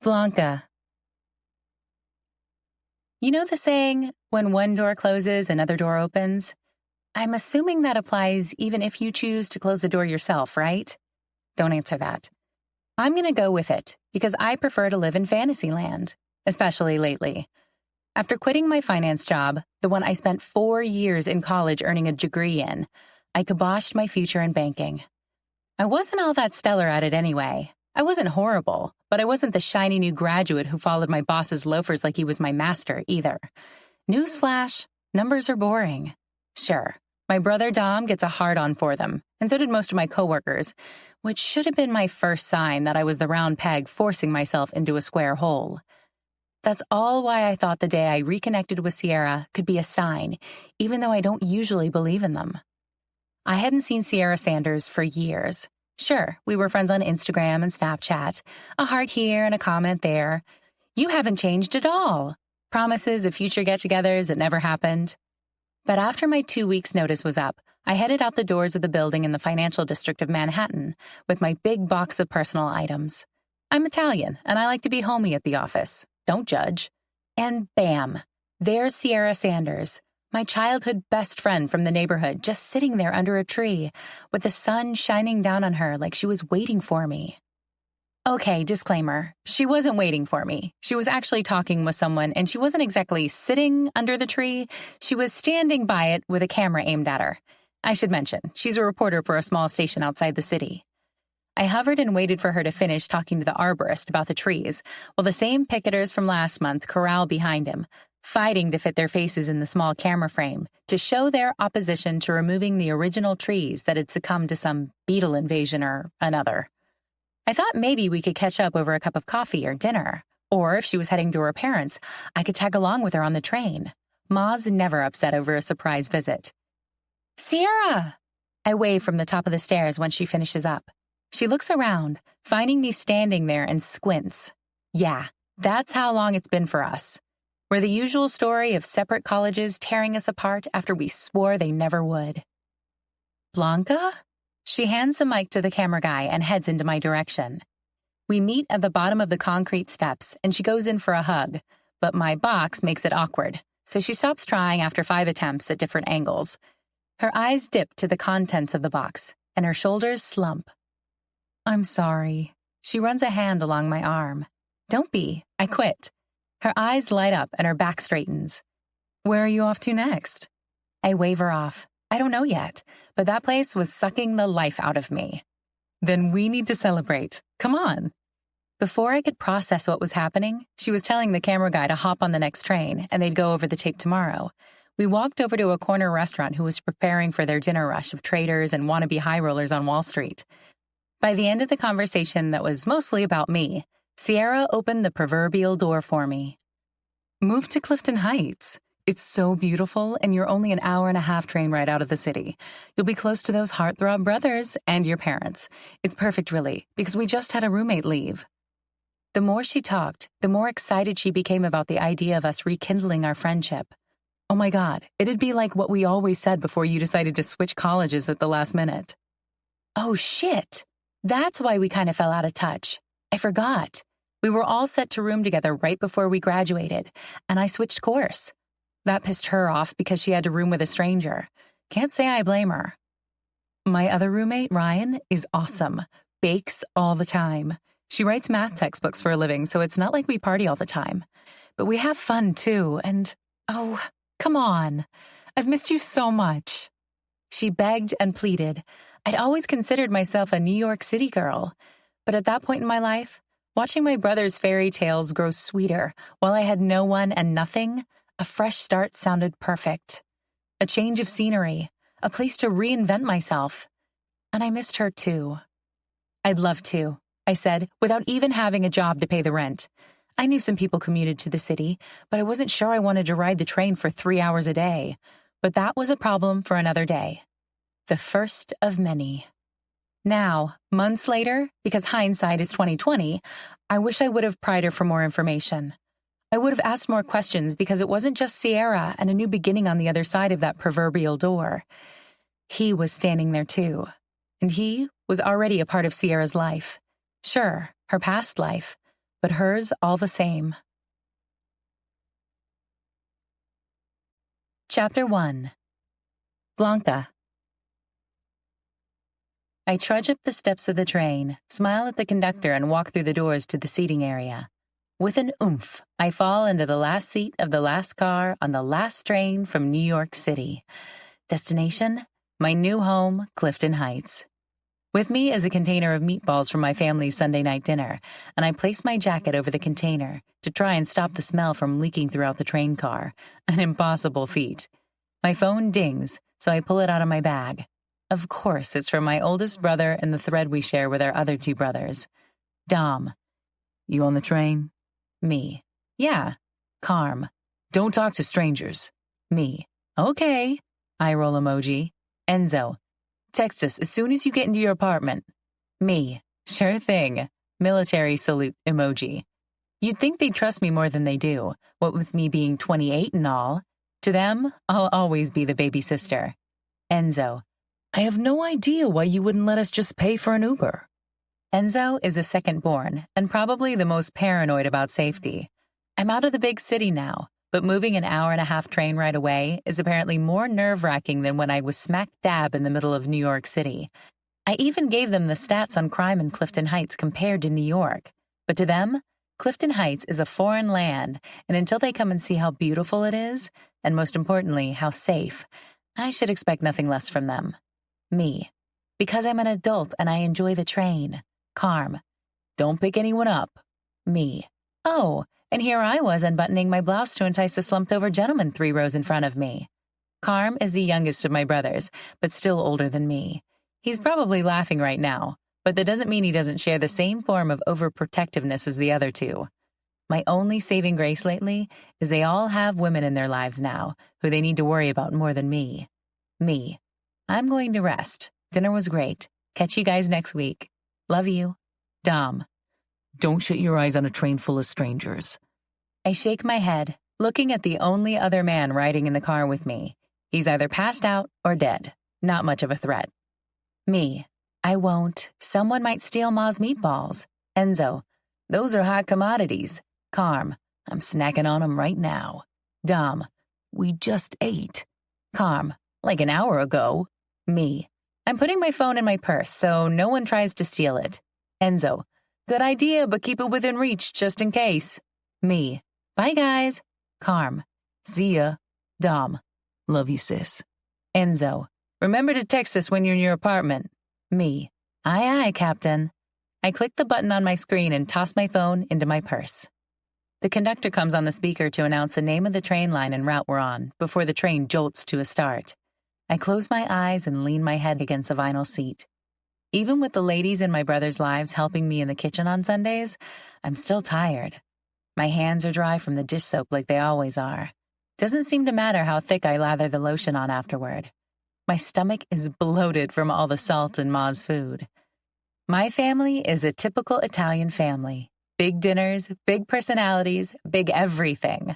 Blanca. You know the saying, when one door closes, another door opens? I'm assuming that applies even if you choose to close the door yourself, right? Don't answer that. I'm going to go with it because I prefer to live in Fantasyland, especially lately. After quitting my finance job, the one I spent 4 years in college earning a degree in, I kiboshed my future in banking. I wasn't all that stellar at it anyway. I wasn't horrible, but I wasn't the shiny new graduate who followed my boss's loafers like he was my master either. Newsflash, numbers are boring. Sure, my brother Dom gets a hard-on for them, and so did most of my coworkers, which should have been my first sign that I was the round peg forcing myself into a square hole. That's all why I thought the day I reconnected with Sierra could be a sign, even though I don't usually believe in them. I hadn't seen Sierra Sanders for years. Sure, we were friends on Instagram and Snapchat, a heart here and a comment there. You haven't changed at all. Promises of future get-togethers that never happened. But after my 2 weeks' notice was up, I headed out the doors of the building in the financial district of Manhattan with my big box of personal items. I'm Italian, and I like to be homey at the office. Don't judge. And bam, there's Sierra Sanders, my childhood best friend from the neighborhood, just sitting there under a tree, with the sun shining down on her like she was waiting for me. Okay, disclaimer. She wasn't waiting for me. She was actually talking with someone, and she wasn't exactly sitting under the tree. She was standing by it with a camera aimed at her. I should mention, she's a reporter for a small station outside the city. I hovered and waited for her to finish talking to the arborist about the trees, while the same picketers from last month corralled behind him, fighting to fit their faces in the small camera frame to show their opposition to removing the original trees that had succumbed to some beetle invasion or another. I thought maybe we could catch up over a cup of coffee or dinner, or if she was heading to her parents', I could tag along with her on the train. Ma's never upset over a surprise visit. Sierra! I wave from the top of the stairs when she finishes up. She looks around, finding me standing there and squints. Yeah, that's how long it's been for us. We're the usual story of separate colleges tearing us apart after we swore they never would. Blanca? She hands the mic to the camera guy and heads into my direction. We meet at the bottom of the concrete steps, and she goes in for a hug, but my box makes it awkward, so she stops trying after 5 attempts at different angles. Her eyes dip to the contents of the box, and her shoulders slump. I'm sorry. She runs a hand along my arm. Don't be. I quit. Her eyes light up and her back straightens. Where are you off to next? I wave her off. I don't know yet, but that place was sucking the life out of me. Then we need to celebrate. Come on. Before I could process what was happening, she was telling the camera guy to hop on the next train, and they'd go over the tape tomorrow. We walked over to a corner restaurant who was preparing for their dinner rush of traders and wannabe high rollers on Wall Street. By the end of the conversation that was mostly about me, Sierra opened the proverbial door for me. Move to Clifton Heights. It's so beautiful, and you're only an hour-and-a-half train ride out of the city. You'll be close to those heartthrob brothers and your parents. It's perfect, really, because we just had a roommate leave. The more she talked, the more excited she became about the idea of us rekindling our friendship. Oh my God, it'd be like what we always said before you decided to switch colleges at the last minute. Oh shit! That's why we kind of fell out of touch. I forgot. We were all set to room together right before we graduated, and I switched course. That pissed her off because she had to room with a stranger. Can't say I blame her. My other roommate, Ryan, is awesome. Bakes all the time. She writes math textbooks for a living, so it's not like we party all the time. But we have fun, too, and, oh, come on. I've missed you so much. She begged and pleaded. I'd always considered myself a New York City girl. But at that point in my life, watching my brother's fairy tales grow sweeter while I had no one and nothing, a fresh start sounded perfect. A change of scenery, a place to reinvent myself. And I missed her, too. I'd love to, I said, without even having a job to pay the rent. I knew some people commuted to the city, but I wasn't sure I wanted to ride the train for 3 hours a day. But that was a problem for another day. The first of many. Now, months later, because hindsight is 20/20, I wish I would have pried her for more information. I would have asked more questions because it wasn't just Sierra and a new beginning on the other side of that proverbial door. He was standing there too, and he was already a part of Sierra's life. Sure, her past life, but hers all the same. Chapter 1. Blanca. I trudge up the steps of the train, smile at the conductor, and walk through the doors to the seating area. With an oomph, I fall into the last seat of the last car on the last train from New York City. Destination? My new home, Clifton Heights. With me is a container of meatballs from my family's Sunday night dinner, and I place my jacket over the container to try and stop the smell from leaking throughout the train car. An impossible feat. My phone dings, so I pull it out of my bag. Of course, it's from my oldest brother and the thread we share with our other two brothers. Dom. You on the train? Me. Yeah. Carm. Don't talk to strangers. Me. Okay. Eye roll emoji. Enzo. Text us as soon as you get into your apartment. Me. Sure thing. Military salute emoji. You'd think they'd trust me more than they do, what with me being 28 and all. To them, I'll always be the baby sister. Enzo. I have no idea why you wouldn't let us just pay for an Uber. Enzo is a second-born and probably the most paranoid about safety. I'm out of the big city now, but moving an hour-and-a-half train ride away is apparently more nerve-wracking than when I was smack dab in the middle of New York City. I even gave them the stats on crime in Clifton Heights compared to New York. But to them, Clifton Heights is a foreign land, and until they come and see how beautiful it is, and most importantly, how safe, I should expect nothing less from them. Me. Because I'm an adult and I enjoy the train. Carm. Don't pick anyone up. Me. Oh, and here I was unbuttoning my blouse to entice a slumped-over gentleman 3 rows in front of me. Carm is the youngest of my brothers, but still older than me. He's probably laughing right now, but that doesn't mean he doesn't share the same form of overprotectiveness as the other two. My only saving grace lately is they all have women in their lives now who they need to worry about more than me. Me. I'm going to rest. Dinner was great. Catch you guys next week. Love you. Dom. Don't shut your eyes on a train full of strangers. I shake my head, looking at the only other man riding in the car with me. He's either passed out or dead. Not much of a threat. Me. I won't. Someone might steal Ma's meatballs. Enzo. Those are hot commodities. Carm. I'm snacking on them right now. Dom. We just ate. Carm. Like an hour ago. Me. I'm putting my phone in my purse so no one tries to steal it. Enzo. Good idea, but keep it within reach just in case. Me. Bye, guys. Carm. See ya. Dom. Love you, sis. Enzo. Remember to text us when you're in your apartment. Me. Aye, aye, Captain. I click the button on my screen and toss my phone into my purse. The conductor comes on the speaker to announce the name of the train line and route we're on before the train jolts to a start. I close my eyes and lean my head against the vinyl seat. Even with the ladies in my brother's lives helping me in the kitchen on Sundays, I'm still tired. My hands are dry from the dish soap like they always are. Doesn't seem to matter how thick I lather the lotion on afterward. My stomach is bloated from all the salt in Ma's food. My family is a typical Italian family. Big dinners, big personalities, big everything.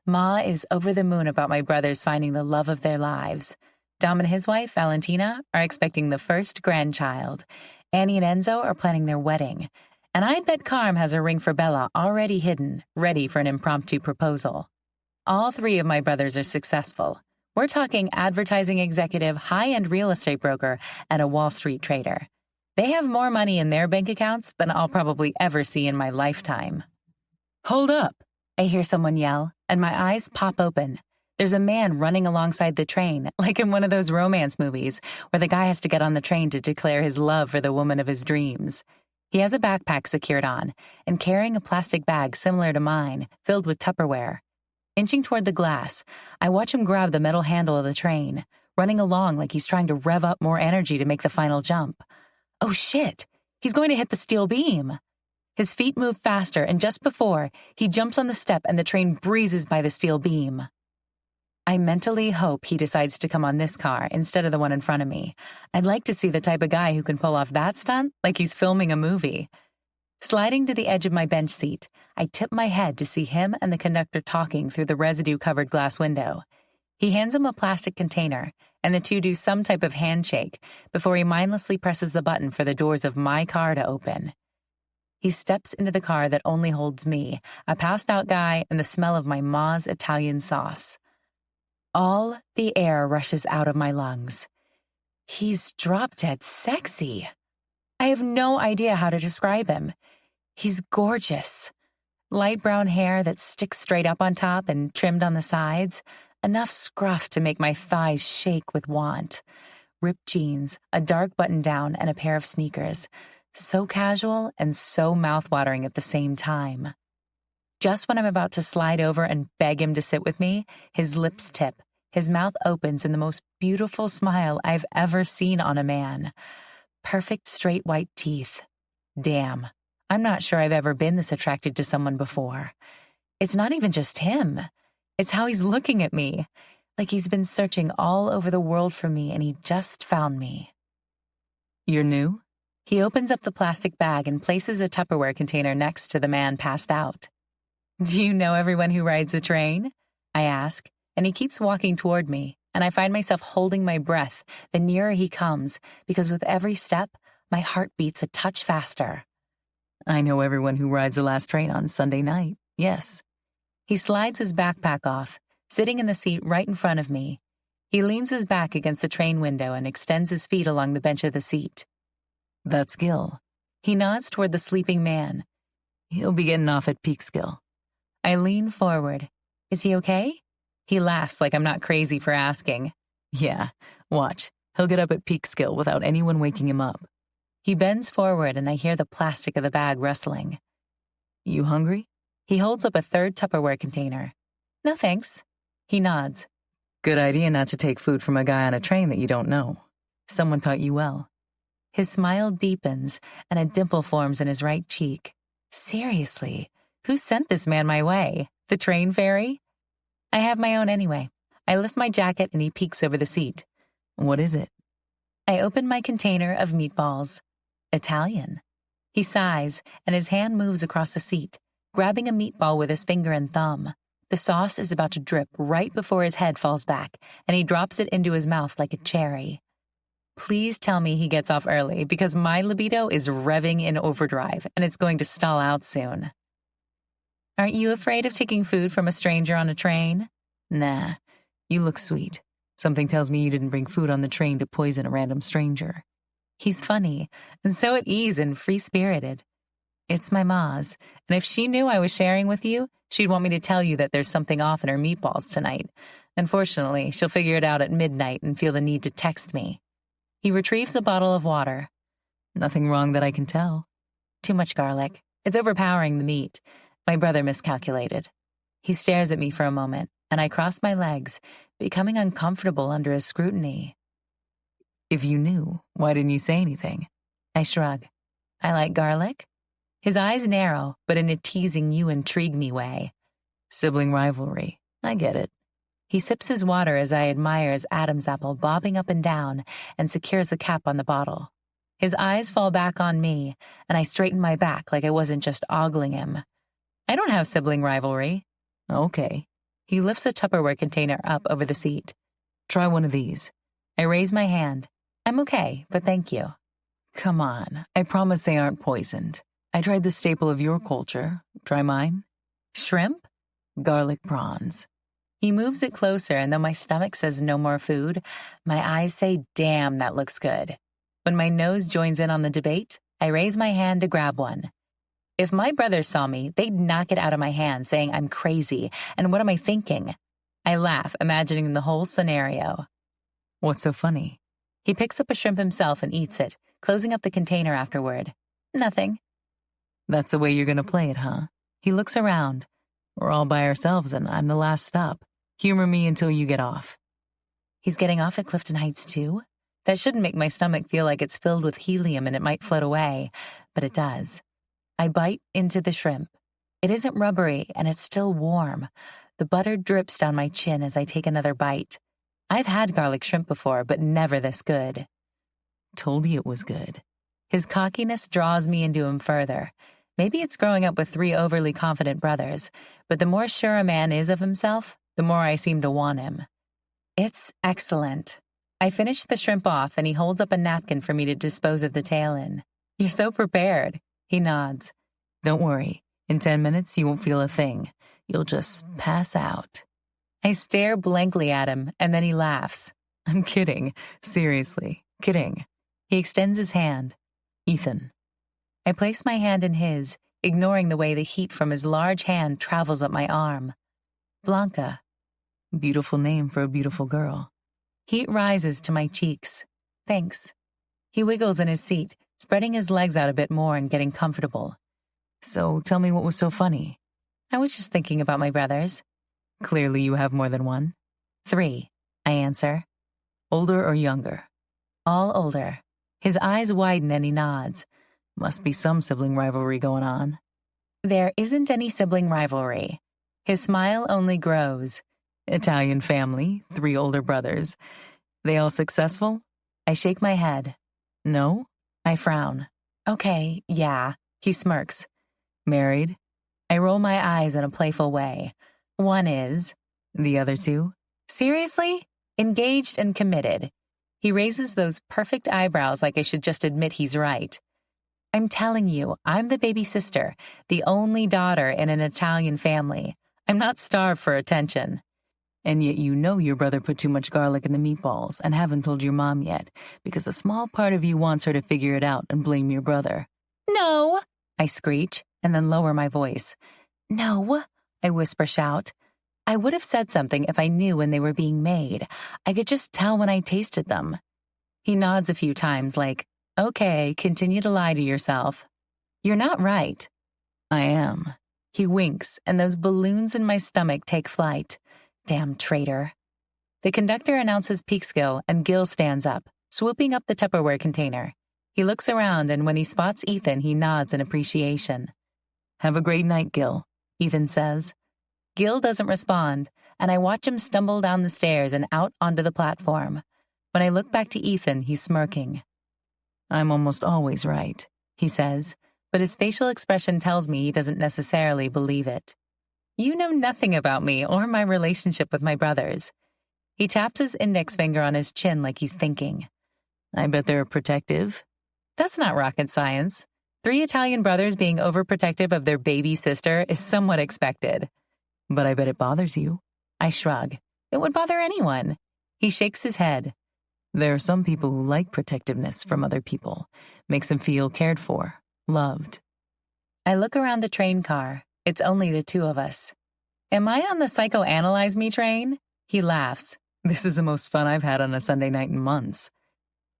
Ma is over the moon about my brothers finding the love of their lives. Dom and his wife, Valentina, are expecting the first grandchild. Annie and Enzo are planning their wedding. And I'd bet Carm has a ring for Bella already hidden, ready for an impromptu proposal. All 3 of my brothers are successful. We're talking advertising executive, high-end real estate broker, and a Wall Street trader. They have more money in their bank accounts than I'll probably ever see in my lifetime. Hold up! I hear someone yell, and my eyes pop open. There's a man running alongside the train, like in one of those romance movies, where the guy has to get on the train to declare his love for the woman of his dreams. He has a backpack secured on, and carrying a plastic bag similar to mine, filled with Tupperware. Inching toward the glass, I watch him grab the metal handle of the train, running along like he's trying to rev up more energy to make the final jump. Oh shit! He's going to hit the steel beam! His feet move faster, and just before, he jumps on the step and the train breezes by the steel beam. I mentally hope he decides to come on this car instead of the one in front of me. I'd like to see the type of guy who can pull off that stunt like he's filming a movie. Sliding to the edge of my bench seat, I tip my head to see him and the conductor talking through the residue-covered glass window. He hands him a plastic container, and the two do some type of handshake before he mindlessly presses the button for the doors of my car to open. He steps into the car that only holds me, a passed-out guy, and the smell of my ma's Italian sauce. All the air rushes out of my lungs. He's drop-dead sexy. I have no idea how to describe him. He's gorgeous. Light brown hair that sticks straight up on top and trimmed on the sides, enough scruff to make my thighs shake with want. Ripped jeans, a dark button-down, and a pair of sneakers. So casual and so mouth-watering at the same time. Just when I'm about to slide over and beg him to sit with me, his lips tip, his mouth opens in the most beautiful smile I've ever seen on a man. Perfect straight white teeth. Damn, I'm not sure I've ever been this attracted to someone before. It's not even just him. It's how he's looking at me. Like he's been searching all over the world for me and he just found me. You're new? He opens up the plastic bag and places a Tupperware container next to the man passed out. Do you know everyone who rides the train? I ask, and he keeps walking toward me, and I find myself holding my breath the nearer he comes, because with every step, my heart beats a touch faster. I know everyone who rides the last train on Sunday night, yes. He slides his backpack off, sitting in the seat right in front of me. He leans his back against the train window and extends his feet along the bench of the seat. That's Gil. He nods toward the sleeping man. He'll be getting off at Peekskill. I lean forward. Is he okay? He laughs like I'm not crazy for asking. Yeah, watch. He'll get up at Peekskill without anyone waking him up. He bends forward and I hear the plastic of the bag rustling. You hungry? He holds up a third Tupperware container. No thanks. He nods. Good idea not to take food from a guy on a train that you don't know. Someone taught you well. His smile deepens, and a dimple forms in his right cheek. Seriously, who sent this man my way? The train ferry? I have my own anyway. I lift my jacket and he peeks over the seat. What is it? I open my container of meatballs. Italian. He sighs, and his hand moves across the seat, grabbing a meatball with his finger and thumb. The sauce is about to drip right before his head falls back, and he drops it into his mouth like a cherry. Please tell me he gets off early, because my libido is revving in overdrive, and it's going to stall out soon. Aren't you afraid of taking food from a stranger on a train? Nah, you look sweet. Something tells me you didn't bring food on the train to poison a random stranger. He's funny, and so at ease and free-spirited. It's my ma's, and if she knew I was sharing with you, she'd want me to tell you that there's something off in her meatballs tonight. Unfortunately, she'll figure it out at midnight and feel the need to text me. He retrieves a bottle of water. Nothing wrong that I can tell. Too much garlic. It's overpowering the meat. My brother miscalculated. He stares at me for a moment, and I cross my legs, becoming uncomfortable under his scrutiny. If you knew, why didn't you say anything? I shrug. I like garlic? His eyes narrow, but in a teasing you intrigue me way. Sibling rivalry. I get it. He sips his water as I admire his Adam's apple bobbing up and down and secures the cap on the bottle. His eyes fall back on me, and I straighten my back like I wasn't just ogling him. I don't have sibling rivalry. Okay. He lifts a Tupperware container up over the seat. Try one of these. I raise my hand. I'm okay, but thank you. Come on, I promise they aren't poisoned. I tried the staple of your culture. Try mine. Shrimp? Garlic prawns. He moves it closer, and though my stomach says no more food, my eyes say, damn, that looks good. When my nose joins in on the debate, I raise my hand to grab one. If my brothers saw me, they'd knock it out of my hand, saying I'm crazy, and what am I thinking? I laugh, imagining the whole scenario. What's so funny? He picks up a shrimp himself and eats it, closing up the container afterward. Nothing. That's the way you're going to play it, huh? He looks around. We're all by ourselves, and I'm the last stop. Humor me until you get off. He's getting off at Clifton Heights, too? That shouldn't make my stomach feel like it's filled with helium and it might float away, but it does. I bite into the shrimp. It isn't rubbery, and it's still warm. The butter drips down my chin as I take another bite. I've had garlic shrimp before, but never this good. Told you it was good. His cockiness draws me into him further. Maybe it's growing up with 3 overly confident brothers, but the more sure a man is of himself, the more I seem to want him. It's excellent. I finish the shrimp off, and he holds up a napkin for me to dispose of the tail in. You're so prepared. He nods. Don't worry. In 10 minutes, you won't feel a thing. You'll just pass out. I stare blankly at him, and then he laughs. I'm kidding. Seriously, kidding. He extends his hand. Ethan. I place my hand in his, ignoring the way the heat from his large hand travels up my arm. Blanca. Beautiful name for a beautiful girl. Heat rises to my cheeks. Thanks. He wiggles in his seat, spreading his legs out a bit more and getting comfortable. So tell me what was so funny. I was just thinking about my brothers. Clearly you have more than one. 3, I answer. Older or younger? All older. His eyes widen and he nods. Must be some sibling rivalry going on. There isn't any sibling rivalry. His smile only grows. Italian family, 3 older brothers. They all successful? I shake my head. No? I frown. Okay, yeah. He smirks. Married? I roll my eyes in a playful way. One is. The other 2? Seriously? Engaged and committed. He raises those perfect eyebrows like I should just admit he's right. I'm telling you, I'm the baby sister, the only daughter in an Italian family. I'm not starved for attention. And yet you know your brother put too much garlic in the meatballs and haven't told your mom yet, because a small part of you wants her to figure it out and blame your brother. No, I screech, and then lower my voice. No, I whisper shout. I would have said something if I knew when they were being made. I could just tell when I tasted them. He nods a few times like, okay, continue to lie to yourself. You're not right. I am. He winks, and those balloons in my stomach take flight. Damn traitor. The conductor announces Peekskill, and Gil stands up, swooping up the Tupperware container. He looks around, and when he spots Ethan, he nods in appreciation. Have a great night, Gil, Ethan says. Gil doesn't respond, and I watch him stumble down the stairs and out onto the platform. When I look back to Ethan, he's smirking. I'm almost always right, he says, but his facial expression tells me he doesn't necessarily believe it. You know nothing about me or my relationship with my brothers. He taps his index finger on his chin like he's thinking. I bet they're protective. That's not rocket science. 3 Italian brothers being overprotective of their baby sister is somewhat expected. But I bet it bothers you. I shrug. It would bother anyone. He shakes his head. There are some people who like protectiveness from other people. Makes them feel cared for, loved. I look around the train car. It's only the 2 of us. Am I on the psychoanalyze me train? He laughs. This is the most fun I've had on a Sunday night in months.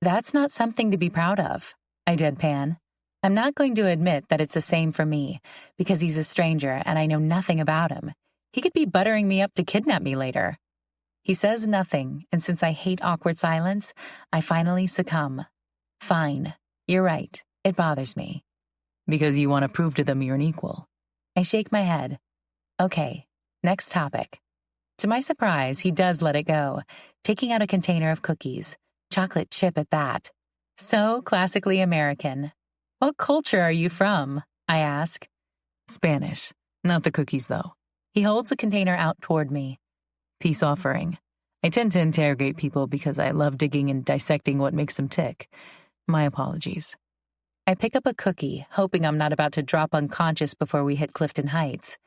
That's not something to be proud of, I deadpan. I'm not going to admit that it's the same for me, because he's a stranger and I know nothing about him. He could be buttering me up to kidnap me later. He says nothing, and since I hate awkward silence, I finally succumb. Fine. You're right. It bothers me. Because you want to prove to them you're an equal. I shake my head. Okay, next topic. To my surprise, he does let it go, taking out a container of cookies. Chocolate chip at that. So classically American. What culture are you from? I ask. Spanish. Not the cookies, though. He holds the container out toward me. Peace offering. I tend to interrogate people because I love digging and dissecting what makes them tick. My apologies. I pick up a cookie, hoping I'm not about to drop unconscious before we hit Clifton Heights.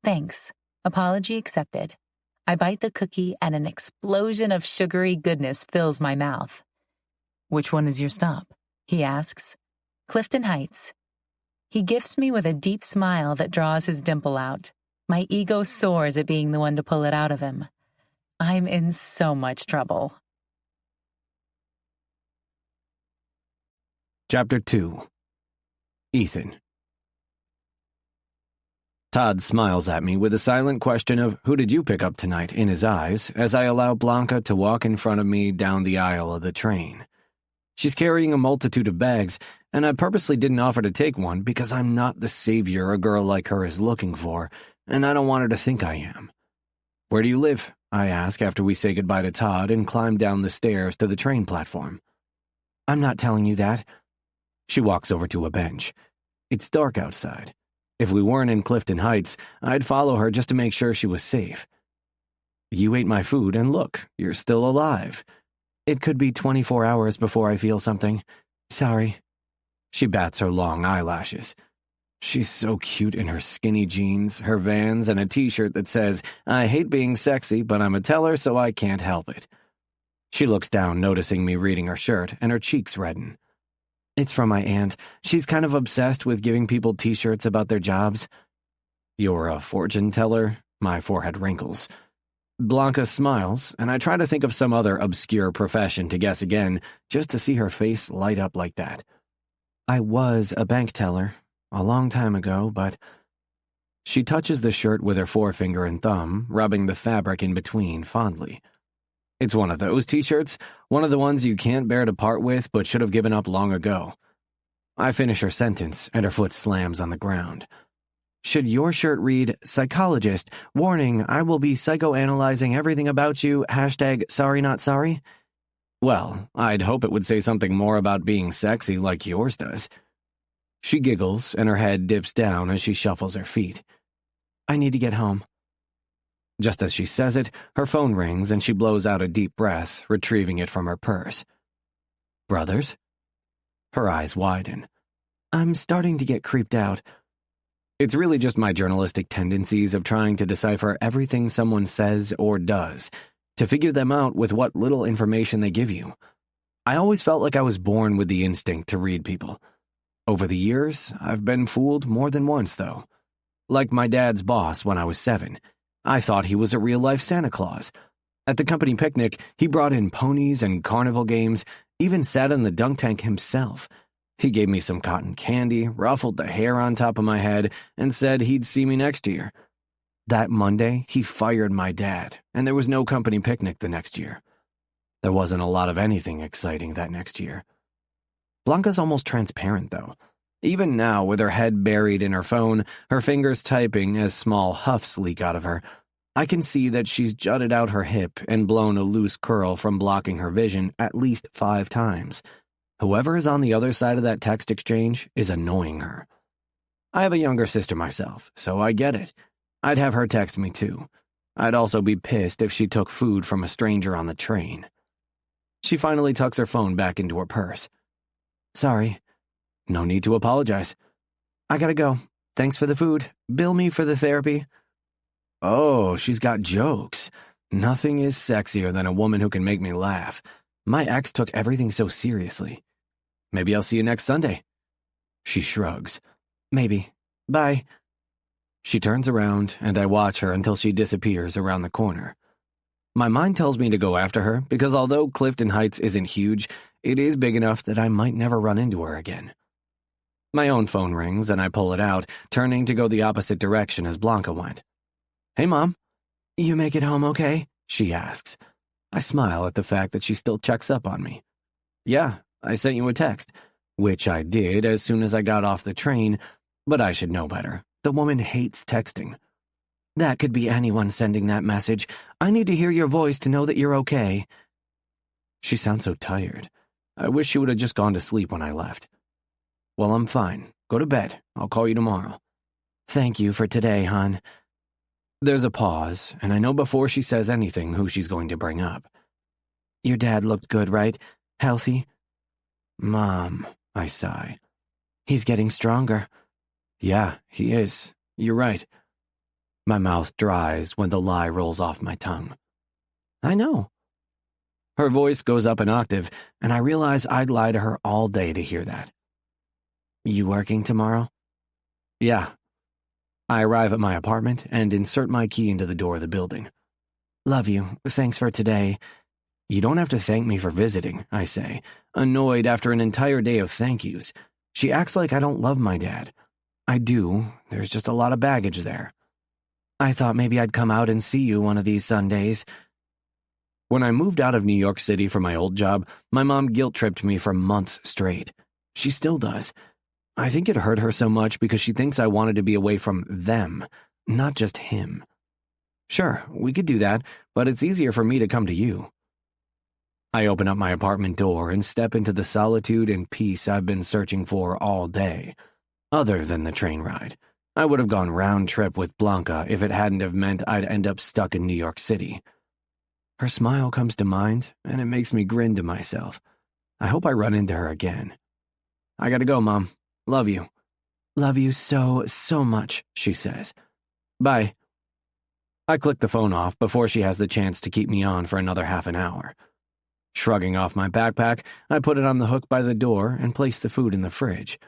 Thanks. Apology accepted. I bite the cookie and an explosion of sugary goodness fills my mouth. Which one is your stop? He asks. Clifton Heights. He gifts me with a deep smile that draws his dimple out. My ego soars at being the one to pull it out of him. I'm in so much trouble. Chapter 2. Ethan. Todd smiles at me with a silent question of, "Who did you pick up tonight?" in his eyes as I allow Blanca to walk in front of me down the aisle of the train. She's carrying a multitude of bags, and I purposely didn't offer to take one because I'm not the savior a girl like her is looking for, and I don't want her to think I am. "Where do you live?" I ask after we say goodbye to Todd and climb down the stairs to the train platform. "I'm not telling you that." She walks over to a bench. It's dark outside. If we weren't in Clifton Heights, I'd follow her just to make sure she was safe. "You ate my food, and look, you're still alive. It could be 24 hours before I feel something. Sorry." She bats her long eyelashes. She's so cute in her skinny jeans, her Vans, and a t-shirt that says, "I hate being sexy, but I'm a teller, so I can't help it." She looks down, noticing me reading her shirt, and her cheeks redden. "It's from my aunt. She's kind of obsessed with giving people t-shirts about their jobs." "You're a fortune teller?" My forehead wrinkles. Blanca smiles, and I try to think of some other obscure profession to guess again, just to see her face light up like that. "I was a bank teller, a long time ago, but—" She touches the shirt with her forefinger and thumb, rubbing the fabric in between fondly. "It's one of those t-shirts, one of the ones you can't bear to part with but should have given up long ago." I finish her sentence, and her foot slams on the ground. "Should your shirt read, 'Psychologist, warning, I will be psychoanalyzing everything about you, #sorry not sorry'?" Well, I'd hope it would say something more about being sexy like yours does. She giggles, and her head dips down as she shuffles her feet. "I need to get home." Just as she says it, her phone rings and she blows out a deep breath, retrieving it from her purse. "Brothers?" Her eyes widen. "I'm starting to get creeped out." It's really just my journalistic tendencies of trying to decipher everything someone says or does, to figure them out with what little information they give you. I always felt like I was born with the instinct to read people. Over the years, I've been fooled more than once, though. Like my dad's boss when I was 7. I thought he was a real-life Santa Claus. At the company picnic, he brought in ponies and carnival games, even sat in the dunk tank himself. He gave me some cotton candy, ruffled the hair on top of my head, and said he'd see me next year. That Monday, he fired my dad, and there was no company picnic the next year. There wasn't a lot of anything exciting that next year. Blanca's almost transparent, though. Even now, with her head buried in her phone, her fingers typing as small huffs leak out of her, I can see that she's jutted out her hip and blown a loose curl from blocking her vision at least 5 times. Whoever is on the other side of that text exchange is annoying her. I have a younger sister myself, so I get it. I'd have her text me too. I'd also be pissed if she took food from a stranger on the train. She finally tucks her phone back into her purse. "Sorry." "No need to apologize." "I gotta go. Thanks for the food. Bill me for the therapy." Oh, she's got jokes. Nothing is sexier than a woman who can make me laugh. My ex took everything so seriously. "Maybe I'll see you next Sunday." She shrugs. "Maybe. Bye." She turns around, and I watch her until she disappears around the corner. My mind tells me to go after her, because although Clifton Heights isn't huge, it is big enough that I might never run into her again. My own phone rings, and I pull it out, turning to go the opposite direction as Blanca went. "Hey, Mom." "You make it home okay?" she asks. I smile at the fact that she still checks up on me. "Yeah, I sent you a text," which I did as soon as I got off the train, but I should know better. The woman hates texting. "That could be anyone sending that message. I need to hear your voice to know that you're okay." She sounds so tired. I wish she would have just gone to sleep when I left. "Well, I'm fine. Go to bed. I'll call you tomorrow." "Thank you for today, hon." There's a pause, and I know before she says anything who she's going to bring up. "Your dad looked good, right? Healthy?" "Mom," I sigh. "He's getting stronger." "Yeah, he is. You're right." My mouth dries when the lie rolls off my tongue. "I know." Her voice goes up an octave, and I realize I'd lie to her all day to hear that. "You working tomorrow?" "Yeah." I arrive at my apartment and insert my key into the door of the building. "Love you. Thanks for today." "You don't have to thank me for visiting," I say, annoyed after an entire day of thank yous. She acts like I don't love my dad. I do. There's just a lot of baggage there. "I thought maybe I'd come out and see you one of these Sundays." When I moved out of New York City for my old job, my mom guilt-tripped me for months straight. She still does. I think it hurt her so much because she thinks I wanted to be away from them, not just him. Sure, we could do that, but it's easier for me to come to you. I open up my apartment door and step into the solitude and peace I've been searching for all day. Other than the train ride. I would have gone round trip with Blanca if it hadn't have meant I'd end up stuck in New York City. Her smile comes to mind, and it makes me grin to myself. I hope I run into her again. "I gotta go, Mom. Love you." Love you so, so much, she says. Bye. I click the phone off before she has the chance to keep me on for another half an hour. Shrugging off my backpack, I put it on the hook by the door and place the food in the fridge.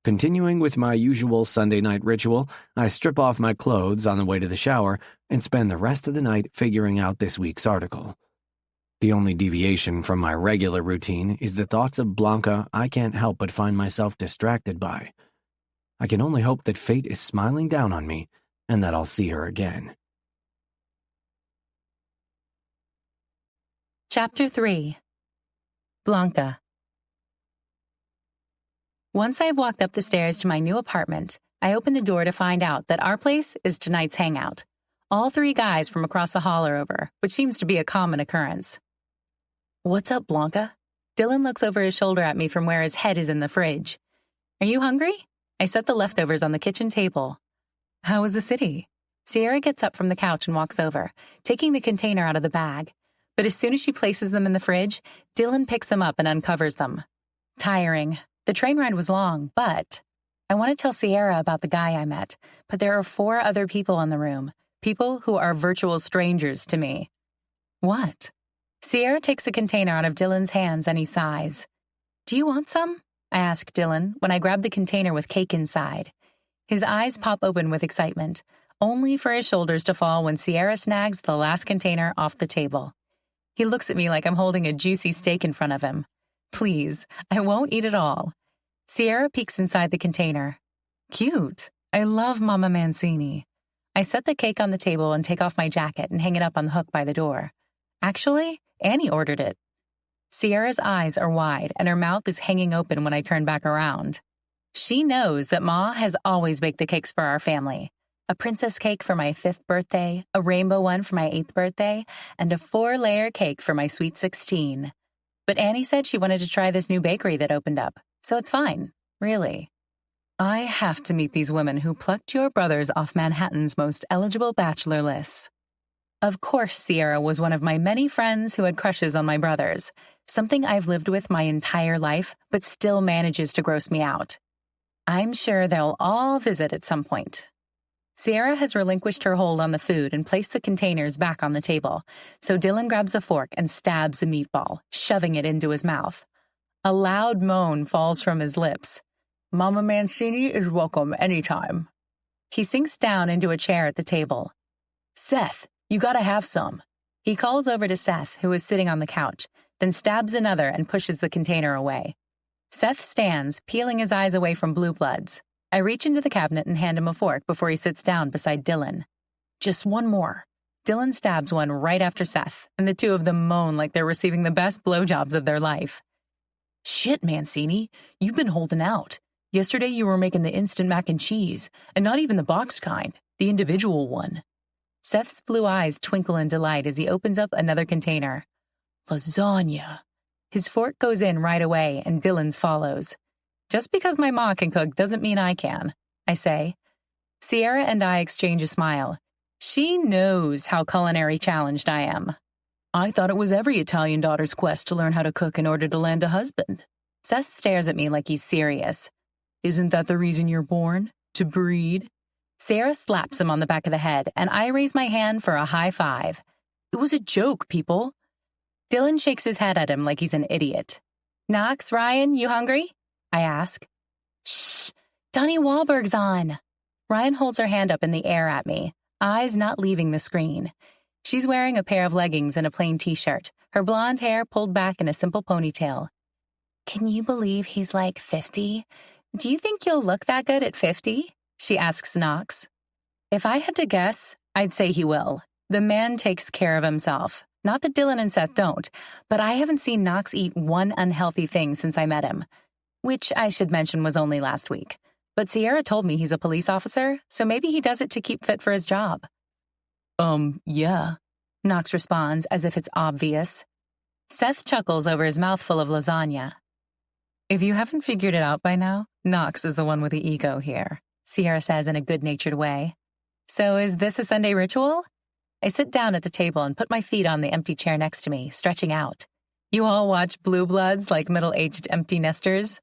Continuing with my usual Sunday night ritual, I strip off my clothes on the way to the shower and spend the rest of the night figuring out this week's article. The only deviation from my regular routine is the thoughts of Blanca I can't help but find myself distracted by. I can only hope that fate is smiling down on me and that I'll see her again. Chapter 3. Blanca. Once I've walked up the stairs to my new apartment, I open the door to find out that our place is tonight's hangout. All 3 guys from across the hall are over, which seems to be a common occurrence. What's up, Blanca? Dylan looks over his shoulder at me from where his head is in the fridge. Are you hungry? I set the leftovers on the kitchen table. How was the city? Sierra gets up from the couch and walks over, taking the container out of the bag. But as soon as she places them in the fridge, Dylan picks them up and uncovers them. Tiring. The train ride was long, but I want to tell Sierra about the guy I met, but there are 4 other people in the room, people who are virtual strangers to me. What? Sierra takes a container out of Dylan's hands and he sighs. Do you want some? I ask Dylan when I grab the container with cake inside. His eyes pop open with excitement, only for his shoulders to fall when Sierra snags the last container off the table. He looks at me like I'm holding a juicy steak in front of him. Please, I won't eat it all. Sierra peeks inside the container. Cute. I love Mama Mancini. I set the cake on the table and take off my jacket and hang it up on the hook by the door. Actually, Annie ordered it. Sierra's eyes are wide and her mouth is hanging open when I turn back around. She knows that Ma has always baked the cakes for our family. A princess cake for my 5th birthday, a rainbow one for my 8th birthday, and a 4-layer cake for my sweet 16. But Annie said she wanted to try this new bakery that opened up. So it's fine, really. I have to meet these women who plucked your brothers off Manhattan's most eligible bachelor lists. Of course, Sierra was one of my many friends who had crushes on my brothers, something I've lived with my entire life, but still manages to gross me out. I'm sure they'll all visit at some point. Sierra has relinquished her hold on the food and placed the containers back on the table, so Dylan grabs a fork and stabs a meatball, shoving it into his mouth. A loud moan falls from his lips. Mama Mancini is welcome anytime. He sinks down into a chair at the table. Seth, you gotta have some. He calls over to Seth, who is sitting on the couch, then stabs another and pushes the container away. Seth stands, peeling his eyes away from blue bloods. I reach into the cabinet and hand him a fork before he sits down beside Dylan. Just one more. Dylan stabs one right after Seth, and the 2 of them moan like they're receiving the best blowjobs of their life. Shit, Mancini, you've been holding out. Yesterday you were making the instant mac and cheese, and not even the boxed kind, the individual one. Seth's blue eyes twinkle in delight as he opens up another container. Lasagna. His fork goes in right away, and Dylan's follows. Just because my ma can cook doesn't mean I can, I say. Sierra and I exchange a smile. She knows how culinary challenged I am. I thought it was every Italian daughter's quest to learn how to cook in order to land a husband. Seth stares at me like he's serious. Isn't that the reason you're born? To breed? Sarah slaps him on the back of the head, and I raise my hand for a high five. It was a joke, people. Dylan shakes his head at him like he's an idiot. Knox, Ryan, you hungry? I ask. Shh, Donnie Wahlberg's on. Ryan holds her hand up in the air at me, eyes not leaving the screen. She's wearing a pair of leggings and a plain t-shirt, her blonde hair pulled back in a simple ponytail. Can you believe he's like 50? Do you think you'll look that good at 50? She asks Knox. If I had to guess, I'd say he will. The man takes care of himself. Not that Dylan and Seth don't, but I haven't seen Knox eat one unhealthy thing since I met him. Which I should mention was only last week. But Sierra told me he's a police officer, so maybe he does it to keep fit for his job. Yeah, Knox responds as if it's obvious. Seth chuckles over his mouthful of lasagna. If you haven't figured it out by now, Knox is the one with the ego here, Sierra says in a good-natured way. So is this a Sunday ritual? I sit down at the table and put my feet on the empty chair next to me, stretching out. You all watch Blue Bloods like middle-aged empty nesters?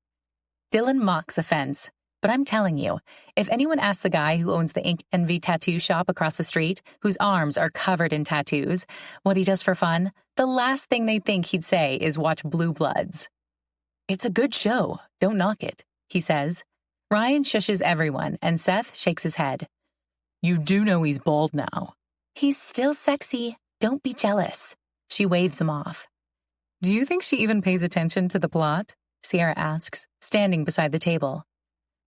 Dylan mocks offense, But I'm telling you, if anyone asks the guy who owns the Ink Envy tattoo shop across the street, whose arms are covered in tattoos, what he does for fun, the last thing they think he'd say is watch Blue Bloods. It's a good show. Don't knock it, he says. Ryan shushes everyone, and Seth shakes his head. You do know he's bald now. He's still sexy. Don't be jealous. She waves him off. Do you think she even pays attention to the plot? Sierra asks, standing beside the table.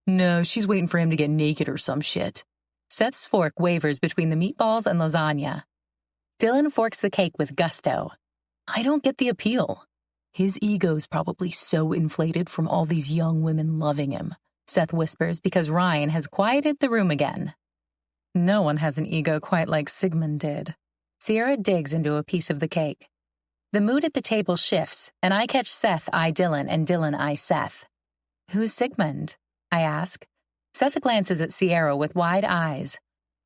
No, she's waiting for him to get naked or some shit. Seth's fork wavers between the meatballs and lasagna. Dylan forks the cake with gusto. I don't get the appeal. His ego's probably so inflated from all these young women loving him, Seth whispers because Ryan has quieted the room again. No one has an ego quite like Sigmund did. Sierra digs into a piece of the cake. The mood at the table shifts, and I catch Seth eye Dylan and Dylan eye Seth. Who's Sigmund? I ask. Seth glances at Sierra with wide eyes.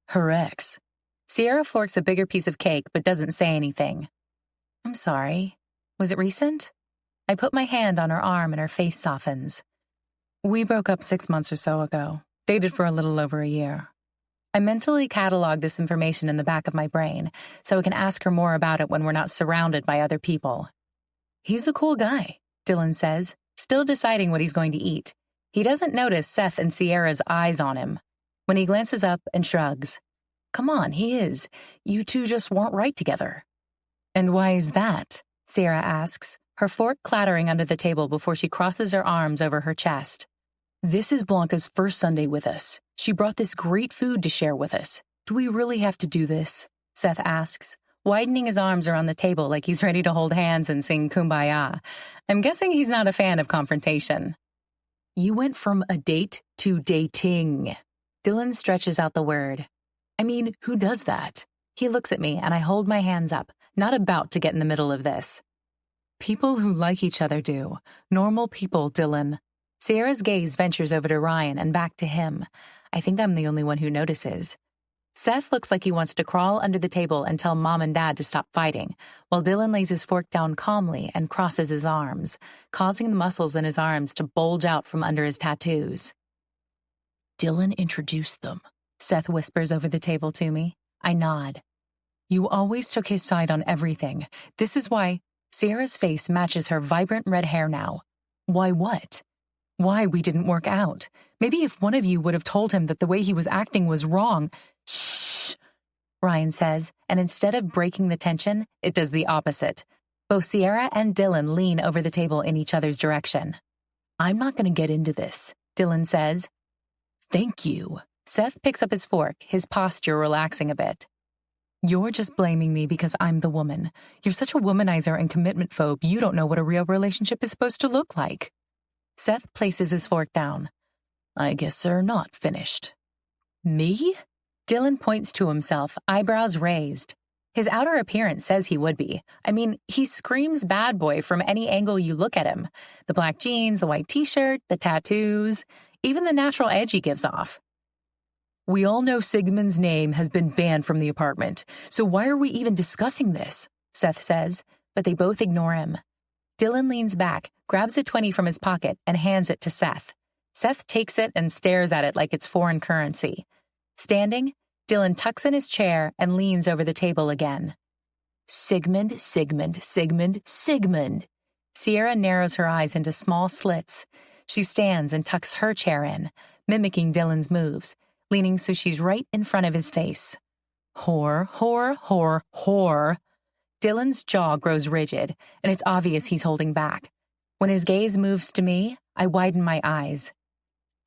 Her ex. Sierra forks a bigger piece of cake but doesn't say anything. I'm sorry. Was it recent? I put my hand on her arm and her face softens. We broke up 6 months or so ago. Dated for a little over a year. I mentally catalog this information in the back of my brain so I can ask her more about it when we're not surrounded by other people. He's a cool guy, Dylan says, still deciding what he's going to eat. He doesn't notice Seth and Sierra's eyes on him. When he glances up and shrugs. Come on, he is. You two just weren't right together. And why is that? Sierra asks, her fork clattering under the table before she crosses her arms over her chest. This is Blanca's first Sunday with us. She brought this great food to share with us. Do we really have to do this? Seth asks, widening his arms around the table like he's ready to hold hands and sing Kumbaya. I'm guessing he's not a fan of confrontation. You went from a date to dating. Dylan stretches out the word. I mean, who does that? He looks at me and I hold my hands up, not about to get in the middle of this. People who like each other do. Normal people, Dylan. Sierra's gaze ventures over to Ryan and back to him. I think I'm the only one who notices. Seth looks like he wants to crawl under the table and tell Mom and Dad to stop fighting, while Dylan lays his fork down calmly and crosses his arms, causing the muscles in his arms to bulge out from under his tattoos. Dylan introduced them, Seth whispers over the table to me. I nod. You always took his side on everything. This is why Sierra's face matches her vibrant red hair now. Why what? Why we didn't work out. Maybe if one of you would have told him that the way he was acting was wrong. Shh, Ryan says, and instead of breaking the tension, it does the opposite. Both Sierra and Dylan lean over the table in each other's direction. I'm not going to get into this, Dylan says. Thank you. Seth picks up his fork, his posture relaxing a bit. You're just blaming me because I'm the woman. You're such a womanizer and commitment phobe, you don't know what a real relationship is supposed to look like. Seth places his fork down. I guess they're not finished. Me? Dylan points to himself, eyebrows raised. His outer appearance says he would be. I mean, he screams bad boy from any angle you look at him. The black jeans, the white t-shirt, the tattoos, even the natural edge he gives off. We all know Sigmund's name has been banned from the apartment, so why are we even discussing this? Seth says, but they both ignore him. Dylan leans back, grabs a 20 from his pocket, and hands it to Seth. Seth takes it and stares at it like it's foreign currency. Standing, Dylan tucks in his chair and leans over the table again. Sigmund, Sigmund, Sigmund, Sigmund. Sierra narrows her eyes into small slits. She stands and tucks her chair in, mimicking Dylan's moves, leaning so she's right in front of his face. Whore, whore, whore, whore. Dylan's jaw grows rigid, and it's obvious he's holding back. When his gaze moves to me, I widen my eyes.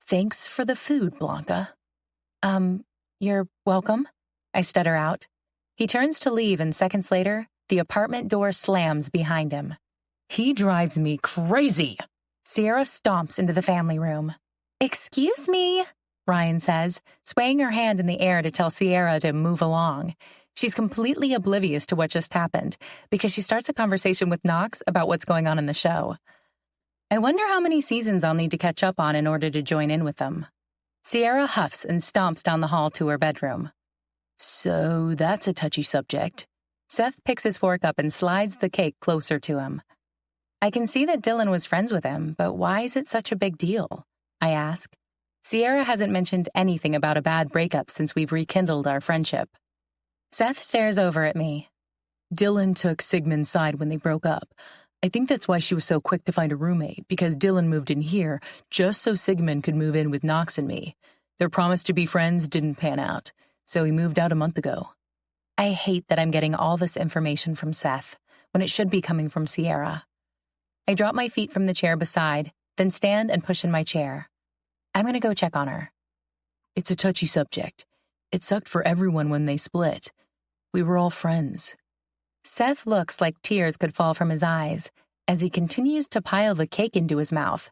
Thanks for the food, Blanca. You're welcome, I stutter out. He turns to leave, and seconds later, the apartment door slams behind him. He drives me crazy. Sierra stomps into the family room. Excuse me, Ryan says, swaying her hand in the air to tell Sierra to move along. She's completely oblivious to what just happened because she starts a conversation with Knox about what's going on in the show. I wonder how many seasons I'll need to catch up on in order to join in with them. Sierra huffs and stomps down the hall to her bedroom. So that's a touchy subject. Seth picks his fork up and slides the cake closer to him. I can see that Dylan was friends with him, but why is it such a big deal? I ask. Sierra hasn't mentioned anything about a bad breakup since we've rekindled our friendship. Seth stares over at me. Dylan took Sigmund's side when they broke up. I think that's why she was so quick to find a roommate, because Dylan moved in here just so Sigmund could move in with Knox and me. Their promise to be friends didn't pan out, so he moved out a month ago. I hate that I'm getting all this information from Seth, when it should be coming from Sierra. I drop my feet from the chair beside, then stand and push in my chair. I'm going to go check on her. It's a touchy subject. It sucked for everyone when they split. We were all friends. Seth looks like tears could fall from his eyes as he continues to pile the cake into his mouth.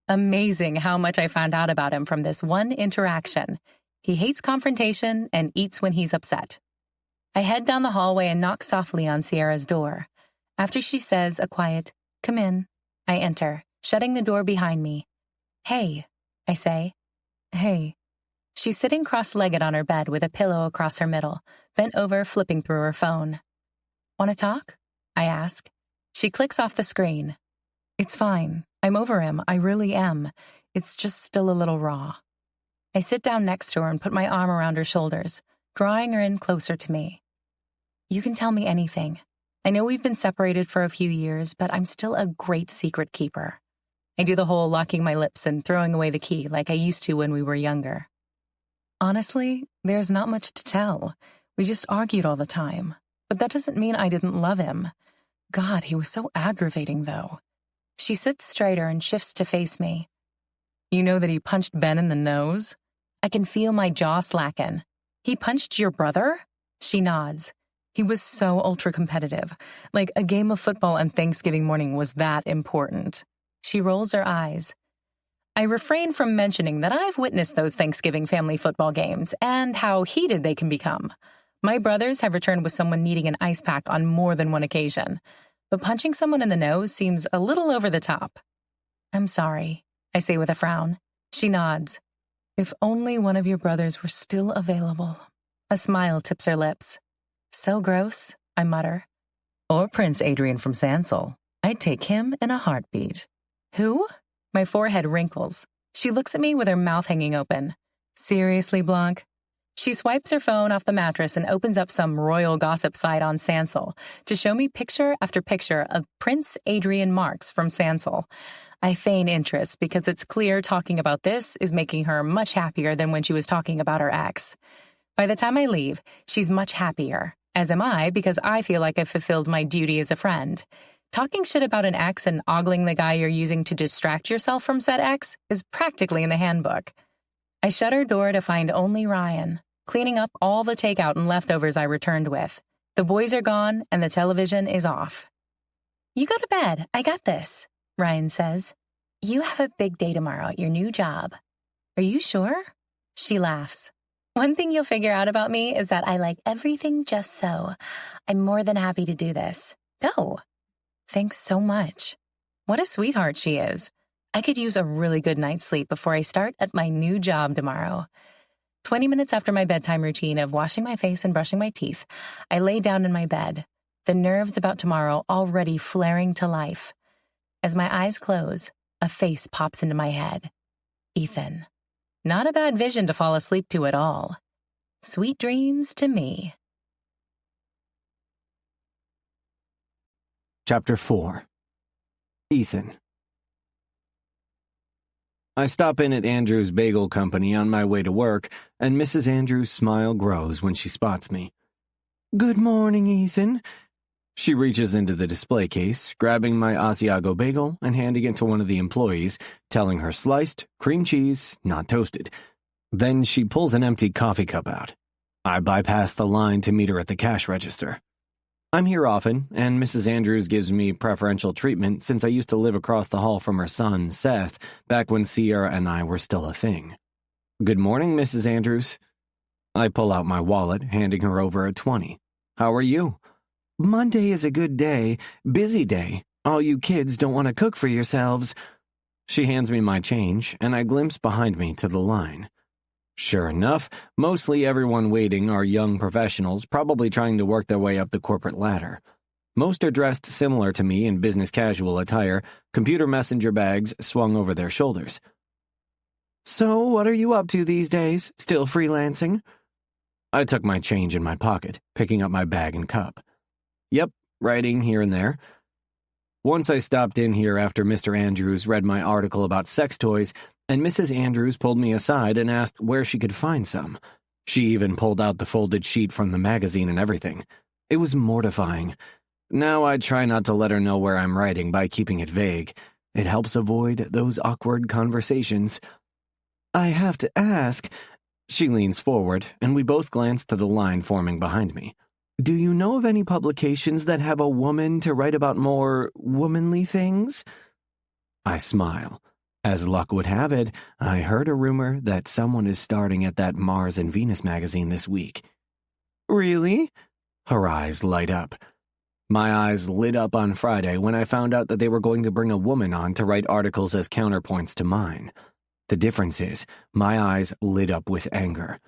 Amazing how much I found out about him from this one interaction. He hates confrontation and eats when he's upset. I head down the hallway and knock softly on Sierra's door. After she says a quiet, "Come in," I enter, shutting the door behind me. "Hey," I say. "Hey." She's sitting cross-legged on her bed with a pillow across her middle, bent over flipping through her phone. "Want to talk?" I ask. She clicks off the screen. "It's fine. I'm over him. I really am. It's just still a little raw." I sit down next to her and put my arm around her shoulders, drawing her in closer to me. "You can tell me anything. I know we've been separated for a few years, but I'm still a great secret keeper." I do the whole locking my lips and throwing away the key like I used to when we were younger. "Honestly, there's not much to tell. We just argued all the time. But that doesn't mean I didn't love him. God, he was so aggravating, though." She sits straighter and shifts to face me. "You know that he punched Ben in the nose?" I can feel my jaw slacken. "He punched your brother?" She nods. "He was so ultra-competitive. Like a game of football on Thanksgiving morning was that important." She rolls her eyes. I refrain from mentioning that I've witnessed those Thanksgiving family football games and how heated they can become. My brothers have returned with someone needing an ice pack on more than one occasion, but punching someone in the nose seems a little over the top. "I'm sorry," I say with a frown. She nods. "If only one of your brothers were still available." A smile tips her lips. "So gross," I mutter. "Or Prince Adrian from Sansel. I'd take him in a heartbeat." "Who?" My forehead wrinkles. She looks at me with her mouth hanging open. "Seriously, Blanc?" She swipes her phone off the mattress and opens up some royal gossip site on Sansel to show me picture after picture of Prince Adrian Marks from Sansel. I feign interest because it's clear talking about this is making her much happier than when she was talking about her ex. By the time I leave, she's much happier, as am I because I feel like I've fulfilled my duty as a friend. Talking shit about an ex and ogling the guy you're using to distract yourself from said ex is practically in the handbook. I shut her door to find only Ryan, cleaning up all the takeout and leftovers I returned with. The boys are gone and the television is off. "You go to bed. I got this," Ryan says. "You have a big day tomorrow at your new job." "Are you sure?" She laughs. "One thing you'll figure out about me is that I like everything just so. I'm more than happy to do this." "Go." "Thanks so much." What a sweetheart she is. I could use a really good night's sleep before I start at my new job tomorrow. 20 minutes after my bedtime routine of washing my face and brushing my teeth, I lay down in my bed, the nerves about tomorrow already flaring to life. As my eyes close, a face pops into my head. Ethan. Not a bad vision to fall asleep to at all. Sweet dreams to me. Chapter 4. Ethan. I stop in at Andrew's Bagel Company on my way to work, and Mrs. Andrews' smile grows when she spots me. "Good morning, Ethan." She reaches into the display case, grabbing my Asiago bagel and handing it to one of the employees, telling her sliced, cream cheese, not toasted. Then she pulls an empty coffee cup out. I bypass the line to meet her at the cash register. I'm here often, and Mrs. Andrews gives me preferential treatment since I used to live across the hall from her son, Seth, back when Sierra and I were still a thing. "Good morning, Mrs. Andrews." I pull out my wallet, handing her over a 20. "How are you?" "Monday is a good day. Busy day. All you kids don't want to cook for yourselves." She hands me my change, and I glimpse behind me to the line. Sure enough, mostly everyone waiting are young professionals probably trying to work their way up the corporate ladder. Most are dressed similar to me in business casual attire, computer messenger bags swung over their shoulders. "So, what are you up to these days? Still freelancing?" I took my change in my pocket, picking up my bag and cup. "Yep, writing here and there." Once I stopped in here after Mr. Andrews read my article about sex toys, and Mrs. Andrews pulled me aside and asked where she could find some. She even pulled out the folded sheet from the magazine and everything. It was mortifying. Now I try not to let her know where I'm writing by keeping it vague. It helps avoid those awkward conversations. "I have to ask," she leans forward, and we both glance to the line forming behind me. "Do you know of any publications that have a woman to write about more womanly things?" I smile. As luck would have it, I heard a rumor that someone is starting at that Mars and Venus magazine this week. "Really?" Her eyes light up. My eyes lit up on Friday when I found out that they were going to bring a woman on to write articles as counterpoints to mine. The difference is, my eyes lit up with anger.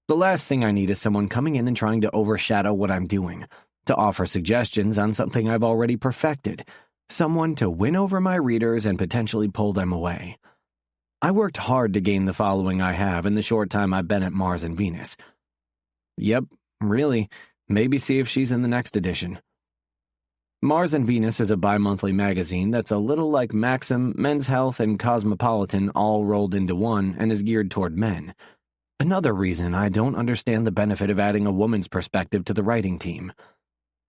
The last thing I need is someone coming in and trying to overshadow what I'm doing, to offer suggestions on something I've already perfected, someone to win over my readers and potentially pull them away. I worked hard to gain the following I have in the short time I've been at Mars and Venus. Yep, really, maybe see if she's in the next edition. Mars and Venus is a bi-monthly magazine that's a little like Maxim, Men's Health, and Cosmopolitan all rolled into one and is geared toward men. Another reason I don't understand the benefit of adding a woman's perspective to the writing team.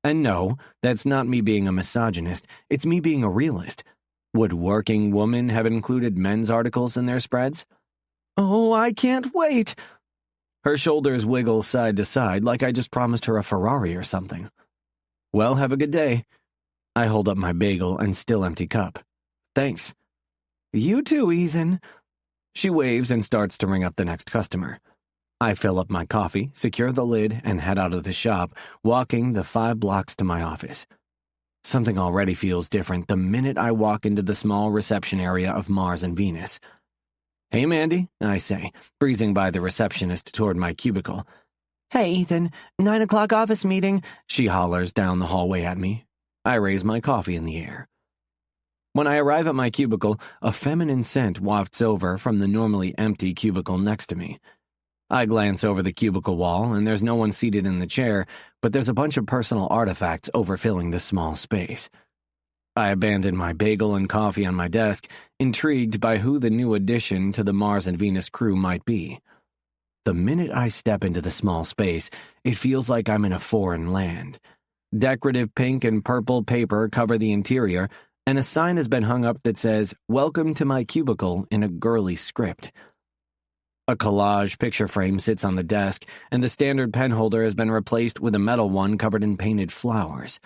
And no, that's not me being a misogynist, it's me being a realist. Would Working Woman have included men's articles in their spreads? "Oh, I can't wait!" Her shoulders wiggle side to side like I just promised her a Ferrari or something. "Well, have a good day." I hold up my bagel and still empty cup. "Thanks." "You too, Ethan." She waves and starts to ring up the next customer. I fill up my coffee, secure the lid, and head out of the shop, walking the 5 blocks to my office. Something already feels different the minute I walk into the small reception area of Mars and Venus. "Hey, Mandy," I say, breezing by the receptionist toward my cubicle. "Hey, Ethan, 9 o'clock office meeting," she hollers down the hallway at me. I raise my coffee in the air. When I arrive at my cubicle, a feminine scent wafts over from the normally empty cubicle next to me. I glance over the cubicle wall, and there's no one seated in the chair, but there's a bunch of personal artifacts overfilling the small space. I abandon my bagel and coffee on my desk, intrigued by who the new addition to the Mars and Venus crew might be. The minute I step into the small space, it feels like I'm in a foreign land. Decorative pink and purple paper cover the interior, and a sign has been hung up that says, "Welcome to my cubicle," in a girly script. A collage picture frame sits on the desk, and the standard pen holder has been replaced with a metal one covered in painted flowers.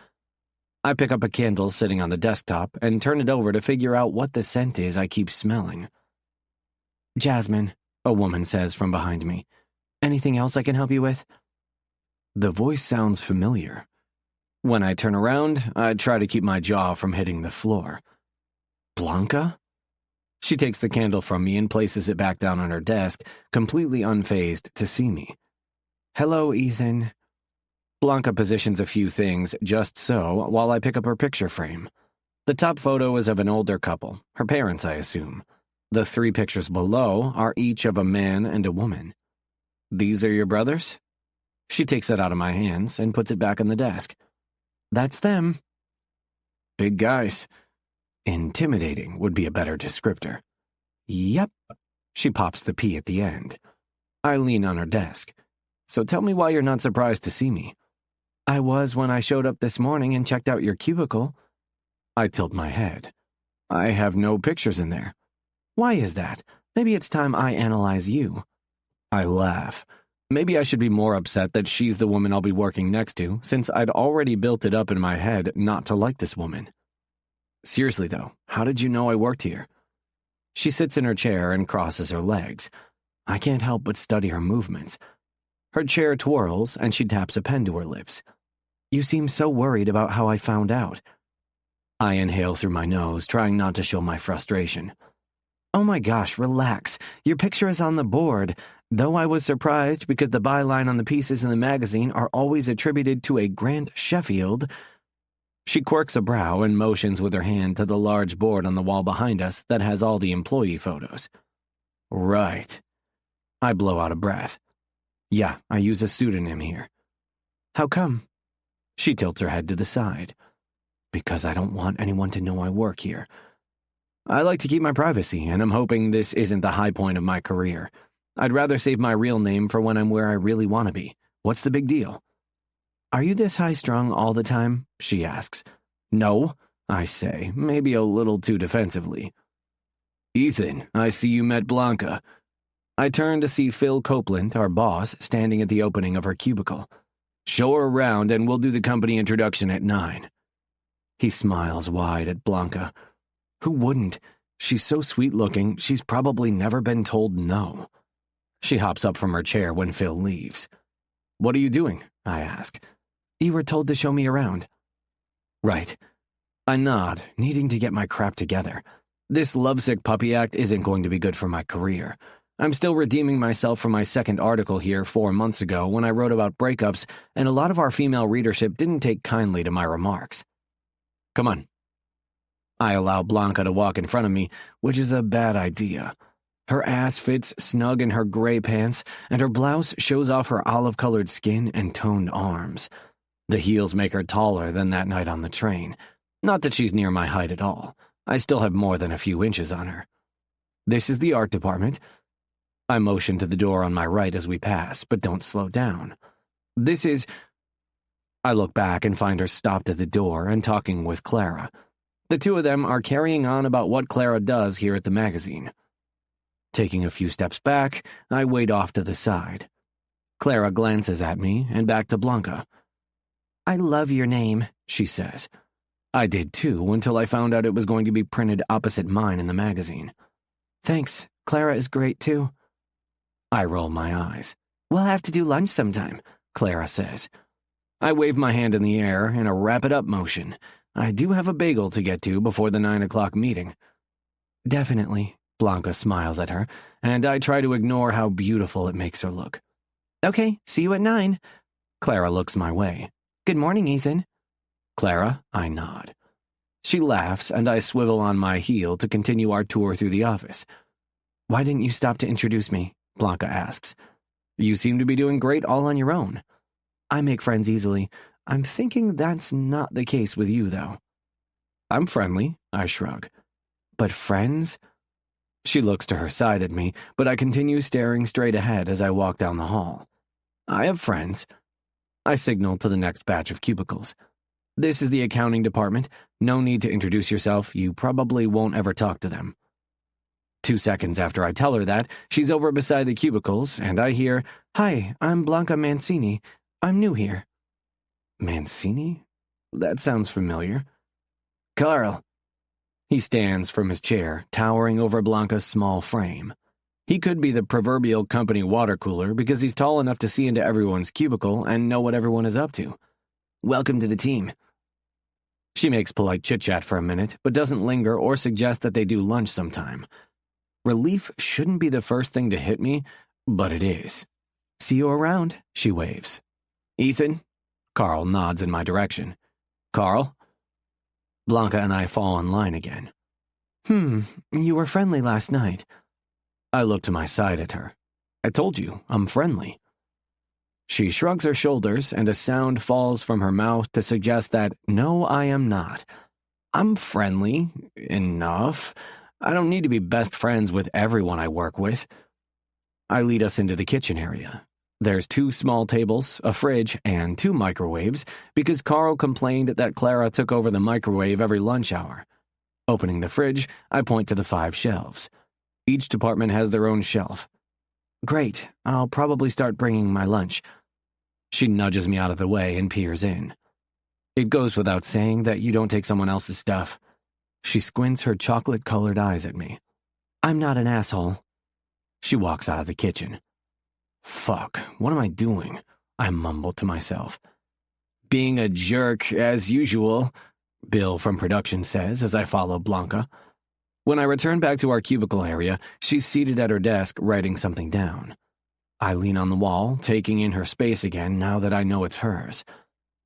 I pick up a candle sitting on the desktop and turn it over to figure out what the scent is I keep smelling. "Jasmine," a woman says from behind me. "Anything else I can help you with?" The voice sounds familiar. When I turn around, I try to keep my jaw from hitting the floor. Blanca? She takes the candle from me and places it back down on her desk, completely unfazed to see me. "Hello, Ethan." Blanca positions a few things just so while I pick up her picture frame. The top photo is of an older couple, her parents, I assume. The 3 pictures below are each of a man and a woman. "These are your brothers?" She takes it out of my hands and puts it back on the desk. "That's them." "Big guys." Intimidating would be a better descriptor. "Yep." She pops the P at the end. I lean on her desk. "So tell me why you're not surprised to see me." "I was when I showed up this morning and checked out your cubicle." I tilt my head. "I have no pictures in there." "Why is that? Maybe it's time I analyze you." I laugh. Maybe I should be more upset that she's the woman I'll be working next to, since I'd already built it up in my head not to like this woman. "Seriously, though, how did you know I worked here?" She sits in her chair and crosses her legs. I can't help but study her movements. Her chair twirls, and she taps a pen to her lips. "You seem so worried about how I found out." I inhale through my nose, trying not to show my frustration. "Oh my gosh, relax. Your picture is on the board. Though I was surprised because the byline on the pieces in the magazine are always attributed to a Grant Sheffield." She quirks a brow and motions with her hand to the large board on the wall behind us that has all the employee photos. Right. I blow out a breath. Yeah, I use a pseudonym here. How come? She tilts her head to the side. Because I don't want anyone to know I work here. I like to keep my privacy, and I'm hoping this isn't the high point of my career. I'd rather save my real name for when I'm where I really want to be. What's the big deal? Are you this high-strung all the time? She asks. No, I say, maybe a little too defensively. Ethan, I see you met Blanca. I turn to see Phil Copeland, our boss, standing at the opening of her cubicle. Show her around and we'll do the company introduction at 9. He smiles wide at Blanca. Who wouldn't? She's so sweet-looking, she's probably never been told no. She hops up from her chair when Phil leaves. What are you doing? I ask. You were told to show me around. Right. I nod, needing to get my crap together. This lovesick puppy act isn't going to be good for my career. I'm still redeeming myself from my second article here 4 months ago when I wrote about breakups, and a lot of our female readership didn't take kindly to my remarks. Come on. I allow Blanca to walk in front of me, which is a bad idea. Her ass fits snug in her gray pants, and her blouse shows off her olive-colored skin and toned arms. The heels make her taller than that night on the train. Not that she's near my height at all. I still have more than a few inches on her. This is the art department. I motion to the door on my right as we pass, but don't slow down. This is... I look back and find her stopped at the door and talking with Clara. The two of them are carrying on about what Clara does here at the magazine. Taking a few steps back, I wade off to the side. Clara glances at me and back to Blanca. I love your name, she says. I did too, until I found out it was going to be printed opposite mine in the magazine. Thanks, Clara is great too. I roll my eyes. We'll have to do lunch sometime, Clara says. I wave my hand in the air in a wrap-it-up motion. I do have a bagel to get to before the 9 o'clock meeting. Definitely, Blanca smiles at her, and I try to ignore how beautiful it makes her look. Okay, see you at 9. Clara looks my way. Good morning, Ethan. Clara, I nod. She laughs, and I swivel on my heel to continue our tour through the office. Why didn't you stop to introduce me? Blanca asks. You seem to be doing great all on your own. I make friends easily. I'm thinking that's not the case with you, though. I'm friendly, I shrug. But friends? She looks to her side at me, but I continue staring straight ahead as I walk down the hall. I have friends. I signal to the next batch of cubicles. This is the accounting department. No need to introduce yourself. You probably won't ever talk to them. 2 seconds after I tell her that, she's over beside the cubicles, and I hear, Hi, I'm Blanca Mancini. I'm new here. Mancini? That sounds familiar. Carl. He stands from his chair, towering over Blanca's small frame. He could be the proverbial company water cooler because he's tall enough to see into everyone's cubicle and know what everyone is up to. Welcome to the team. She makes polite chit-chat for a minute, but doesn't linger or suggest that they do lunch sometime. Relief shouldn't be the first thing to hit me, but it is. See you around, she waves. Ethan? Carl nods in my direction. Carl? Blanca and I fall in line again. You were friendly last night. I look to my side at her. I told you, I'm friendly. She shrugs her shoulders, and a sound falls from her mouth to suggest that, no, I am not. I'm friendly enough. I don't need to be best friends with everyone I work with. I lead us into the kitchen area. There's 2 small tables, a fridge, and 2 microwaves because Carl complained that Clara took over the microwave every lunch hour. Opening the fridge, I point to the 5 shelves. Each department has their own shelf. Great, I'll probably start bringing my lunch. She nudges me out of the way and peers in. It goes without saying that you don't take someone else's stuff. She squints her chocolate-colored eyes at me. I'm not an asshole. She walks out of the kitchen. Fuck, what am I doing? I mumble to myself. Being a jerk, as usual, Bill from production says as I follow Blanca. When I return back to our cubicle area, she's seated at her desk writing something down. I lean on the wall, taking in her space again now that I know it's hers.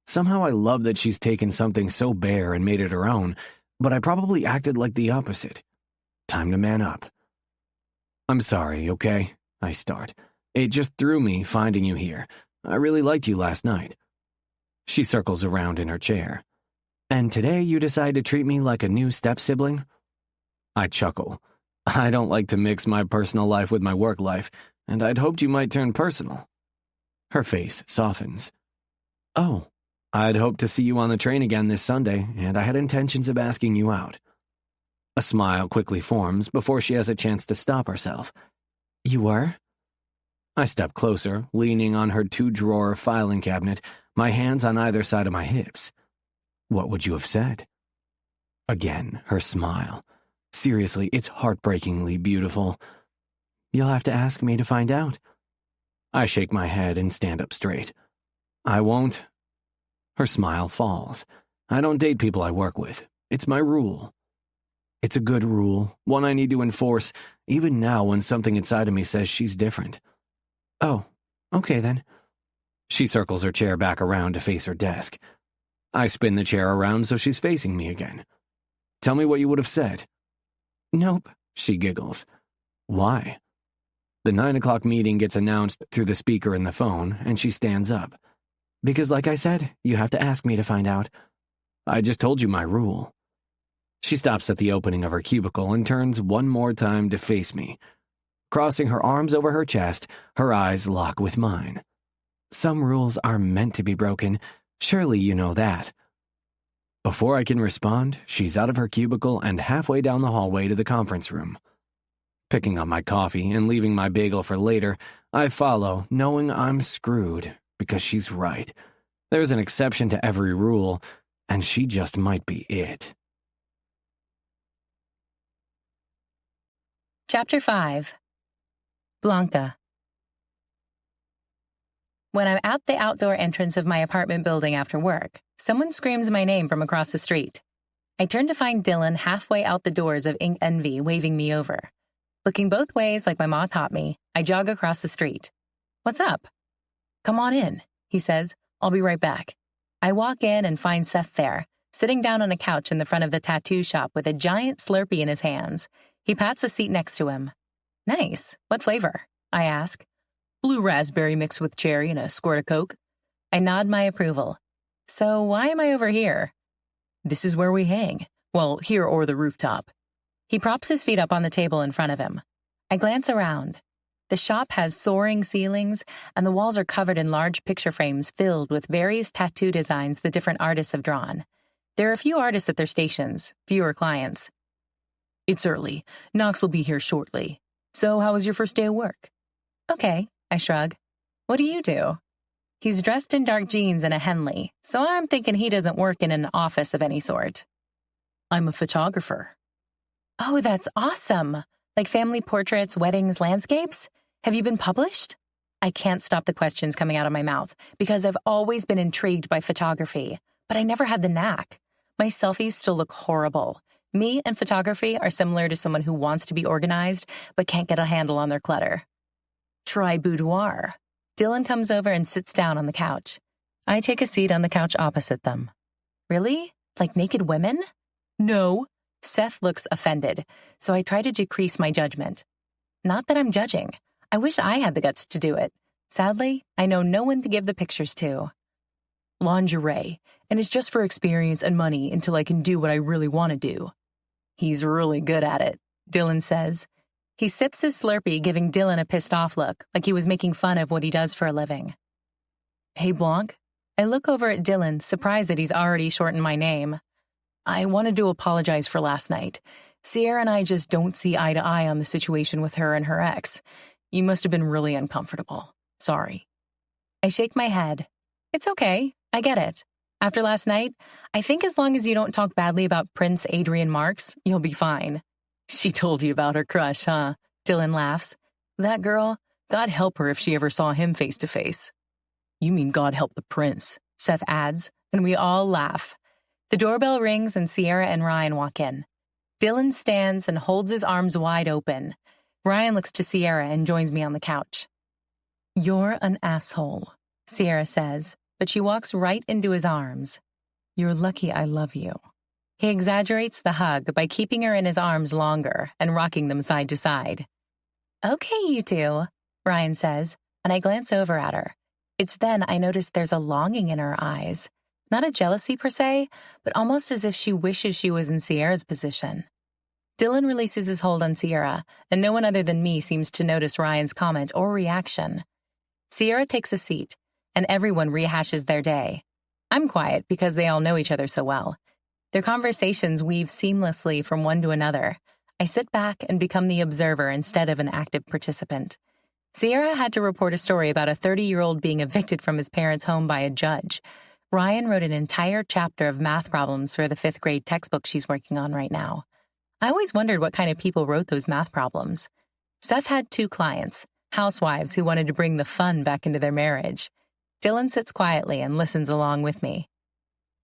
Somehow I love that she's taken something so bare and made it her own, but I probably acted like the opposite. Time to man up. I'm sorry, okay? I start. It just threw me finding you here. I really liked you last night. She circles around in her chair. And today you decide to treat me like a new step-sibling? I chuckle. I don't like to mix my personal life with my work life, and I'd hoped you might turn personal. Her face softens. Oh, I'd hoped to see you on the train again this Sunday, and I had intentions of asking you out. A smile quickly forms before she has a chance to stop herself. You were? I step closer, leaning on her 2-drawer filing cabinet, my hands on either side of my hips. What would you have said? Again, her smile. Seriously, it's heartbreakingly beautiful. You'll have to ask me to find out. I shake my head and stand up straight. I won't. Her smile falls. I don't date people I work with. It's my rule. It's a good rule, one I need to enforce, even now when something inside of me says she's different. Oh, okay then. She circles her chair back around to face her desk. I spin the chair around so she's facing me again. Tell me what you would have said. Nope, she giggles. Why? The 9 o'clock meeting gets announced through the speaker in the phone, and she stands up. Because like I said, you have to ask me to find out. I just told you my rule. She stops at the opening of her cubicle and turns one more time to face me. Crossing her arms over her chest, her eyes lock with mine. Some rules are meant to be broken. Surely you know that. Before I can respond, she's out of her cubicle and halfway down the hallway to the conference room. Picking up my coffee and leaving my bagel for later, I follow, knowing I'm screwed, because she's right. There's an exception to every rule, and she just might be it. Chapter 5. Blanca. When I'm at the outdoor entrance of my apartment building after work, someone screams my name from across the street. I turn to find Dylan halfway out the doors of Ink Envy waving me over. Looking both ways like my ma taught me, I jog across the street. What's up? Come on in, he says. I'll be right back. I walk in and find Seth there, sitting down on a couch in the front of the tattoo shop with a giant Slurpee in his hands. He pats a seat next to him. Nice. What flavor? I ask. Blue raspberry mixed with cherry and a squirt of Coke. I nod my approval. So why am I over here? This is where we hang. Well, here or the rooftop. He props his feet up on the table in front of him. I glance around. The shop has soaring ceilings, and the walls are covered in large picture frames filled with various tattoo designs the different artists have drawn. There are a few artists at their stations, fewer clients. It's early. Knox will be here shortly. So how was your first day of work? Okay, I shrug. What do you do? He's dressed in dark jeans and a Henley, so I'm thinking he doesn't work in an office of any sort. I'm a photographer. Oh, that's awesome. Like family portraits, weddings, landscapes? Have you been published? I can't stop the questions coming out of my mouth because I've always been intrigued by photography, but I never had the knack. My selfies still look horrible. Me and photography are similar to someone who wants to be organized but can't get a handle on their clutter. Try boudoir. Dylan comes over and sits down on the couch. I take a seat on the couch opposite them. Really? Like naked women? No. Seth looks offended, so I try to decrease my judgment. Not that I'm judging. I wish I had the guts to do it. Sadly, I know no one to give the pictures to. Lingerie, and it's just for experience and money until I can do what I really want to do. He's really good at it, Dylan says. He sips his Slurpee, giving Dylan a pissed-off look, like he was making fun of what he does for a living. Hey, Blanc. I look over at Dylan, surprised that he's already shortened my name. I wanted to apologize for last night. Sierra and I just don't see eye to eye on the situation with her and her ex. You must have been really uncomfortable. Sorry. I shake my head. It's okay. I get it. After last night, I think as long as you don't talk badly about Prince Adrian Marks, you'll be fine. She told you about her crush, huh? Dylan laughs. That girl, God help her if she ever saw him face to face. You mean God help the prince, Seth adds, and we all laugh. The doorbell rings and Sierra and Ryan walk in. Dylan stands and holds his arms wide open. Ryan looks to Sierra and joins me on the couch. You're an asshole, Sierra says, but she walks right into his arms. You're lucky I love you. He exaggerates the hug by keeping her in his arms longer and rocking them side to side. Okay, you two, Ryan says, and I glance over at her. It's then I notice there's a longing in her eyes. Not a jealousy per se, but almost as if she wishes she was in Sierra's position. Dylan releases his hold on Sierra, and no one other than me seems to notice Ryan's comment or reaction. Sierra takes a seat, and everyone rehashes their day. I'm quiet because they all know each other so well. Their conversations weave seamlessly from one to another. I sit back and become the observer instead of an active participant. Sierra had to report a story about a 30-year-old being evicted from his parents' home by a judge. Ryan wrote an entire chapter of math problems for the 5th grade textbook she's working on right now. I always wondered what kind of people wrote those math problems. Seth had 2 clients, housewives who wanted to bring the fun back into their marriage. Dylan sits quietly and listens along with me.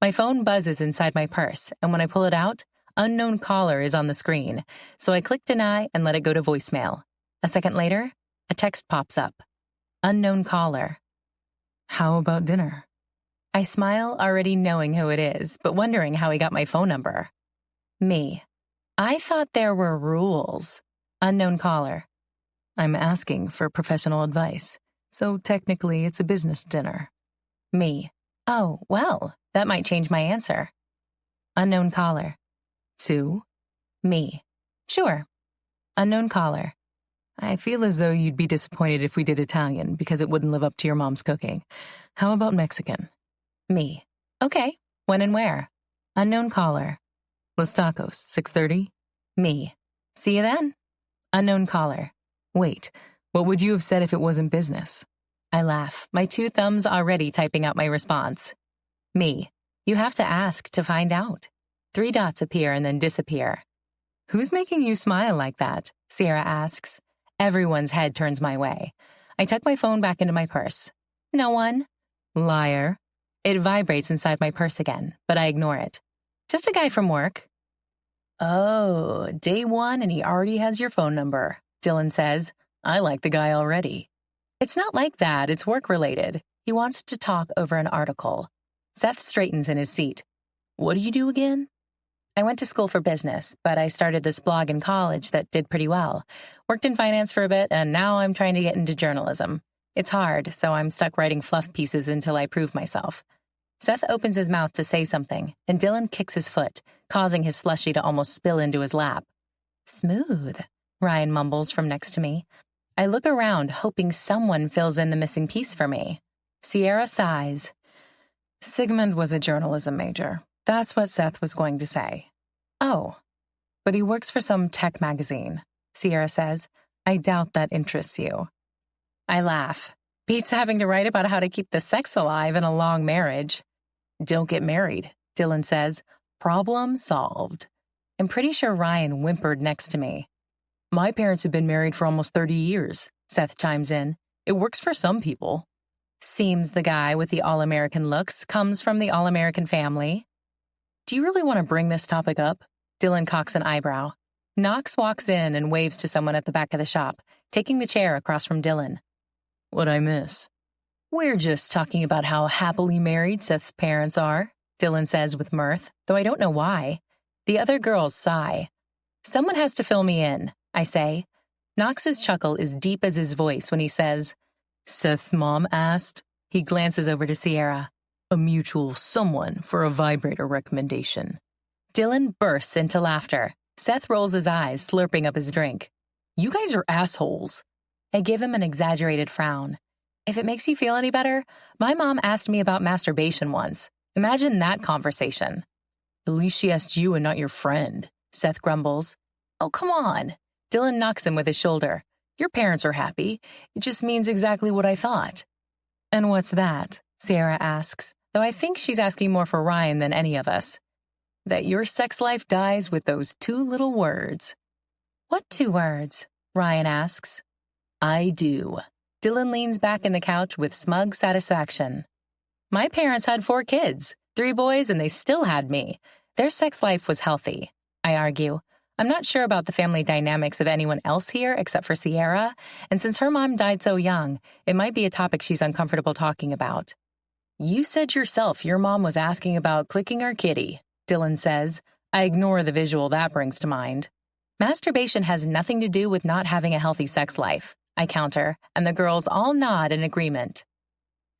My phone buzzes inside my purse, and when I pull it out, unknown caller is on the screen, so I click deny and let it go to voicemail. A second later, a text pops up. Unknown caller. How about dinner? I smile, already knowing who it is, but wondering how he got my phone number. Me. I thought there were rules. Unknown caller. I'm asking for professional advice, so technically it's a business dinner. Me. Oh, well, that might change my answer. Unknown caller. Sue? Me. Sure. Unknown caller. I feel as though you'd be disappointed if we did Italian because it wouldn't live up to your mom's cooking. How about Mexican? Me. Okay. When and where? Unknown caller. Los Tacos, 6:30? Me. See you then. Unknown caller. Wait, what would you have said if it wasn't business? I laugh, my 2 thumbs already typing out my response. Me. You have to ask to find out. 3 dots appear and then disappear. Who's making you smile like that? Sierra asks. Everyone's head turns my way. I tuck my phone back into my purse. No one. Liar. It vibrates inside my purse again, but I ignore it. Just a guy from work. Oh, day 1 and he already has your phone number, Dylan says. I like the guy already. It's not like that, it's work-related. He wants to talk over an article. Seth straightens in his seat. What do you do again? I went to school for business, but I started this blog in college that did pretty well. Worked in finance for a bit, and now I'm trying to get into journalism. It's hard, so I'm stuck writing fluff pieces until I prove myself. Seth opens his mouth to say something, and Dylan kicks his foot, causing his slushie to almost spill into his lap. Smooth, Ryan mumbles from next to me. I look around, hoping someone fills in the missing piece for me. Sierra sighs. Sigmund was a journalism major. That's what Seth was going to say. Oh, but he works for some tech magazine, Sierra says. I doubt that interests you. I laugh. Beats having to write about how to keep the sex alive in a long marriage. Don't get married, Dylan says. Problem solved. I'm pretty sure Ryan whimpered next to me. My parents have been married for almost 30 years, Seth chimes in. It works for some people. Seems the guy with the all-American looks comes from the all-American family. Do you really want to bring this topic up? Dylan cocks an eyebrow. Knox walks in and waves to someone at the back of the shop, taking the chair across from Dylan. What'd I miss? We're just talking about how happily married Seth's parents are, Dylan says with mirth, though I don't know why. The other girls sigh. Someone has to fill me in, I say. Knox's chuckle is deep as his voice when he says, Seth's mom asked. He glances over to Sierra. A mutual someone for a vibrator recommendation. Dylan bursts into laughter. Seth rolls his eyes, slurping up his drink. You guys are assholes. I give him an exaggerated frown. If it makes you feel any better, my mom asked me about masturbation once. Imagine that conversation. At least she asked you and not your friend, Seth grumbles. Oh, come on. Dylan knocks him with his shoulder. Your parents are happy. It just means exactly what I thought. And what's that? Sierra asks, though I think she's asking more for Ryan than any of us. That your sex life dies with those 2 little words. What 2 words? Ryan asks. I do. Dylan leans back in the couch with smug satisfaction. My parents had 4 kids, 3 boys, and they still had me. Their sex life was healthy, I argue. I'm not sure about the family dynamics of anyone else here except for Sierra, and since her mom died so young, it might be a topic she's uncomfortable talking about. You said yourself your mom was asking about clicking our kitty, Dylan says. I ignore the visual that brings to mind. Masturbation has nothing to do with not having a healthy sex life, I counter, and the girls all nod in agreement.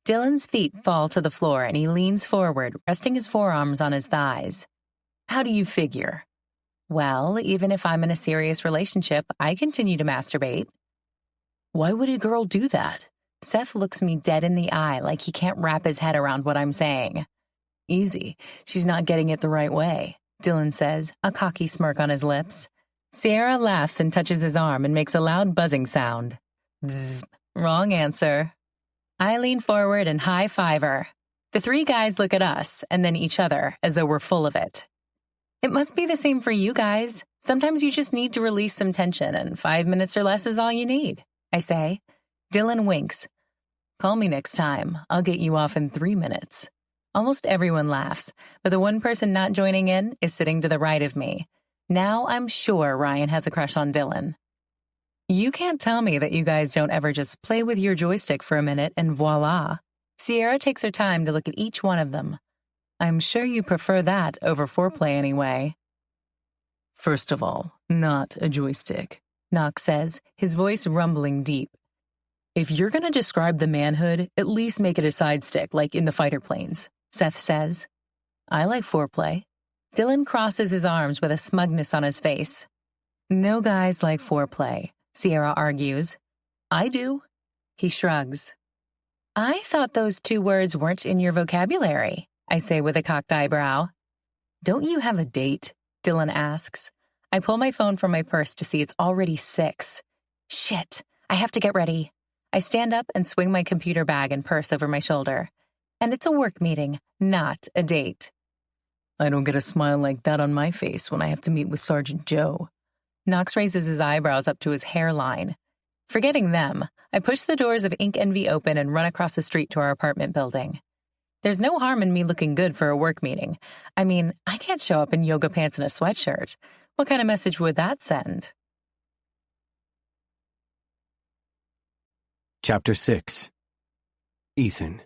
Dylan's feet fall to the floor and he leans forward, resting his forearms on his thighs. How do you figure? Well, even if I'm in a serious relationship, I continue to masturbate. Why would a girl do that? Seth looks me dead in the eye like he can't wrap his head around what I'm saying. Easy. She's not getting it the right way, Dylan says, a cocky smirk on his lips. Sierra laughs and touches his arm and makes a loud buzzing sound. Bzzz. Wrong answer. I lean forward and high-five her. The three guys look at us and then each other as though we're full of it. It must be the same for you guys. Sometimes you just need to release some tension and 5 minutes or less is all you need, I say. Dylan winks. Call me next time. I'll get you off in 3 minutes. Almost everyone laughs, but the one person not joining in is sitting to the right of me. Now I'm sure Ryan has a crush on Dylan. You can't tell me that you guys don't ever just play with your joystick for a minute and voila. Sierra takes her time to look at each one of them. I'm sure you prefer that over foreplay anyway. First of all, not a joystick, Knox says, his voice rumbling deep. If you're going to describe the manhood, at least make it a side stick like in the fighter planes, Seth says. I like foreplay. Dylan crosses his arms with a smugness on his face. No guys like foreplay, Sierra argues. I do. He shrugs. I thought those two words weren't in your vocabulary, I say with a cocked eyebrow. Don't you have a date? Dylan asks. I pull my phone from my purse to see it's already 6. Shit, I have to get ready. I stand up and swing my computer bag and purse over my shoulder. And it's a work meeting, not a date. I don't get a smile like that on my face when I have to meet with Sergeant Joe. Knox raises his eyebrows up to his hairline. Forgetting them, I push the doors of Ink Envy open and run across the street to our apartment building. There's no harm in me looking good for a work meeting. I mean, I can't show up in yoga pants and a sweatshirt. What kind of message would that send? Chapter 6. Ethan.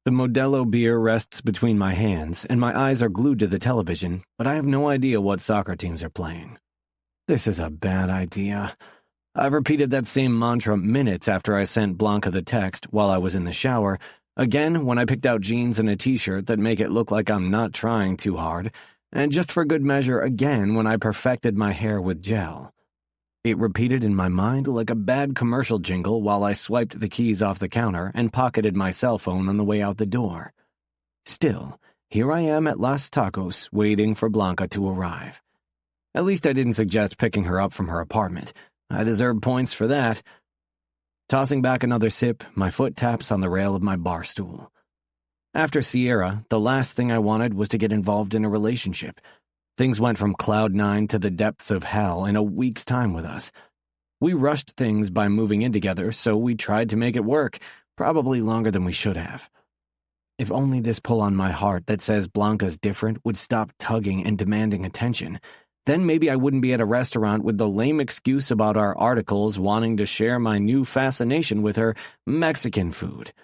The Modelo beer rests between my hands, and my eyes are glued to the television, but I have no idea what soccer teams are playing. This is a bad idea. I've repeated that same mantra minutes after I sent Blanca the text while I was in the shower, again when I picked out jeans and a t-shirt that make it look like I'm not trying too hard, and just for good measure again when I perfected my hair with gel. It repeated in my mind like a bad commercial jingle while I swiped the keys off the counter and pocketed my cell phone on the way out the door. Still, here I am at Las Tacos waiting for Blanca to arrive. At least I didn't suggest picking her up from her apartment. I deserve points for that. Tossing back another sip, my foot taps on the rail of my bar stool. After Sierra, the last thing I wanted was to get involved in a relationship. Things went from cloud 9 to the depths of hell in a week's time with us. We rushed things by moving in together, so we tried to make it work, probably longer than we should have. If only this pull on my heart that says Blanca's different would stop tugging and demanding attention, then maybe I wouldn't be at a restaurant with the lame excuse about our articles wanting to share my new fascination with her Mexican food.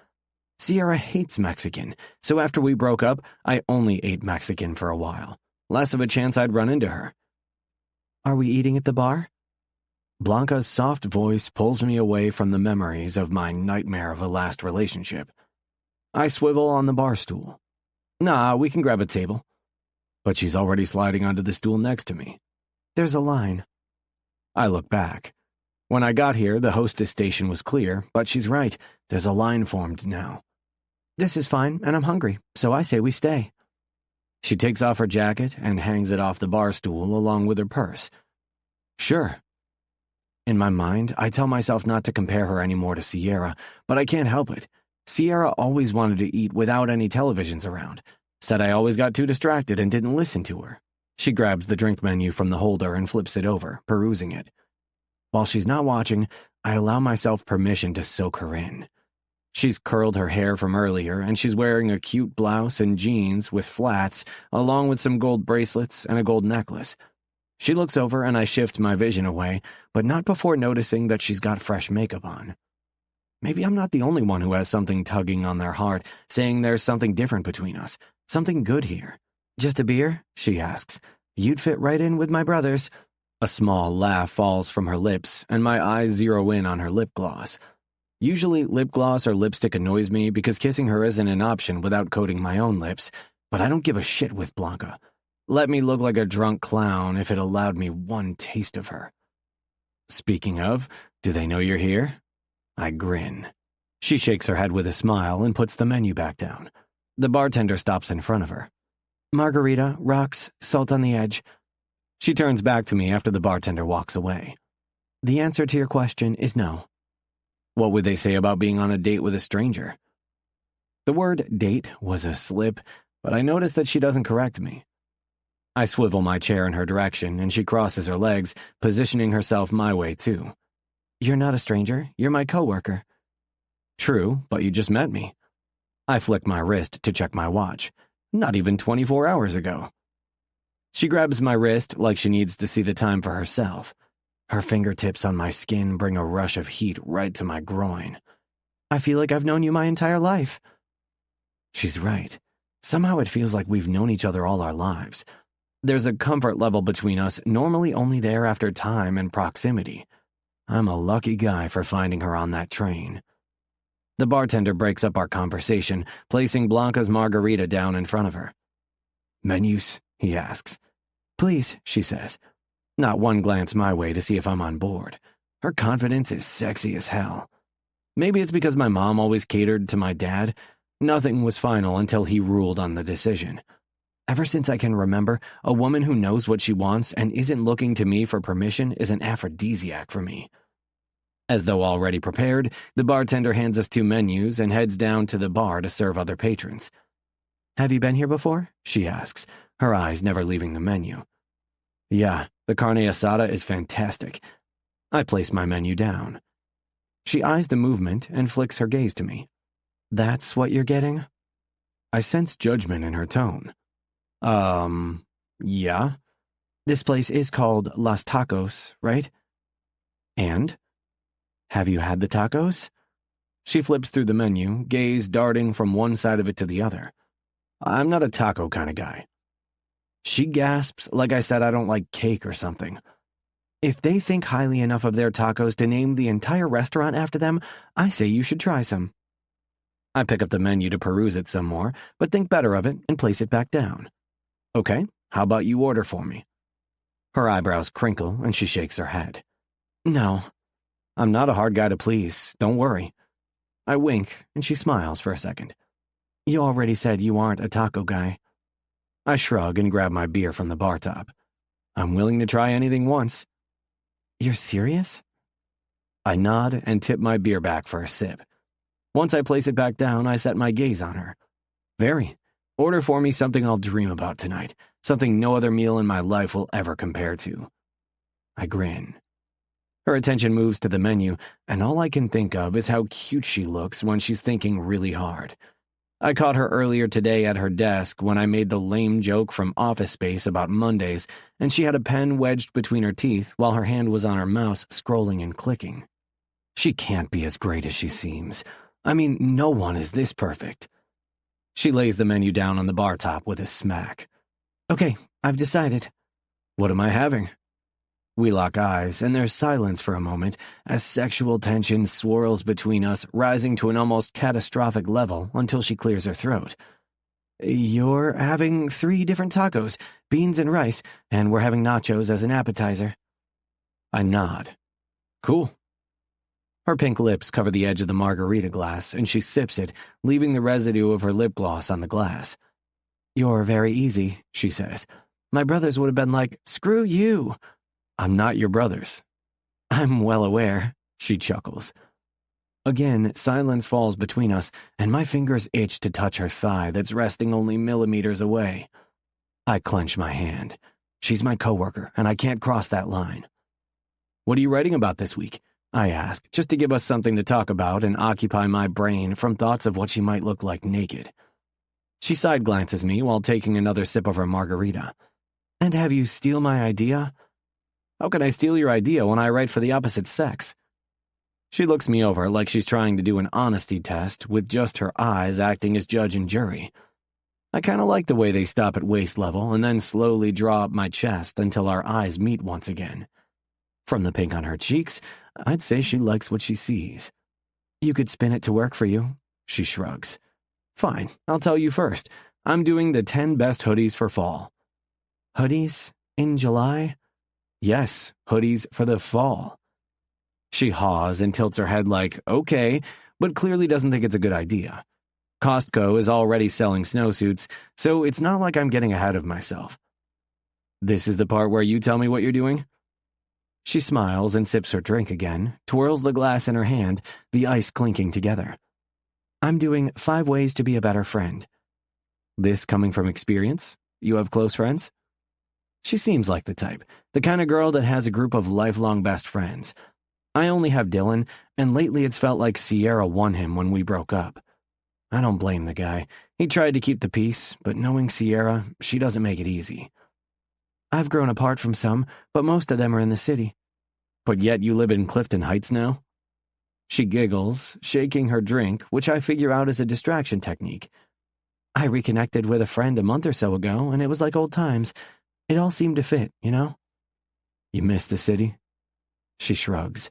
Sierra hates Mexican, so after we broke up, I only ate Mexican for a while. Less of a chance I'd run into her. Are we eating at the bar? Blanca's soft voice pulls me away from the memories of my nightmare of a last relationship. I swivel on the bar stool. Nah, we can grab a table. But she's already sliding onto the stool next to me. There's a line. I look back. When I got here, the hostess station was clear, but she's right. There's a line formed now. This is fine, and I'm hungry, so I say we stay. She takes off her jacket and hangs it off the bar stool along with her purse. Sure. In my mind, I tell myself not to compare her anymore to Sierra, but I can't help it. Sierra always wanted to eat without any televisions around. Said I always got too distracted and didn't listen to her. She grabs the drink menu from the holder and flips it over, perusing it. While she's not watching, I allow myself permission to soak her in. She's curled her hair from earlier, and she's wearing a cute blouse and jeans with flats, along with some gold bracelets and a gold necklace. She looks over and I shift my vision away, but not before noticing that she's got fresh makeup on. Maybe I'm not the only one who has something tugging on their heart, saying there's something different between us, something good here. Just a beer? She asks. You'd fit right in with my brothers. A small laugh falls from her lips, and my eyes zero in on her lip gloss. Usually, lip gloss or lipstick annoys me because kissing her isn't an option without coating my own lips, but I don't give a shit with Blanca. Let me look like a drunk clown if it allowed me one taste of her. Speaking of, do they know you're here? I grin. She shakes her head with a smile and puts the menu back down. The bartender stops in front of her. Margarita, rocks, salt on the edge. She turns back to me after the bartender walks away. The answer to your question is no. What would they say about being on a date with a stranger? The word date was a slip, but I notice that she doesn't correct me. I swivel my chair in her direction, and she crosses her legs, positioning herself my way, too. You're not a stranger. You're my coworker. True, but you just met me. I flick my wrist to check my watch. Not even 24 hours ago. She grabs my wrist like she needs to see the time for herself. Her fingertips on my skin bring a rush of heat right to my groin. I feel like I've known you my entire life. She's right. Somehow it feels like we've known each other all our lives. There's a comfort level between us normally only there after time and proximity. I'm a lucky guy for finding her on that train. The bartender breaks up our conversation, placing Blanca's margarita down in front of her. Menus? He asks. Please, she says. Not one glance my way to see if I'm on board. Her confidence is sexy as hell. Maybe it's because my mom always catered to my dad. Nothing was final until he ruled on the decision. Ever since I can remember, a woman who knows what she wants and isn't looking to me for permission is an aphrodisiac for me. As though already prepared, the bartender hands us 2 menus and heads down to the bar to serve other patrons. Have you been here before? She asks, her eyes never leaving the menu. Yeah, the carne asada is fantastic. I place my menu down. She eyes the movement and flicks her gaze to me. That's what you're getting? I sense judgment in her tone. Yeah. This place is called Las Tacos, right? And? Have you had the tacos? She flips through the menu, gaze darting from one side of it to the other. I'm not a taco kind of guy. She gasps like I said I don't like cake or something. If they think highly enough of their tacos to name the entire restaurant after them, I say you should try some. I pick up the menu to peruse it some more, but think better of it and place it back down. Okay, how about you order for me? Her eyebrows crinkle and she shakes her head. No. I'm not a hard guy to please, don't worry. I wink, and she smiles for a second. You already said you aren't a taco guy. I shrug and grab my beer from the bar top. I'm willing to try anything once. You're serious? I nod and tip my beer back for a sip. Once I place it back down, I set my gaze on her. Very. Order for me something I'll dream about tonight, something no other meal in my life will ever compare to. I grin. Her attention moves to the menu, and all I can think of is how cute she looks when she's thinking really hard. I caught her earlier today at her desk when I made the lame joke from Office Space about Mondays, and she had a pen wedged between her teeth while her hand was on her mouse scrolling and clicking. She can't be as great as she seems. I mean, no one is this perfect. She lays the menu down on the bar top with a smack. Okay, I've decided. What am I having? We lock eyes, and there's silence for a moment as sexual tension swirls between us, rising to an almost catastrophic level until she clears her throat. You're having 3 different tacos, beans and rice, and we're having nachos as an appetizer. I nod. Cool. Her pink lips cover the edge of the margarita glass, and she sips it, leaving the residue of her lip gloss on the glass. You're very easy, she says. My brothers would have been like, screw you. I'm not your brothers. I'm well aware, she chuckles. Again, silence falls between us, and my fingers itch to touch her thigh that's resting only millimeters away. I clench my hand. She's my coworker, and I can't cross that line. What are you writing about this week? I ask, just to give us something to talk about and occupy my brain from thoughts of what she might look like naked. She side glances me while taking another sip of her margarita. And have you steal my idea? How can I steal your idea when I write for the opposite sex? She looks me over like she's trying to do an honesty test with just her eyes acting as judge and jury. I kind of like the way they stop at waist level and then slowly draw up my chest until our eyes meet once again. From the pink on her cheeks, I'd say she likes what she sees. You could spin it to work for you, she shrugs. Fine, I'll tell you first. I'm doing the 10 best hoodies for fall. Hoodies? In July? Yes, hoodies for the fall. She haws and tilts her head like, okay, but clearly doesn't think it's a good idea. Costco is already selling snowsuits, so it's not like I'm getting ahead of myself. This is the part where you tell me what you're doing? She smiles and sips her drink again, twirls the glass in her hand, the ice clinking together. I'm doing 5 ways to be a better friend. This coming from experience? You have close friends? She seems like the type, the kind of girl that has a group of lifelong best friends. I only have Dylan, and lately it's felt like Sierra won him when we broke up. I don't blame the guy. He tried to keep the peace, but knowing Sierra, she doesn't make it easy. I've grown apart from some, but most of them are in the city. But yet you live in Clifton Heights now? She giggles, shaking her drink, which I figure out is a distraction technique. I reconnected with a friend a month or so ago, and it was like old times. It all seemed to fit, you know? You miss the city? She shrugs.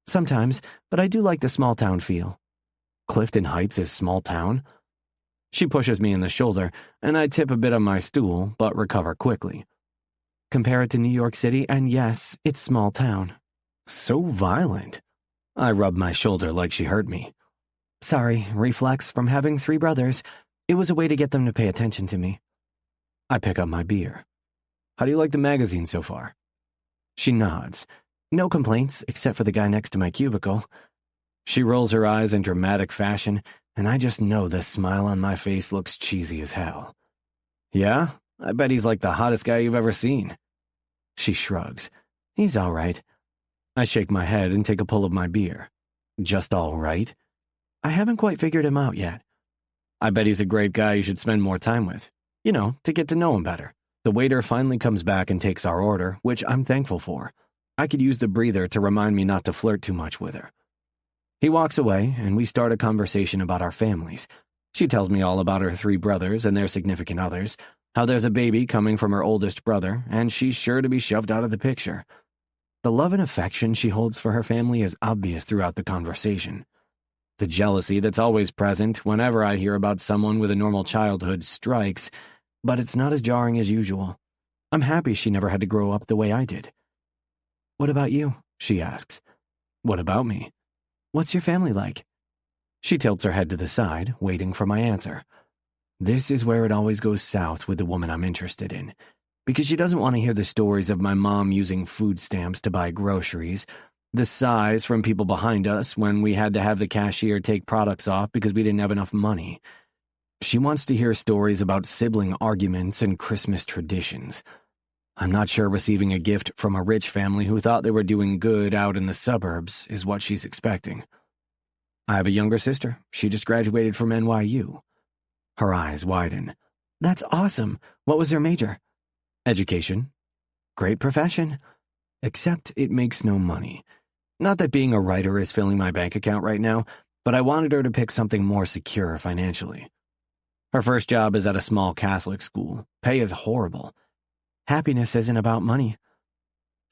Sometimes, but I do like the small town feel. Clifton Heights is small town? She pushes me in the shoulder, and I tip a bit on my stool, but recover quickly. Compare it to New York City, and yes, it's small town. So violent. I rub my shoulder like she hurt me. Sorry, reflex from having 3 brothers. It was a way to get them to pay attention to me. I pick up my beer. How do you like the magazine so far? She nods. No complaints, except for the guy next to my cubicle. She rolls her eyes in dramatic fashion, and I just know the smile on my face looks cheesy as hell. Yeah? I bet he's like the hottest guy you've ever seen. She shrugs. He's all right. I shake my head and take a pull of my beer. Just all right? I haven't quite figured him out yet. I bet he's a great guy you should spend more time with. You know, to get to know him better. The waiter finally comes back and takes our order, which I'm thankful for. I could use the breather to remind me not to flirt too much with her. He walks away, and we start a conversation about our families. She tells me all about her 3 brothers and their significant others, how there's a baby coming from her oldest brother, and she's sure to be shoved out of the picture. The love and affection she holds for her family is obvious throughout the conversation. The jealousy that's always present whenever I hear about someone with a normal childhood strikes, but it's not as jarring as usual. I'm happy she never had to grow up the way I did. What about you? She asks. What about me? What's your family like? She tilts her head to the side, waiting for my answer. This is where it always goes south with the woman I'm interested in, because she doesn't want to hear the stories of my mom using food stamps to buy groceries, the sighs from people behind us when we had to have the cashier take products off because we didn't have enough money. She wants to hear stories about sibling arguments and Christmas traditions. I'm not sure receiving a gift from a rich family who thought they were doing good out in the suburbs is what she's expecting. I have a younger sister. She just graduated from NYU. Her eyes widen. That's awesome. What was her major? Education. Great profession. Except it makes no money. Not that being a writer is filling my bank account right now, but I wanted her to pick something more secure financially. Her first job is at a small Catholic school. Pay is horrible. Happiness isn't about money.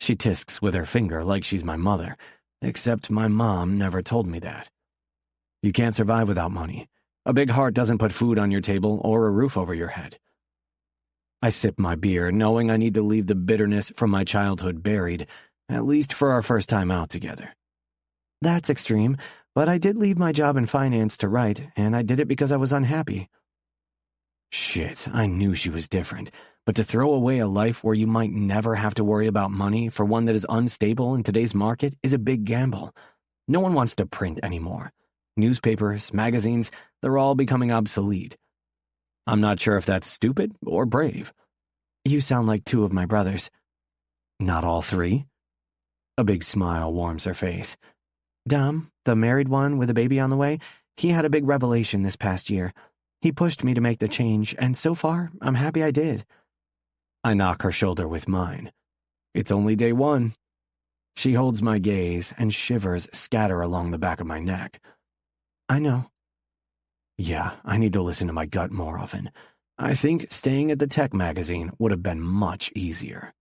She tisks with her finger like she's my mother, except my mom never told me that. You can't survive without money. A big heart doesn't put food on your table or a roof over your head. I sip my beer, knowing I need to leave the bitterness from my childhood buried, at least for our first time out together. That's extreme, but I did leave my job in finance to write, and I did it because I was unhappy. Shit, I knew she was different, but to throw away a life where you might never have to worry about money for one that is unstable in today's market is a big gamble. No one wants to print anymore. Newspapers, magazines, they're all becoming obsolete. I'm not sure if that's stupid or brave. You sound like 2 of my brothers. Not all 3? A big smile warms her face. Dom, the married one with a baby on the way, he had a big revelation this past year. He pushed me to make the change, and so far, I'm happy I did. I knock her shoulder with mine. It's only day 1. She holds my gaze, and shivers scatter along the back of my neck. I know. Yeah, I need to listen to my gut more often. I think staying at the tech magazine would have been much easier.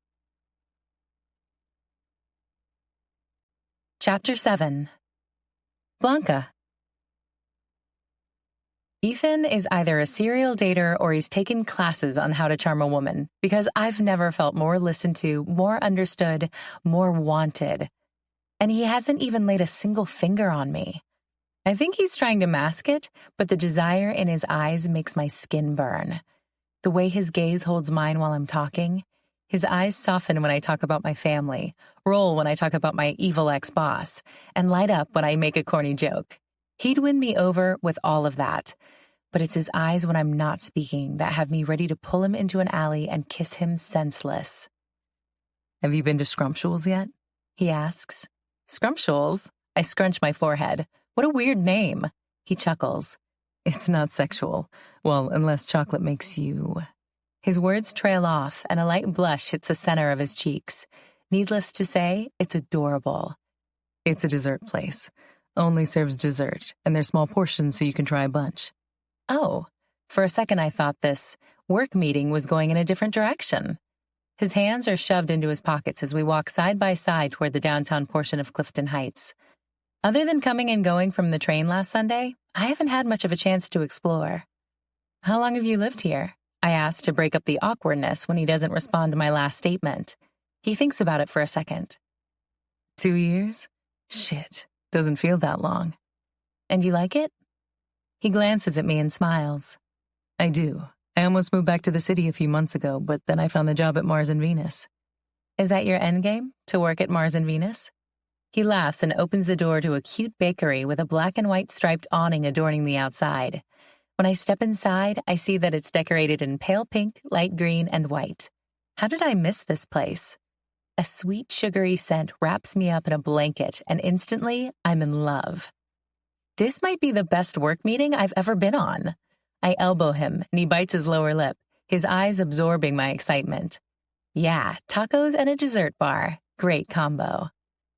Chapter 7. Blanca. Ethan is either a serial dater or he's taken classes on how to charm a woman, because I've never felt more listened to, more understood, more wanted. And he hasn't even laid a single finger on me. I think he's trying to mask it, but the desire in his eyes makes my skin burn. The way his gaze holds mine while I'm talking, his eyes soften when I talk about my family, roll when I talk about my evil ex-boss, and light up when I make a corny joke. He'd win me over with all of that. But it's his eyes when I'm not speaking that have me ready to pull him into an alley and kiss him senseless. "Have you been to Scrumptuals yet?" he asks. "Scrumptuals?" I scrunch my forehead. "What a weird name." He chuckles. "It's not sexual. Well, unless chocolate makes you." His words trail off, and a light blush hits the center of his cheeks. Needless to say, it's adorable. "It's a dessert place. Only serves dessert, and they're small portions so you can try a bunch." Oh, for a second I thought this work meeting was going in a different direction. His hands are shoved into his pockets as we walk side by side toward the downtown portion of Clifton Heights. Other than coming and going from the train last Sunday, I haven't had much of a chance to explore. "How long have you lived here?" I ask to break up the awkwardness when he doesn't respond to my last statement. He thinks about it for a second. 2 years? Shit, doesn't feel that long. "And you like it?" He glances at me and smiles. "I do. I almost moved back to the city a few months ago, but then I found the job at Mars and Venus." "Is that your endgame, to work at Mars and Venus?" He laughs and opens the door to a cute bakery with a black and white striped awning adorning the outside. When I step inside, I see that it's decorated in pale pink, light green, and white. How did I miss this place? A sweet, sugary scent wraps me up in a blanket, and instantly, I'm in love. This might be the best work meeting I've ever been on. I elbow him, and he bites his lower lip, his eyes absorbing my excitement. Yeah, tacos and a dessert bar. Great combo.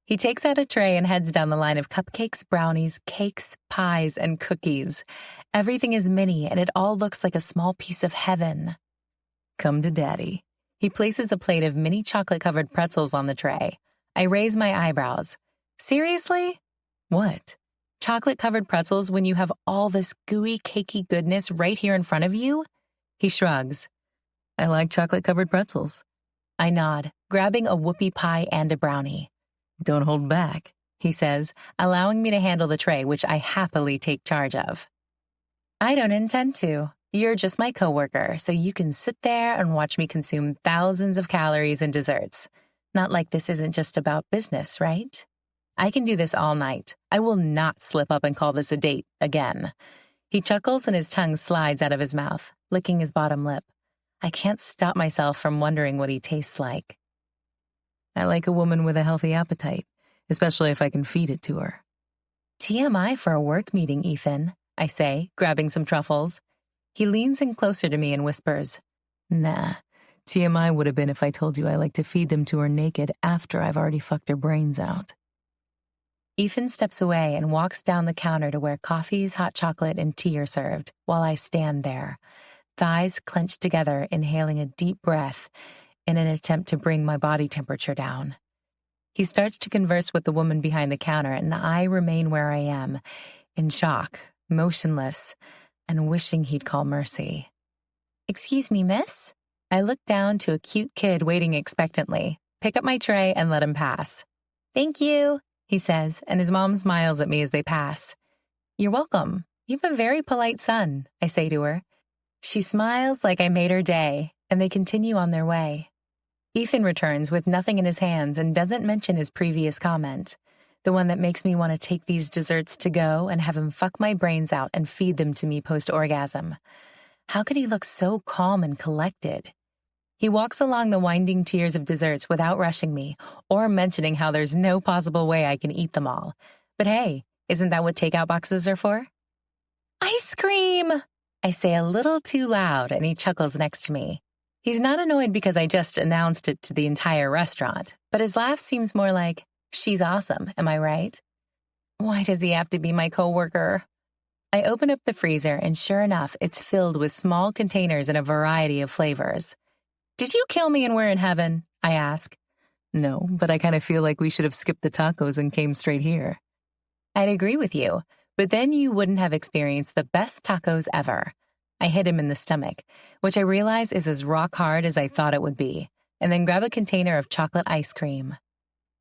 He takes out a tray and heads down the line of cupcakes, brownies, cakes, pies, and cookies. Everything is mini, and it all looks like a small piece of heaven. "Come to Daddy." He places a plate of mini chocolate-covered pretzels on the tray. I raise my eyebrows. "Seriously?" "What?" "Chocolate-covered pretzels when you have all this gooey, cakey goodness right here in front of you?" He shrugs. "I like chocolate-covered pretzels." I nod, grabbing a whoopie pie and a brownie. "Don't hold back," he says, allowing me to handle the tray, which I happily take charge of. "I don't intend to. You're just my coworker, so you can sit there and watch me consume thousands of calories and desserts. Not like this isn't just about business, right? I can do this all night. I will not slip up and call this a date again." He chuckles and his tongue slides out of his mouth, licking his bottom lip. I can't stop myself from wondering what he tastes like. "I like a woman with a healthy appetite, especially if I can feed it to her." "TMI for a work meeting, Ethan," I say, grabbing some truffles. He leans in closer to me and whispers, "Nah, TMI would have been if I told you I like to feed them to her naked after I've already fucked her brains out." Ethan steps away and walks down the counter to where coffees, hot chocolate, and tea are served, while I stand there, thighs clenched together, inhaling a deep breath in an attempt to bring my body temperature down. He starts to converse with the woman behind the counter, and I remain where I am, in shock, motionless, and wishing he'd call mercy. "Excuse me, miss?" I look down to a cute kid waiting expectantly, pick up my tray, and let him pass. "Thank you," he says, and his mom smiles at me as they pass. "You're welcome. You have a very polite son," I say to her. She smiles like I made her day, and they continue on their way. Ethan returns with nothing in his hands and doesn't mention his previous comment, the one that makes me want to take these desserts to go and have him fuck my brains out and feed them to me post-orgasm. How could he look so calm and collected? He walks along the winding tiers of desserts without rushing me or mentioning how there's no possible way I can eat them all. But hey, isn't that what takeout boxes are for? "Ice cream!" I say a little too loud, and he chuckles next to me. He's not annoyed because I just announced it to the entire restaurant, but his laugh seems more like, "She's awesome, am I right?" Why does he have to be my coworker? I open up the freezer, and sure enough, it's filled with small containers in a variety of flavors. Did you kill me and we're in heaven? I ask. No, but I kind of feel like we should have skipped the tacos and came straight here. I'd agree with you, but then you wouldn't have experienced the best tacos ever. I hit him in the stomach, which I realize is as rock hard as I thought it would be, and then grab a container of chocolate ice cream.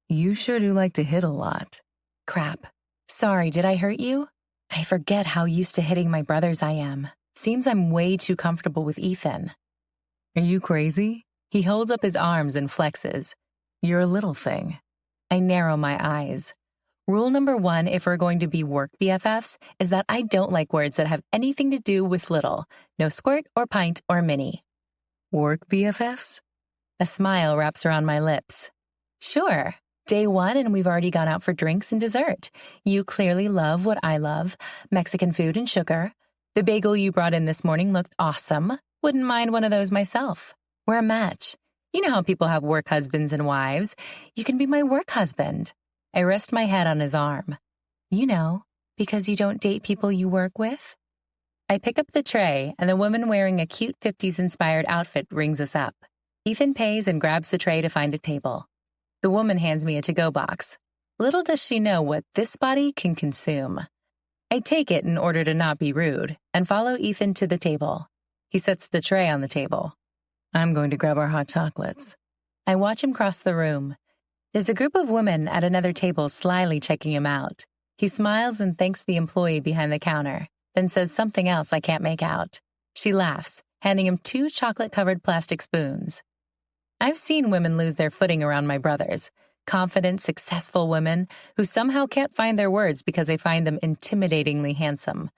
You sure do like to hit a lot. Crap. Sorry, did I hurt you? I forget how used to hitting my brothers I am. Seems I'm way too comfortable with Ethan. Are you crazy? He holds up his arms and flexes. You're a little thing. I narrow my eyes. Rule number 1, if we're going to be work BFFs, is that I don't like words that have anything to do with little. No squirt or pint or mini. Work BFFs? A smile wraps around my lips. Sure. Day 1 and we've already gone out for drinks and dessert. You clearly love what I love, Mexican food and sugar. The bagel you brought in this morning looked awesome. Wouldn't mind one of those myself. We're a match. You know how people have work husbands and wives. You can be my work husband. I rest my head on his arm. You know, because you don't date people you work with? I pick up the tray, and the woman wearing a cute 50s-inspired outfit rings us up. Ethan pays and grabs the tray to find a table. The woman hands me a to-go box. Little does she know what this body can consume. I take it in order to not be rude, and follow Ethan to the table. He sets the tray on the table. I'm going to grab our hot chocolates. I watch him cross the room. There's a group of women at another table slyly checking him out. He smiles and thanks the employee behind the counter, then says something else I can't make out. She laughs, handing him 2 chocolate-covered plastic spoons. I've seen women lose their footing around my brothers. Confident, successful women who somehow can't find their words because they find them intimidatingly handsome.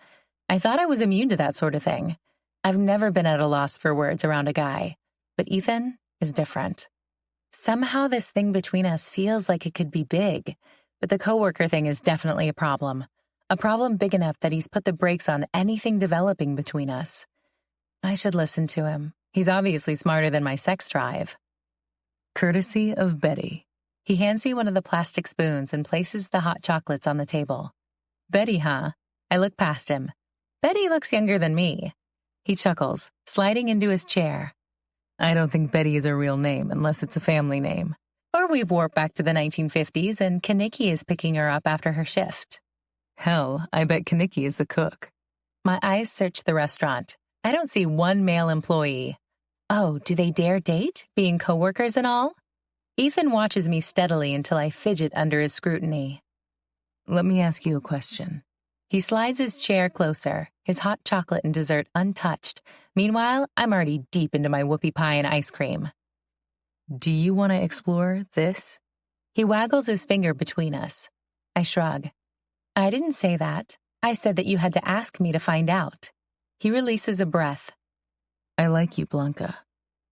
I thought I was immune to that sort of thing. I've never been at a loss for words around a guy, but Ethan is different. Somehow this thing between us feels like it could be big, but the coworker thing is definitely a problem big enough that he's put the brakes on anything developing between us. I should listen to him. He's obviously smarter than my sex drive. Courtesy of Betty. He hands me one of the plastic spoons and places the hot chocolates on the table. Betty, huh? I look past him. Betty looks younger than me. He chuckles, sliding into his chair. I don't think Betty is a real name unless it's a family name. Or we've warped back to the 1950s and Kaniki is picking her up after her shift. Hell, I bet Kaniki is the cook. My eyes search the restaurant. I don't see one male employee. Oh, do they dare date, being coworkers and all? Ethan watches me steadily until I fidget under his scrutiny. Let me ask you a question. He slides his chair closer, his hot chocolate and dessert untouched. Meanwhile, I'm already deep into my whoopie pie and ice cream. Do you want to explore this? He waggles his finger between us. I shrug. I didn't say that. I said that you had to ask me to find out. He releases a breath. I like you, Blanca.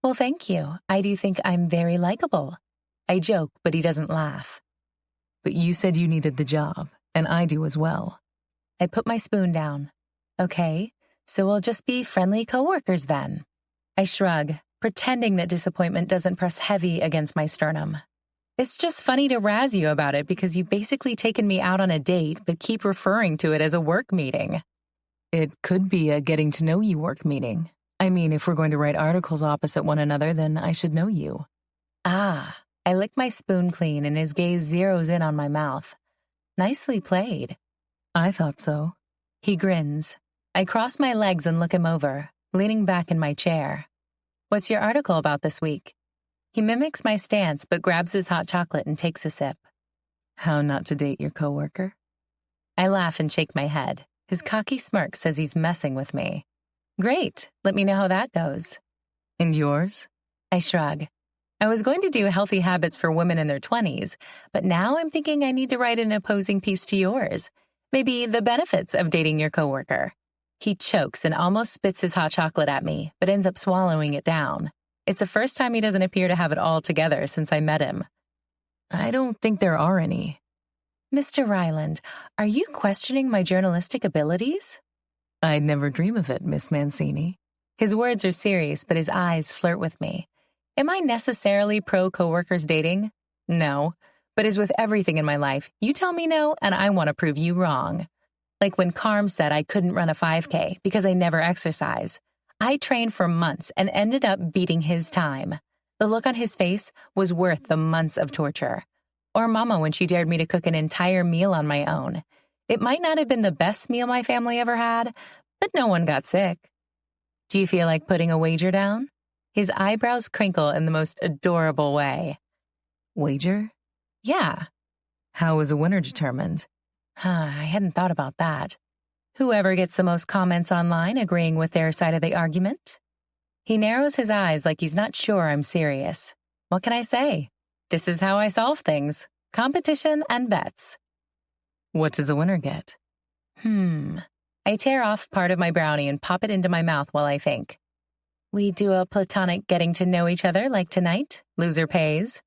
Well, thank you. I do think I'm very likable. I joke, but he doesn't laugh. But you said you needed the job, and I do as well. I put my spoon down. Okay, so we'll just be friendly coworkers then. I shrug, pretending that disappointment doesn't press heavy against my sternum. It's just funny to razz you about it because you've basically taken me out on a date but keep referring to it as a work meeting. It could be a getting-to-know-you work meeting. I mean, if we're going to write articles opposite one another, then I should know you. Ah, I lick my spoon clean and his gaze zeroes in on my mouth. Nicely played. I thought so. He grins. I cross my legs and look him over, leaning back in my chair. What's your article about this week? He mimics my stance but grabs his hot chocolate and takes a sip. How not to date your coworker? I laugh and shake my head. His cocky smirk says he's messing with me. Great. Let me know how that goes. And yours? I shrug. I was going to do healthy habits for women in their 20s, but now I'm thinking I need to write an opposing piece to yours. Maybe the benefits of dating your coworker. He chokes and almost spits his hot chocolate at me, but ends up swallowing it down. It's the first time he doesn't appear to have it all together since I met him. I don't think there are any. Mr. Ryland, are you questioning my journalistic abilities? I'd never dream of it, Miss Mancini. His words are serious, but his eyes flirt with me. Am I necessarily pro-coworkers dating? No. But as with everything in my life, you tell me no, and I want to prove you wrong. Like when Carm said I couldn't run a 5K because I never exercise. I trained for months and ended up beating his time. The look on his face was worth the months of torture. Or Mama when she dared me to cook an entire meal on my own. It might not have been the best meal my family ever had, but no one got sick. Do you feel like putting a wager down? His eyebrows crinkle in the most adorable way. Wager? Yeah. How was a winner determined? I hadn't thought about that. Whoever gets the most comments online agreeing with their side of the argument? He narrows his eyes like he's not sure I'm serious. What can I say? This is how I solve things. Competition and bets. What does a winner get? I tear off part of my brownie and pop it into my mouth while I think. We do a platonic getting to know each other like tonight. Loser pays.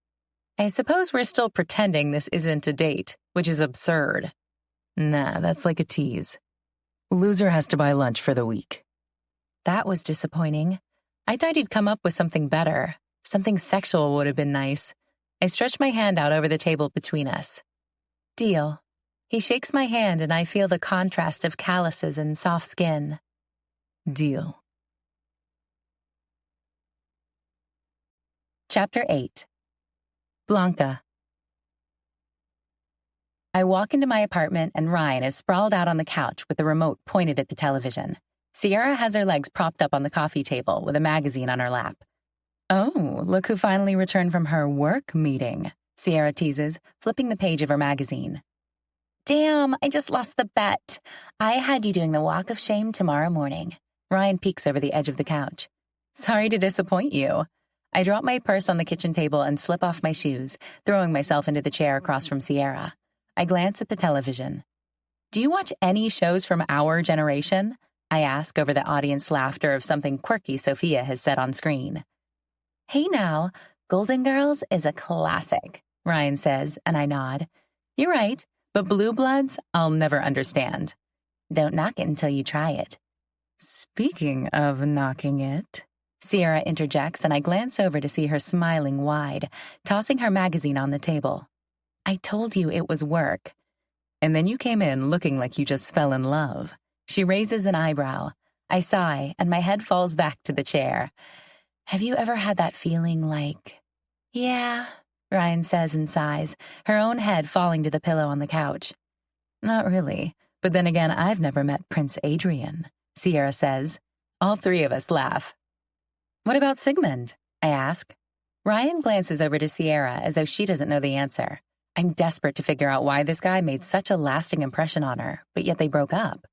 I suppose we're still pretending this isn't a date, which is absurd. Nah, that's like a tease. Loser has to buy lunch for the week. That was disappointing. I thought he'd come up with something better. Something sexual would have been nice. I stretch my hand out over the table between us. Deal. He shakes my hand and I feel the contrast of calluses and soft skin. Deal. Chapter 8. Blanca. I walk into my apartment and Ryan is sprawled out on the couch with the remote pointed at the television. Sierra has her legs propped up on the coffee table with a magazine on her lap. Oh, look who finally returned from her work meeting, Sierra teases, flipping the page of her magazine. Damn, I just lost the bet. I had you doing the walk of shame tomorrow morning. Ryan peeks over the edge of the couch. Sorry to disappoint you. I drop my purse on the kitchen table and slip off my shoes, throwing myself into the chair across from Sierra. I glance at the television. Do you watch any shows from our generation? I ask over the audience laughter of something quirky Sophia has said on screen. Hey now, Golden Girls is a classic, Ryan says, and I nod. You're right, but Blue Bloods I'll never understand. Don't knock it until you try it. Speaking of knocking it, Sierra interjects and I glance over to see her smiling wide, tossing her magazine on the table. I told you it was work. And then you came in looking like you just fell in love. She raises an eyebrow. I sigh, and my head falls back to the chair. Have you ever had that feeling like... Yeah, Ryan says and sighs, her own head falling to the pillow on the couch. Not really, but then again, I've never met Prince Adrian, Sierra says. All three of us laugh. What about Sigmund? I ask. Ryan glances over to Sierra as though she doesn't know the answer. I'm desperate to figure out why this guy made such a lasting impression on her, but yet they broke up.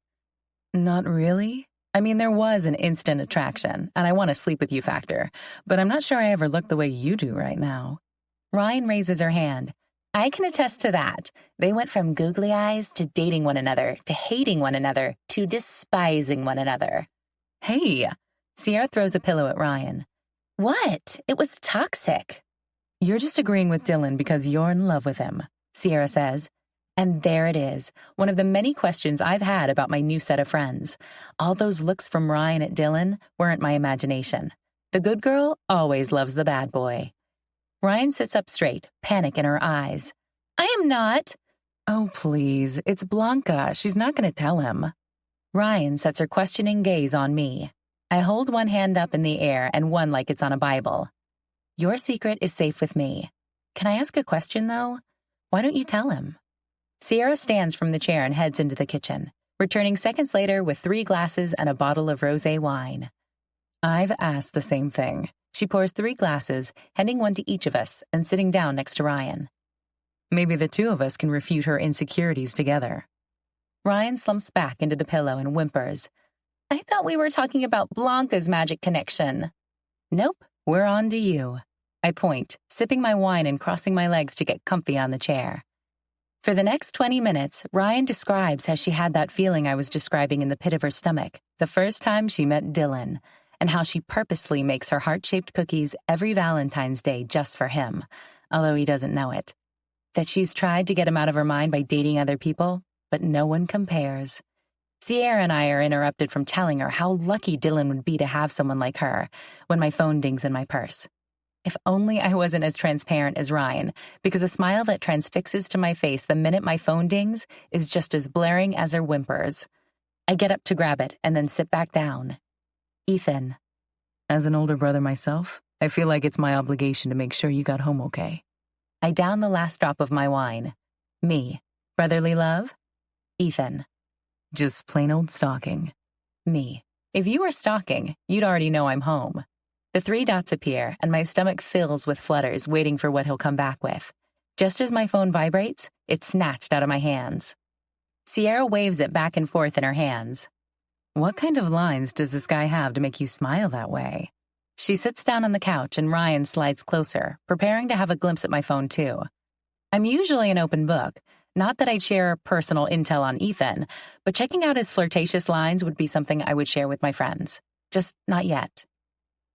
Not really. I mean, there was an instant attraction, and I want to sleep with you factor, but I'm not sure I ever look the way you do right now. Ryan raises her hand. I can attest to that. They went from googly eyes to dating one another, to hating one another, to despising one another. Hey, Sierra throws a pillow at Ryan. What? It was toxic. You're just agreeing with Dylan because you're in love with him, Sierra says. And there it is, one of the many questions I've had about my new set of friends. All those looks from Ryan at Dylan weren't my imagination. The good girl always loves the bad boy. Ryan sits up straight, panic in her eyes. I am not. Oh, please, it's Blanca. She's not going to tell him. Ryan sets her questioning gaze on me. I hold one hand up in the air and one like it's on a Bible. Your secret is safe with me. Can I ask a question, though? Why don't you tell him? Sierra stands from the chair and heads into the kitchen, returning seconds later with 3 glasses and a bottle of rosé wine. I've asked the same thing. She pours 3 glasses, handing one to each of us and sitting down next to Ryan. Maybe the 2 of us can refute her insecurities together. Ryan slumps back into the pillow and whimpers. I thought we were talking about Blanca's magic connection. Nope, we're on to you. I point, sipping my wine and crossing my legs to get comfy on the chair. For the next 20 minutes, Ryan describes how she had that feeling I was describing in the pit of her stomach the first time she met Dylan, and how she purposely makes her heart-shaped cookies every Valentine's Day just for him, although he doesn't know it. That she's tried to get him out of her mind by dating other people, but no one compares. Sierra and I are interrupted from telling her how lucky Dylan would be to have someone like her when my phone dings in my purse. If only I wasn't as transparent as Ryan, because a smile that transfixes to my face the minute my phone dings is just as blaring as her whimpers. I get up to grab it and then sit back down. Ethan. As an older brother myself, I feel like it's my obligation to make sure you got home okay. I down the last drop of my wine. Me. Brotherly love? Ethan. Just plain old stalking. Me. If you were stalking, you'd already know I'm home. The 3 dots appear, and my stomach fills with flutters, waiting for what he'll come back with. Just as my phone vibrates, it's snatched out of my hands. Sierra waves it back and forth in her hands. What kind of lines does this guy have to make you smile that way? She sits down on the couch, and Ryan slides closer, preparing to have a glimpse at my phone, too. I'm usually an open book. Not that I'd share personal intel on Ethan, but checking out his flirtatious lines would be something I would share with my friends. Just not yet.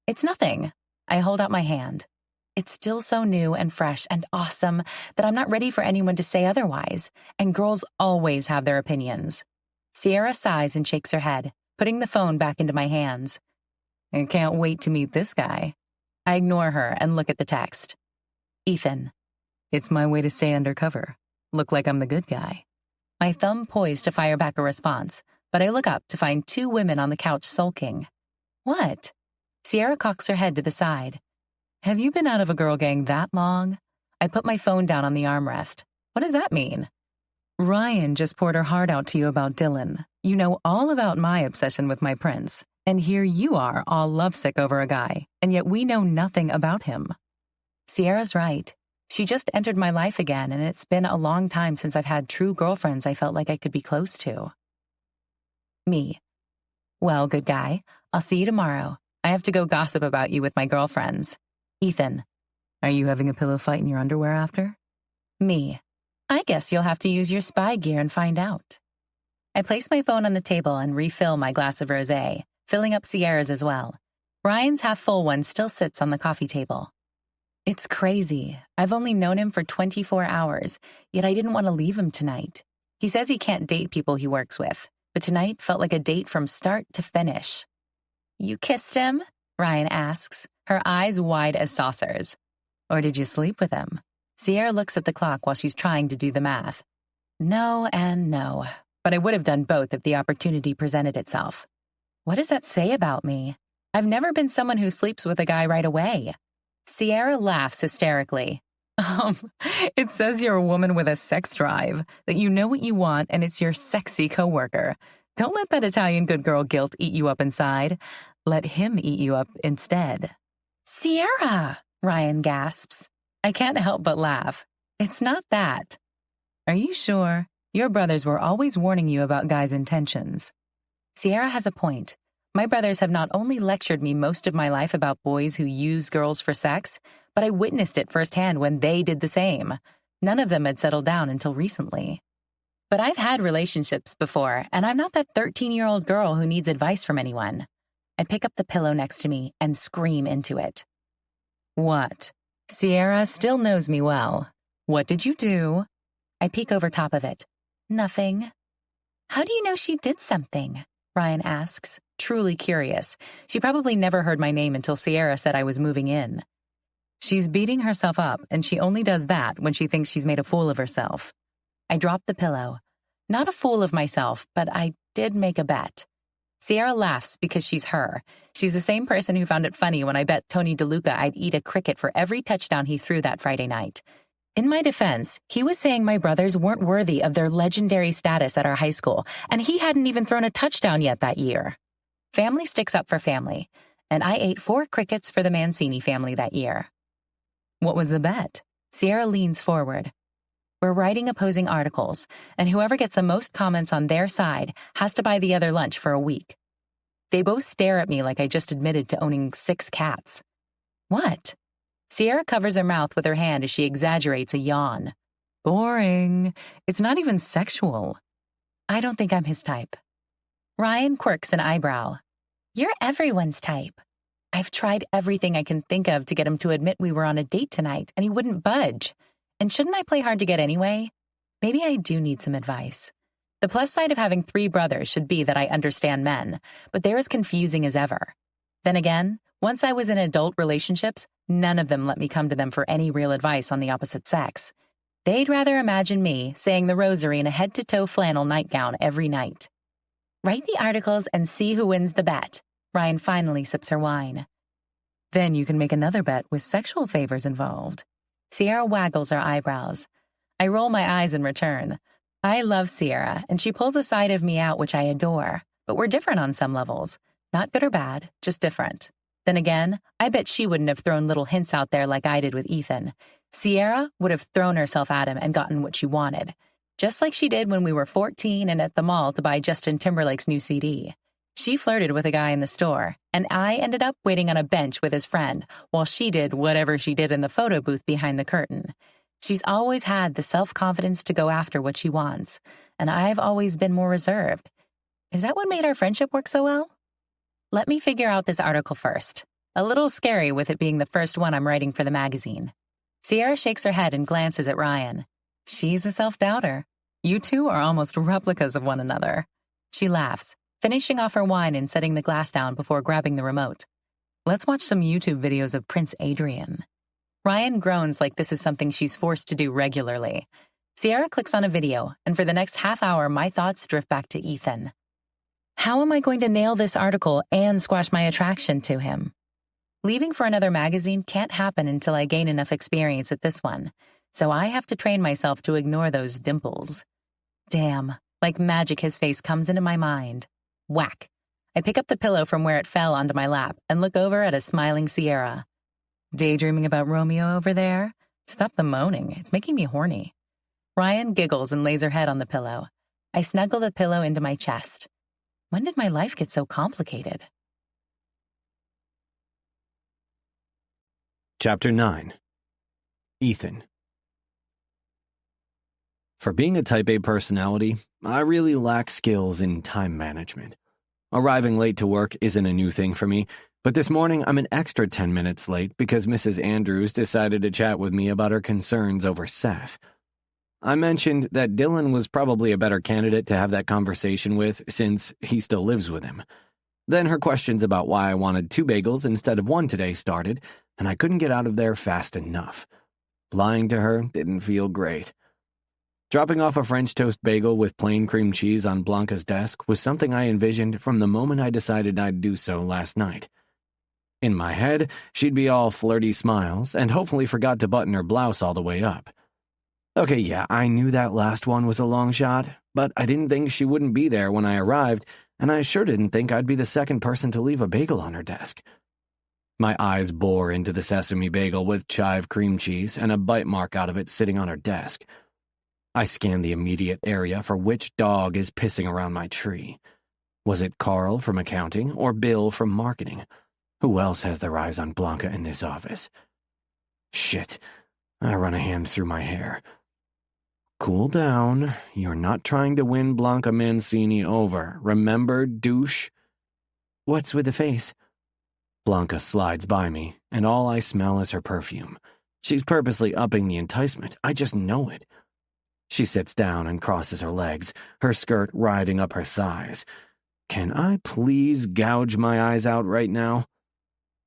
It's nothing. I hold out my hand. It's still so new and fresh and awesome that I'm not ready for anyone to say otherwise, and girls always have their opinions. Sierra sighs and shakes her head, putting the phone back into my hands. I can't wait to meet this guy. I ignore her and look at the text. Ethan. It's my way to stay undercover. Look like I'm the good guy. My thumb poised to fire back a response, but I look up to find 2 women on the couch sulking. What? Sierra cocks her head to the side. Have you been out of a girl gang that long? I put my phone down on the armrest. What does that mean? Ryan just poured her heart out to you about Dylan. You know all about my obsession with my prince. And here you are, all lovesick over a guy, and yet we know nothing about him. Sierra's right. She just entered my life again, and it's been a long time since I've had true girlfriends I felt like I could be close to. Me. Well, good guy, I'll see you tomorrow. I have to go gossip about you with my girlfriends. Ethan. Are you having a pillow fight in your underwear after? Me. I guess you'll have to use your spy gear and find out. I place my phone on the table and refill my glass of rosé, filling up Sierra's as well. Ryan's half-full one still sits on the coffee table. It's crazy. I've only known him for 24 hours, yet I didn't want to leave him tonight. He says he can't date people he works with, but tonight felt like a date from start to finish. You kissed him? Ryan asks, her eyes wide as saucers. Or did you sleep with him? Sierra looks at the clock while she's trying to do the math. No and no, but I would have done both if the opportunity presented itself. What does that say about me? I've never been someone who sleeps with a guy right away. Sierra laughs hysterically. It says you're a woman with a sex drive, that you know what you want and it's your sexy coworker. Don't let that Italian good girl guilt eat you up inside. Let him eat you up instead. Sierra, Ryan gasps. I can't help but laugh. It's not that. Are you sure? Your brothers were always warning you about guys' intentions. Sierra has a point. My brothers have not only lectured me most of my life about boys who use girls for sex, but I witnessed it firsthand when they did the same. None of them had settled down until recently. But I've had relationships before, and I'm not that 13-year-old girl who needs advice from anyone. I pick up the pillow next to me and scream into it. What? Sierra still knows me well. What did you do? I peek over top of it. Nothing. How do you know she did something? Ryan asks, truly curious. She probably never heard my name until Sierra said I was moving in. She's beating herself up, and she only does that when she thinks she's made a fool of herself. I drop the pillow. Not a fool of myself, but I did make a bet. Sierra laughs because she's her. She's the same person who found it funny when I bet Tony DeLuca I'd eat a cricket for every touchdown he threw that Friday night. In my defense, he was saying my brothers weren't worthy of their legendary status at our high school, and he hadn't even thrown a touchdown yet that year. Family sticks up for family, and I ate 4 crickets for the Mancini family that year. What was the bet? Sierra leans forward. We're writing opposing articles, and whoever gets the most comments on their side has to buy the other lunch for a week. They both stare at me like I just admitted to owning 6 cats. What? Sierra covers her mouth with her hand as she exaggerates a yawn. Boring. It's not even sexual. I don't think I'm his type. Ryan quirks an eyebrow. You're everyone's type. I've tried everything I can think of to get him to admit we were on a date tonight, and he wouldn't budge. And shouldn't I play hard to get anyway? Maybe I do need some advice. The plus side of having 3 brothers should be that I understand men, but they're as confusing as ever. Then again, Once I was in adult relationships, none of them let me come to them for any real advice on the opposite sex. They'd rather imagine me saying the rosary in a head-to-toe flannel nightgown every night. Write the articles and see who wins the bet. Ryan finally sips her wine. Then you can make another bet with sexual favors involved. Sierra waggles her eyebrows. I roll my eyes in return. I love Sierra, and she pulls a side of me out which I adore. But we're different on some levels. Not good or bad, just different. Then again, I bet she wouldn't have thrown little hints out there like I did with Ethan. Sierra would have thrown herself at him and gotten what she wanted. Just like she did when we were 14 and at the mall to buy Justin Timberlake's new CD. She flirted with a guy in the store, and I ended up waiting on a bench with his friend while she did whatever she did in the photo booth behind the curtain. She's always had the self-confidence to go after what she wants, and I've always been more reserved. Is that what made our friendship work so well? Let me figure out this article first. A little scary with it being the first one I'm writing for the magazine. Sierra shakes her head and glances at Ryan. She's a self-doubter. You two are almost replicas of one another. She laughs, finishing off her wine and setting the glass down before grabbing the remote. Let's watch some YouTube videos of Prince Adrian. Ryan groans like this is something she's forced to do regularly. Sierra clicks on a video, and for the next half hour, my thoughts drift back to Ethan. How am I going to nail this article and squash my attraction to him? Leaving for another magazine can't happen until I gain enough experience at this one, so I have to train myself to ignore those dimples. Damn, like magic his face comes into my mind. Whack. I pick up the pillow from where it fell onto my lap and look over at a smiling Sierra. Daydreaming about Romeo over there? Stop the moaning, it's making me horny. Ryan giggles and lays her head on the pillow. I snuggle the pillow into my chest. When did my life get so complicated? Chapter 9. Ethan. For being a Type A personality, I really lack skills in time management. Arriving late to work isn't a new thing for me, but this morning I'm an extra 10 minutes late because Mrs. Andrews decided to chat with me about her concerns over Seth. I mentioned that Dylan was probably a better candidate to have that conversation with since he still lives with him. Then her questions about why I wanted 2 bagels instead of 1 today started, and I couldn't get out of there fast enough. Lying to her didn't feel great. Dropping off a French toast bagel with plain cream cheese on Blanca's desk was something I envisioned from the moment I decided I'd do so last night. In my head, she'd be all flirty smiles and hopefully forgot to button her blouse all the way up. Okay, yeah, I knew that last one was a long shot, but I didn't think she wouldn't be there when I arrived, and I sure didn't think I'd be the second person to leave a bagel on her desk. My eyes bore into the sesame bagel with chive cream cheese and a bite mark out of it sitting on her desk. I scanned the immediate area for which dog is pissing around my tree. Was it Carl from accounting or Bill from marketing? Who else has their eyes on Blanca in this office? Shit. I run a hand through my hair. Cool down. You're not trying to win Blanca Mancini over. Remember, douche? What's with the face? Blanca slides by me, and all I smell is her perfume. She's purposely upping the enticement. I just know it. She sits down and crosses her legs, her skirt riding up her thighs. Can I please gouge my eyes out right now?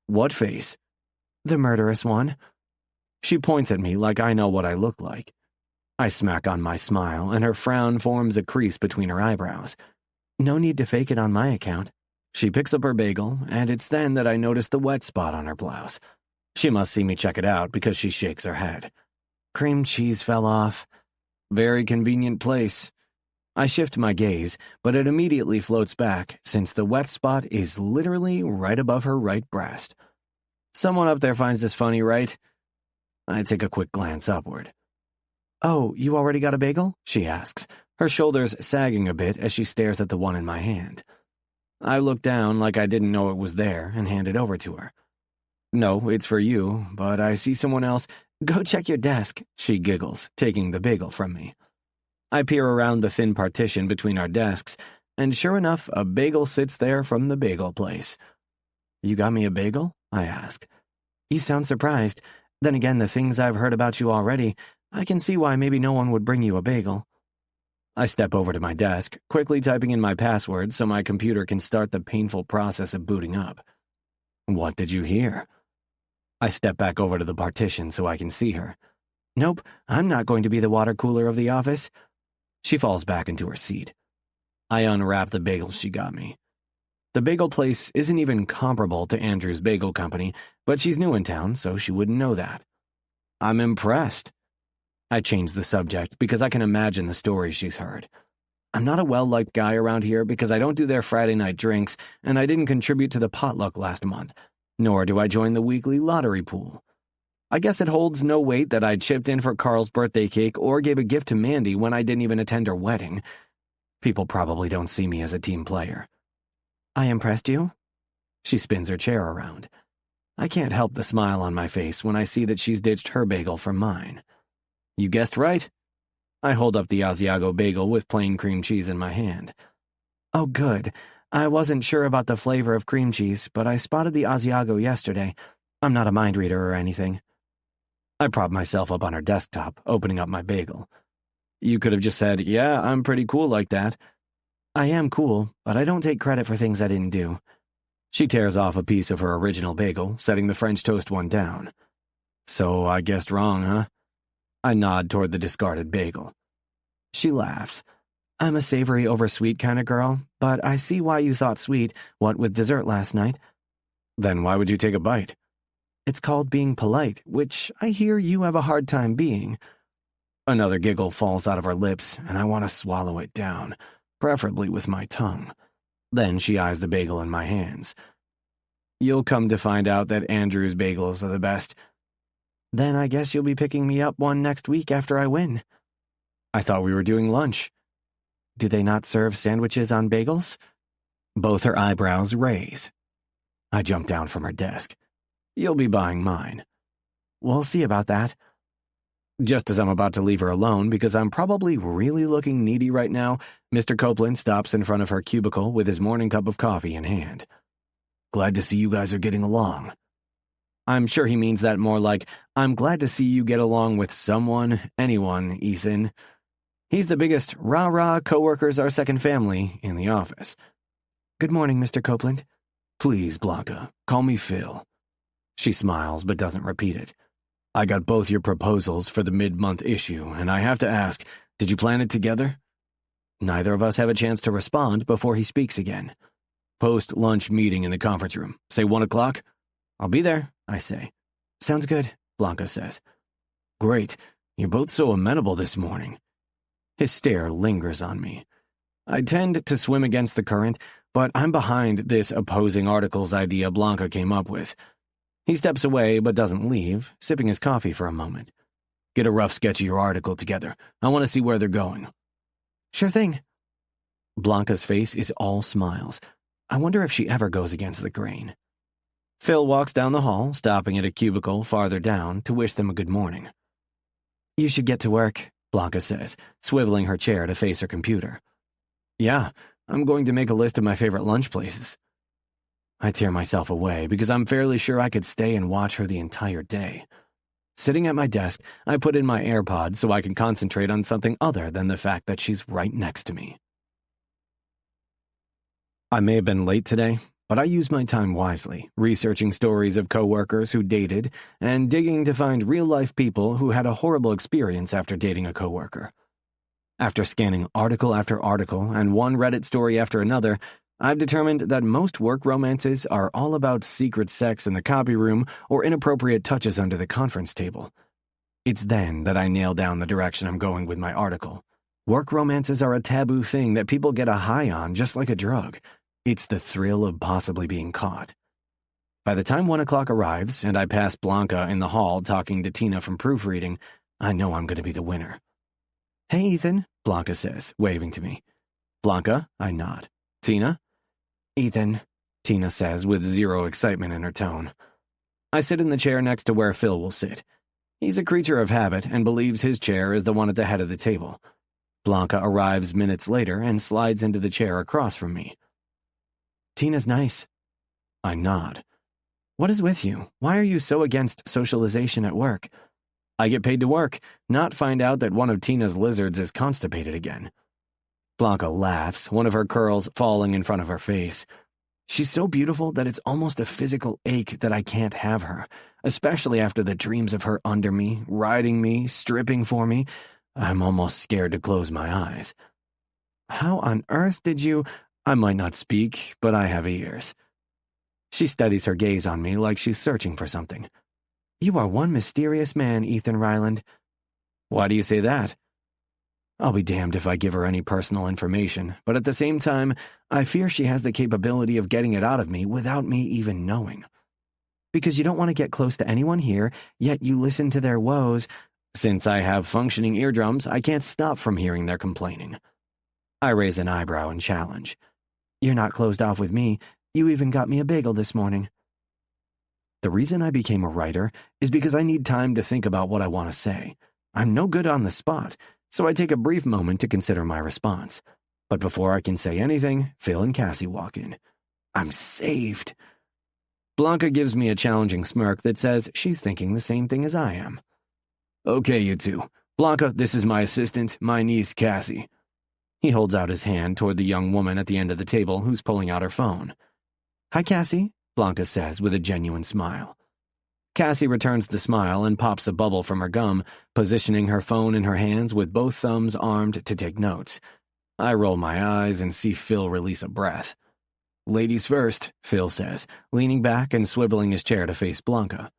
What face? The murderous one. She points at me like I know what I look like. I smack on my smile, and her frown forms a crease between her eyebrows. No need to fake it on my account. She picks up her bagel, and it's then that I notice the wet spot on her blouse. She must see me check it out because she shakes her head. Cream cheese fell off. Very convenient place. I shift my gaze, but it immediately floats back since the wet spot is literally right above her right breast. Someone up there finds this funny, right? I take a quick glance upward. Oh, you already got a bagel? She asks, her shoulders sagging a bit as she stares at the one in my hand. I look down like I didn't know it was there and hand it over to her. No, it's for you, but I see someone else. Go check your desk, she giggles, taking the bagel from me. I peer around the thin partition between our desks, and sure enough, a bagel sits there from the bagel place. You got me a bagel? I ask. You sound surprised. Then again, the things I've heard about you already, I can see why maybe no one would bring you a bagel. I step over to my desk, quickly typing in my password so my computer can start the painful process of booting up. What did you hear? I step back over to the partition so I can see her. Nope, I'm not going to be the water cooler of the office. She falls back into her seat. I unwrap the bagels she got me. The bagel place isn't even comparable to Andrew's Bagel Company, but she's new in town, so she wouldn't know that. I'm impressed. I change the subject because I can imagine the stories she's heard. I'm not a well-liked guy around here because I don't do their Friday night drinks, and I didn't contribute to the potluck last month, nor do I join the weekly lottery pool. I guess it holds no weight that I chipped in for Carl's birthday cake or gave a gift to Mandy when I didn't even attend her wedding. People probably don't see me as a team player. I impressed you? She spins her chair around. I can't help the smile on my face when I see that she's ditched her bagel for mine. You guessed right. I hold up the Asiago bagel with plain cream cheese in my hand. Oh, good. I wasn't sure about the flavor of cream cheese, but I spotted the Asiago yesterday. I'm not a mind reader or anything. I prop myself up on her desktop, opening up my bagel. You could have just said, yeah, I'm pretty cool like that. I am cool, but I don't take credit for things I didn't do. She tears off a piece of her original bagel, setting the French toast one down. So I guessed wrong, huh? I nod toward the discarded bagel. She laughs. I'm a savory over sweet kind of girl, but I see why you thought sweet, what with dessert last night. Then why would you take a bite? It's called being polite, which I hear you have a hard time being. Another giggle falls out of her lips, and I want to swallow it down, preferably with my tongue. Then she eyes the bagel in my hands. You'll come to find out that Andrew's bagels are the best. Then I guess you'll be picking me up one next week after I win. I thought we were doing lunch. Do they not serve sandwiches on bagels? Both her eyebrows raise. I jump down from her desk. You'll be buying mine. We'll see about that. Just as I'm about to leave her alone because I'm probably really looking needy right now, Mr. Copeland stops in front of her cubicle with his morning cup of coffee in hand. Glad to see you guys are getting along. I'm sure he means that more like, I'm glad to see you get along with someone, anyone, Ethan. He's the biggest rah-rah coworkers are second family in the office. Good morning, Mr. Copeland. Please, Blanca, call me Phil. She smiles but doesn't repeat it. I got both your proposals for the mid-month issue, and I have to ask, did you plan it together? Neither of us have a chance to respond before he speaks again. Post-lunch meeting in the conference room. Say 1 o'clock? I'll be there, I say. Sounds good, Blanca says. Great. You're both so amenable this morning. His stare lingers on me. I tend to swim against the current, but I'm behind this opposing articles idea Blanca came up with. He steps away but doesn't leave, sipping his coffee for a moment. Get a rough sketch of your article together. I want to see where they're going. Sure thing. Blanca's face is all smiles. I wonder if she ever goes against the grain. Phil walks down the hall, stopping at a cubicle farther down to wish them a good morning. You should get to work, Blanca says, swiveling her chair to face her computer. Yeah, I'm going to make a list of my favorite lunch places. I tear myself away because I'm fairly sure I could stay and watch her the entire day. Sitting at my desk, I put in my AirPods so I can concentrate on something other than the fact that she's right next to me. I may have been late today, but I used my time wisely, researching stories of coworkers who dated and digging to find real-life people who had a horrible experience after dating a coworker. After scanning article after article and one Reddit story after another, I've determined that most work romances are all about secret sex in the copy room or inappropriate touches under the conference table. It's then that I nail down the direction I'm going with my article. Work romances are a taboo thing that people get a high on just like a drug. It's the thrill of possibly being caught. By the time 1 o'clock arrives and I pass Blanca in the hall talking to Tina from proofreading, I know I'm going to be the winner. Hey, Ethan, Blanca says, waving to me. Blanca, I nod. Tina? Ethan, Tina says with zero excitement in her tone. I sit in the chair next to where Phil will sit. He's a creature of habit and believes his chair is the one at the head of the table. Blanca arrives minutes later and slides into the chair across from me. Tina's nice. I nod. What is with you? Why are you so against socialization at work? I get paid to work, not find out that one of Tina's lizards is constipated again. Blanca laughs, one of her curls falling in front of her face. She's so beautiful that it's almost a physical ache that I can't have her, especially after the dreams of her under me, riding me, stripping for me. I'm almost scared to close my eyes. How on earth did you— I might not speak, but I have ears. She steadies her gaze on me like she's searching for something. You are one mysterious man, Ethan Ryland. Why do you say that? I'll be damned if I give her any personal information, but at the same time, I fear she has the capability of getting it out of me without me even knowing. Because you don't want to get close to anyone here, yet you listen to their woes. Since I have functioning eardrums, I can't stop from hearing their complaining. I raise an eyebrow and challenge. You're not closed off with me. You even got me a bagel this morning. The reason I became a writer is because I need time to think about what I want to say. I'm no good on the spot, so I take a brief moment to consider my response. But before I can say anything, Phil and Cassie walk in. I'm saved. Blanca gives me a challenging smirk that says she's thinking the same thing as I am. Okay, you two. Blanca, this is my assistant, my niece Cassie. He holds out his hand toward the young woman at the end of the table who's pulling out her phone. Hi, Cassie, Blanca says with a genuine smile. Cassie returns the smile and pops a bubble from her gum, positioning her phone in her hands with both thumbs armed to take notes. I roll my eyes and see Phil release a breath. Ladies first, Phil says, leaning back and swiveling his chair to face Blanca.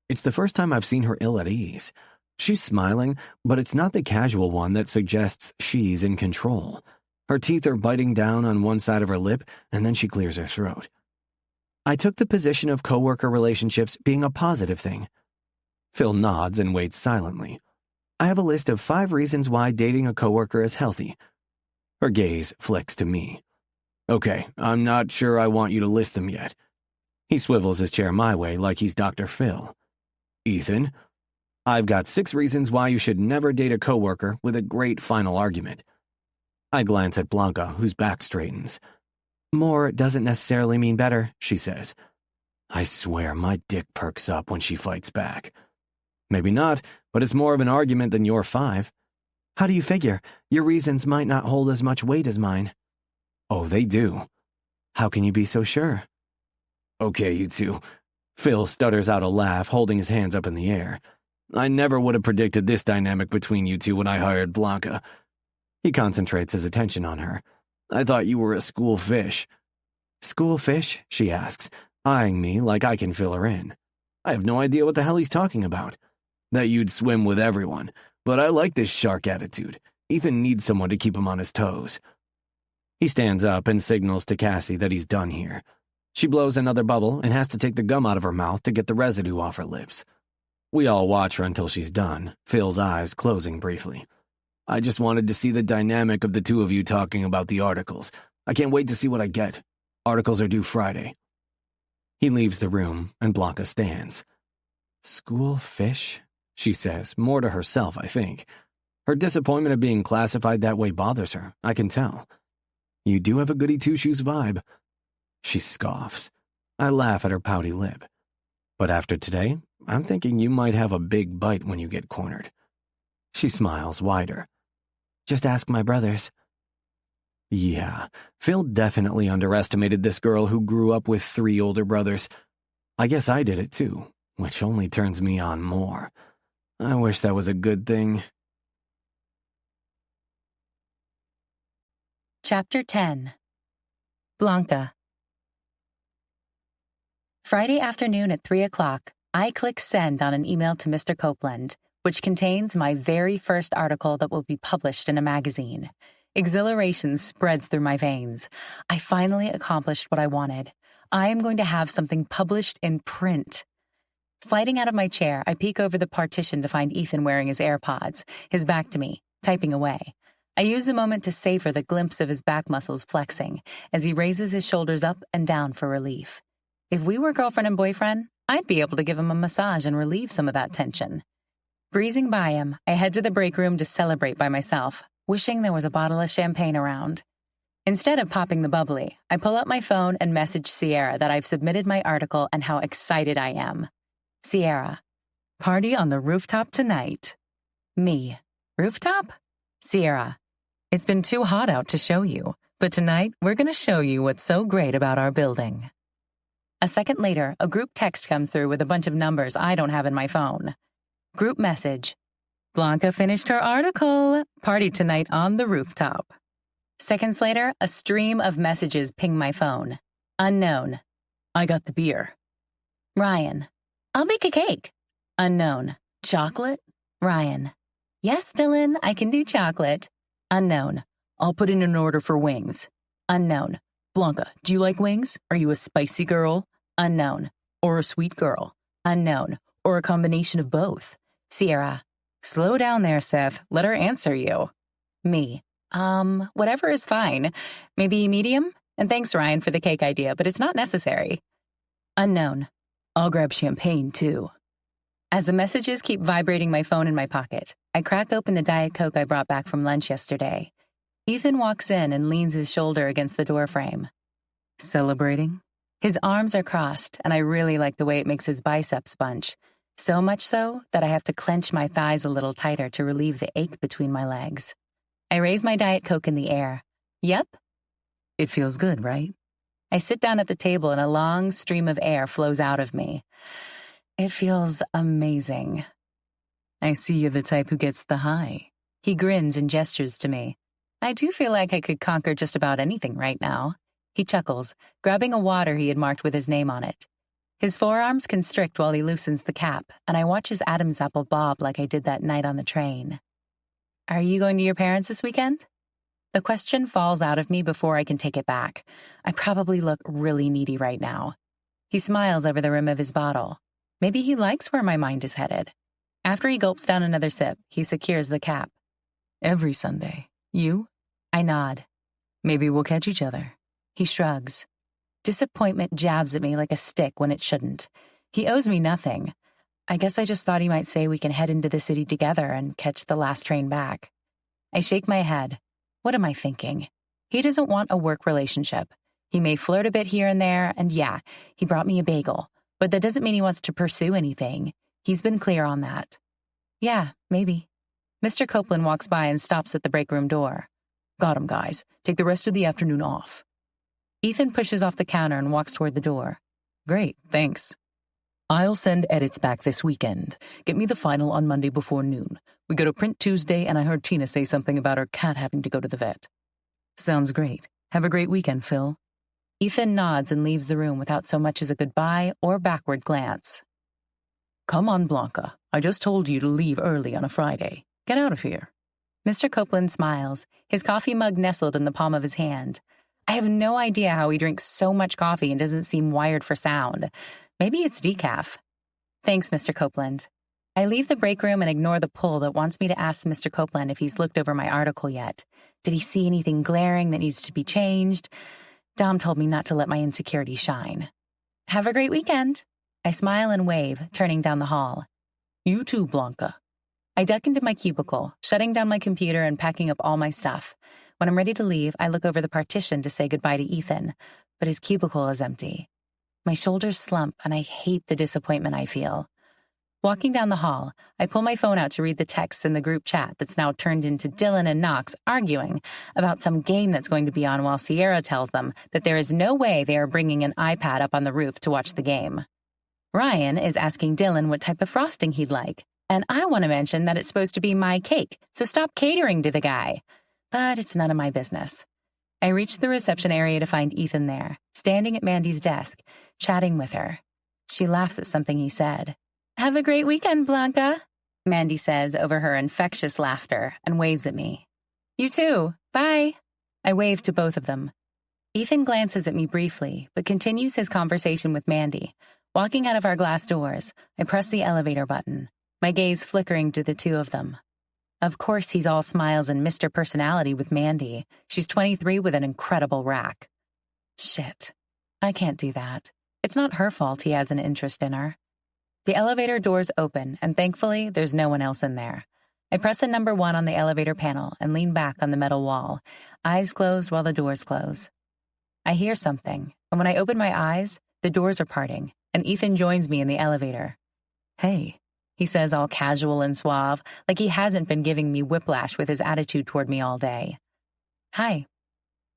It's the first time I've seen her ill at ease. She's smiling, but it's not the casual one that suggests she's in control. Her teeth are biting down on one side of her lip, and then she clears her throat. I took the position of coworker relationships being a positive thing. Phil nods and waits silently. I have a list of 5 reasons why dating a coworker is healthy. Her gaze flicks to me. Okay, I'm not sure I want you to list them yet. He swivels his chair my way like he's Dr. Phil. Ethan, I've got 6 reasons why you should never date a coworker with a great final argument. I glance at Blanca, whose back straightens. More doesn't necessarily mean better, she says. I swear my dick perks up when she fights back. Maybe not, but it's more of an argument than your 5. How do you figure? Your reasons might not hold as much weight as mine. Oh, they do. How can you be so sure? Okay, you two. Phil stutters out a laugh, holding his hands up in the air. I never would have predicted this dynamic between you two when I hired Blanca. He concentrates his attention on her. I thought you were a school fish. School fish? She asks, eyeing me like I can fill her in. I have no idea what the hell he's talking about. That you'd swim with everyone, but I like this shark attitude. Ethan needs someone to keep him on his toes. He stands up and signals to Cassie that he's done here. She blows another bubble and has to take the gum out of her mouth to get the residue off her lips. We all watch her until she's done, Phil's eyes closing briefly. I just wanted to see the dynamic of the two of you talking about the articles. I can't wait to see what I get. Articles are due Friday. He leaves the room, and Blanca stands. School fish? She says, more to herself, I think. Her disappointment of being classified that way bothers her, I can tell. You do have a goody two-shoes vibe. She scoffs. I laugh at her pouty lip. But after today, I'm thinking you might have a big bite when you get cornered. She smiles wider. Just ask my brothers. Yeah, Phil definitely underestimated this girl who grew up with 3 older brothers. I guess I did it too, which only turns me on more. I wish that was a good thing. Chapter 10. Blanca. Friday afternoon at 3 o'clock, I click send on an email to Mr. Copeland, which contains my very first article that will be published in a magazine. Exhilaration spreads through my veins. I finally accomplished what I wanted. I am going to have something published in print. Sliding out of my chair, I peek over the partition to find Ethan wearing his AirPods, his back to me, typing away. I use the moment to savor the glimpse of his back muscles flexing as he raises his shoulders up and down for relief. If we were girlfriend and boyfriend, I'd be able to give him a massage and relieve some of that tension. Breezing by him, I head to the break room to celebrate by myself, wishing there was a bottle of champagne around. Instead of popping the bubbly, I pull out my phone and message Sierra that I've submitted my article and how excited I am. Sierra, party on the rooftop tonight. Me, rooftop? Sierra, it's been too hot out to show you. But tonight, we're going to show you what's so great about our building. A second later, a group text comes through with a bunch of numbers I don't have in my phone. Group message. Blanca finished her article. Party tonight on the rooftop. Seconds later, a stream of messages ping my phone. Unknown. I got the beer. Ryan. I'll bake a cake. Unknown. Chocolate? Ryan. Yes, Dylan, I can do chocolate. Unknown. I'll put in an order for wings. Unknown. Blanca, do you like wings? Are you a spicy girl? Unknown. Or a sweet girl? Unknown. Or a combination of both? Sierra. Slow down there, Seth. Let her answer you. Me. Whatever is fine. Maybe medium? And thanks, Ryan, for the cake idea, but it's not necessary. Unknown. I'll grab champagne, too. As the messages keep vibrating my phone in my pocket, I crack open the Diet Coke I brought back from lunch yesterday. Ethan walks in and leans his shoulder against the doorframe. Celebrating? His arms are crossed, and I really like the way it makes his biceps bunch. So much so that I have to clench my thighs a little tighter to relieve the ache between my legs. I raise my Diet Coke in the air. Yep. It feels good, right? I sit down at the table and a long stream of air flows out of me. It feels amazing. I see you're the type who gets the high. He grins and gestures to me. I do feel like I could conquer just about anything right now. He chuckles, grabbing a water he had marked with his name on it. His forearms constrict while he loosens the cap, and I watch his Adam's apple bob like I did that night on the train. Are you going to your parents this weekend? The question falls out of me before I can take it back. I probably look really needy right now. He smiles over the rim of his bottle. Maybe he likes where my mind is headed. After he gulps down another sip, he secures the cap. Every Sunday. You? I nod. Maybe we'll catch each other. He shrugs. Disappointment jabs at me like a stick when it shouldn't. He owes me nothing. I guess I just thought he might say we can head into the city together and catch the last train back. I shake my head. What am I thinking? He doesn't want a work relationship. He may flirt a bit here and there, and yeah, he brought me a bagel. But that doesn't mean he wants to pursue anything. He's been clear on that. Yeah, maybe. Mr. Copeland walks by and stops at the break room door. Got him, guys. Take the rest of the afternoon off. Ethan pushes off the counter and walks toward the door. Great, thanks. I'll send edits back this weekend. Get me the final on Monday before noon. We go to print Tuesday, and I heard Tina say something about her cat having to go to the vet. Sounds great. Have a great weekend, Phil. Ethan nods and leaves the room without so much as a goodbye or backward glance. Come on, Blanca. I just told you to leave early on a Friday. Get out of here. Mr. Copeland smiles, his coffee mug nestled in the palm of his hand. I have no idea how he drinks so much coffee and doesn't seem wired for sound. Maybe it's decaf. Thanks, Mr. Copeland. I leave the break room and ignore the pull that wants me to ask Mr. Copeland if he's looked over my article yet. Did he see anything glaring that needs to be changed? Dom told me not to let my insecurity shine. Have a great weekend. I smile and wave, turning down the hall. You too, Blanca. I duck into my cubicle, shutting down my computer and packing up all my stuff. When I'm ready to leave, I look over the partition to say goodbye to Ethan, but his cubicle is empty. My shoulders slump, and I hate the disappointment I feel. Walking down the hall, I pull my phone out to read the texts in the group chat that's now turned into Dylan and Knox arguing about some game that's going to be on while Sierra tells them that there is no way they are bringing an iPad up on the roof to watch the game. Ryan is asking Dylan what type of frosting he'd like, and I want to mention that it's supposed to be my cake, so stop catering to the guy. But it's none of my business. I reach the reception area to find Ethan there, standing at Mandy's desk, chatting with her. She laughs at something he said. Have a great weekend, Blanca, Mandy says over her infectious laughter and waves at me. You too. Bye. I wave to both of them. Ethan glances at me briefly, but continues his conversation with Mandy. Walking out of our glass doors, I press the elevator button, my gaze flickering to the two of them. Of course he's all smiles and Mr. Personality with Mandy. She's 23 with an incredible rack. Shit. I can't do that. It's not her fault he has an interest in her. The elevator doors open, and thankfully, there's no one else in there. I press a number 1 on the elevator panel and lean back on the metal wall, eyes closed while the doors close. I hear something, and when I open my eyes, the doors are parting, and Ethan joins me in the elevator. Hey, he says all casual and suave, like he hasn't been giving me whiplash with his attitude toward me all day. Hi.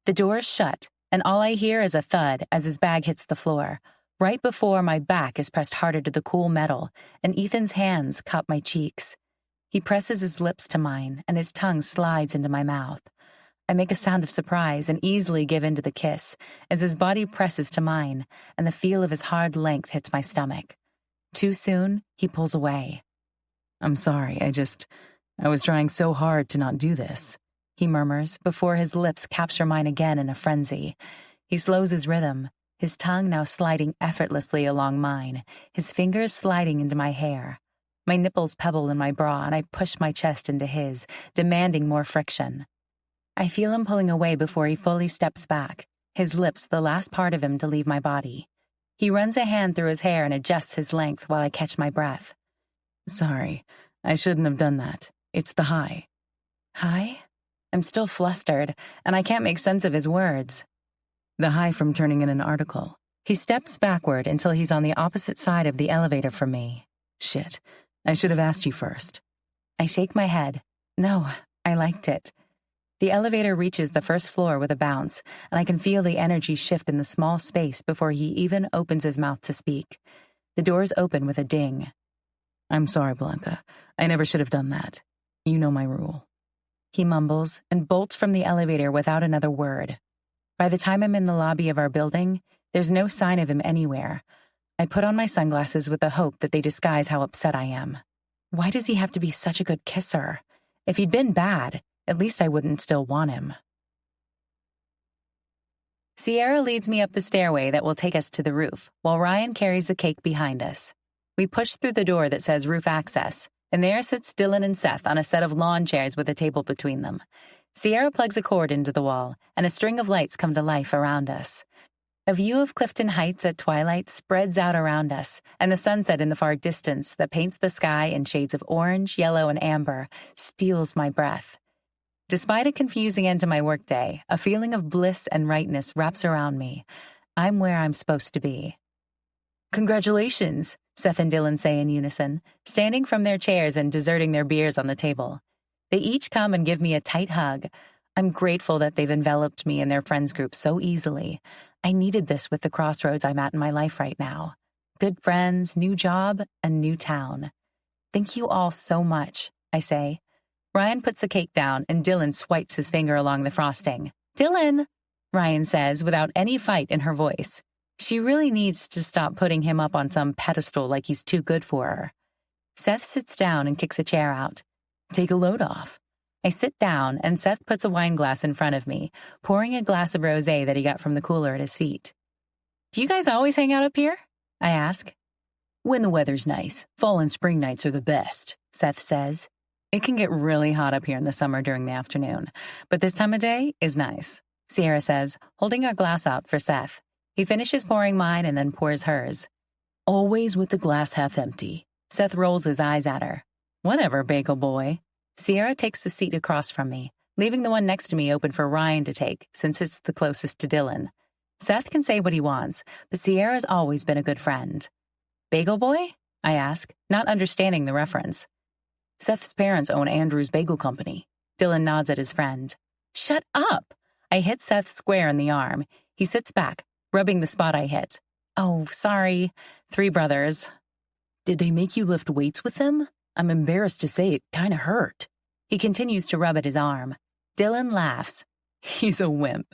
The door is shut, and all I hear is a thud as his bag hits the floor, right before my back is pressed harder to the cool metal, and Ethan's hands cup my cheeks. He presses his lips to mine, and his tongue slides into my mouth. I make a sound of surprise and easily give in to the kiss as his body presses to mine, and the feel of his hard length hits my stomach. Too soon, he pulls away. "I'm sorry, I was trying so hard to not do this," he murmurs before his lips capture mine again in a frenzy. He slows his rhythm, his tongue now sliding effortlessly along mine, his fingers sliding into my hair. My nipples pebble in my bra, and I push my chest into his, demanding more friction. I feel him pulling away before he fully steps back, his lips the last part of him to leave my body. He runs a hand through his hair and adjusts his length while I catch my breath. "Sorry, I shouldn't have done that. It's the high." "High?" I'm still flustered, and I can't make sense of his words. "The high from turning in an article." He steps backward until he's on the opposite side of the elevator from me. "Shit, I should have asked you first." I shake my head. No, I liked it. The elevator reaches the first floor with a bounce, and I can feel the energy shift in the small space before he even opens his mouth to speak. The doors open with a ding. "I'm sorry, Blanca. I never should have done that. You know my rule." He mumbles and bolts from the elevator without another word. By the time I'm in the lobby of our building, there's no sign of him anywhere. I put on my sunglasses with the hope that they disguise how upset I am. Why does he have to be such a good kisser? If he'd been bad, at least I wouldn't still want him. Sierra leads me up the stairway that will take us to the roof, while Ryan carries the cake behind us. We push through the door that says roof access, and there sits Dylan and Seth on a set of lawn chairs with a table between them. Sierra plugs a cord into the wall, and a string of lights come to life around us. A view of Clifton Heights at twilight spreads out around us, and the sunset in the far distance that paints the sky in shades of orange, yellow, and amber steals my breath. Despite a confusing end to my workday, a feeling of bliss and rightness wraps around me. I'm where I'm supposed to be. "Congratulations," Seth and Dylan say in unison, standing from their chairs and deserting their beers on the table. They each come and give me a tight hug. I'm grateful that they've enveloped me in their friends group so easily. I needed this with the crossroads I'm at in my life right now. Good friends, new job, and new town. "Thank you all so much," I say. Ryan puts the cake down, and Dylan swipes his finger along the frosting. "Dylan," Ryan says without any fight in her voice. She really needs to stop putting him up on some pedestal like he's too good for her. Seth sits down and kicks a chair out. "Take a load off." I sit down, and Seth puts a wine glass in front of me, pouring a glass of rosé that he got from the cooler at his feet. "Do you guys always hang out up here?" I ask. "When the weather's nice. Fall and spring nights are the best," Seth says. "It can get really hot up here in the summer during the afternoon, but this time of day is nice," Sierra says, holding a glass out for Seth. He finishes pouring mine and then pours hers. "Always with the glass half empty." Seth rolls his eyes at her. "Whatever, bagel boy." Sierra takes the seat across from me, leaving the one next to me open for Ryan to take, since it's the closest to Dylan. Seth can say what he wants, but Sierra's always been a good friend. "Bagel boy?" I ask, not understanding the reference. "Seth's parents own Andrew's Bagel Company." Dylan nods at his friend. "Shut up!" I hit Seth square in the arm. He sits back, rubbing the spot I hit. "Oh, sorry. 3 brothers." "Did they make you lift weights with them? I'm embarrassed to say it kinda hurt." He continues to rub at his arm. Dylan laughs. "He's a wimp.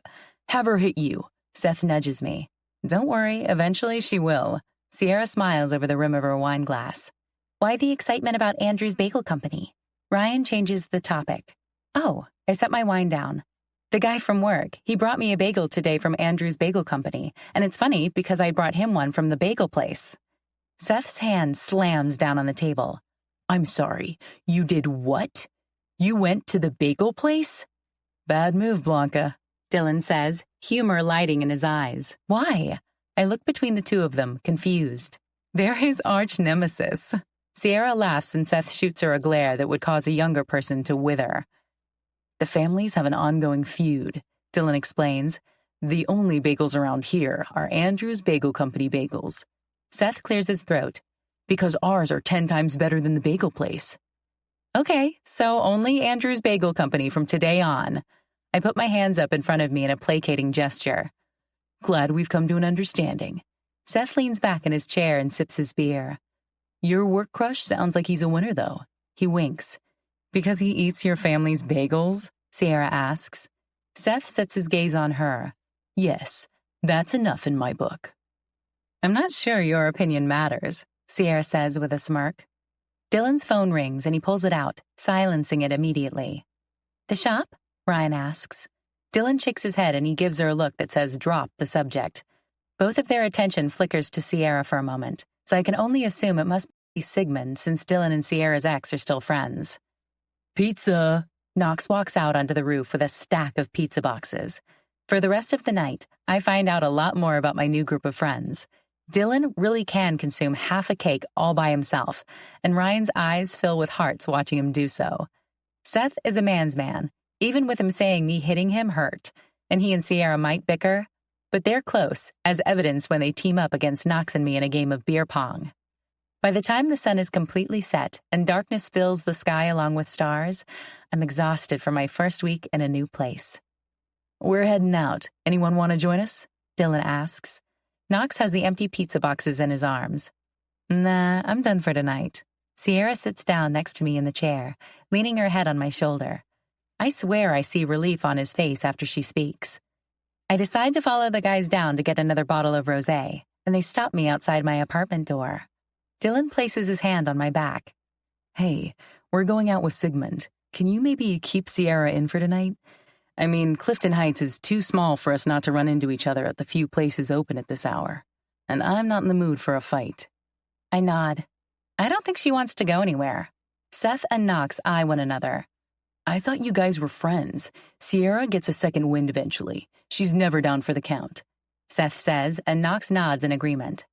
Have her hit you." Seth nudges me. "Don't worry, eventually she will." Sierra smiles over the rim of her wine glass. "Why the excitement about Andrew's Bagel Company?" Ryan changes the topic. "Oh," I set my wine down. "The guy from work, he brought me a bagel today from Andrew's Bagel Company, and it's funny because I brought him one from the bagel place." Seth's hand slams down on the table. "I'm sorry, you did what? You went to the bagel place?" "Bad move, Blanca," Dylan says, humor lighting in his eyes. "Why?" I look between the two of them, confused. They're his arch nemesis. Sierra laughs and Seth shoots her a glare that would cause a younger person to wither. "The families have an ongoing feud," Dylan explains. "The only bagels around here are Andrew's Bagel Company bagels." Seth clears his throat. "Because ours are 10 times better than the bagel place." "Okay, so only Andrew's Bagel Company from today on." I put my hands up in front of me in a placating gesture. Glad we've come to an understanding. Seth leans back in his chair and sips his beer. Your work crush sounds like he's a winner, though. He winks. Because he eats your family's bagels? Sierra asks. Seth sets his gaze on her. Yes, that's enough in my book. I'm not sure your opinion matters, Sierra says with a smirk. Dylan's phone rings and he pulls it out, silencing it immediately. The shop? Ryan asks. Dylan shakes his head and he gives her a look that says drop the subject. Both of their attention flickers to Sierra for a moment, so I can only assume it must be Sigmund since Dylan and Sierra's ex are still friends. Pizza! Knox walks out onto the roof with a stack of pizza boxes. For the rest of the night, I find out a lot more about my new group of friends. Dylan really can consume half a cake all by himself, and Ryan's eyes fill with hearts watching him do so. Seth is a man's man, even with him saying me hitting him hurt, and he and Sierra might bicker, but they're close, as evidenced when they team up against Knox and me in a game of beer pong. By the time the sun is completely set and darkness fills the sky along with stars, I'm exhausted from my first week in a new place. We're heading out. Anyone want to join us? Dylan asks. Knox has the empty pizza boxes in his arms. Nah, I'm done for tonight. Sierra sits down next to me in the chair, leaning her head on my shoulder. I swear I see relief on his face after she speaks. I decide to follow the guys down to get another bottle of rosé, and they stop me outside my apartment door. Dylan places his hand on my back. Hey, we're going out with Sigmund. Can you maybe keep Sierra in for tonight? I mean, Clifton Heights is too small for us not to run into each other at the few places open at this hour. And I'm not in the mood for a fight. I nod. I don't think she wants to go anywhere. Seth and Knox eye one another. I thought you guys were friends. Sierra gets a second wind eventually. She's never down for the count. Seth says, and Knox nods in agreement.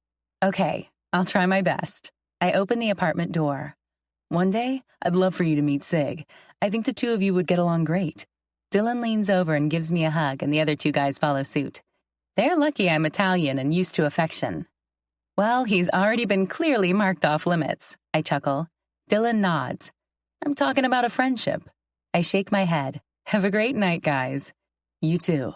Okay, I'll try my best. I open the apartment door. One day, I'd love for you to meet Sig. I think the two of you would get along great. Dylan leans over and gives me a hug, and the other two guys follow suit. They're lucky I'm Italian and used to affection. Well, he's already been clearly marked off limits. I chuckle. Dylan nods. I'm talking about a friendship. I shake my head. Have a great night, guys. You too.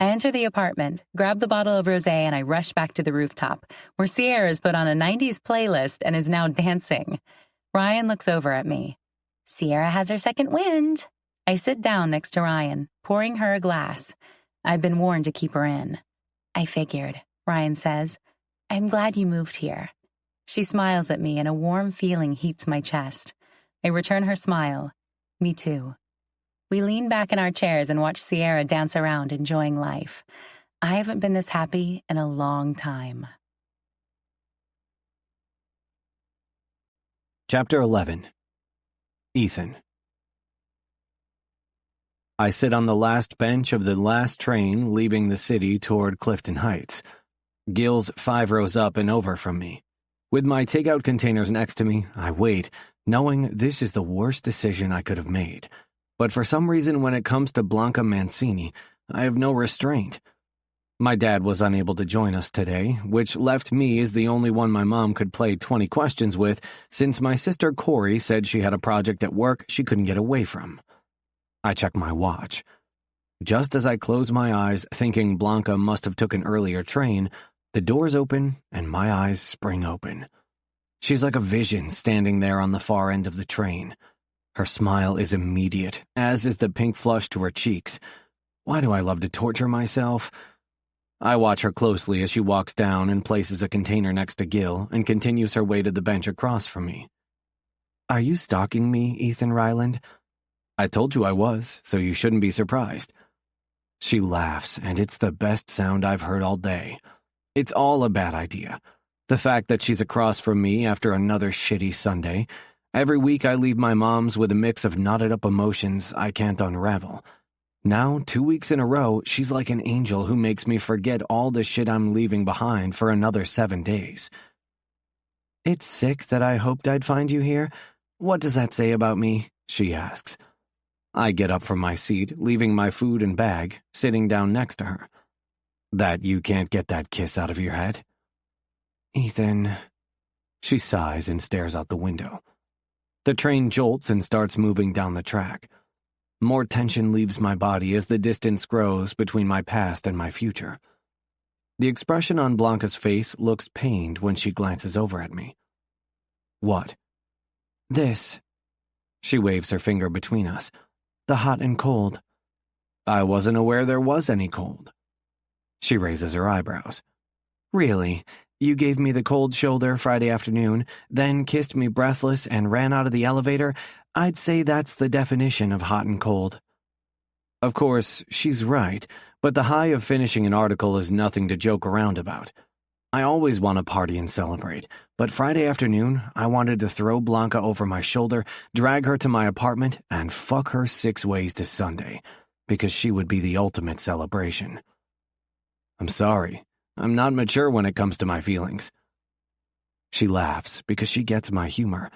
I enter the apartment, grab the bottle of rosé, and I rush back to the rooftop, where Sierra's put on a 90s playlist and is now dancing. Ryan looks over at me. Sierra has her second wind. I sit down next to Ryan, pouring her a glass. I've been warned to keep her in. I figured, Ryan says. I'm glad you moved here. She smiles at me and a warm feeling heats my chest. I return her smile. Me too. We lean back in our chairs and watch Sierra dance around, enjoying life. I haven't been this happy in a long time. Chapter 11. Ethan. I sit on the last bench of the last train leaving the city toward Clifton Heights. Gil's 5 rows up and over from me. With my takeout containers next to me, I wait, knowing this is the worst decision I could have made. But for some reason, when it comes to Blanca Mancini, I have no restraint. My dad was unable to join us today, which left me as the only one my mom could play 20 questions with, since my sister Corey said she had a project at work she couldn't get away from. I check my watch. Just as I close my eyes, thinking Blanca must have took an earlier train, the doors open and my eyes spring open. She's like a vision standing there on the far end of the train. Her smile is immediate, as is the pink flush to her cheeks. Why do I love to torture myself? I watch her closely as she walks down and places a container next to Gil and continues her way to the bench across from me. Are you stalking me, Ethan Ryland? I told you I was, so you shouldn't be surprised. She laughs, and it's the best sound I've heard all day. It's all a bad idea. The fact that she's across from me after another shitty Sunday. Every week I leave my mom's with a mix of knotted-up emotions I can't unravel. Now, 2 weeks in a row, she's like an angel who makes me forget all the shit I'm leaving behind for another 7 days. It's sick that I hoped I'd find you here. What does that say about me? She asks. I get up from my seat, leaving my food and bag, sitting down next to her. That you can't get that kiss out of your head? Ethan. She sighs and stares out the window. The train jolts and starts moving down the track. More tension leaves my body as the distance grows between my past and my future. The expression on Blanca's face looks pained when she glances over at me. What? This. She waves her finger between us. The hot and cold. I wasn't aware there was any cold. She raises her eyebrows. Really? You gave me the cold shoulder Friday afternoon, then kissed me breathless and ran out of the elevator? I'd say that's the definition of hot and cold. Of course, she's right, but the high of finishing an article is nothing to joke around about. I always want to party and celebrate, but Friday afternoon, I wanted to throw Blanca over my shoulder, drag her to my apartment, and fuck her 6 ways to Sunday, because she would be the ultimate celebration. I'm sorry. I'm not mature when it comes to my feelings. She laughs because she gets my humor,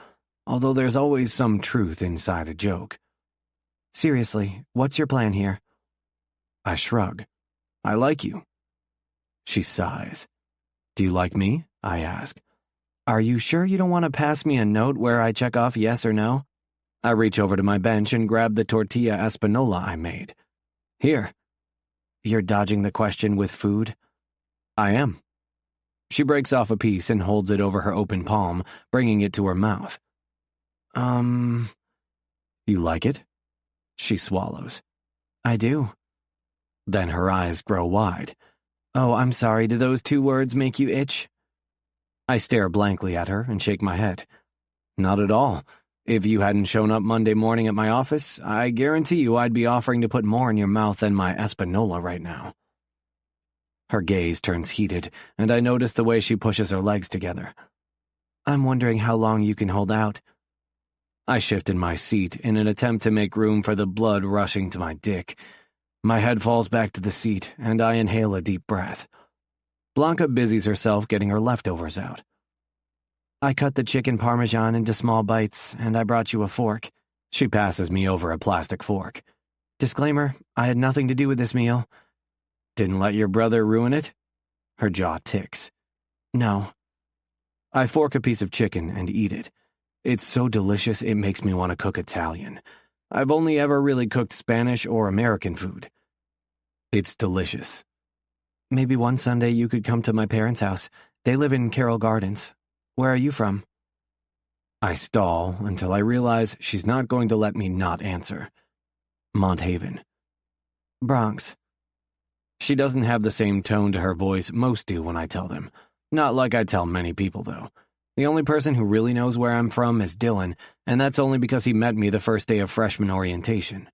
although there's always some truth inside a joke. Seriously, what's your plan here? I shrug. I like you. She sighs. Do you like me? I ask. Are you sure you don't want to pass me a note where I check off yes or no? I reach over to my bench and grab the tortilla espanola I made. Here. You're dodging the question with food? I am. She breaks off a piece and holds it over her open palm, bringing it to her mouth. You like it? She swallows. I do. Then her eyes grow wide. Oh, I'm sorry, do those 2 words make you itch? I stare blankly at her and shake my head. Not at all. If you hadn't shown up Monday morning at my office, I guarantee you I'd be offering to put more in your mouth than my espanola right now. Her gaze turns heated, and I notice the way she pushes her legs together. I'm wondering how long you can hold out. I shift in my seat in an attempt to make room for the blood rushing to my dick. My head falls back to the seat, and I inhale a deep breath. Blanca busies herself getting her leftovers out. I cut the chicken parmesan into small bites, and I brought you a fork. She passes me over a plastic fork. Disclaimer, I had nothing to do with this meal. Didn't let your brother ruin it? Her jaw ticks. No. I fork a piece of chicken and eat it. It's so delicious it makes me want to cook Italian. I've only ever really cooked Spanish or American food. It's delicious. Maybe one Sunday you could come to my parents' house. They live in Carroll Gardens. Where are you from? I stall until I realize she's not going to let me not answer. Mont Haven. Bronx. She doesn't have the same tone to her voice most do when I tell them. Not like I tell many people, though. The only person who really knows where I'm from is Dylan, and that's only because he met me the first day of freshman orientation.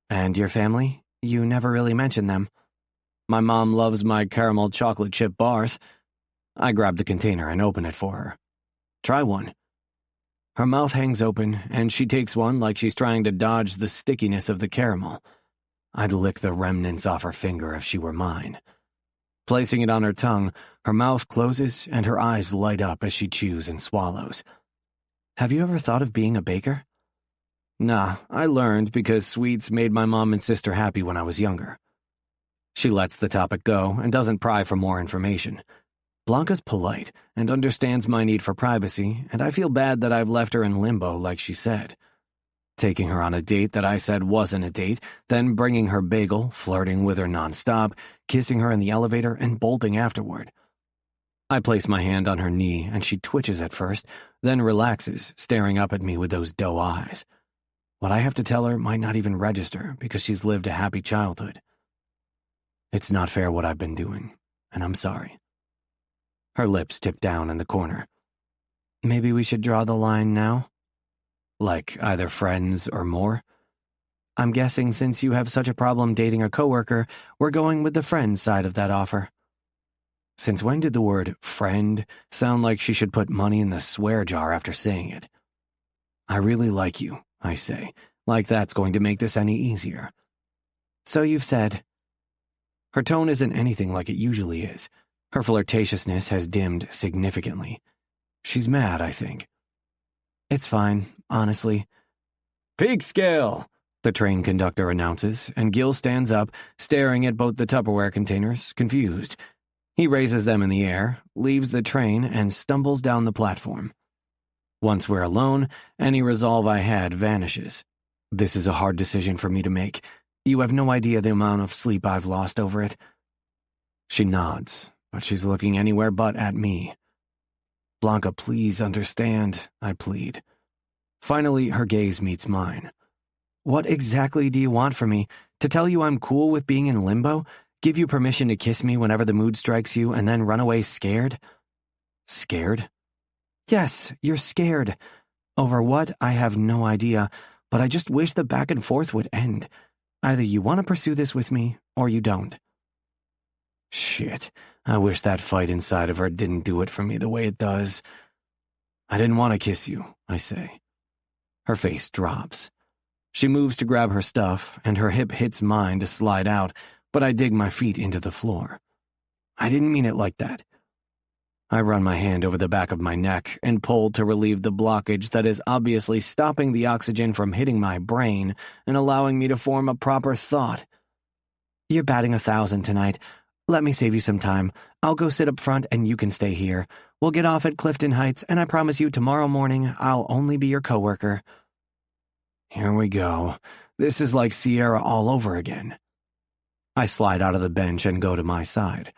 And your family? You never really mentioned them. My mom loves my caramel chocolate chip bars. I grab the container and open it for her. Try one. Her mouth hangs open, and she takes one like she's trying to dodge the stickiness of the caramel. I'd lick the remnants off her finger if she were mine. Placing it on her tongue, her mouth closes and her eyes light up as she chews and swallows. Have you ever thought of being a baker? Nah, I learned because sweets made my mom and sister happy when I was younger. She lets the topic go and doesn't pry for more information. Blanca's polite and understands my need for privacy, and I feel bad that I've left her in limbo like she said. Taking her on a date that I said wasn't a date, then bringing her bagel, flirting with her nonstop, kissing her in the elevator, and bolting afterward. I place my hand on her knee, and she twitches at first, then relaxes, staring up at me with those doe eyes. What I have to tell her might not even register because she's lived a happy childhood. It's not fair what I've been doing, and I'm sorry. Her lips tip down in the corner. Maybe we should draw the line now? Like either friends or more? I'm guessing since you have such a problem dating a coworker, we're going with the friend side of that offer. Since when did the word friend sound like she should put money in the swear jar after saying it? I really like you, I say, like that's going to make this any easier. So you've said. Her tone isn't anything like it usually is. Her flirtatiousness has dimmed significantly. She's mad, I think. It's fine, honestly. Peak scale, the train conductor announces, and Gil stands up, staring at both the Tupperware containers, confused. He raises them in the air, leaves the train, and stumbles down the platform. Once we're alone, any resolve I had vanishes. This is a hard decision for me to make. You have no idea the amount of sleep I've lost over it. She nods, but she's looking anywhere but at me. Blanca, please understand, I plead. Finally, her gaze meets mine. What exactly do you want from me? To tell you I'm cool with being in limbo? Give you permission to kiss me whenever the mood strikes you and then run away scared? Scared? Yes, you're scared. Over what, I have no idea, but I just wish the back and forth would end. Either you want to pursue this with me, or you don't. Shit, I wish that fight inside of her didn't do it for me the way it does. I didn't want to kiss you, I say. Her face drops. She moves to grab her stuff, and her hip hits mine to slide out, but I dig my feet into the floor. I didn't mean it like that. I run my hand over the back of my neck and pull to relieve the blockage that is obviously stopping the oxygen from hitting my brain and allowing me to form a proper thought. You're batting 1,000 tonight. Let me save you some time. I'll go sit up front and you can stay here. We'll get off at Clifton Heights, and I promise you tomorrow morning I'll only be your coworker. Here we go. This is like Sierra all over again. I slide out of the bench and go to my side.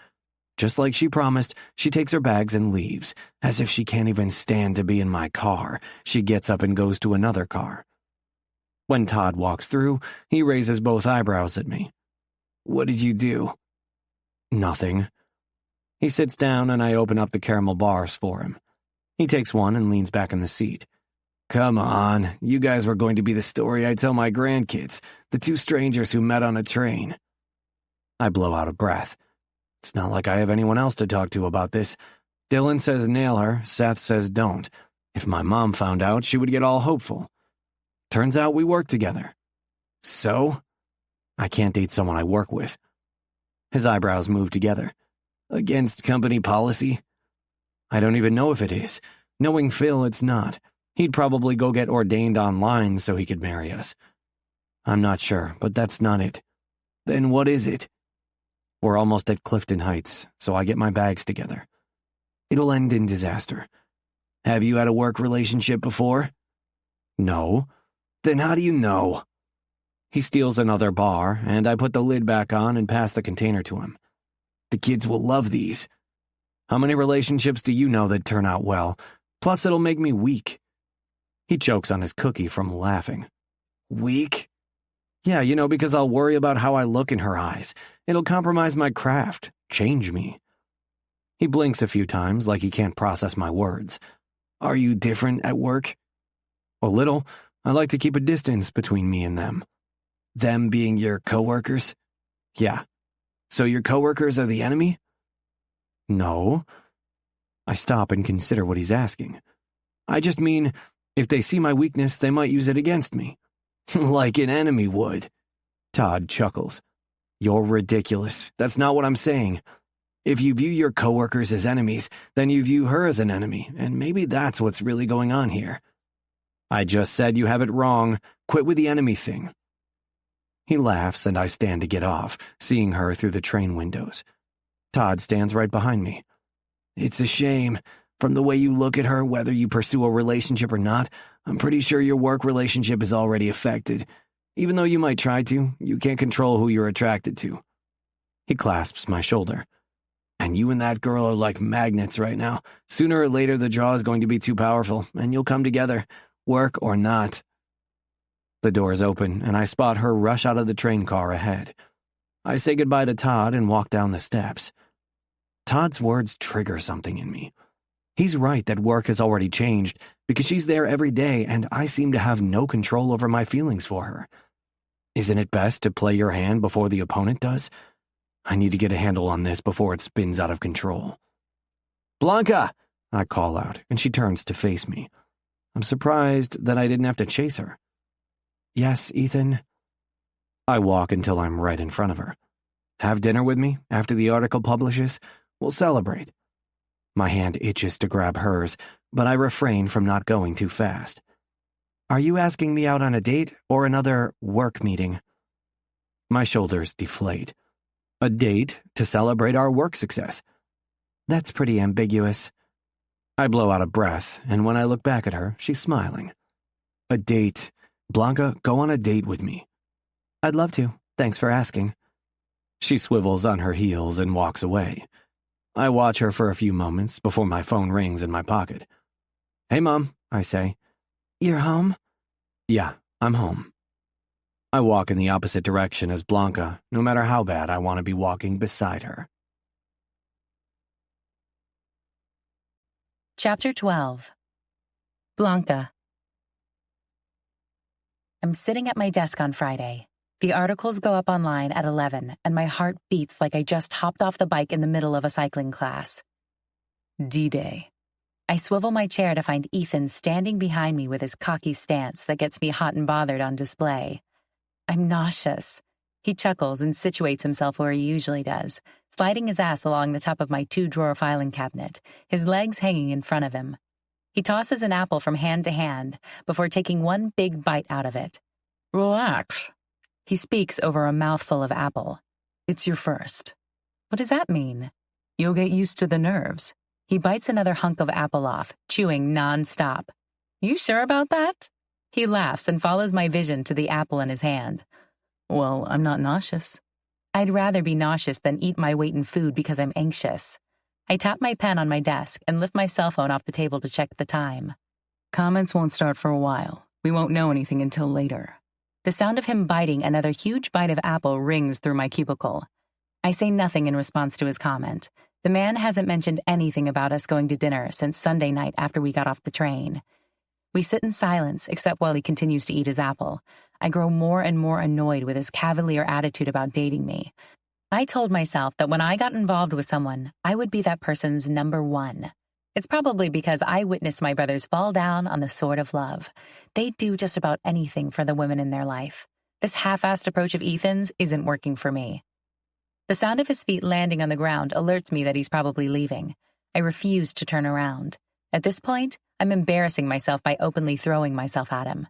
Just like she promised, she takes her bags and leaves. As if she can't even stand to be in my car, she gets up and goes to another car. When Todd walks through, he raises both eyebrows at me. What did you do? Nothing. He sits down and I open up the caramel bars for him. He takes one and leans back in the seat. Come on, you guys were going to be the story I tell my grandkids, the two strangers who met on a train. I blow out a breath. It's not like I have anyone else to talk to about this. Dylan says nail her, Seth says don't. If my mom found out, she would get all hopeful. Turns out we work together. So? I can't date someone I work with. His eyebrows move together. Against company policy? I don't even know if it is. Knowing Phil, it's not. He'd probably go get ordained online so he could marry us. I'm not sure, but that's not it. Then what is it? We're almost at Clifton Heights, so I get my bags together. It'll end in disaster. Have you had a work relationship before? No. Then how do you know? He steals another bar, and I put the lid back on and pass the container to him. The kids will love these. How many relationships do you know that turn out well? Plus, it'll make me weak. He chokes on his cookie from laughing. Weak? Yeah, because I'll worry about how I look in her eyes. It'll compromise my craft, change me. He blinks a few times like he can't process my words. Are you different at work? A little. I like to keep a distance between me and them. Them being your coworkers? Yeah. So your coworkers are the enemy? No. I stop and consider what he's asking. I just mean, if they see my weakness, they might use it against me. Like an enemy would. Todd chuckles. You're ridiculous. That's not what I'm saying. If you view your coworkers as enemies, then you view her as an enemy, and maybe that's what's really going on here. I just said you have it wrong. Quit with the enemy thing. He laughs, and I stand to get off, seeing her through the train windows. Todd stands right behind me. It's a shame. From the way you look at her, whether you pursue a relationship or not, I'm pretty sure your work relationship is already affected. Even though you might try to, you can't control who you're attracted to. He clasps my shoulder. And you and that girl are like magnets right now. Sooner or later, the draw is going to be too powerful, and you'll come together, work or not. The doors open, and I spot her rush out of the train car ahead. I say goodbye to Todd and walk down the steps. Todd's words trigger something in me. He's right that work has already changed, because she's there every day, and I seem to have no control over my feelings for her. Isn't it best to play your hand before the opponent does? I need to get a handle on this before it spins out of control. Blanca! I call out, and she turns to face me. I'm surprised that I didn't have to chase her. Yes, Ethan? I walk until I'm right in front of her. Have dinner with me after the article publishes? We'll celebrate. My hand itches to grab hers, but I refrain from not going too fast. Are you asking me out on a date or another work meeting? My shoulders deflate. A date to celebrate our work success. That's pretty ambiguous. I blow out a breath, and when I look back at her, she's smiling. A date Blanca, go on a date with me. I'd love to. Thanks for asking. She swivels on her heels and walks away. I watch her for a few moments before my phone rings in my pocket. Hey, Mom, I say. You're home? Yeah, I'm home. I walk in the opposite direction as Blanca, no matter how bad I want to be walking beside her. Chapter 12. Blanca. I'm sitting at my desk on Friday. The articles go up online at 11, and my heart beats like I just hopped off the bike in the middle of a cycling class. D-Day. I swivel my chair to find Ethan standing behind me with his cocky stance that gets me hot and bothered on display. I'm nauseous. He chuckles and situates himself where he usually does, sliding his ass along the top of my 2-drawer filing cabinet, his legs hanging in front of him. He tosses an apple from hand to hand before taking one big bite out of it. Relax. He speaks over a mouthful of apple. It's your first. What does that mean? You'll get used to the nerves. He bites another hunk of apple off, chewing non-stop. You sure about that? He laughs and follows my vision to the apple in his hand. Well, I'm not nauseous. I'd rather be nauseous than eat my weight in food because I'm anxious. I tap my pen on my desk and lift my cell phone off the table to check the time. Comments won't start for a while. We won't know anything until later. The sound of him biting another huge bite of apple rings through my cubicle. I say nothing in response to his comment. The man hasn't mentioned anything about us going to dinner since Sunday night after we got off the train. We sit in silence, except while he continues to eat his apple. I grow more and more annoyed with his cavalier attitude about dating me. I told myself that when I got involved with someone, I would be that person's number one. It's probably because I witnessed my brothers fall down on the sword of love. They do just about anything for the women in their life. This half-assed approach of Ethan's isn't working for me. The sound of his feet landing on the ground alerts me that he's probably leaving. I refuse to turn around. At this point, I'm embarrassing myself by openly throwing myself at him.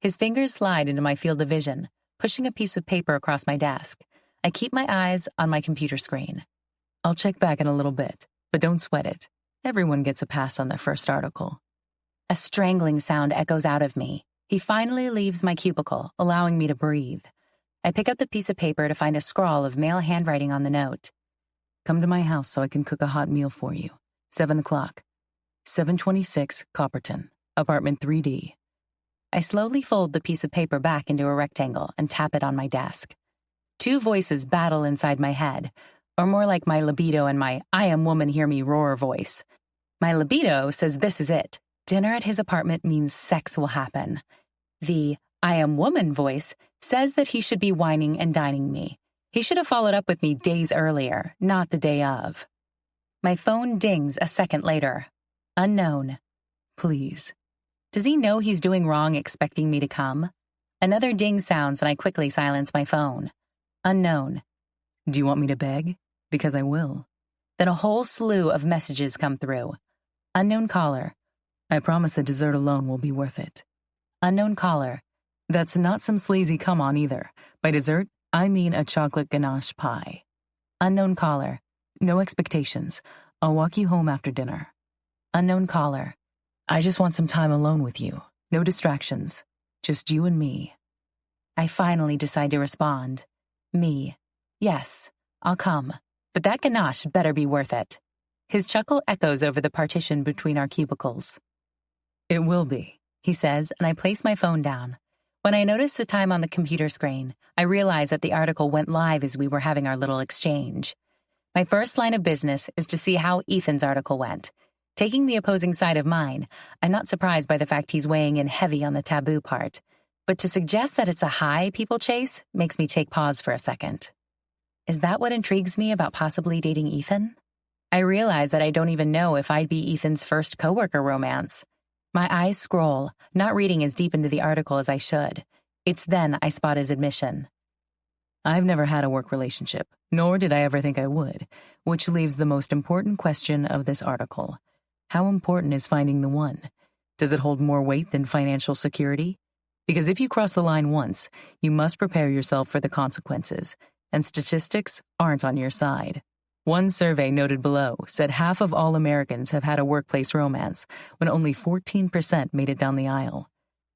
His fingers slide into my field of vision, pushing a piece of paper across my desk. I keep my eyes on my computer screen. I'll check back in a little bit, but don't sweat it. Everyone gets a pass on their first article. A strangling sound echoes out of me. He finally leaves my cubicle, allowing me to breathe. I pick up the piece of paper to find a scrawl of male handwriting on the note. Come to my house so I can cook a hot meal for you. 7 o'clock. 726 Copperton, apartment 3D. I slowly fold the piece of paper back into a rectangle and tap it on my desk. Two voices battle inside my head, or more like my libido and my I am woman hear me roar voice. My libido says this is it. Dinner at his apartment means sex will happen. The I am woman voice says that he should be whining and dining me. He should have followed up with me days earlier, not the day of. My phone dings a second later. Unknown. Please. Does he know he's doing wrong expecting me to come? Another ding sounds and I quickly silence my phone. Unknown. Do you want me to beg? Because I will. Then a whole slew of messages come through. Unknown caller. I promise a dessert alone will be worth it. Unknown caller. That's not some sleazy come-on either. By dessert, I mean a chocolate ganache pie. Unknown caller. No expectations. I'll walk you home after dinner. Unknown caller. I just want some time alone with you. No distractions. Just you and me. I finally decide to respond. Me. Yes, I'll come. But that ganache better be worth it. His chuckle echoes over the partition between our cubicles. It will be, he says, and I place my phone down. When I notice the time on the computer screen, I realize that the article went live as we were having our little exchange. My first line of business is to see how Ethan's article went. Taking the opposing side of mine, I'm not surprised by the fact he's weighing in heavy on the taboo part. But to suggest that it's a high people chase makes me take pause for a second. Is that what intrigues me about possibly dating Ethan? I realize that I don't even know if I'd be Ethan's first coworker romance. My eyes scroll, not reading as deep into the article as I should. It's then I spot his admission. I've never had a work relationship, nor did I ever think I would, which leaves the most important question of this article. How important is finding the one? Does it hold more weight than financial security? Because if you cross the line once, you must prepare yourself for the consequences, and statistics aren't on your side. One survey noted below said half of all Americans have had a workplace romance, when only 14% made it down the aisle.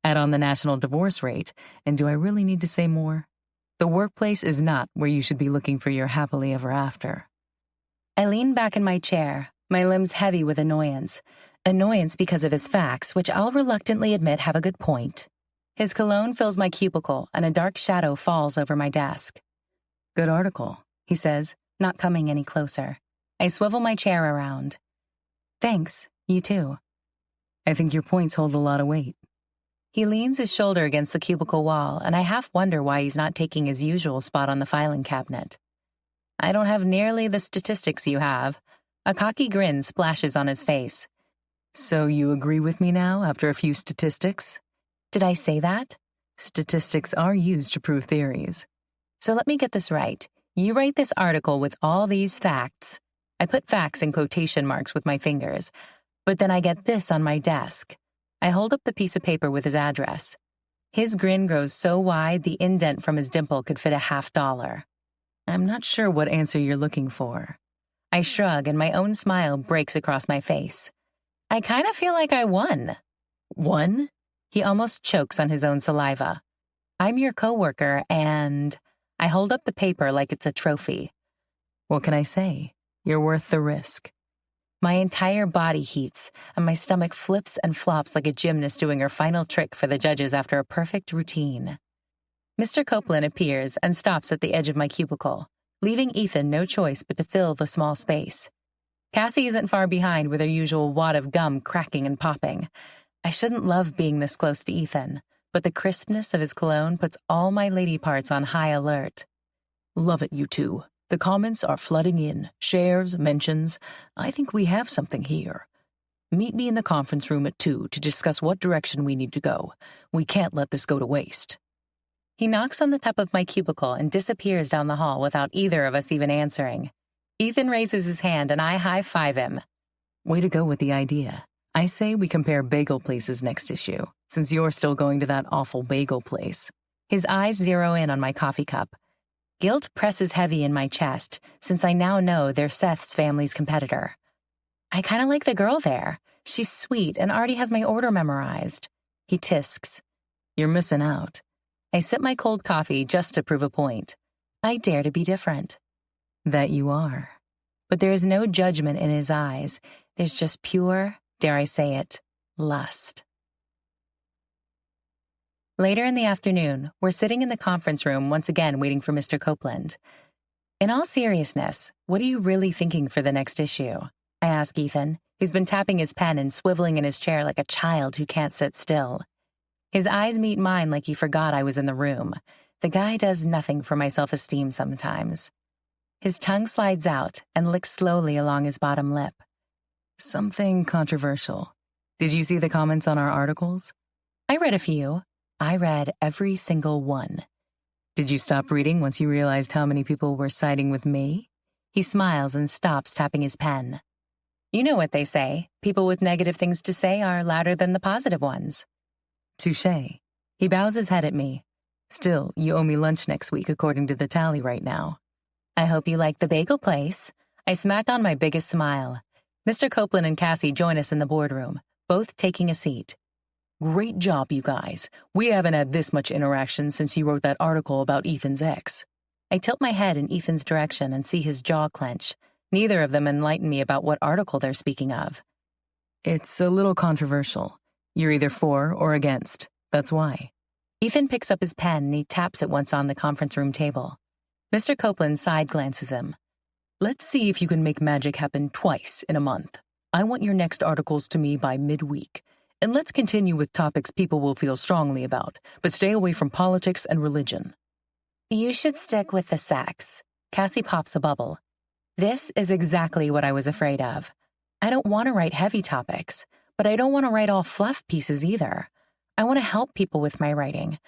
Add on the national divorce rate, and do I really need to say more? The workplace is not where you should be looking for your happily ever after. I lean back in my chair, my limbs heavy with annoyance. Annoyance because of his facts, which I'll reluctantly admit have a good point. His cologne fills my cubicle, and a dark shadow falls over my desk. Good article, he says, not coming any closer. I swivel my chair around. Thanks, you too. I think your points hold a lot of weight. He leans his shoulder against the cubicle wall, and I half wonder why he's not taking his usual spot on the filing cabinet. I don't have nearly the statistics you have. A cocky grin splashes on his face. So you agree with me now after a few statistics? Did I say that? Statistics are used to prove theories. So let me get this right. You write this article with all these facts. I put facts in quotation marks with my fingers, but then I get this on my desk. I hold up the piece of paper with his address. His grin grows so wide the indent from his dimple could fit a $50. I'm not sure what answer you're looking for. I shrug and my own smile breaks across my face. I kind of feel like I won. Won? He almost chokes on his own saliva. I'm your coworker and... I hold up the paper like it's a trophy. What can I say? You're worth the risk. My entire body heats, and my stomach flips and flops like a gymnast doing her final trick for the judges after a perfect routine. Mr. Copeland appears and stops at the edge of my cubicle, leaving Ethan no choice but to fill the small space. Cassie isn't far behind with her usual wad of gum cracking and popping. I shouldn't love being this close to Ethan, but the crispness of his cologne puts all my lady parts on high alert. Love it, you two. The comments are flooding in. Shares, mentions. I think we have something here. Meet me in the conference room at 2 to discuss what direction we need to go. We can't let this go to waste. He knocks on the top of my cubicle and disappears down the hall without either of us even answering. Ethan raises his hand and I high-five him. Way to go with the idea. I say we compare bagel places next issue, since you're still going to that awful bagel place. His eyes zero in on my coffee cup. Guilt presses heavy in my chest, since I now know they're Seth's family's competitor. I kind of like the girl there. She's sweet and already has my order memorized. He tisks. You're missing out. I sip my cold coffee just to prove a point. I dare to be different. That you are. But there is no judgment in his eyes. There's just pure, dare I say it, lust. Later in the afternoon, we're sitting in the conference room once again waiting for Mr. Copeland. In all seriousness, what are you really thinking for the next issue? I ask Ethan, who's been tapping his pen and swiveling in his chair like a child who can't sit still. His eyes meet mine like he forgot I was in the room. The guy does nothing for my self-esteem sometimes. His tongue slides out and licks slowly along his bottom lip. Something controversial. Did you see the comments on our articles? I read a few. I read every single one. Did you stop reading once you realized how many people were siding with me? He smiles and stops tapping his pen. You know what they say. People with negative things to say are louder than the positive ones. Touché. He bows his head at me. Still, you owe me lunch next week according to the tally right now. I hope you like the bagel place. I smack on my biggest smile. Mr. Copeland and Cassie join us in the boardroom, both taking a seat. Great job, you guys. We haven't had this much interaction since you wrote that article about Ethan's ex. I tilt my head in Ethan's direction and see his jaw clench. Neither of them enlighten me about what article they're speaking of. It's a little controversial. You're either for or against. That's why. Ethan picks up his pen and he taps it once on the conference room table. Mr. Copeland side glances him. Let's see if you can make magic happen twice in a month. I want your next articles to me by midweek. And let's continue with topics people will feel strongly about, but stay away from politics and religion. You should stick with the sex. Cassie pops a bubble. This is exactly what I was afraid of. I don't want to write heavy topics, but I don't want to write all fluff pieces either. I want to help people with my writing,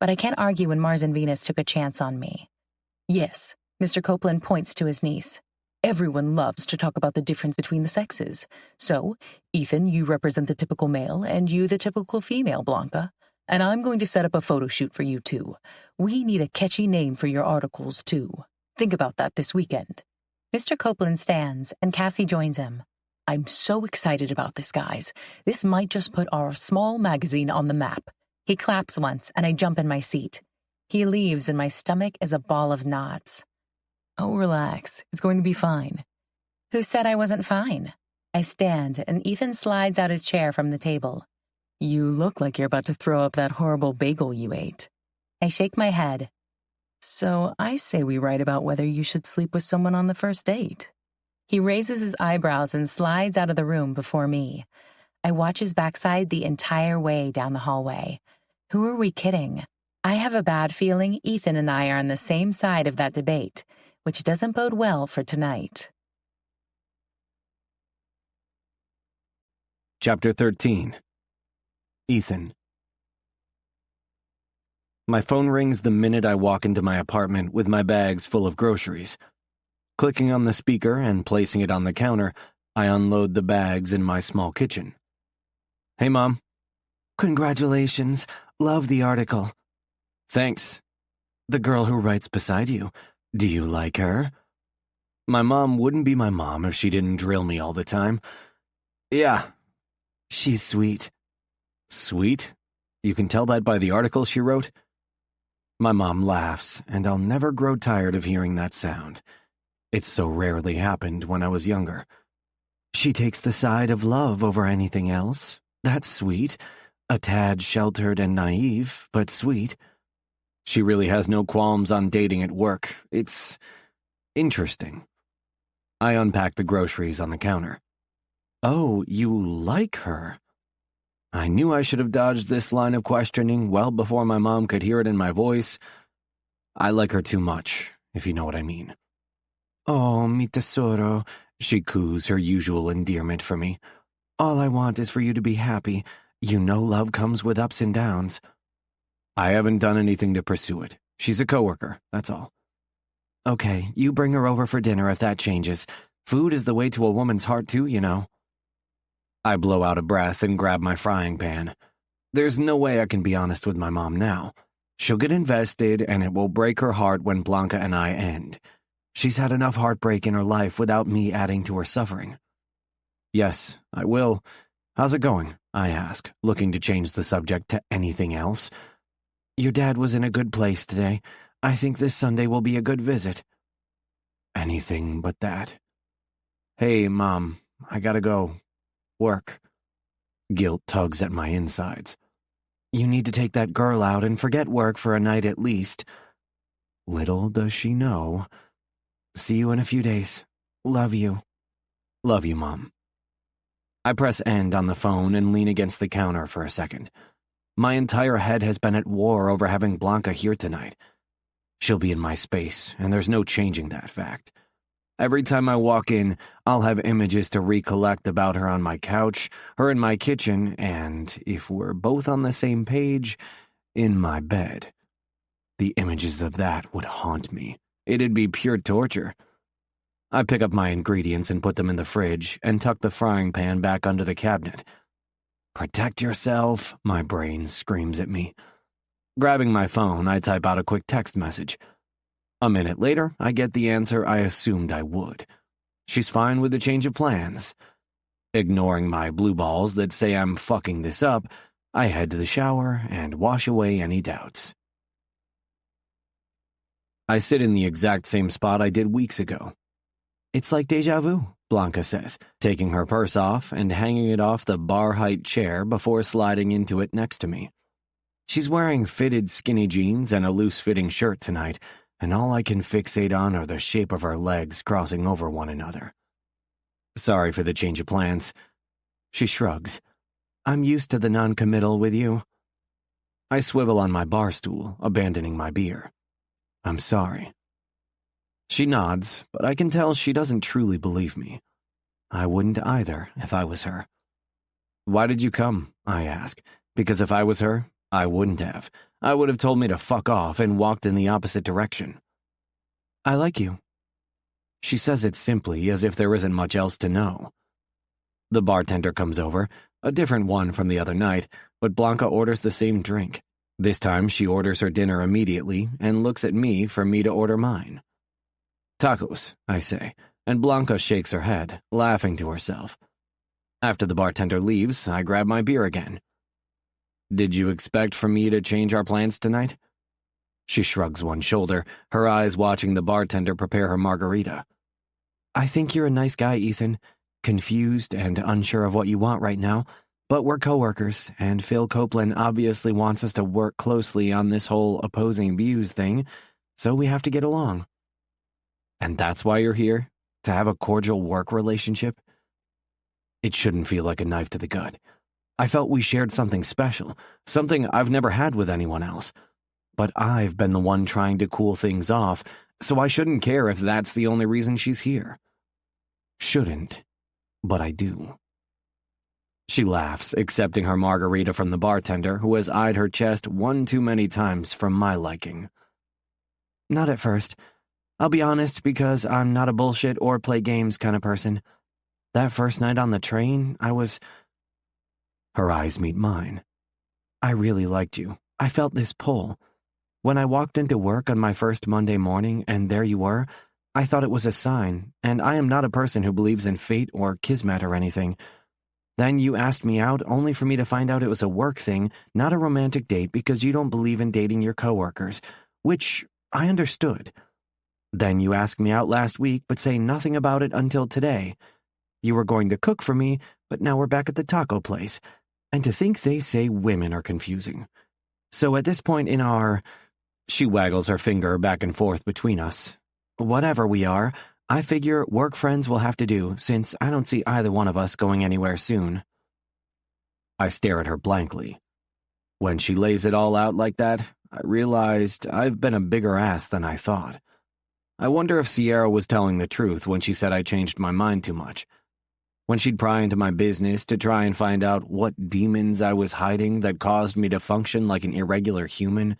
but I can't argue when Mars and Venus took a chance on me. Yes, Mr. Copeland points to his niece. Everyone loves to talk about the difference between the sexes. So, Ethan, you represent the typical male, and you the typical female, Blanca. And I'm going to set up a photo shoot for you two. We need a catchy name for your articles, too. Think about that this weekend. Mr. Copeland stands, and Cassie joins him. I'm so excited about this, guys. This might just put our small magazine on the map. He claps once, and I jump in my seat. He leaves, and my stomach is a ball of knots. Oh, relax. It's going to be fine. Who said I wasn't fine? I stand, and Ethan slides out his chair from the table. You look like you're about to throw up that horrible bagel you ate. I shake my head. So I say we write about whether you should sleep with someone on the first date. He raises his eyebrows and slides out of the room before me. I watch his backside the entire way down the hallway. Who are we kidding? I have a bad feeling Ethan and I are on the same side of that debate, which doesn't bode well for tonight. Chapter 13. Ethan. My phone rings the minute I walk into my apartment with my bags full of groceries. Clicking on the speaker and placing it on the counter, I unload the bags in my small kitchen. Hey, Mom. Congratulations. Love the article. Thanks. The girl who writes beside you. Do you like her? My mom wouldn't be my mom if she didn't drill me all the time. Yeah. She's sweet. Sweet? You can tell that by the article she wrote? My mom laughs, and I'll never grow tired of hearing that sound. It so rarely happened when I was younger. She takes the side of love over anything else. That's sweet. A tad sheltered and naive, but sweet. She really has no qualms on dating at work. It's interesting. I unpack the groceries on the counter. Oh, you like her? I knew I should have dodged this line of questioning well before my mom could hear it in my voice. I like her too much, if you know what I mean. Oh, mi tesoro, she coos her usual endearment for me. All I want is for you to be happy. You know love comes with ups and downs. I haven't done anything to pursue it. She's a coworker, that's all. Okay, you bring her over for dinner if that changes. Food is the way to a woman's heart too, you know. I blow out a breath and grab my frying pan. There's no way I can be honest with my mom now. She'll get invested, and it will break her heart when Blanca and I end. She's had enough heartbreak in her life without me adding to her suffering. Yes, I will. How's it going? I ask, looking to change the subject to anything else. Your dad was in a good place today. I think this Sunday will be a good visit. Anything but that. Hey, Mom, I gotta go. Work. Guilt tugs at my insides. You need to take that girl out and forget work for a night at least. Little does she know. See you in a few days. Love you. Love you, Mom. I press end on the phone and lean against the counter for a second. My entire head has been at war over having Blanca here tonight. She'll be in my space, and there's no changing that fact. Every time I walk in, I'll have images to recollect about her on my couch, her in my kitchen, and, if we're both on the same page, in my bed. The images of that would haunt me. It'd be pure torture. I pick up my ingredients and put them in the fridge and tuck the frying pan back under the cabinet. Protect yourself, my brain screams at me. Grabbing my phone, I type out a quick text message. A minute later, I get the answer I assumed I would. She's fine with the change of plans. Ignoring my blue balls that say I'm fucking this up, I head to the shower and wash away any doubts. I sit in the exact same spot I did weeks ago. It's like deja vu, Blanca says, taking her purse off and hanging it off the bar-height chair before sliding into it next to me. She's wearing fitted skinny jeans and a loose-fitting shirt tonight, and all I can fixate on are the shape of her legs crossing over one another. Sorry for the change of plans. She shrugs. I'm used to the non-committal with you. I swivel on my bar stool, abandoning my beer. I'm sorry. She nods, but I can tell she doesn't truly believe me. I wouldn't either if I was her. Why did you come? I ask, because if I was her, I wouldn't have. I would have told me to fuck off and walked in the opposite direction. I like you. She says it simply, as if there isn't much else to know. The bartender comes over, a different one from the other night, but Blanca orders the same drink. This time she orders her dinner immediately and looks at me for me to order mine. Tacos, I say, and Blanca shakes her head, laughing to herself. After the bartender leaves, I grab my beer again. Did you expect for me to change our plans tonight? She shrugs one shoulder, her eyes watching the bartender prepare her margarita. I think you're a nice guy, Ethan. Confused and unsure of what you want right now, but we're coworkers, and Phil Copeland obviously wants us to work closely on this whole opposing views thing, so we have to get along. And that's why you're here? To have a cordial work relationship? It shouldn't feel like a knife to the gut. I felt we shared something special, something I've never had with anyone else. But I've been the one trying to cool things off, so I shouldn't care if that's the only reason she's here. Shouldn't, but I do. She laughs, accepting her margarita from the bartender, who has eyed her chest one too many times for my liking. Not at first. I'll be honest, because I'm not a bullshit or play games kind of person. That first night on the train, Her eyes meet mine. I really liked you. I felt this pull. When I walked into work on my first Monday morning and there you were, I thought it was a sign, and I am not a person who believes in fate or kismet or anything. Then you asked me out only for me to find out it was a work thing, not a romantic date because you don't believe in dating your coworkers, which I understood. Then you asked me out last week but say nothing about it until today. You were going to cook for me, but now we're back at the taco place. And to think they say women are confusing. So at this point in our... She waggles her finger back and forth between us. Whatever we are, I figure work friends will have to do, since I don't see either one of us going anywhere soon. I stare at her blankly. When she lays it all out like that, I realized I've been a bigger ass than I thought. I wonder if Sierra was telling the truth when she said I changed my mind too much. When she'd pry into my business to try and find out what demons I was hiding that caused me to function like an irregular human,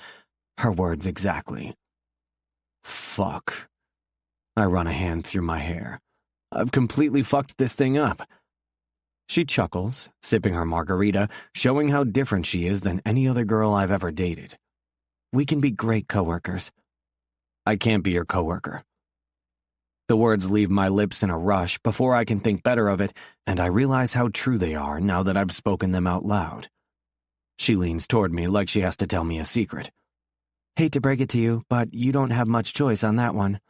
her words exactly. Fuck. I run a hand through my hair. I've completely fucked this thing up. She chuckles, sipping her margarita, showing how different she is than any other girl I've ever dated. We can be great coworkers. I can't be your coworker. The words leave my lips in a rush before I can think better of it, and I realize how true they are now that I've spoken them out loud. She leans toward me like she has to tell me a secret. Hate to break it to you, but you don't have much choice on that one.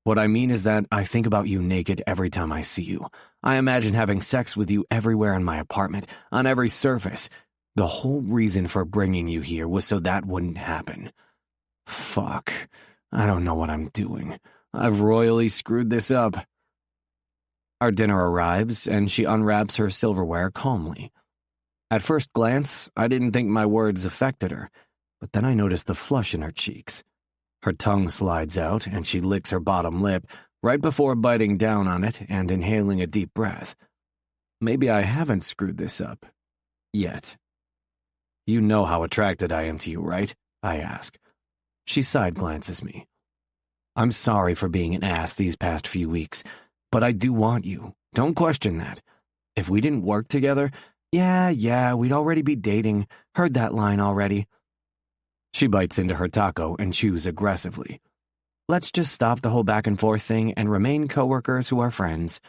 What I mean is that I think about you naked every time I see you. I imagine having sex with you everywhere in my apartment, on every surface. The whole reason for bringing you here was so that wouldn't happen. Fuck. I don't know what I'm doing. I've royally screwed this up. Our dinner arrives, and she unwraps her silverware calmly. At first glance, I didn't think my words affected her, but then I noticed the flush in her cheeks. Her tongue slides out, and she licks her bottom lip right before biting down on it and inhaling a deep breath. Maybe I haven't screwed this up. Yet. You know how attracted I am to you, right? I ask. She side-glances me. I'm sorry for being an ass these past few weeks, but I do want you. Don't question that. If we didn't work together, yeah, we'd already be dating. Heard that line already. She bites into her taco and chews aggressively. Let's just stop the whole back and forth thing and remain coworkers who are friends.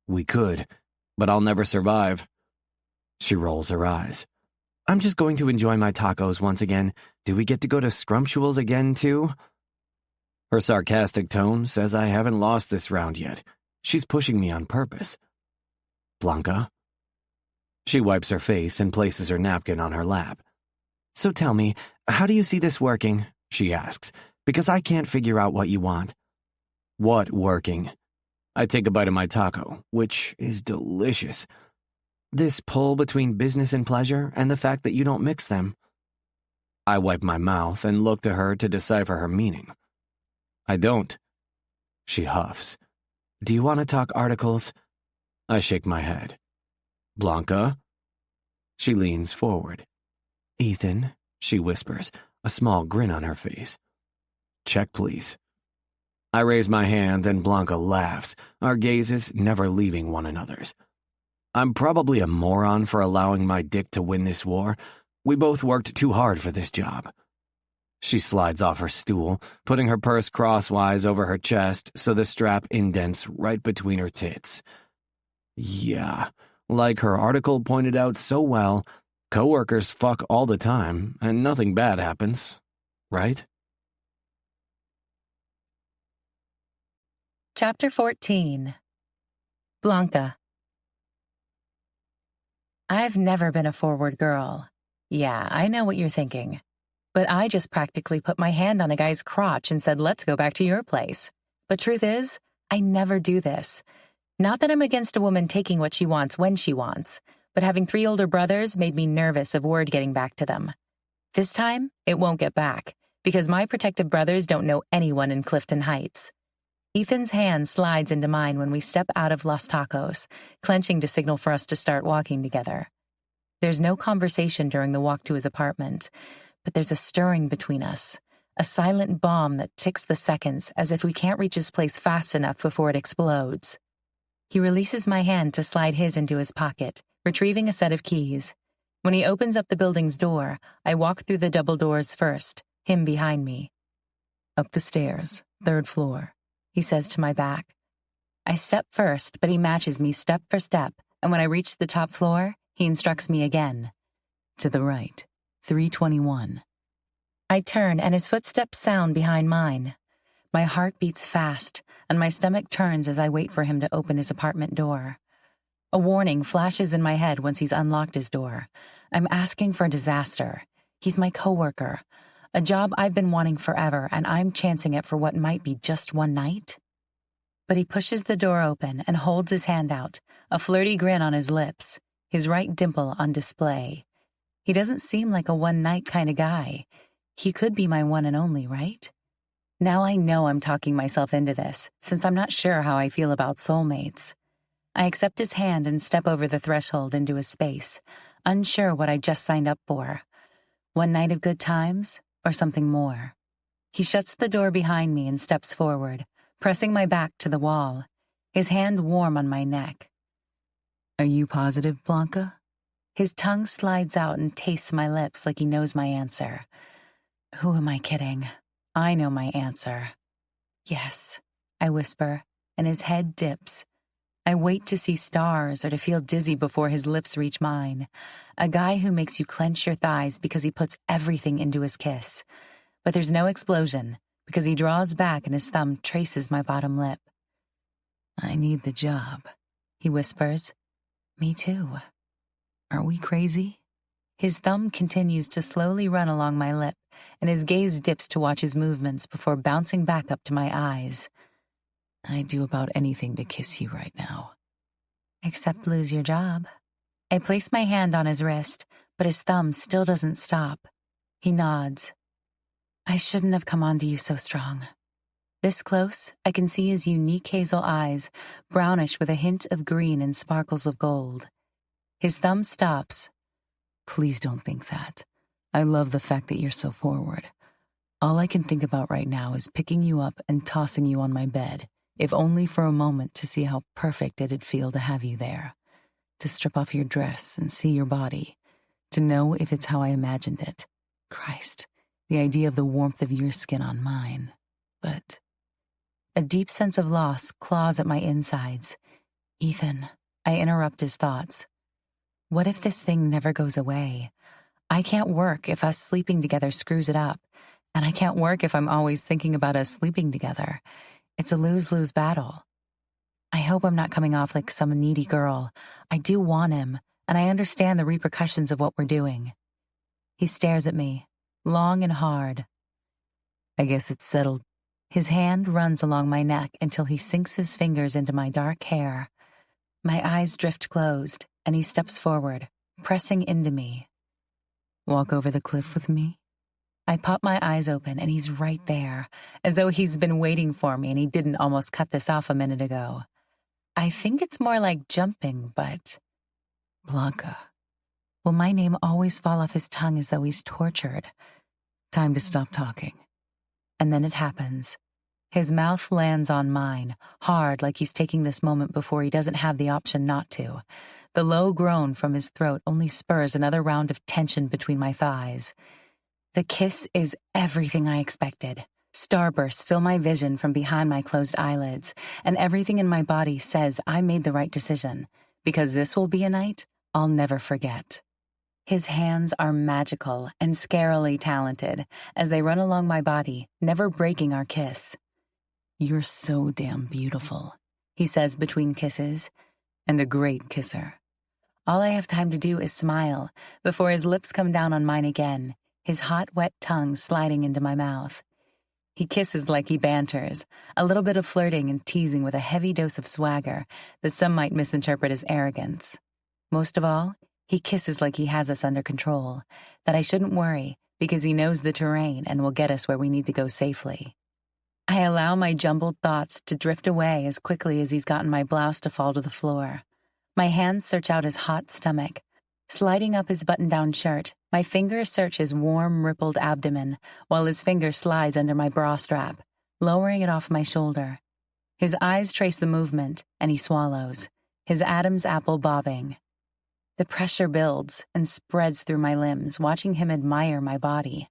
We could, but I'll never survive. She rolls her eyes. I'm just going to enjoy my tacos once again. Do we get to go to Scrumptuals again, too? Her sarcastic tone says I haven't lost this round yet. She's pushing me on purpose. Blanca? She wipes her face and places her napkin on her lap. So tell me, how do you see this working? She asks, because I can't figure out what you want. What working? I take a bite of my taco, which is delicious. This pull between business and pleasure and the fact that you don't mix them. I wipe my mouth and look to her to decipher her meaning. I don't. She huffs. Do you want to talk articles? I shake my head. Blanca? She leans forward. Ethan, she whispers, a small grin on her face. Check, please. I raise my hand and Blanca laughs, our gazes never leaving one another's. I'm probably a moron for allowing my dick to win this war. We both worked too hard for this job. She slides off her stool, putting her purse crosswise over her chest so the strap indents right between her tits. Yeah, like her article pointed out so well, Coworkers fuck all the time, and nothing bad happens, right? Chapter 14. Blanca. I've never been a forward girl. Yeah, I know what you're thinking. But I just practically put my hand on a guy's crotch and said, let's go back to your place. But truth is, I never do this. Not that I'm against a woman taking what she wants when she wants, but having 3 older brothers made me nervous of word getting back to them. This time, it won't get back, because my protective brothers don't know anyone in Clifton Heights. Ethan's hand slides into mine when we step out of Los Tacos, clenching to signal for us to start walking together. There's no conversation during the walk to his apartment, but there's a stirring between us, a silent bomb that ticks the seconds as if we can't reach his place fast enough before it explodes. He releases my hand to slide his into his pocket, retrieving a set of keys. When he opens up the building's door, I walk through the double doors first, him behind me. Up the stairs, 3rd floor, he says to my back. I step first, but he matches me step for step, and when I reach the top floor, he instructs me again. To the right, 321. I turn, and his footsteps sound behind mine. My heart beats fast, and my stomach turns as I wait for him to open his apartment door. A warning flashes in my head once he's unlocked his door. I'm asking for disaster. He's my coworker, a job I've been wanting forever, and I'm chancing it for what might be just one night. But he pushes the door open and holds his hand out, a flirty grin on his lips, his right dimple on display. He doesn't seem like a one-night kind of guy. He could be my one and only, right? Now I know I'm talking myself into this, since I'm not sure how I feel about soulmates. I accept his hand and step over the threshold into his space, unsure what I just signed up for. One night of good times, or something more. He shuts the door behind me and steps forward, pressing my back to the wall, his hand warm on my neck. Are you positive, Blanca? His tongue slides out and tastes my lips like he knows my answer. Who am I kidding? I know my answer. Yes, I whisper, and his head dips. I wait to see stars or to feel dizzy before his lips reach mine. A guy who makes you clench your thighs because he puts everything into his kiss. But there's no explosion, because he draws back and his thumb traces my bottom lip. I need the job, he whispers. Me too. Aren't we crazy? His thumb continues to slowly run along my lip, and his gaze dips to watch his movements before bouncing back up to my eyes. I'd do about anything to kiss you right now. Except lose your job. I place my hand on his wrist, but his thumb still doesn't stop. He nods. I shouldn't have come on to you so strong. This close, I can see his unique hazel eyes, brownish with a hint of green and sparkles of gold. His thumb stops. Please don't think that. I love the fact that you're so forward. All I can think about right now is picking you up and tossing you on my bed, if only for a moment to see how perfect it'd feel to have you there. To strip off your dress and see your body. To know if it's how I imagined it. Christ, the idea of the warmth of your skin on mine. But a deep sense of loss claws at my insides. Ethan, I interrupt his thoughts. What if this thing never goes away? I can't work if us sleeping together screws it up, and I can't work if I'm always thinking about us sleeping together. It's a lose-lose battle. I hope I'm not coming off like some needy girl. I do want him, and I understand the repercussions of what we're doing. He stares at me, long and hard. I guess it's settled. His hand runs along my neck until he sinks his fingers into my dark hair. My eyes drift closed, and he steps forward, pressing into me. Walk over the cliff with me? I pop my eyes open, and he's right there, as though he's been waiting for me and he didn't almost cut this off a minute ago. I think it's more like jumping, but... Blanca. Will my name always fall off his tongue as though he's tortured? Time to stop talking. And then it happens. His mouth lands on mine, hard like he's taking this moment before he doesn't have the option not to. The low groan from his throat only spurs another round of tension between my thighs. The kiss is everything I expected. Starbursts fill my vision from behind my closed eyelids, and everything in my body says I made the right decision, because this will be a night I'll never forget. His hands are magical and scarily talented as they run along my body, never breaking our kiss. "You're so damn beautiful," he says between kisses, "and a great kisser." All I have time to do is smile before his lips come down on mine again, his hot, wet tongue sliding into my mouth. He kisses like he banters, a little bit of flirting and teasing with a heavy dose of swagger that some might misinterpret as arrogance. Most of all, he kisses like he has us under control, that I shouldn't worry because he knows the terrain and will get us where we need to go safely. I allow my jumbled thoughts to drift away as quickly as he's gotten my blouse to fall to the floor. My hands search out his hot stomach. Sliding up his button-down shirt, my fingers search his warm, rippled abdomen, while his finger slides under my bra strap, lowering it off my shoulder. His eyes trace the movement, and he swallows, his Adam's apple bobbing. The pressure builds and spreads through my limbs, watching him admire my body.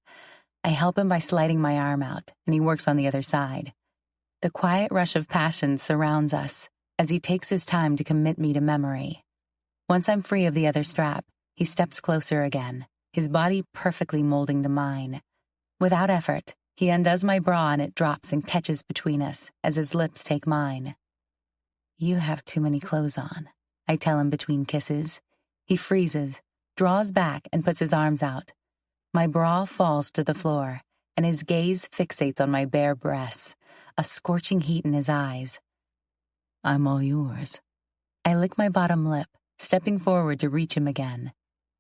I help him by sliding my arm out, and he works on the other side. The quiet rush of passion surrounds us as he takes his time to commit me to memory. Once I'm free of the other strap, he steps closer again, his body perfectly molding to mine. Without effort, he undoes my bra and it drops and catches between us as his lips take mine. "You have too many clothes on," I tell him between kisses. He freezes, draws back, and puts his arms out. My bra falls to the floor, and his gaze fixates on my bare breasts, a scorching heat in his eyes. "I'm all yours." I lick my bottom lip, stepping forward to reach him again.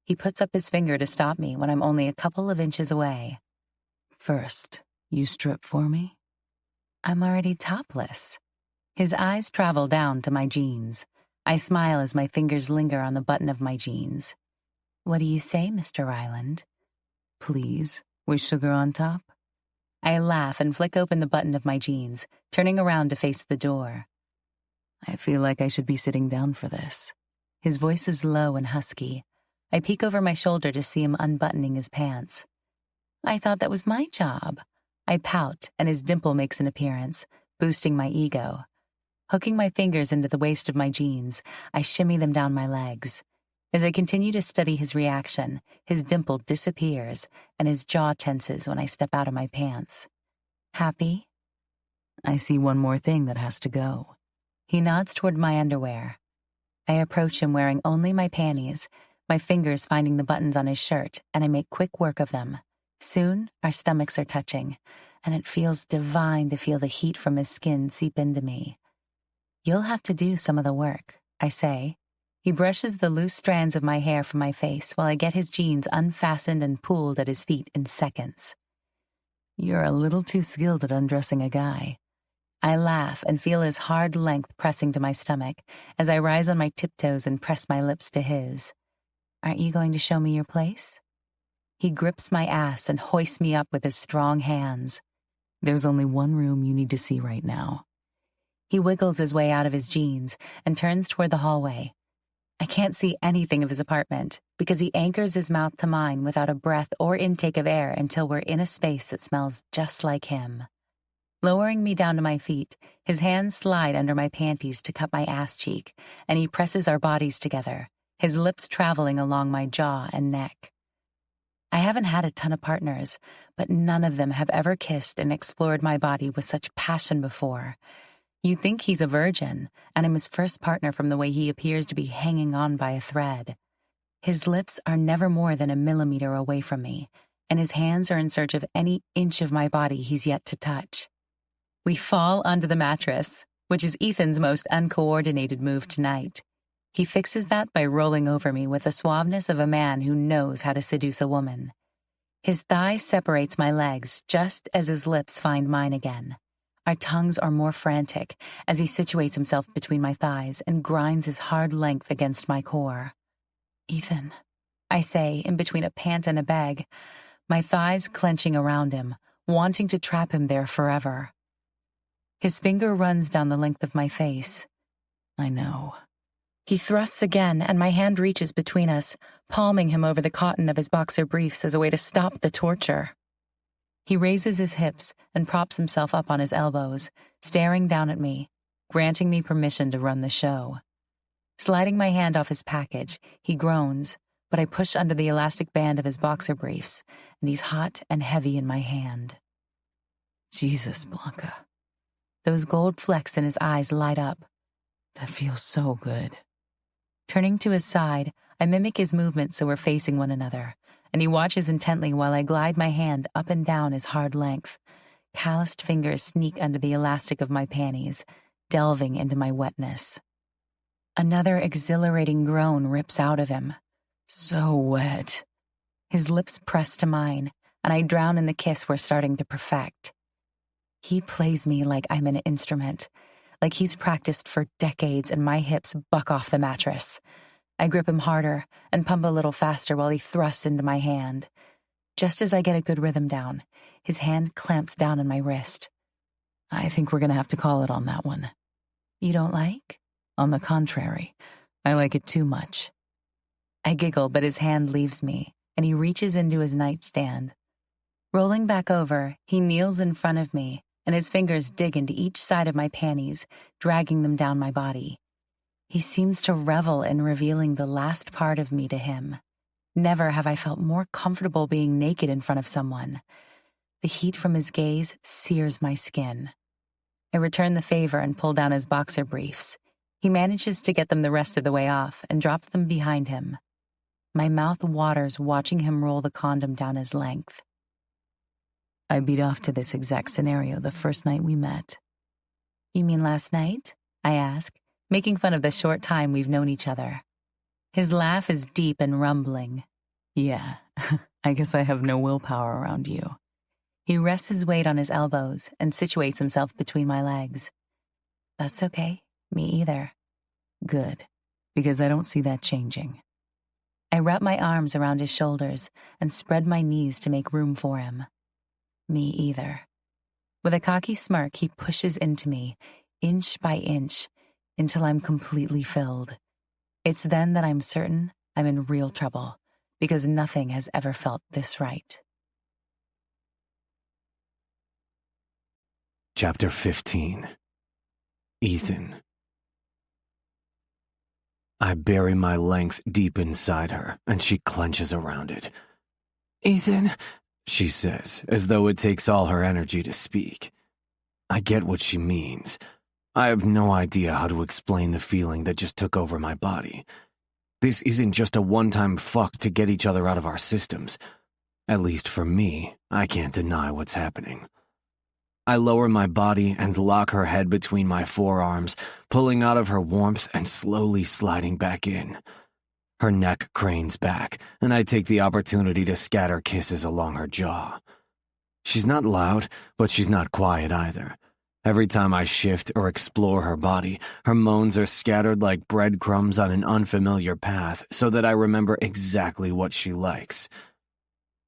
He puts up his finger to stop me when I'm only a couple of inches away. "First, you strip for me?" I'm already topless. His eyes travel down to my jeans. I smile as my fingers linger on the button of my jeans. "What do you say, Mr. Ryland?" "Please, with sugar on top?" I laugh and flick open the button of my jeans, turning around to face the door. "I feel like I should be sitting down for this." His voice is low and husky. I peek over my shoulder to see him unbuttoning his pants. "I thought that was my job." I pout, and his dimple makes an appearance, boosting my ego. Hooking my fingers into the waist of my jeans, I shimmy them down my legs. As I continue to study his reaction, his dimple disappears, and his jaw tenses when I step out of my pants. "Happy?" "I see one more thing that has to go." He nods toward my underwear. I approach him wearing only my panties, my fingers finding the buttons on his shirt, and I make quick work of them. Soon, our stomachs are touching, and it feels divine to feel the heat from his skin seep into me. "You'll have to do some of the work," I say. He brushes the loose strands of my hair from my face while I get his jeans unfastened and pulled at his feet in seconds. "You're a little too skilled at undressing a guy." I laugh and feel his hard length pressing to my stomach as I rise on my tiptoes and press my lips to his. "Aren't you going to show me your place?" He grips my ass and hoists me up with his strong hands. "There's only one room you need to see right now." He wiggles his way out of his jeans and turns toward the hallway. I can't see anything of his apartment because he anchors his mouth to mine without a breath or intake of air until we're in a space that smells just like him. Lowering me down to my feet, his hands slide under my panties to cup my ass cheek, and he presses our bodies together, his lips traveling along my jaw and neck. I haven't had a ton of partners, but none of them have ever kissed and explored my body with such passion before. You'd think he's a virgin, and I'm his first partner from the way he appears to be hanging on by a thread. His lips are never more than a millimeter away from me, and his hands are in search of any inch of my body he's yet to touch. We fall onto the mattress, which is Ethan's most uncoordinated move tonight. He fixes that by rolling over me with the suaveness of a man who knows how to seduce a woman. His thigh separates my legs just as his lips find mine again. Our tongues are more frantic as he situates himself between my thighs and grinds his hard length against my core. "Ethan," I say in between a pant and a beg, my thighs clenching around him, wanting to trap him there forever. His finger runs down the length of my face. "I know." He thrusts again, and my hand reaches between us, palming him over the cotton of his boxer briefs as a way to stop the torture. He raises his hips and props himself up on his elbows, staring down at me, granting me permission to run the show. Sliding my hand off his package, he groans, but I push under the elastic band of his boxer briefs, and he's hot and heavy in my hand. Jesus, Blanca. Those gold flecks in his eyes light up. That feels so good. Turning to his side, I mimic his movement so we're facing one another, and he watches intently while I glide my hand up and down his hard length. Calloused fingers sneak under the elastic of my panties, delving into my wetness. Another exhilarating groan rips out of him. So wet. His lips press to mine, and I drown in the kiss we're starting to perfect. He plays me like I'm an instrument, like he's practiced for decades and my hips buck off the mattress. I grip him harder and pump a little faster while he thrusts into my hand. Just as I get a good rhythm down, his hand clamps down on my wrist. I think we're going to have to call it on that one. You don't like? On the contrary, I like it too much. I giggle, but his hand leaves me, and he reaches into his nightstand. Rolling back over, he kneels in front of me, and his fingers dig into each side of my panties, dragging them down my body. He seems to revel in revealing the last part of me to him. Never have I felt more comfortable being naked in front of someone. The heat from his gaze sears my skin. I return the favor and pull down his boxer briefs. He manages to get them the rest of the way off and drops them behind him. My mouth waters watching him roll the condom down his length. I beat off to this exact scenario the first night we met. You mean last night? I ask, making fun of the short time we've known each other. His laugh is deep and rumbling. Yeah, I guess I have no willpower around you. He rests his weight on his elbows and situates himself between my legs. That's okay. Me either. Good, because I don't see that changing. I wrap my arms around his shoulders and spread my knees to make room for him. Me either. With a cocky smirk, he pushes into me, inch by inch, until I'm completely filled. It's then that I'm certain I'm in real trouble, because nothing has ever felt this right. Chapter 15. Ethan. I bury my length deep inside her, and she clenches around it. Ethan, she says, as though it takes all her energy to speak. I get what she means. I have no idea how to explain the feeling that just took over my body. This isn't just a one-time fuck to get each other out of our systems. At least for me, I can't deny what's happening. I lower my body and lock her head between my forearms, pulling out of her warmth and slowly sliding back in. Her neck cranes back, and I take the opportunity to scatter kisses along her jaw. She's not loud, but she's not quiet either. Every time I shift or explore her body, her moans are scattered like breadcrumbs on an unfamiliar path so that I remember exactly what she likes.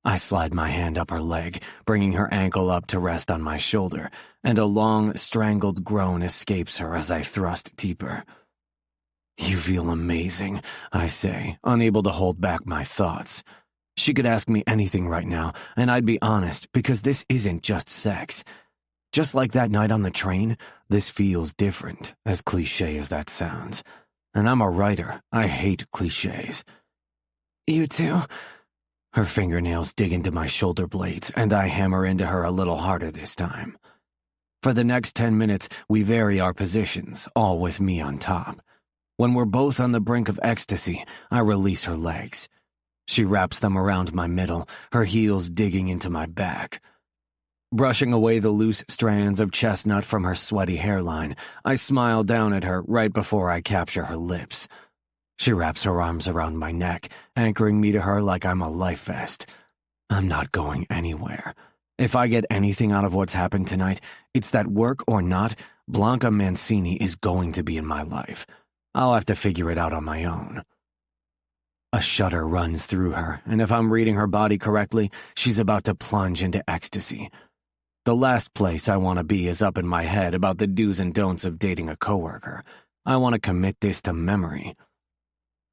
I slide my hand up her leg, bringing her ankle up to rest on my shoulder, and a long, strangled groan escapes her as I thrust deeper. You feel amazing, I say, unable to hold back my thoughts. She could ask me anything right now, and I'd be honest, because this isn't just sex. Just like that night on the train, this feels different, as cliché as that sounds. And I'm a writer. I hate clichés. You too? Her fingernails dig into my shoulder blades, and I hammer into her a little harder this time. For the next 10 minutes, we vary our positions, all with me on top. When we're both on the brink of ecstasy, I release her legs. She wraps them around my middle, her heels digging into my back. Brushing away the loose strands of chestnut from her sweaty hairline, I smile down at her right before I capture her lips. She wraps her arms around my neck, anchoring me to her like I'm a life vest. I'm not going anywhere. If I get anything out of what's happened tonight, it's that work or not, Blanca Mancini is going to be in my life. I'll have to figure it out on my own. A shudder runs through her, and if I'm reading her body correctly, she's about to plunge into ecstasy. The last place I want to be is up in my head about the do's and don'ts of dating a coworker. I want to commit this to memory.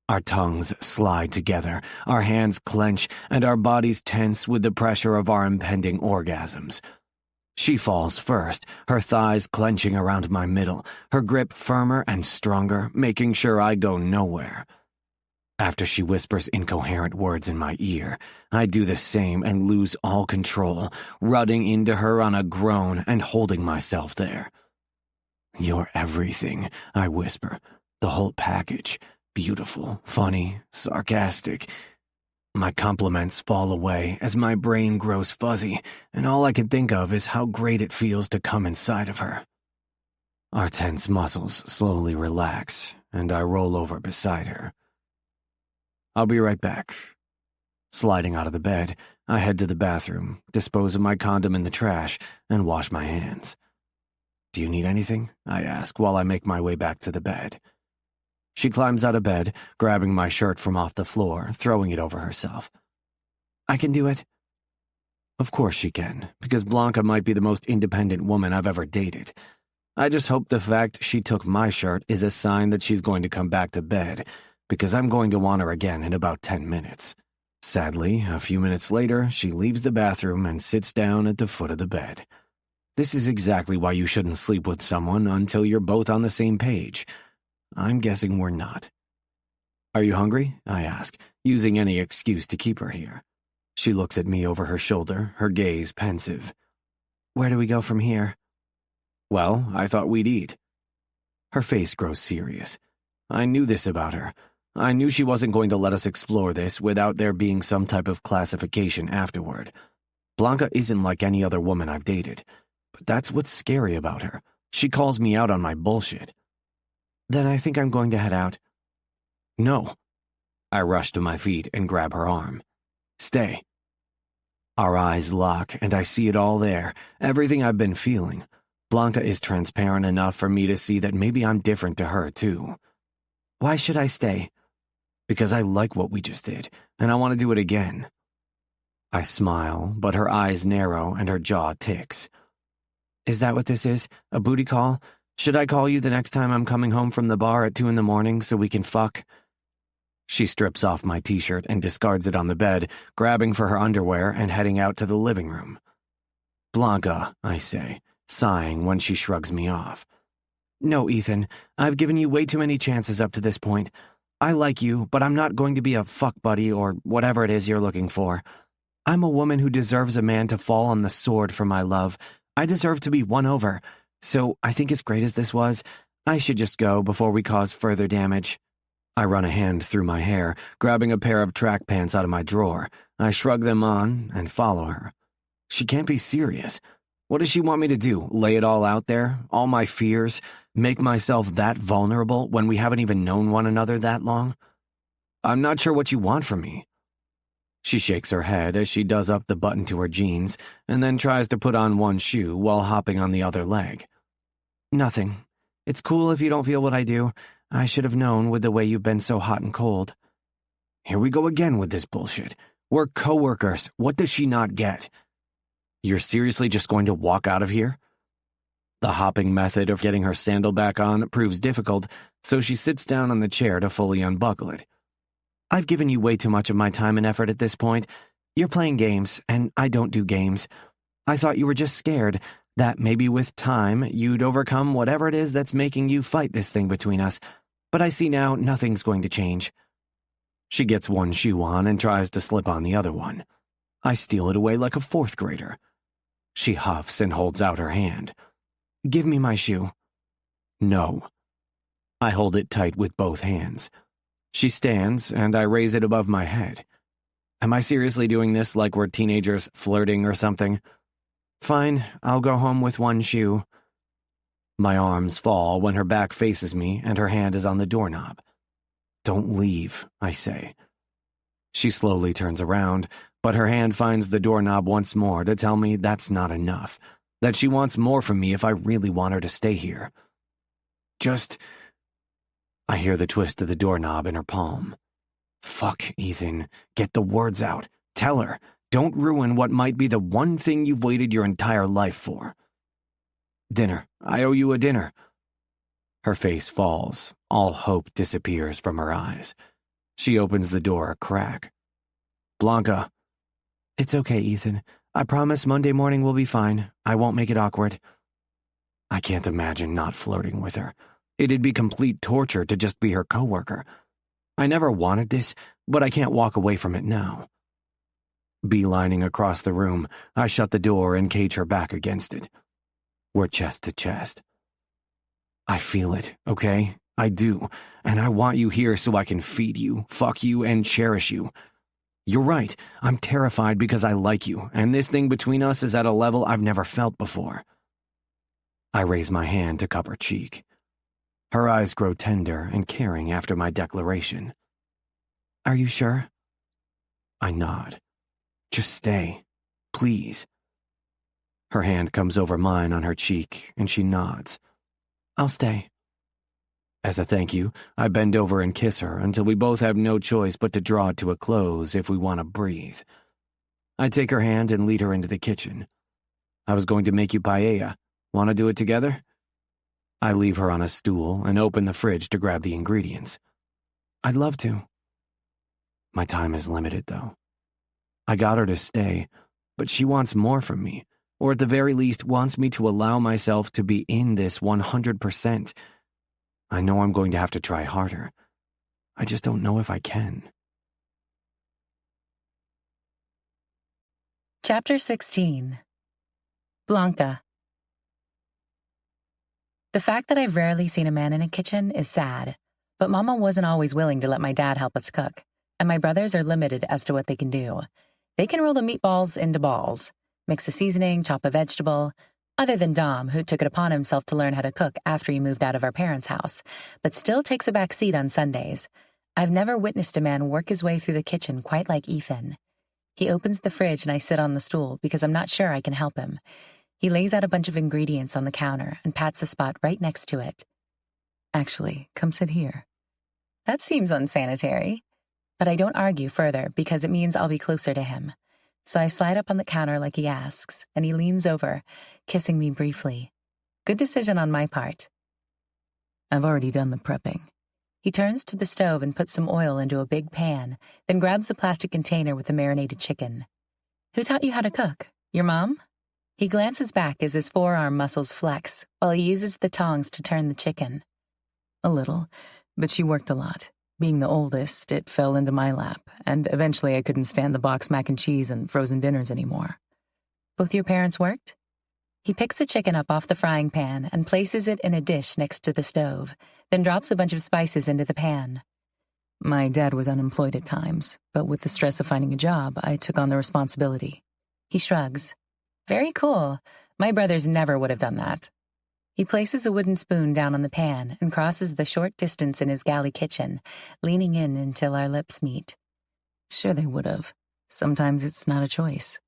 Our tongues slide together, our hands clench, and our bodies tense with the pressure of our impending orgasms. She falls first, her thighs clenching around my middle, her grip firmer and stronger, making sure I go nowhere. After she whispers incoherent words in my ear, I do the same and lose all control, rutting into her on a groan and holding myself there. "You're everything," I whisper. "The whole package. Beautiful, funny, sarcastic." My compliments fall away as my brain grows fuzzy, and all I can think of is how great it feels to come inside of her. Our tense muscles slowly relax, and I roll over beside her. "I'll be right back." Sliding out of the bed, I head to the bathroom, dispose of my condom in the trash, and wash my hands. "Do you need anything?" I ask while I make my way back to the bed. She climbs out of bed, grabbing my shirt from off the floor, throwing it over herself. "I can do it." Of course she can, because Blanca might be the most independent woman I've ever dated. I just hope the fact she took my shirt is a sign that she's going to come back to bed, because I'm going to want her again in about 10 minutes. Sadly, a few minutes later, she leaves the bathroom and sits down at the foot of the bed. This is exactly why you shouldn't sleep with someone until you're both on the same page. I'm guessing we're not. "Are you hungry?" I ask, using any excuse to keep her here. She looks at me over her shoulder, her gaze pensive. "Where do we go from here?" "Well, I thought we'd eat." Her face grows serious. I knew this about her. I knew she wasn't going to let us explore this without there being some type of classification afterward. Blanca isn't like any other woman I've dated. But that's what's scary about her. She calls me out on my bullshit. "Then I think I'm going to head out." "No." I rush to my feet and grab her arm. "Stay." Our eyes lock, and I see it all there, everything I've been feeling. Blanca is transparent enough for me to see that maybe I'm different to her, too. "Why should I stay?" "Because I like what we just did, and I want to do it again." I smile, but her eyes narrow and her jaw ticks. "Is that what this is? A booty call? Should I call you the next time I'm coming home from the bar at 2 a.m. so we can fuck?" She strips off my t-shirt and discards it on the bed, grabbing for her underwear and heading out to the living room. "Blanca," I say, sighing when she shrugs me off. "No, Ethan, I've given you way too many chances up to this point. I like you, but I'm not going to be a fuck buddy or whatever it is you're looking for. I'm a woman who deserves a man to fall on the sword for my love. I deserve to be won over. So I think as great as this was, I should just go before we cause further damage." I run a hand through my hair, grabbing a pair of track pants out of my drawer. I shrug them on and follow her. She can't be serious. What does she want me to do? Lay it all out there? All my fears? Make myself that vulnerable when we haven't even known one another that long? "I'm not sure what you want from me." She shakes her head as she does up the button to her jeans and then tries to put on one shoe while hopping on the other leg. "Nothing. It's cool if you don't feel what I do. I should have known with the way you've been so hot and cold." Here we go again with this bullshit. We're coworkers. What does she not get? You're seriously just going to walk out of here? The hopping method of getting her sandal back on proves difficult, so she sits down on the chair to fully unbuckle it. "I've given you way too much of my time and effort at this point. You're playing games, and I don't do games. I thought you were just scared that maybe with time you'd overcome whatever it is that's making you fight this thing between us, but I see now nothing's going to change." She gets one shoe on and tries to slip on the other one. I steal it away like a fourth grader. She huffs and holds out her hand. "Give me my shoe." "No." I hold it tight with both hands. She stands, and I raise it above my head. Am I seriously doing this like we're teenagers flirting or something? "Fine, I'll go home with one shoe." My arms fall when her back faces me and her hand is on the doorknob. "Don't leave," I say. She slowly turns around, but her hand finds the doorknob once more to tell me that's not enough, that she wants more from me if I really want her to stay here. "Just—" I hear the twist of the doorknob in her palm. "Fuck, Ethan. Get the words out. Tell her. Don't ruin what might be the one thing you've waited your entire life for." "Dinner. I owe you a dinner." Her face falls. All hope disappears from her eyes. She opens the door a crack. "Blanca." "It's okay, Ethan. I promise Monday morning will be fine. I won't make it awkward." I can't imagine not flirting with her. It'd be complete torture to just be her coworker. I never wanted this, but I can't walk away from it now. Beelining across the room, I shut the door and cage her back against it. We're chest to chest. I feel it, okay? I do, and I want you here so I can feed you, fuck you, and cherish you. You're right, I'm terrified because I like you, and this thing between us is at a level I've never felt before. I raise my hand to cup her cheek. Her eyes grow tender and caring after my declaration. Are you sure? I nod. Just stay, please. Her hand comes over mine on her cheek, and she nods. I'll stay. As a thank you, I bend over and kiss her until we both have no choice but to draw it to a close if we want to breathe. I take her hand and lead her into the kitchen. I was going to make you paella. Want to do it together? I leave her on a stool and open the fridge to grab the ingredients. I'd love to. My time is limited, though. I got her to stay, but she wants more from me, or at the very least wants me to allow myself to be in this 100%. I know I'm going to have to try harder. I just don't know if I can. Chapter 16. Blanca. The fact that I've rarely seen a man in a kitchen is sad, but Mama wasn't always willing to let my dad help us cook, and my brothers are limited as to what they can do. They can roll the meatballs into balls, mix a seasoning, chop a vegetable, other than Dom, who took it upon himself to learn how to cook after he moved out of our parents' house, but still takes a back seat on Sundays. I've never witnessed a man work his way through the kitchen quite like Ethan. He opens the fridge and I sit on the stool because I'm not sure I can help him. He lays out a bunch of ingredients on the counter and pats a spot right next to it. Actually, come sit here. That seems unsanitary. But I don't argue further because it means I'll be closer to him. So I slide up on the counter like he asks, and he leans over, kissing me briefly. Good decision on my part. I've already done the prepping. He turns to the stove and puts some oil into a big pan, then grabs a plastic container with the marinated chicken. Who taught you how to cook? Your mom? He glances back as his forearm muscles flex while he uses the tongs to turn the chicken. A little, but she worked a lot. Being the oldest, it fell into my lap, and eventually I couldn't stand the boxed mac and cheese and frozen dinners anymore. Both your parents worked? He picks the chicken up off the frying pan and places it in a dish next to the stove, then drops a bunch of spices into the pan. My dad was unemployed at times, but with the stress of finding a job, I took on the responsibility. He shrugs. Very cool. My brothers never would have done that. He places a wooden spoon down on the pan and crosses the short distance in his galley kitchen, leaning in until our lips meet. Sure they would have. Sometimes it's not a choice.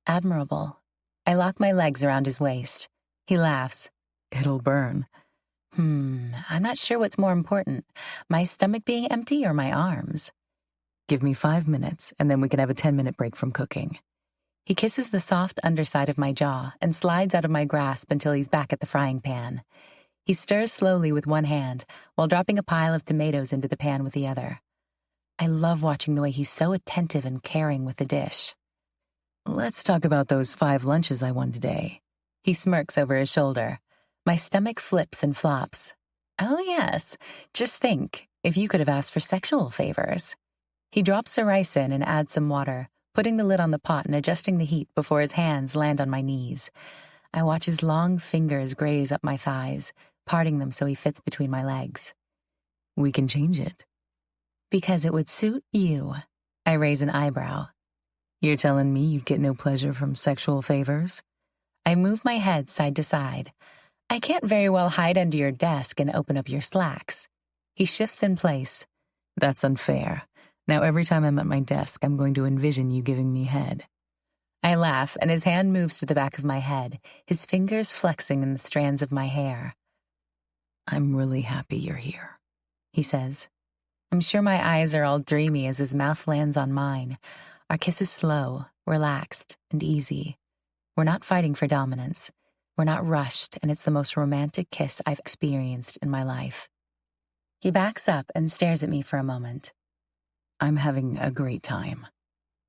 Admirable. I lock my legs around his waist. He laughs. It'll burn. I'm not sure what's more important, my stomach being empty or my arms. Give me 5 minutes, and then we can have a 10-minute break from cooking. He kisses the soft underside of my jaw and slides out of my grasp until he's back at the frying pan. He stirs slowly with one hand while dropping a pile of tomatoes into the pan with the other. I love watching the way he's so attentive and caring with the dish. Let's talk about those 5 lunches I won today. He smirks over his shoulder. My stomach flips and flops. Oh yes, just think, if you could have asked for sexual favors. He drops the rice in and adds some water, putting the lid on the pot and adjusting the heat before his hands land on my knees. I watch his long fingers graze up my thighs, parting them so he fits between my legs. We can change it. Because it would suit you. I raise an eyebrow. You're telling me you'd get no pleasure from sexual favors? I move my head side to side. I can't very well hide under your desk and open up your slacks. He shifts in place. That's unfair. Now every time I'm at my desk, I'm going to envision you giving me head. I laugh, and his hand moves to the back of my head, his fingers flexing in the strands of my hair. I'm really happy you're here, he says. I'm sure my eyes are all dreamy as his mouth lands on mine. Our kiss is slow, relaxed, and easy. We're not fighting for dominance. We're not rushed, and it's the most romantic kiss I've experienced in my life. He backs up and stares at me for a moment. I'm having a great time.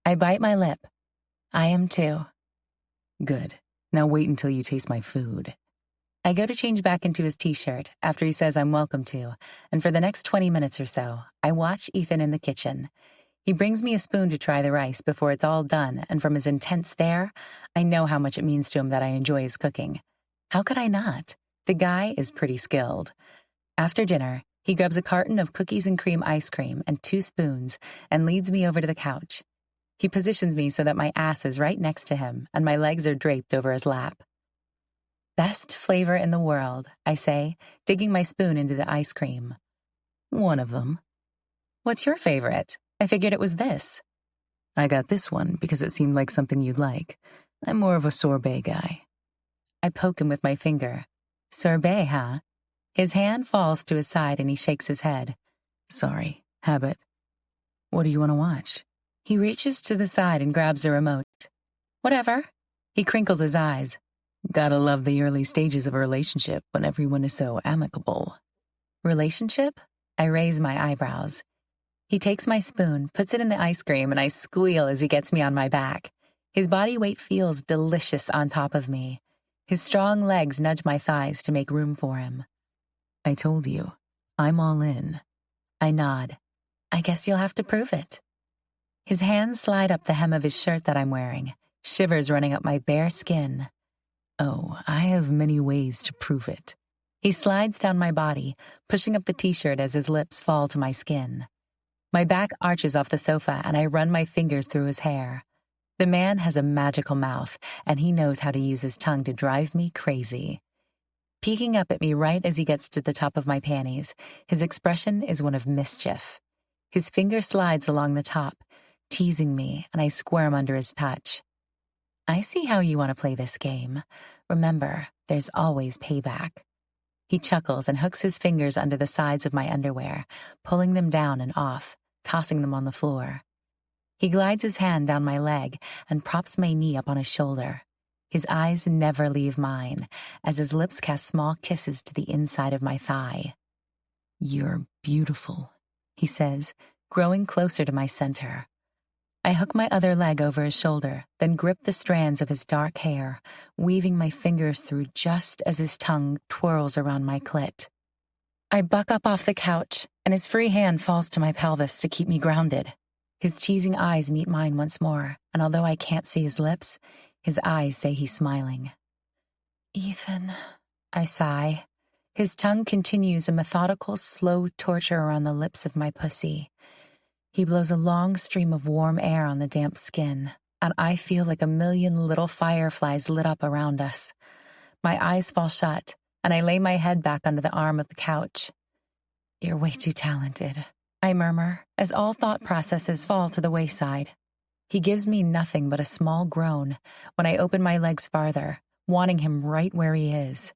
I bite my lip. I am too. Good. Now wait until you taste my food. I go to change back into his t-shirt after he says I'm welcome to, and for the next 20 minutes or so, I watch Ethan in the kitchen. He brings me a spoon to try the rice before it's all done, and from his intense stare, I know how much it means to him that I enjoy his cooking. How could I not? The guy is pretty skilled. After dinner, he grabs a carton of cookies and cream ice cream and 2 spoons and leads me over to the couch. He positions me so that my ass is right next to him and my legs are draped over his lap. Best flavor in the world, I say, digging my spoon into the ice cream. One of them. What's your favorite? I figured it was this. I got this one because it seemed like something you'd like. I'm more of a sorbet guy. I poke him with my finger. Sorbet, huh? His hand falls to his side and he shakes his head. Sorry, habit. What do you want to watch? He reaches to the side and grabs the remote. Whatever. He crinkles his eyes. Gotta love the early stages of a relationship when everyone is so amicable. Relationship? I raise my eyebrows. He takes my spoon, puts it in the ice cream, and I squeal as he gets me on my back. His body weight feels delicious on top of me. His strong legs nudge my thighs to make room for him. I told you, I'm all in. I nod. I guess you'll have to prove it. His hands slide up the hem of his shirt that I'm wearing, shivers running up my bare skin. Oh, I have many ways to prove it. He slides down my body, pushing up the t-shirt as his lips fall to my skin. My back arches off the sofa and I run my fingers through his hair. The man has a magical mouth, and he knows how to use his tongue to drive me crazy. Peeking up at me right as he gets to the top of my panties, his expression is one of mischief. His finger slides along the top, teasing me, and I squirm under his touch. I see how you want to play this game. Remember, there's always payback. He chuckles and hooks his fingers under the sides of my underwear, pulling them down and off, tossing them on the floor. He glides his hand down my leg and props my knee up on his shoulder. His eyes never leave mine, as his lips cast small kisses to the inside of my thigh. You're beautiful, he says, growing closer to my center. I hook my other leg over his shoulder, then grip the strands of his dark hair, weaving my fingers through just as his tongue twirls around my clit. I buck up off the couch, and his free hand falls to my pelvis to keep me grounded. His teasing eyes meet mine once more, and although I can't see his lips, his eyes say he's smiling. Ethan, I sigh. His tongue continues a methodical, slow torture around the lips of my pussy. He blows a long stream of warm air on the damp skin, and I feel like a million little fireflies lit up around us. My eyes fall shut, and I lay my head back under the arm of the couch. You're way too talented, I murmur, as all thought processes fall to the wayside. He gives me nothing but a small groan when I open my legs farther, wanting him right where he is.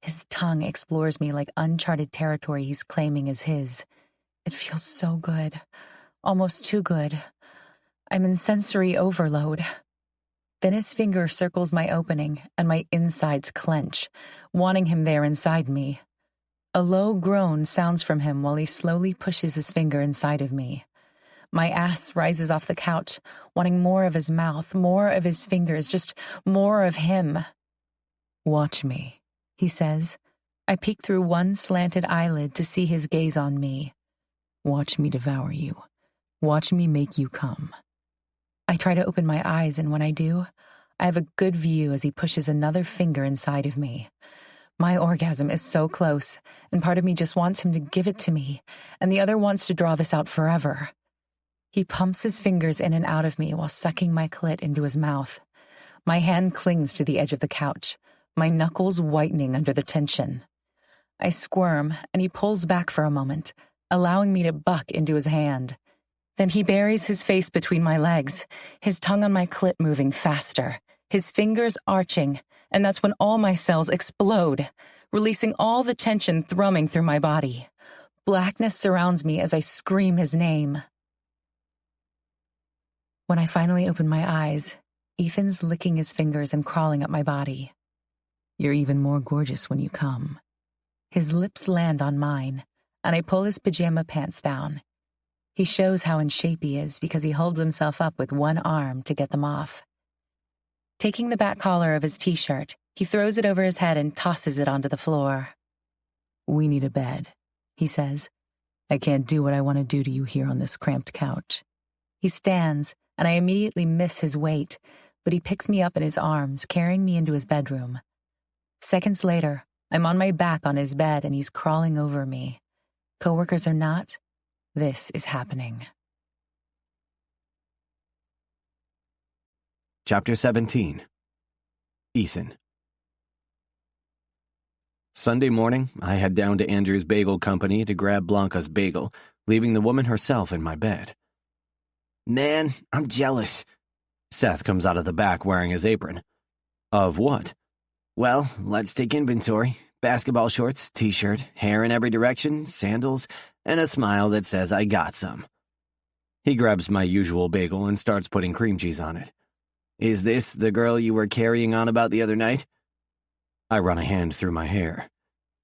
His tongue explores me like uncharted territory he's claiming as his. It feels so good, almost too good. I'm in sensory overload. Then his finger circles my opening, and my insides clench, wanting him there inside me. A low groan sounds from him while he slowly pushes his finger inside of me. My ass rises off the couch, wanting more of his mouth, more of his fingers, just more of him. Watch me, he says. I peek through one slanted eyelid to see his gaze on me. Watch me devour you. Watch me make you come. I try to open my eyes, and when I do, I have a good view as he pushes another finger inside of me. My orgasm is so close, and part of me just wants him to give it to me, and the other wants to draw this out forever. He pumps his fingers in and out of me while sucking my clit into his mouth. My hand clings to the edge of the couch, my knuckles whitening under the tension. I squirm, and he pulls back for a moment, allowing me to buck into his hand. Then he buries his face between my legs, his tongue on my clit moving faster, his fingers arching, and that's when all my cells explode, releasing all the tension thrumming through my body. Blackness surrounds me as I scream his name. When I finally open my eyes, Ethan's licking his fingers and crawling up my body. You're even more gorgeous when you come. His lips land on mine, and I pull his pajama pants down. He shows how in shape he is because he holds himself up with one arm to get them off. Taking the back collar of his t-shirt, he throws it over his head and tosses it onto the floor. "We need a bed," he says. "I can't do what I want to do to you here on this cramped couch." He stands, and I immediately miss his weight, but he picks me up in his arms, carrying me into his bedroom. Seconds later, I'm on my back on his bed, and he's crawling over me. Coworkers or not, this is happening. Chapter 17. Ethan. Sunday morning, I head down to Andrew's Bagel Company to grab Blanca's bagel, leaving the woman herself in my bed. "Man, I'm jealous." Seth comes out of the back wearing his apron. "Of what?" "Well, let's take inventory. Basketball shorts, t-shirt, hair in every direction, sandals, and a smile that says I got some." He grabs my usual bagel and starts putting cream cheese on it. "Is this the girl you were carrying on about the other night?" I run a hand through my hair.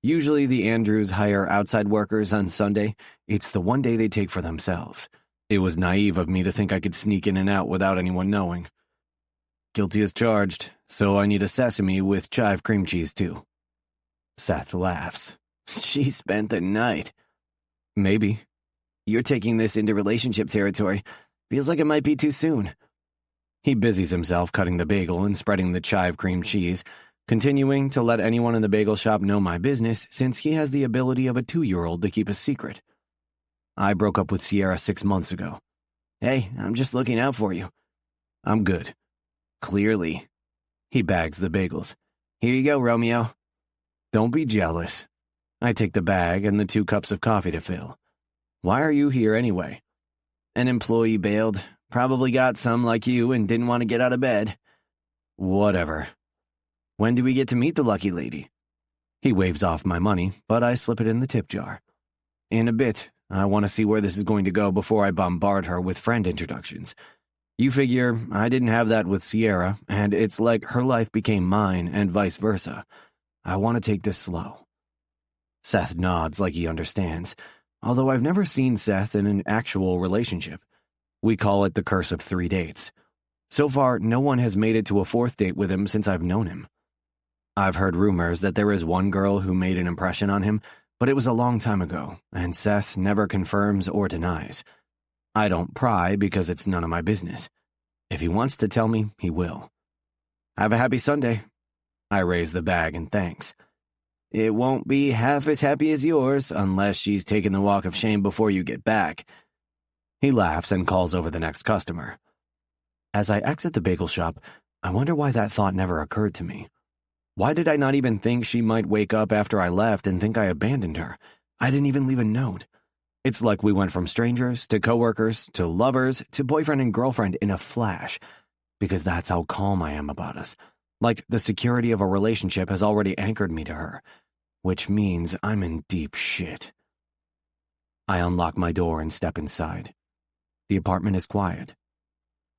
Usually the Andrews hire outside workers on Sunday. It's the one day they take for themselves. It was naive of me to think I could sneak in and out without anyone knowing. "Guilty as charged, so I need a sesame with chive cream cheese too." Seth laughs. "She spent the night." "Maybe." "You're taking this into relationship territory. Feels like it might be too soon." He busies himself cutting the bagel and spreading the chive cream cheese, continuing to let anyone in the bagel shop know my business since he has the ability of a 2-year-old to keep a secret. "I broke up with Sierra 6 months ago." "Hey, I'm just looking out for you." "I'm good." "Clearly." He bags the bagels. "Here you go, Romeo." "Don't be jealous." I take the bag and the 2 cups of coffee to fill. "Why are you here anyway?" "An employee bailed. Probably got some like you and didn't want to get out of bed." "Whatever." "When do we get to meet the lucky lady?" He waves off my money, but I slip it in the tip jar. "In a bit. I want to see where this is going to go before I bombard her with friend introductions. You figure I didn't have that with Sierra, and it's like her life became mine and vice versa. I want to take this slow." Seth nods like he understands, although I've never seen Seth in an actual relationship. We call it the curse of 3 dates. So far, no one has made it to a 4th date with him since I've known him. I've heard rumors that there is one girl who made an impression on him, but it was a long time ago, and Seth never confirms or denies. I don't pry because it's none of my business. If he wants to tell me, he will. "Have a happy Sunday." I raise the bag in thanks. "It won't be half as happy as yours unless she's taken the walk of shame before you get back." He laughs and calls over the next customer. As I exit the bagel shop, I wonder why that thought never occurred to me. Why did I not even think she might wake up after I left and think I abandoned her? I didn't even leave a note. It's like we went from strangers to coworkers to lovers to boyfriend and girlfriend in a flash, because that's how calm I am about us. Like the security of a relationship has already anchored me to her, which means I'm in deep shit. I unlock my door and step inside. The apartment is quiet.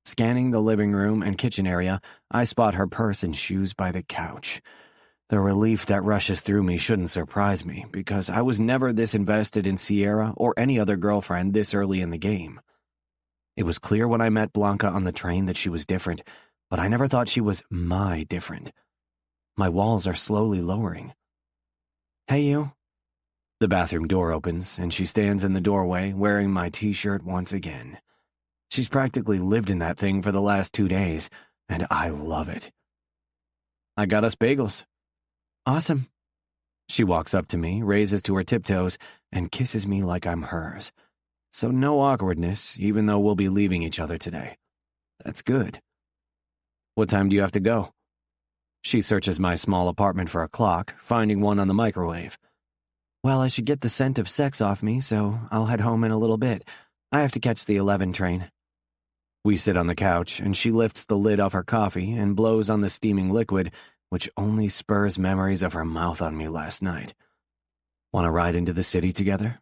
Scanning the living room and kitchen area, I spot her purse and shoes by the couch. The relief that rushes through me shouldn't surprise me, because I was never this invested in Sierra or any other girlfriend this early in the game. It was clear when I met Blanca on the train that she was different, but I never thought she was my different. My walls are slowly lowering. "Hey, you." The bathroom door opens, and she stands in the doorway wearing my t-shirt once again. She's practically lived in that thing for the last 2 days, and I love it. "I got us bagels." "Awesome." She walks up to me, raises to her tiptoes, and kisses me like I'm hers. So no awkwardness, even though we'll be leaving each other today. That's good. "What time do you have to go?" She searches my small apartment for a clock, finding one on the microwave. "Well, I should get the scent of sex off me, so I'll head home in a little bit. I have to catch the 11 train." We sit on the couch, and she lifts the lid off her coffee and blows on the steaming liquid, which only spurs memories of her mouth on me last night. "Want to ride into the city together?"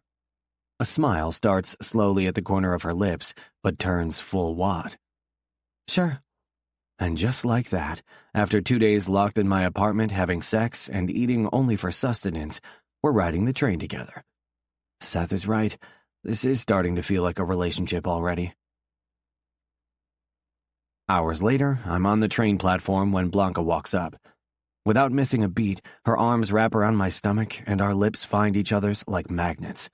A smile starts slowly at the corner of her lips, but turns full wad. "Sure." And just like that, after 2 days locked in my apartment having sex and eating only for sustenance, we're riding the train together. Seth is right. This is starting to feel like a relationship already. Hours later, I'm on the train platform when Blanca walks up. Without missing a beat, her arms wrap around my stomach and our lips find each other's like magnets.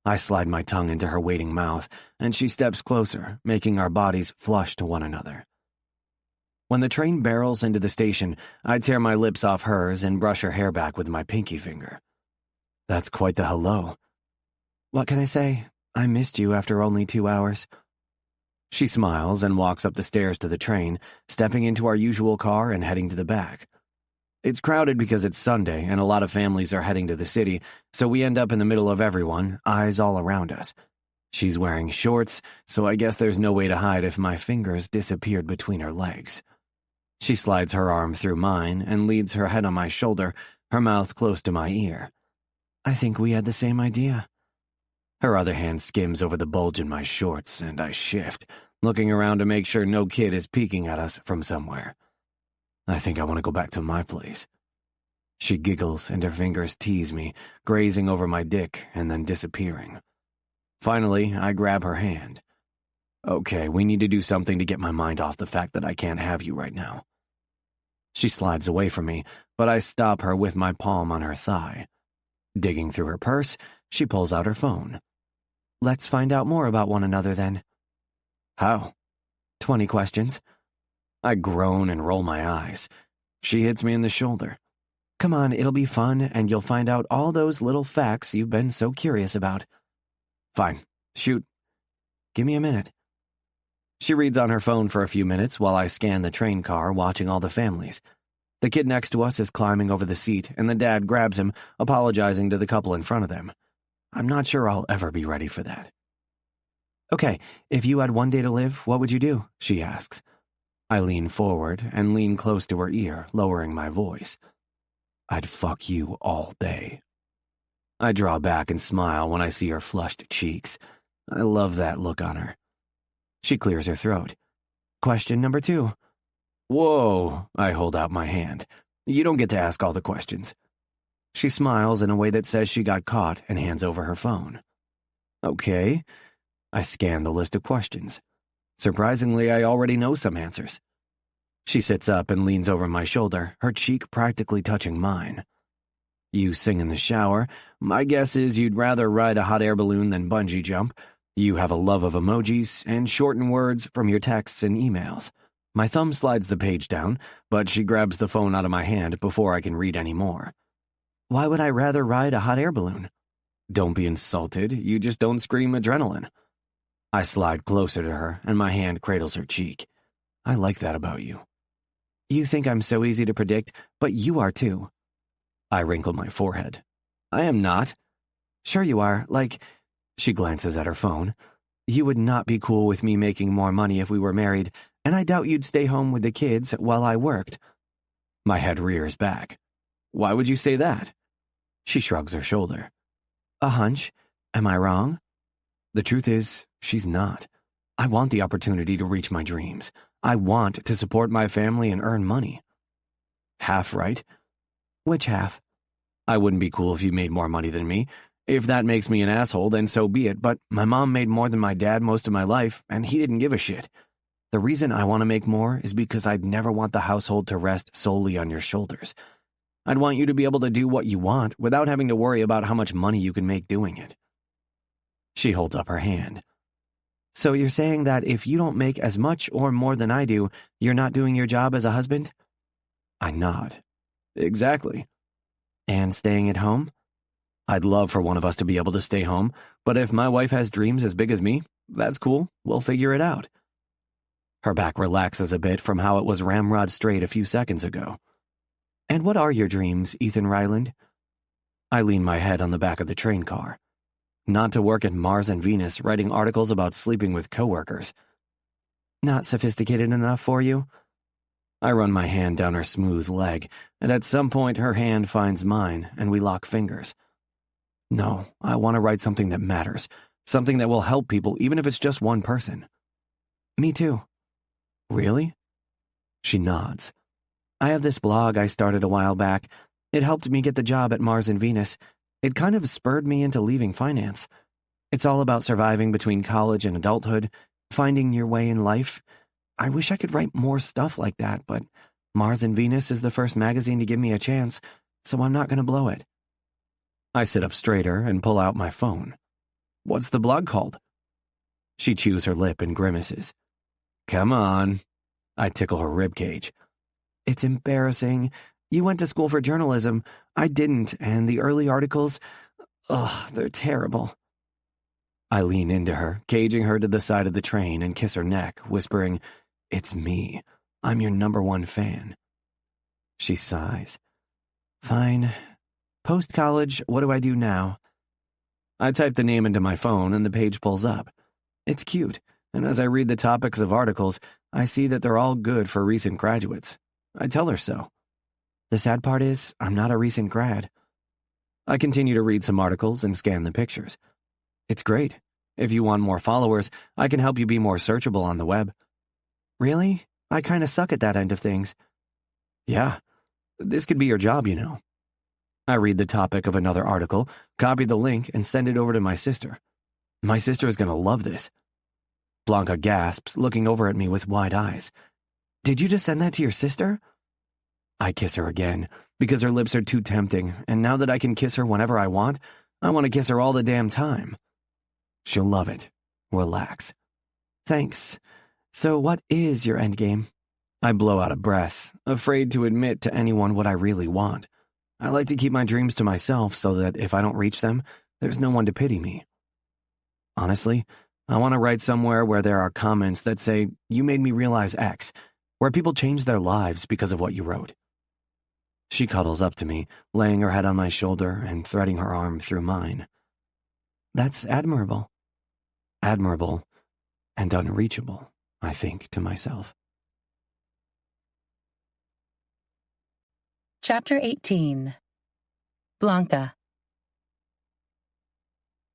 I slide my tongue into her waiting mouth, and she steps closer, making our bodies flush to one another. When the train barrels into the station, I tear my lips off hers and brush her hair back with my pinky finger. That's quite the hello. What can I say? I missed you after only 2 hours. She smiles and walks up the stairs to the train, stepping into our usual car and heading to the back. It's crowded because it's Sunday and a lot of families are heading to the city, so we end up in the middle of everyone, eyes all around us. She's wearing shorts, so I guess there's no way to hide if my fingers disappeared between her legs. She slides her arm through mine and leads her head on my shoulder, her mouth close to my ear. I think we had the same idea. Her other hand skims over the bulge in my shorts, and I shift, looking around to make sure no kid is peeking at us from somewhere. I think I want to go back to my place. She giggles and her fingers tease me, grazing over my dick and then disappearing. Finally, I grab her hand. Okay, we need to do something to get my mind off the fact that I can't have you right now. She slides away from me, but I stop her with my palm on her thigh. Digging through her purse, she pulls out her phone. Let's find out more about one another then. How? 20 questions. I groan and roll my eyes. She hits me in the shoulder. Come on, it'll be fun, and you'll find out all those little facts you've been so curious about. Fine, shoot. Give me a minute. She reads on her phone for a few minutes while I scan the train car, watching all the families. The kid next to us is climbing over the seat, and the dad grabs him, apologizing to the couple in front of them. I'm not sure I'll ever be ready for that. Okay, if you had one day to live, what would you do? She asks. I lean forward and lean close to her ear, lowering my voice. I'd fuck you all day. I draw back and smile when I see her flushed cheeks. I love that look on her. She clears her throat. Question number 2. Whoa, I hold out my hand. You don't get to ask all the questions. She smiles in a way that says she got caught and hands over her phone. Okay. I scan the list of questions. Surprisingly, I already know some answers. She sits up and leans over my shoulder, her cheek practically touching mine. You sing in the shower. My guess is you'd rather ride a hot air balloon than bungee jump. You have a love of emojis and shorten words from your texts and emails. My thumb slides the page down, but she grabs the phone out of my hand before I can read any more. Why would I rather ride a hot air balloon? Don't be insulted, you just don't scream adrenaline. I slide closer to her, and my hand cradles her cheek. I like that about you. You think I'm so easy to predict, but you are too. I wrinkle my forehead. I am not. Sure you are, like... She glances at her phone. You would not be cool with me making more money if we were married, and I doubt you'd stay home with the kids while I worked. My head rears back. Why would you say that? She shrugs her shoulder. A hunch. Am I wrong? The truth is, she's not. I want the opportunity to reach my dreams. I want to support my family and earn money. Half right? Which half? I wouldn't be cool if you made more money than me. If that makes me an asshole, then so be it, but my mom made more than my dad most of my life, and he didn't give a shit. The reason I want to make more is because I'd never want the household to rest solely on your shoulders. I'd want you to be able to do what you want without having to worry about how much money you can make doing it. She holds up her hand. So you're saying that if you don't make as much or more than I do, you're not doing your job as a husband? I nod. Exactly. And staying at home? I'd love for one of us to be able to stay home, but if my wife has dreams as big as me, that's cool. We'll figure it out. Her back relaxes a bit from how it was ramrod straight a few seconds ago. And what are your dreams, Ethan Ryland? I lean my head on the back of the train car. Not to work at Mars and Venus writing articles about sleeping with coworkers. Not sophisticated enough for you? I run my hand down her smooth leg, and at some point her hand finds mine, and we lock fingers. No, I want to write something that matters, something that will help people even if it's just one person. Me too. Really? She nods. I have this blog I started a while back. It helped me get the job at Mars and Venus. It kind of spurred me into leaving finance. It's all about surviving between college and adulthood, finding your way in life. I wish I could write more stuff like that, but Mars and Venus is the first magazine to give me a chance, so I'm not going to blow it. I sit up straighter and pull out my phone. What's the blog called? She chews her lip and grimaces. Come on. I tickle her ribcage. It's embarrassing. You went to school for journalism. I didn't, and the early articles, they're terrible. I lean into her, caging her to the side of the train and kiss her neck, whispering, It's me. I'm your #1 fan. She sighs. Fine. Post-college, what do I do now? I type the name into my phone and the page pulls up. It's cute, and as I read the topics of articles, I see that they're all good for recent graduates. I tell her so. The sad part is, I'm not a recent grad. I continue to read some articles and scan the pictures. It's great. If you want more followers, I can help you be more searchable on the web. Really? I kind of suck at that end of things. Yeah. This could be your job, you know. I read the topic of another article, copy the link, and send it over to my sister. My sister is going to love this. Blanca gasps, looking over at me with wide eyes. Did you just send that to your sister? I kiss her again, because her lips are too tempting, and now that I can kiss her whenever I want to kiss her all the damn time. She'll love it. Relax. Thanks. So what is your endgame? I blow out a breath, afraid to admit to anyone what I really want. I like to keep my dreams to myself so that if I don't reach them, there's no one to pity me. Honestly, I want to write somewhere where there are comments that say, you made me realize X, where people change their lives because of what you wrote. She cuddles up to me, laying her head on my shoulder and threading her arm through mine. That's admirable. Admirable and unreachable, I think to myself. Chapter 18. Blanca.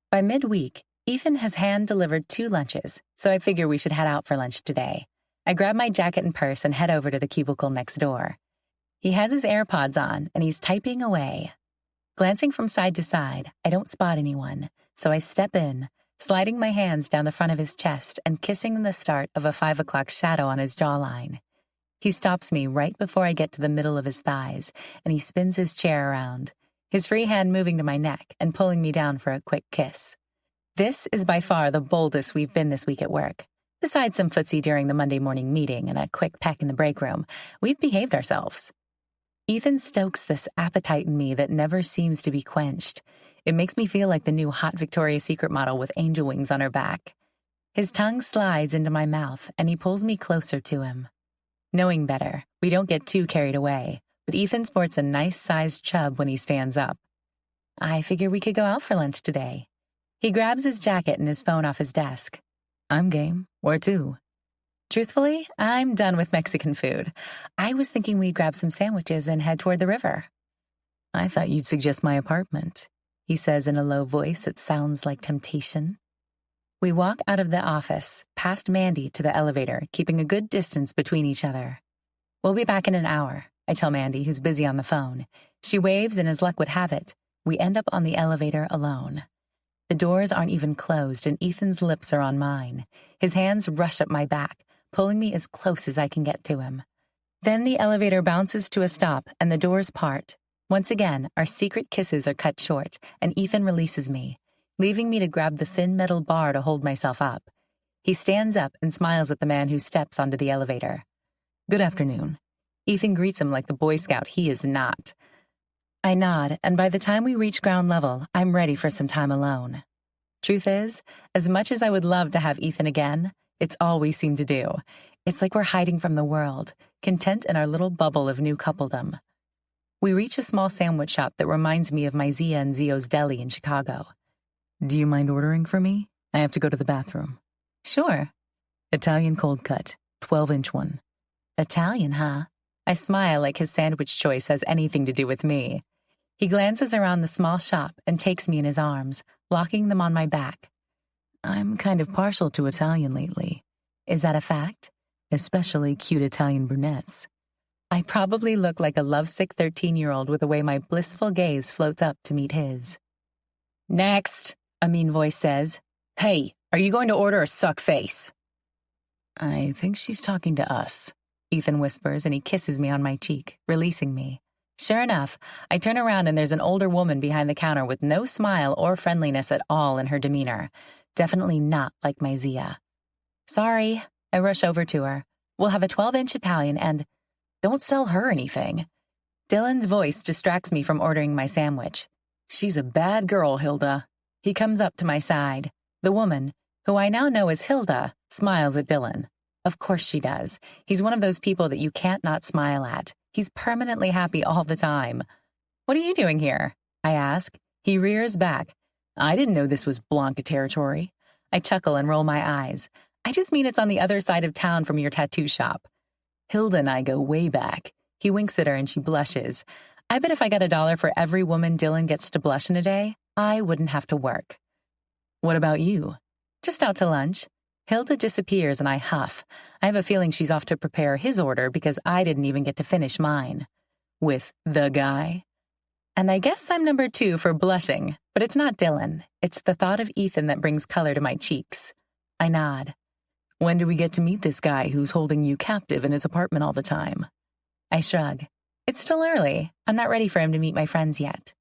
By midweek, Ethan has hand-delivered 2 lunches, so I figure we should head out for lunch today. I grab my jacket and purse and head over to the cubicle next door. He has his AirPods on, and he's typing away. Glancing from side to side, I don't spot anyone, so I step in, sliding my hands down the front of his chest and kissing the start of a 5 o'clock shadow on his jawline. He stops me right before I get to the middle of his thighs, and he spins his chair around, his free hand moving to my neck and pulling me down for a quick kiss. This is by far the boldest we've been this week at work. Besides some footsie during the Monday morning meeting and a quick peck in the break room, we've behaved ourselves. Ethan stokes this appetite in me that never seems to be quenched. It makes me feel like the new hot Victoria's Secret model with angel wings on her back. His tongue slides into my mouth, and he pulls me closer to him. Knowing better, we don't get too carried away, but Ethan sports a nice-sized chub when he stands up. I figure we could go out for lunch today. He grabs his jacket and his phone off his desk. I'm game. Where to? Truthfully, I'm done with Mexican food. I was thinking we'd grab some sandwiches and head toward the river. I thought you'd suggest my apartment, he says in a low voice that sounds like temptation. We walk out of the office, past Mandy to the elevator, keeping a good distance between each other. We'll be back in an hour, I tell Mandy, who's busy on the phone. She waves, and as luck would have it, we end up on the elevator alone. The doors aren't even closed, and Ethan's lips are on mine. His hands rush up my back, pulling me as close as I can get to him. Then the elevator bounces to a stop, and the doors part. Once again, our secret kisses are cut short, and Ethan releases me, leaving me to grab the thin metal bar to hold myself up. He stands up and smiles at the man who steps onto the elevator. Good afternoon. Ethan greets him like the Boy Scout he is not. I nod, and by the time we reach ground level, I'm ready for some time alone. Truth is, as much as I would love to have Ethan again, it's all we seem to do. It's like we're hiding from the world, content in our little bubble of new coupledom. We reach a small sandwich shop that reminds me of my Zia and Zio's Deli in Chicago. Do you mind ordering for me? I have to go to the bathroom. Sure. Italian cold cut, 12-inch one. Italian, huh? I smile like his sandwich choice has anything to do with me. He glances around the small shop and takes me in his arms, locking them on my back. I'm kind of partial to Italian lately. Is that a fact? Especially cute Italian brunettes. I probably look like a lovesick 13-year-old with the way my blissful gaze floats up to meet his. Next, a mean voice says. Hey, are you going to order or suck face? I think she's talking to us, Ethan whispers, and he kisses me on my cheek, releasing me. Sure enough, I turn around and there's an older woman behind the counter with no smile or friendliness at all in her demeanor. Definitely not like my Zia. Sorry, I rush over to her. We'll have a 12-inch Italian and don't sell her anything. Dylan's voice distracts me from ordering my sandwich. She's a bad girl, Hilda. He comes up to my side. The woman, who I now know as Hilda, smiles at Dylan. Of course she does. He's one of those people that you can't not smile at. He's permanently happy all the time. What are you doing here? I ask. He rears back. I didn't know this was Blanca territory. I chuckle and roll my eyes. I just mean it's on the other side of town from your tattoo shop. Hilda and I go way back. He winks at her and she blushes. I bet if I got $1 for every woman Dylan gets to blush in a day, I wouldn't have to work. What about you? Just out to lunch. Hilda disappears and I huff. I have a feeling she's off to prepare his order because I didn't even get to finish mine. With the guy. And I guess I'm number 2 for blushing, but it's not Dylan. It's the thought of Ethan that brings color to my cheeks. I nod. When do we get to meet this guy who's holding you captive in his apartment all the time? I shrug. It's still early. I'm not ready for him to meet my friends yet.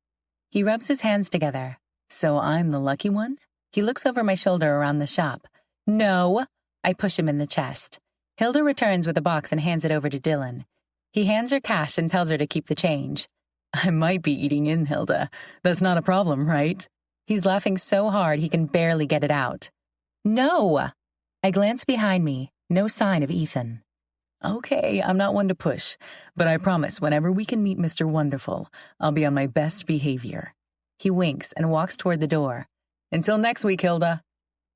He rubs his hands together. So I'm the lucky one? He looks over my shoulder around the shop. No! I push him in the chest. Hilda returns with a box and hands it over to Dylan. He hands her cash and tells her to keep the change. I might be eating in, Hilda. That's not a problem, right? He's laughing so hard he can barely get it out. No! I glance behind me. No sign of Ethan. Okay, I'm not one to push, but I promise whenever we can meet Mr. Wonderful, I'll be on my best behavior. He winks and walks toward the door. Until next week, Hilda.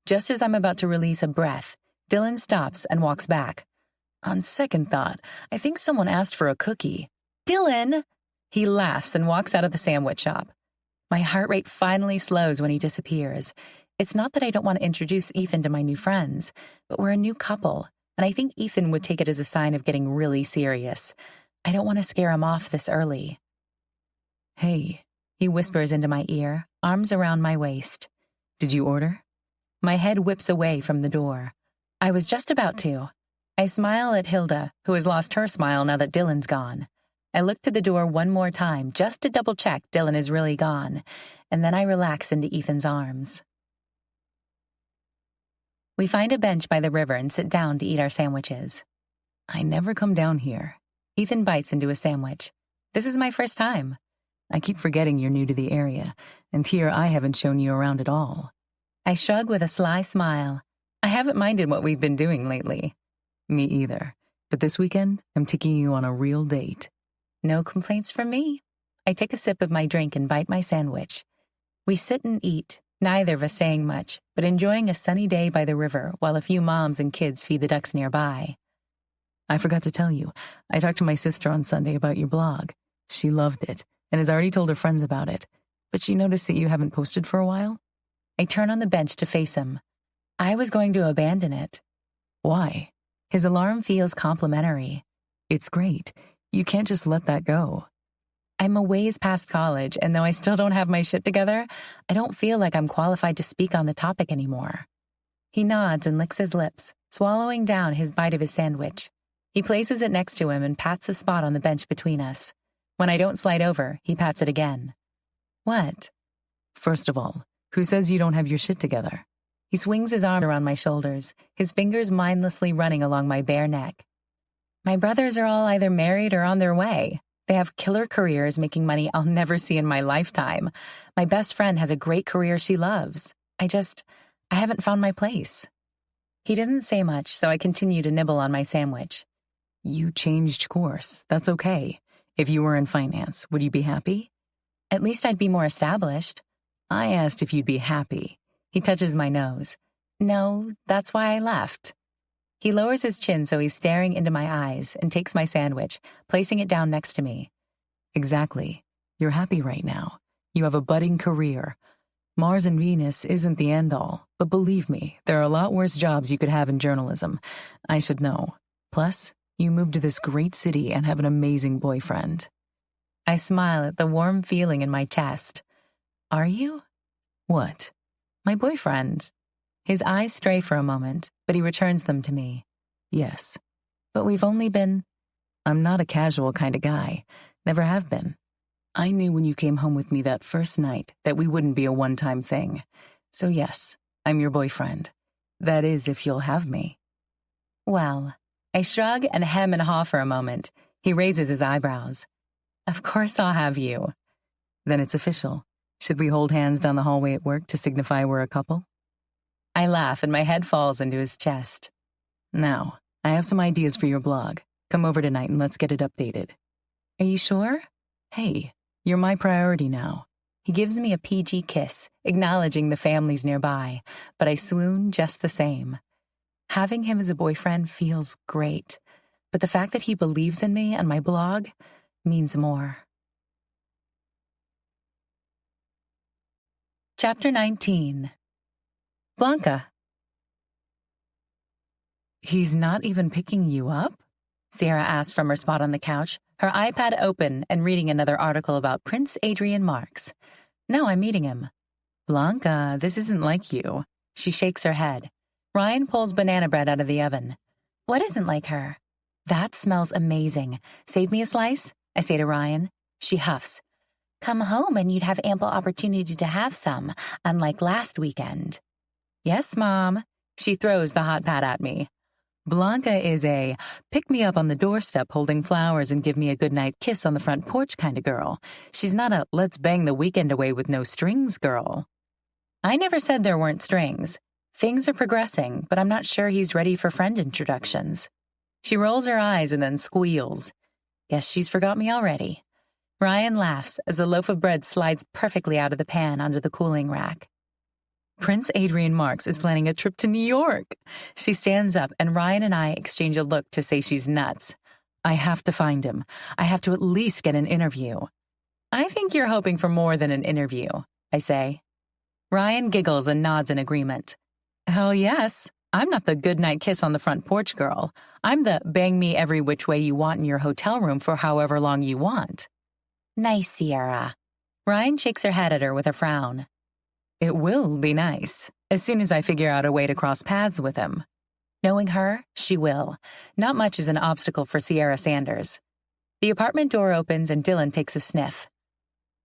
Just as I'm about to release a breath, Dylan stops and walks back. On second thought, I think someone asked for a cookie. Dylan! He laughs and walks out of the sandwich shop. My heart rate finally slows when he disappears. It's not that I don't want to introduce Ethan to my new friends, but we're a new couple, and I think Ethan would take it as a sign of getting really serious. I don't want to scare him off this early. Hey, he whispers into my ear, arms around my waist. Did you order? My head whips away from the door. I was just about to. I smile at Hilda, who has lost her smile now that Dylan's gone. I look to the door one more time just to double-check Dylan is really gone, and then I relax into Ethan's arms. We find a bench by the river and sit down to eat our sandwiches. I never come down here. Ethan bites into a sandwich. This is my first time. I keep forgetting you're new to the area, and here I haven't shown you around at all. I shrug with a sly smile. I haven't minded what we've been doing lately. Me either. But this weekend, I'm taking you on a real date. No complaints from me. I take a sip of my drink and bite my sandwich. We sit and eat, neither of us saying much, but enjoying a sunny day by the river while a few moms and kids feed the ducks nearby. I forgot to tell you, I talked to my sister on Sunday about your blog. She loved it and has already told her friends about it, but she noticed that you haven't posted for a while. I turn on the bench to face him. I was going to abandon it. Why? His alarm feels complimentary. It's great. You can't just let that go. I'm a ways past college, and though I still don't have my shit together, I don't feel like I'm qualified to speak on the topic anymore. He nods and licks his lips, swallowing down his bite of his sandwich. He places it next to him and pats the spot on the bench between us. When I don't slide over, he pats it again. What? First of all, who says you don't have your shit together? He swings his arm around my shoulders, his fingers mindlessly running along my bare neck. My brothers are all either married or on their way. They have killer careers making money I'll never see in my lifetime. My best friend has a great career she loves. I haven't found my place. He doesn't say much, so I continue to nibble on my sandwich. You changed course. That's okay. If you were in finance, would you be happy? At least I'd be more established. I asked if you'd be happy. He touches my nose. No, that's why I left. He lowers his chin so he's staring into my eyes and takes my sandwich, placing it down next to me. Exactly. You're happy right now. You have a budding career. Mars and Venus isn't the end-all, but believe me, there are a lot worse jobs you could have in journalism. I should know. Plus, you moved to this great city and have an amazing boyfriend. I smile at the warm feeling in my chest. Are you? What? My boyfriend. His eyes stray for a moment, but he returns them to me. Yes, but we've only been... I'm not a casual kind of guy. Never have been. I knew when you came home with me that first night that we wouldn't be a one-time thing. So yes, I'm your boyfriend. That is, if you'll have me. Well, I shrug and hem and haw for a moment. He raises his eyebrows. Of course I'll have you. Then it's official. Should we hold hands down the hallway at work to signify we're a couple? I laugh and my head falls into his chest. Now, I have some ideas for your blog. Come over tonight and let's get it updated. Are you sure? Hey, you're my priority now. He gives me a PG kiss, acknowledging the families nearby, but I swoon just the same. Having him as a boyfriend feels great, but the fact that he believes in me and my blog means more. Chapter 19. Blanca. He's not even picking you up? Sierra asked from her spot on the couch, her iPad open and reading another article about Prince Adrian Marks. No, I'm meeting him. Blanca, this isn't like you. She shakes her head. Ryan pulls banana bread out of the oven. What isn't like her? That smells amazing. Save me a slice? I say to Ryan. She huffs. Come home and you'd have ample opportunity to have some, unlike last weekend. Yes, Mom. She throws the hot pat at me. Blanca is a pick-me-up on the doorstep holding flowers and give me a goodnight kiss on the front porch kind of girl. She's not a let's bang the weekend away with no strings girl. I never said there weren't strings. Things are progressing, but I'm not sure he's ready for friend introductions. She rolls her eyes and then squeals. Guess she's forgot me already. Ryan laughs as the loaf of bread slides perfectly out of the pan onto the cooling rack. Prince Adrian Marks is planning a trip to New York. She stands up and Ryan and I exchange a look to say she's nuts. I have to find him. I have to at least get an interview. I think you're hoping for more than an interview, I say. Ryan giggles and nods in agreement. Hell yes. I'm not the goodnight kiss on the front porch girl. I'm the bang me every which way you want in your hotel room for however long you want. Nice, Sierra. Ryan shakes her head at her with a frown. It will be nice, as soon as I figure out a way to cross paths with him. Knowing her, she will. Not much is an obstacle for Sierra Sanders. The apartment door opens and Dylan takes a sniff.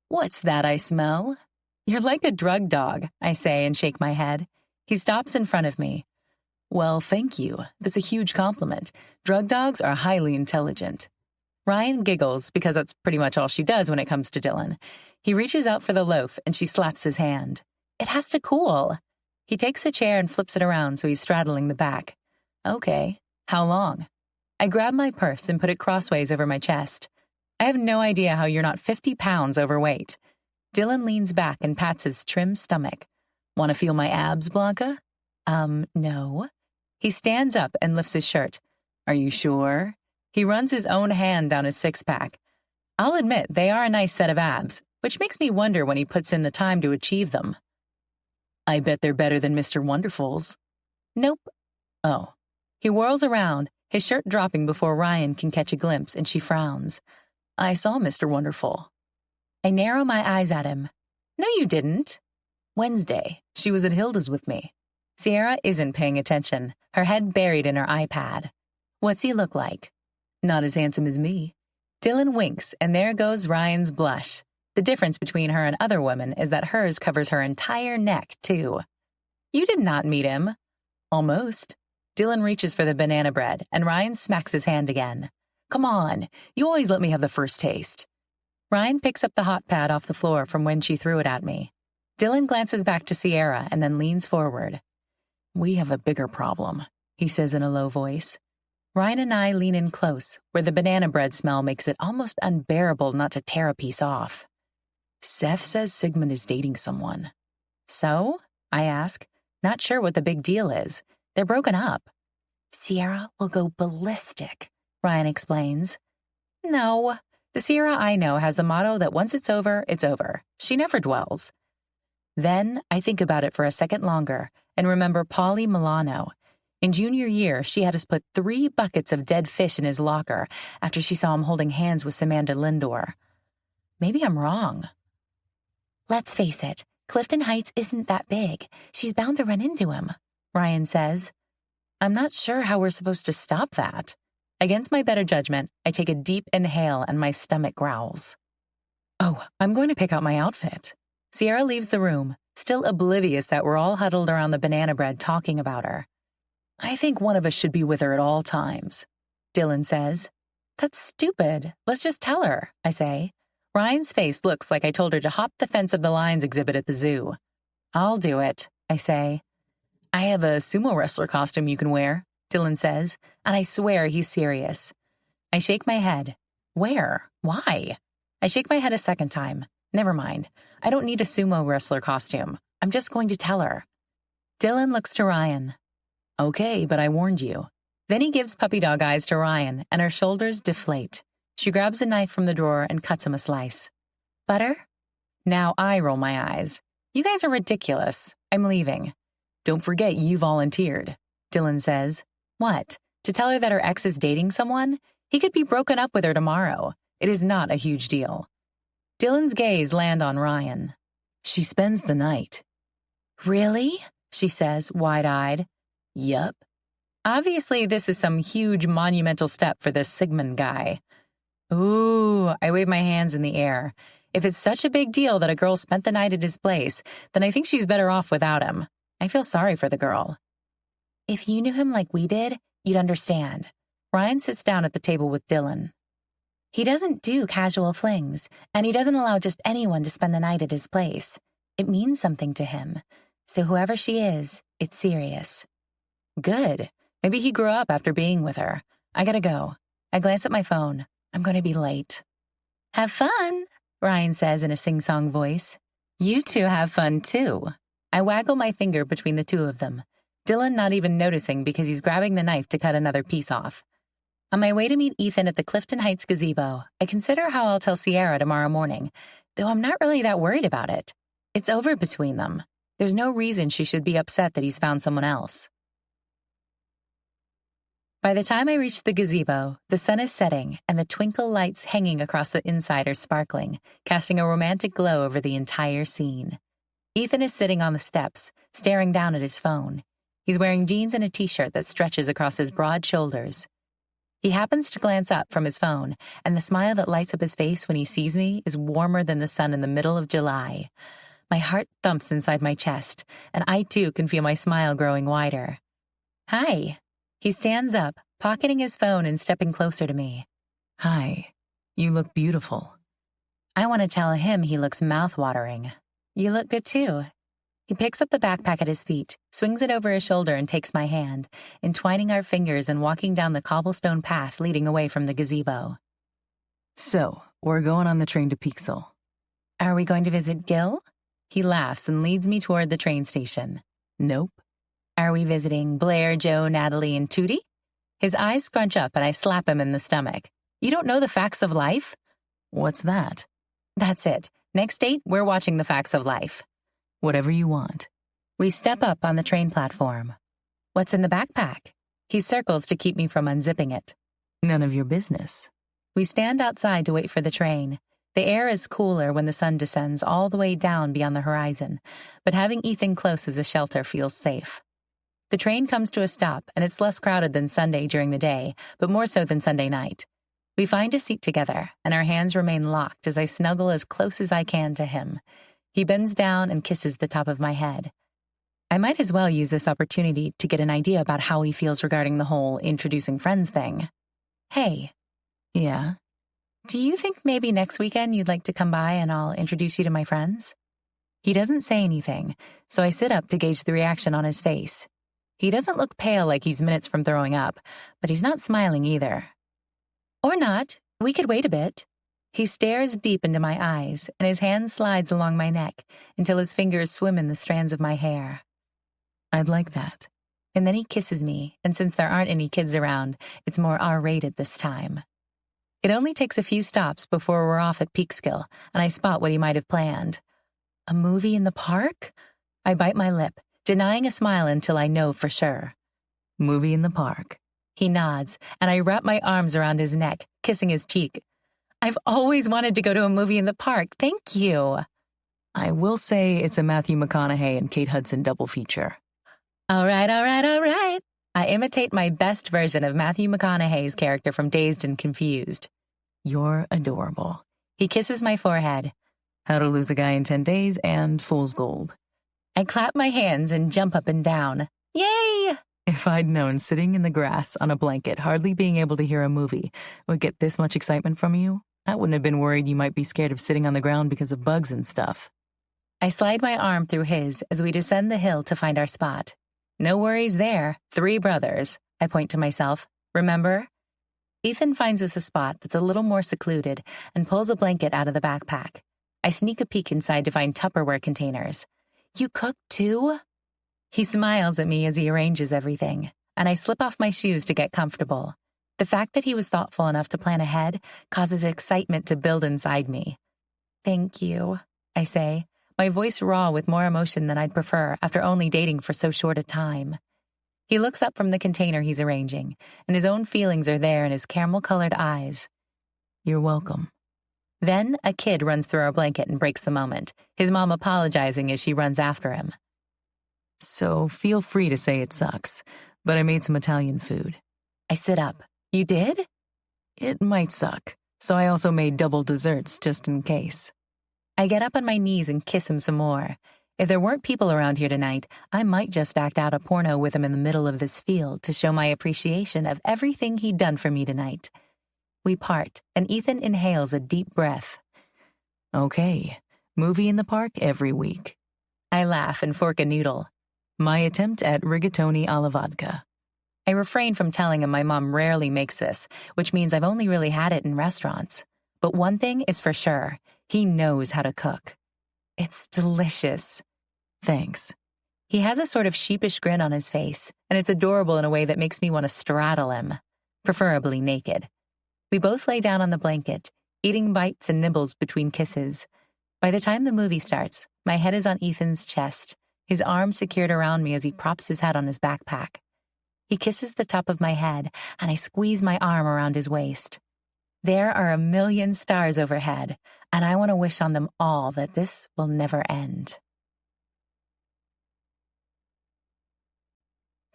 What's that I smell? You're like a drug dog, I say and shake my head. He stops in front of me. Well, thank you. That's a huge compliment. Drug dogs are highly intelligent. Ryan giggles because that's pretty much all she does when it comes to Dylan. He reaches out for the loaf and she slaps his hand. It has to cool. He takes a chair and flips it around so he's straddling the back. Okay, how long? I grab my purse and put it crossways over my chest. I have no idea how you're not 50 pounds overweight. Dylan leans back and pats his trim stomach. Want to feel my abs, Blanca? No. He stands up and lifts his shirt. Are you sure? He runs his own hand down his six-pack. I'll admit they are a nice set of abs, which makes me wonder when he puts in the time to achieve them. I bet they're better than Mr. Wonderful's. Nope. Oh. He whirls around, his shirt dropping before Ryan can catch a glimpse, and she frowns. I saw Mr. Wonderful. I narrow my eyes at him. No, you didn't. Wednesday, she was at Hilda's with me. Sierra isn't paying attention, her head buried in her iPad. What's he look like? Not as handsome as me. Dylan winks, and there goes Ryan's blush. The difference between her and other women is that hers covers her entire neck, too. You did not meet him. Almost. Dylan reaches for the banana bread, and Ryan smacks his hand again. Come on, you always let me have the first taste. Ryan picks up the hot pad off the floor from when she threw it at me. Dylan glances back to Sierra and then leans forward. We have a bigger problem, he says in a low voice. Ryan and I lean in close, where the banana bread smell makes it almost unbearable not to tear a piece off. Seth says Sigmund is dating someone. So? I ask, not sure what the big deal is. They're broken up. Sierra will go ballistic, Ryan explains. No, the Sierra I know has the motto that once it's over, it's over. She never dwells. Then I think about it for a second longer and remember Polly Milano. In junior year, she had us put 3 buckets of dead fish in his locker after she saw him holding hands with Samantha Lindor. Maybe I'm wrong. Let's face it, Clifton Heights isn't that big. She's bound to run into him, Ryan says. I'm not sure how we're supposed to stop that. Against my better judgment, I take a deep inhale and my stomach growls. Oh, I'm going to pick out my outfit. Sierra leaves the room, still oblivious that we're all huddled around the banana bread talking about her. I think one of us should be with her at all times, Dylan says. That's stupid. Let's just tell her, I say. Ryan's face looks like I told her to hop the fence of the lions exhibit at the zoo. I'll do it, I say. I have a sumo wrestler costume you can wear, Dylan says, and I swear he's serious. I shake my head. Where? Why? I shake my head a second time. Never mind. I don't need a sumo wrestler costume. I'm just going to tell her. Dylan looks to Ryan. Okay, but I warned you. Then he gives puppy dog eyes to Ryan, and her shoulders deflate. She grabs a knife from the drawer and cuts him a slice. Butter? Now I roll my eyes. You guys are ridiculous. I'm leaving. Don't forget you volunteered, Dylan says. What? To tell her that her ex is dating someone? He could be broken up with her tomorrow. It is not a huge deal. Dylan's gaze land on Ryan. She spends the night. Really? She says, wide-eyed. Yup. Obviously, this is some huge monumental step for this Sigmund guy. Ooh, I wave my hands in the air. If it's such a big deal that a girl spent the night at his place, then I think she's better off without him. I feel sorry for the girl. If you knew him like we did, you'd understand. Ryan sits down at the table with Dylan. He doesn't do casual flings, and he doesn't allow just anyone to spend the night at his place. It means something to him. So whoever she is, it's serious. Good. Maybe he grew up after being with her. I gotta go. I glance at my phone. I'm going to be late. Have fun, Ryan says in a sing-song voice. You two have fun, too. I waggle my finger between the two of them. Dylan not even noticing because he's grabbing the knife to cut another piece off. On my way to meet Ethan at the Clifton Heights gazebo, I consider how I'll tell Sierra tomorrow morning, though I'm not really that worried about it. It's over between them. There's no reason she should be upset that he's found someone else. By the time I reach the gazebo, the sun is setting and the twinkle lights hanging across the inside are sparkling, casting a romantic glow over the entire scene. Ethan is sitting on the steps, staring down at his phone. He's wearing jeans and a t-shirt that stretches across his broad shoulders. He happens to glance up from his phone, and the smile that lights up his face when he sees me is warmer than the sun in the middle of July. My heart thumps inside my chest, and I too can feel my smile growing wider. Hi. He stands up, pocketing his phone and stepping closer to me. Hi. You look beautiful. I want to tell him he looks mouth-watering. You look good too. He picks up the backpack at his feet, swings it over his shoulder and takes my hand, entwining our fingers and walking down the cobblestone path leading away from the gazebo. So, we're going on the train to Peaksall. Are we going to visit Gil? He laughs and leads me toward the train station. Nope. Are we visiting Blair, Joe, Natalie, and Tootie? His eyes scrunch up and I slap him in the stomach. You don't know the facts of life? What's that? That's it. Next date, we're watching the facts of life. Whatever you want. We step up on the train platform. What's in the backpack? He circles to keep me from unzipping it. None of your business. We stand outside to wait for the train. The air is cooler when the sun descends all the way down beyond the horizon, but having Ethan close as a shelter feels safe. The train comes to a stop, and it's less crowded than Sunday during the day, but more so than Sunday night. We find a seat together, and our hands remain locked as I snuggle as close as I can to him. He bends down and kisses the top of my head. I might as well use this opportunity to get an idea about how he feels regarding the whole introducing friends thing. Hey. Yeah? Do you think maybe next weekend you'd like to come by and I'll introduce you to my friends? He doesn't say anything, so I sit up to gauge the reaction on his face. He doesn't look pale like he's minutes from throwing up, but he's not smiling either. Or not. We could wait a bit. He stares deep into my eyes, and his hand slides along my neck until his fingers swim in the strands of my hair. I'd like that. And then he kisses me, and since there aren't any kids around, it's more R-rated this time. It only takes a few stops before we're off at Peekskill, and I spot what he might have planned. A movie in the park? I bite my lip, denying a smile until I know for sure. Movie in the park. He nods, and I wrap my arms around his neck, kissing his cheek. I've always wanted to go to a movie in the park. Thank you. I will say it's a Matthew McConaughey and Kate Hudson double feature. All right. I imitate my best version of Matthew McConaughey's character from Dazed and Confused. You're adorable. He kisses my forehead. How to Lose a Guy in 10 Days and Fool's Gold. I clap my hands and jump up and down. Yay! If I'd known sitting in the grass on a blanket, hardly being able to hear a movie, would get this much excitement from you, I wouldn't have been worried you might be scared of sitting on the ground because of bugs and stuff. I slide my arm through his as we descend the hill to find our spot. No worries there. 3 brothers. I point to myself. Remember? Ethan finds us a spot that's a little more secluded and pulls a blanket out of the backpack. I sneak a peek inside to find Tupperware containers. You cook too? He smiles at me as he arranges everything, and I slip off my shoes to get comfortable. The fact that he was thoughtful enough to plan ahead causes excitement to build inside me. Thank you, I say, my voice raw with more emotion than I'd prefer after only dating for so short a time. He looks up from the container he's arranging, and his own feelings are there in his caramel-colored eyes. You're welcome. Then a kid runs through our blanket and breaks the moment, his mom apologizing as she runs after him. So feel free to say it sucks, but I made some Italian food. I sit up. You did? It might suck, so I also made double desserts just in case. I get up on my knees and kiss him some more. If there weren't people around here tonight, I might just act out a porno with him in the middle of this field to show my appreciation of everything he'd done for me tonight. We part, and Ethan inhales a deep breath. Okay, movie in the park every week. I laugh and fork a noodle. My attempt at rigatoni alla vodka. I refrain from telling him my mom rarely makes this, which means I've only really had it in restaurants. But one thing is for sure, he knows how to cook. It's delicious. Thanks. He has a sort of sheepish grin on his face, and it's adorable in a way that makes me want to straddle him, preferably naked. We both lay down on the blanket, eating bites and nibbles between kisses. By the time the movie starts, my head is on Ethan's chest, his arm secured around me as he props his head on his backpack. He kisses the top of my head, and I squeeze my arm around his waist. There are a million stars overhead, and I want to wish on them all that this will never end.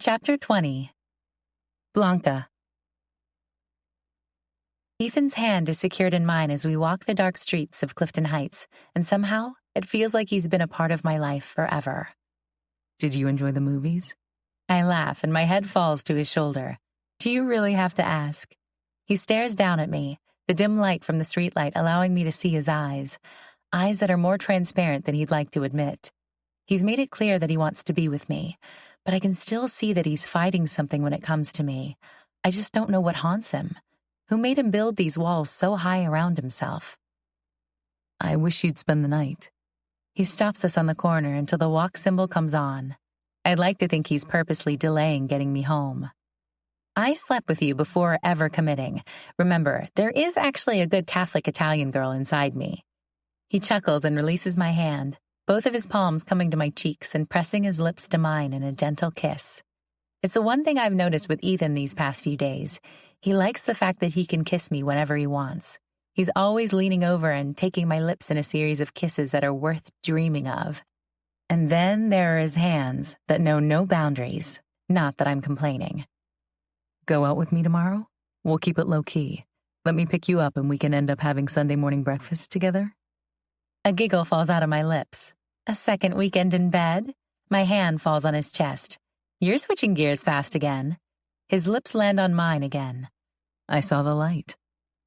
Chapter 20. Blanca. Ethan's hand is secured in mine as we walk the dark streets of Clifton Heights, and somehow it feels like he's been a part of my life forever. Did you enjoy the movies? I laugh, and my head falls to his shoulder. Do you really have to ask? He stares down at me, the dim light from the streetlight allowing me to see his eyes that are more transparent than he'd like to admit. He's made it clear that he wants to be with me, but I can still see that he's fighting something when it comes to me. I just don't know what haunts him. Who made him build these walls so high around himself? I wish you'd spend the night. He stops us on the corner until the walk symbol comes on. I'd like to think he's purposely delaying getting me home. I slept with you before ever committing. Remember, there is actually a good Catholic Italian girl inside me. He chuckles and releases my hand, both of his palms coming to my cheeks and pressing his lips to mine in a gentle kiss. It's the one thing I've noticed with Ethan these past few days. He likes the fact that he can kiss me whenever he wants. He's always leaning over and taking my lips in a series of kisses that are worth dreaming of. And then there are his hands that know no boundaries. Not that I'm complaining. Go out with me tomorrow? We'll keep it low-key. Let me pick you up and we can end up having Sunday morning breakfast together? A giggle falls out of my lips. A second weekend in bed? My hand falls on his chest. You're switching gears fast again. His lips land on mine again. I saw the light.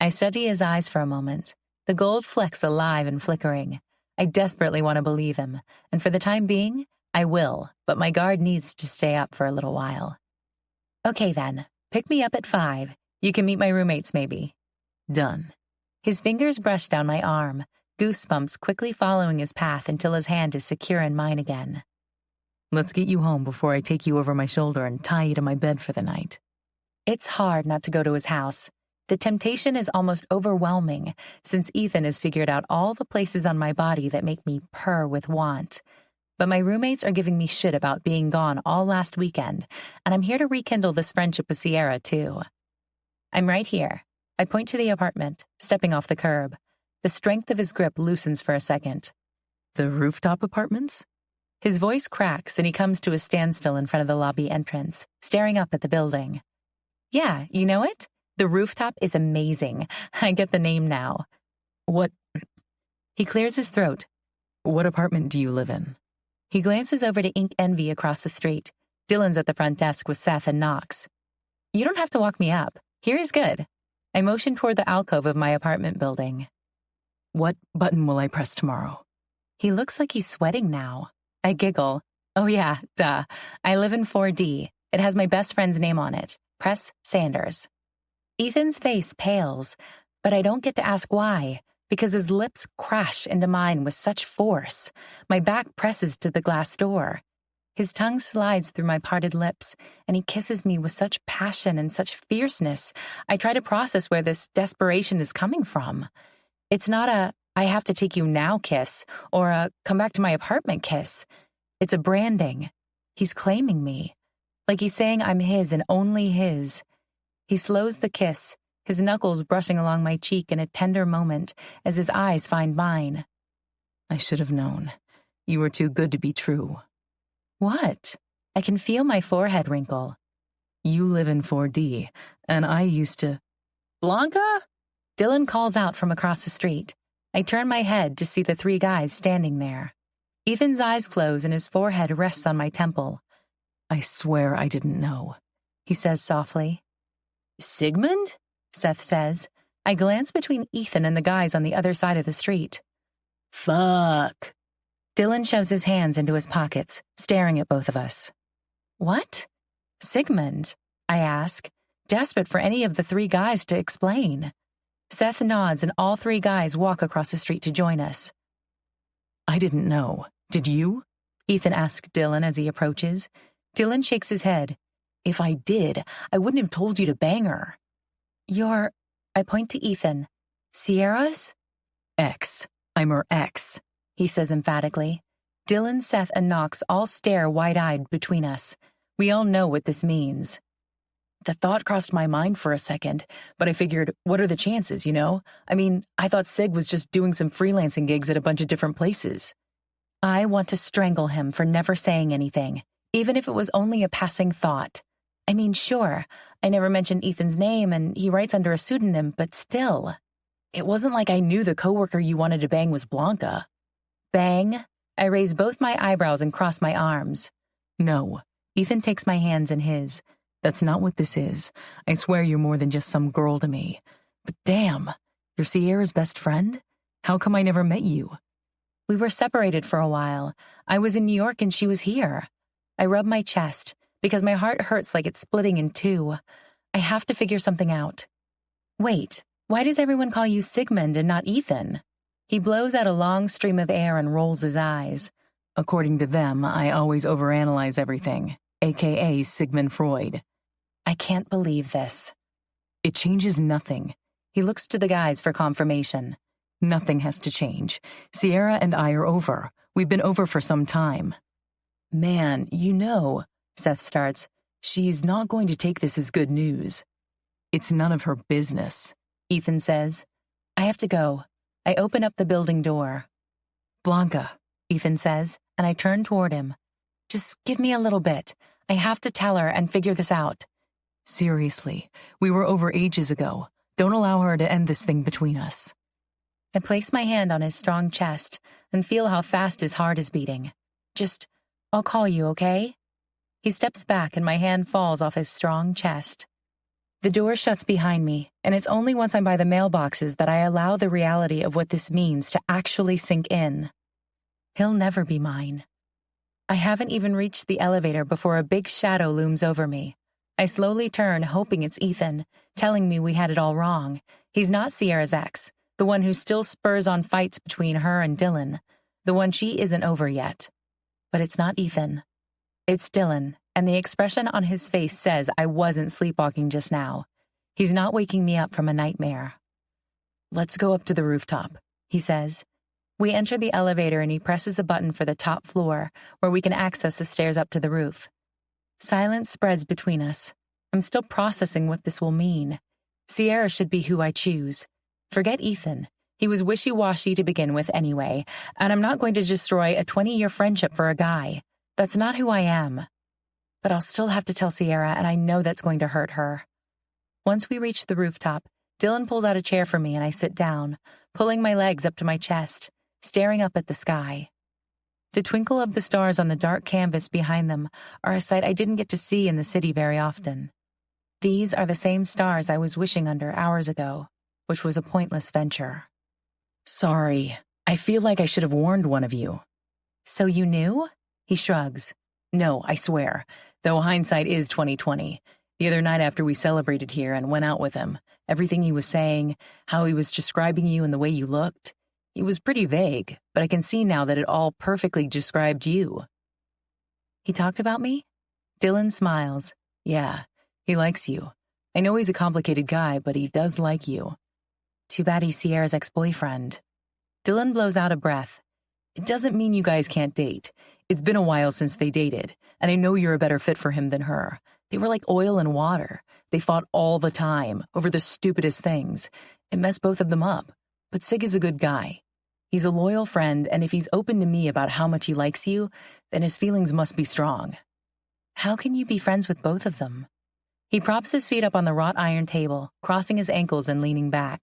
I study his eyes for a moment, the gold flecks alive and flickering. I desperately want to believe him, and for the time being, I will, but my guard needs to stay up for a little while. Okay then, pick me up at 5. You can meet my roommates maybe. Done. His fingers brush down my arm, goosebumps quickly following his path until his hand is secure in mine again. Let's get you home before I take you over my shoulder and tie you to my bed for the night. It's hard not to go to his house. The temptation is almost overwhelming since Ethan has figured out all the places on my body that make me purr with want. But my roommates are giving me shit about being gone all last weekend, and I'm here to rekindle this friendship with Sierra, too. I'm right here. I point to the apartment, stepping off the curb. The strength of his grip loosens for a second. The rooftop apartments? His voice cracks and he comes to a standstill in front of the lobby entrance, staring up at the building. Yeah, you know it? The rooftop is amazing. I get the name now. What? He clears his throat. What apartment do you live in? He glances over to Ink Envy across the street. Dylan's at the front desk with Seth and Knox. You don't have to walk me up. Here is good. I motion toward the alcove of my apartment building. What button will I press tomorrow? He looks like he's sweating now. I giggle. Oh yeah, duh. I live in 4D. It has my best friend's name on it. Press Sanders. Ethan's face pales, but I don't get to ask why, because his lips crash into mine with such force. My back presses to the glass door. His tongue slides through my parted lips, and he kisses me with such passion and such fierceness. I try to process where this desperation is coming from. It's not a, I have to take you now kiss, or a, come back to my apartment kiss. It's a branding. He's claiming me. Like he's saying I'm his and only his. He slows the kiss, his knuckles brushing along my cheek in a tender moment as his eyes find mine. I should have known. You were too good to be true. What? I can feel my forehead wrinkle. You live in 4D, and I used to... Blanca? Dylan calls out from across the street. I turn my head to see the three guys standing there. Ethan's eyes close and his forehead rests on my temple. I swear I didn't know, he says softly. Sigmund? Seth says. I glance between Ethan and the guys on the other side of the street. Fuck. Dylan shoves his hands into his pockets, staring at both of us. What? Sigmund? I ask, desperate for any of the three guys to explain. Seth nods and all three guys walk across the street to join us. I didn't know. Did you? Ethan asks Dylan as he approaches. Dylan shakes his head. If I did, I wouldn't have told you to bang her. You're... I point to Ethan. Sierra's? Ex. I'm her ex, he says emphatically. Dylan, Seth, and Knox all stare wide-eyed between us. We all know what this means. The thought crossed my mind for a second, but I figured, what are the chances, you know? I mean, I thought Sig was just doing some freelancing gigs at a bunch of different places. I want to strangle him for never saying anything, even if it was only a passing thought. I mean, sure, I never mentioned Ethan's name and he writes under a pseudonym, but still. It wasn't like I knew the coworker you wanted to bang was Blanca. Bang? I raise both my eyebrows and cross my arms. No. Ethan takes my hands in his. That's not what this is. I swear you're more than just some girl to me. But damn, you're Sierra's best friend? How come I never met you? We were separated for a while. I was in New York and she was here. I rub my chest, because my heart hurts like it's splitting in two. I have to figure something out. Wait, why does everyone call you Sigmund and not Ethan? He blows out a long stream of air and rolls his eyes. According to them, I always overanalyze everything, aka Sigmund Freud. I can't believe this. It changes nothing. He looks to the guys for confirmation. Nothing has to change. Sierra and I are over. We've been over for some time. Man, you know, Seth starts, she's not going to take this as good news. It's none of her business, Ethan says. I have to go. I open up the building door. Blanca, Ethan says, and I turn toward him. Just give me a little bit. I have to tell her and figure this out. Seriously, we were over ages ago. Don't allow her to end this thing between us. I place my hand on his strong chest and feel how fast his heart is beating. Just, I'll call you, okay? He steps back and my hand falls off his strong chest. The door shuts behind me, and it's only once I'm by the mailboxes that I allow the reality of what this means to actually sink in. He'll never be mine. I haven't even reached the elevator before a big shadow looms over me. I slowly turn, hoping it's Ethan, telling me we had it all wrong. He's not Sierra's ex, the one who still spurs on fights between her and Dylan, the one she isn't over yet. But it's not Ethan. It's Dylan, and the expression on his face says I wasn't sleepwalking just now. He's not waking me up from a nightmare. Let's go up to the rooftop, he says. We enter the elevator and he presses a button for the top floor, where we can access the stairs up to the roof. Silence spreads between us. I'm still processing what this will mean. Sierra should be who I choose. Forget Ethan. He was wishy-washy to begin with anyway, and I'm not going to destroy a 20-year friendship for a guy. That's not who I am. But I'll still have to tell Sierra, and I know that's going to hurt her. Once we reach the rooftop, Dylan pulls out a chair for me and I sit down, pulling my legs up to my chest, staring up at the sky. The twinkle of the stars on the dark canvas behind them are a sight I didn't get to see in the city very often. These are the same stars I was wishing under hours ago, which was a pointless venture. Sorry, I feel like I should have warned one of you. So you knew? He shrugs. No, I swear, though hindsight is 20/20. The other night after we celebrated here and went out with him, everything he was saying, how he was describing you and the way you looked, he was pretty vague, but I can see now that it all perfectly described you. He talked about me? Dylan smiles. Yeah, he likes you. I know he's a complicated guy, but he does like you. Too bad he's Sierra's ex-boyfriend. Dylan blows out a breath. It doesn't mean you guys can't date. It's been a while since they dated, and I know you're a better fit for him than her. They were like oil and water. They fought all the time over the stupidest things. It messed both of them up. But Sig is a good guy. He's a loyal friend, and if he's open to me about how much he likes you, then his feelings must be strong. How can you be friends with both of them? He props his feet up on the wrought iron table, crossing his ankles and leaning back.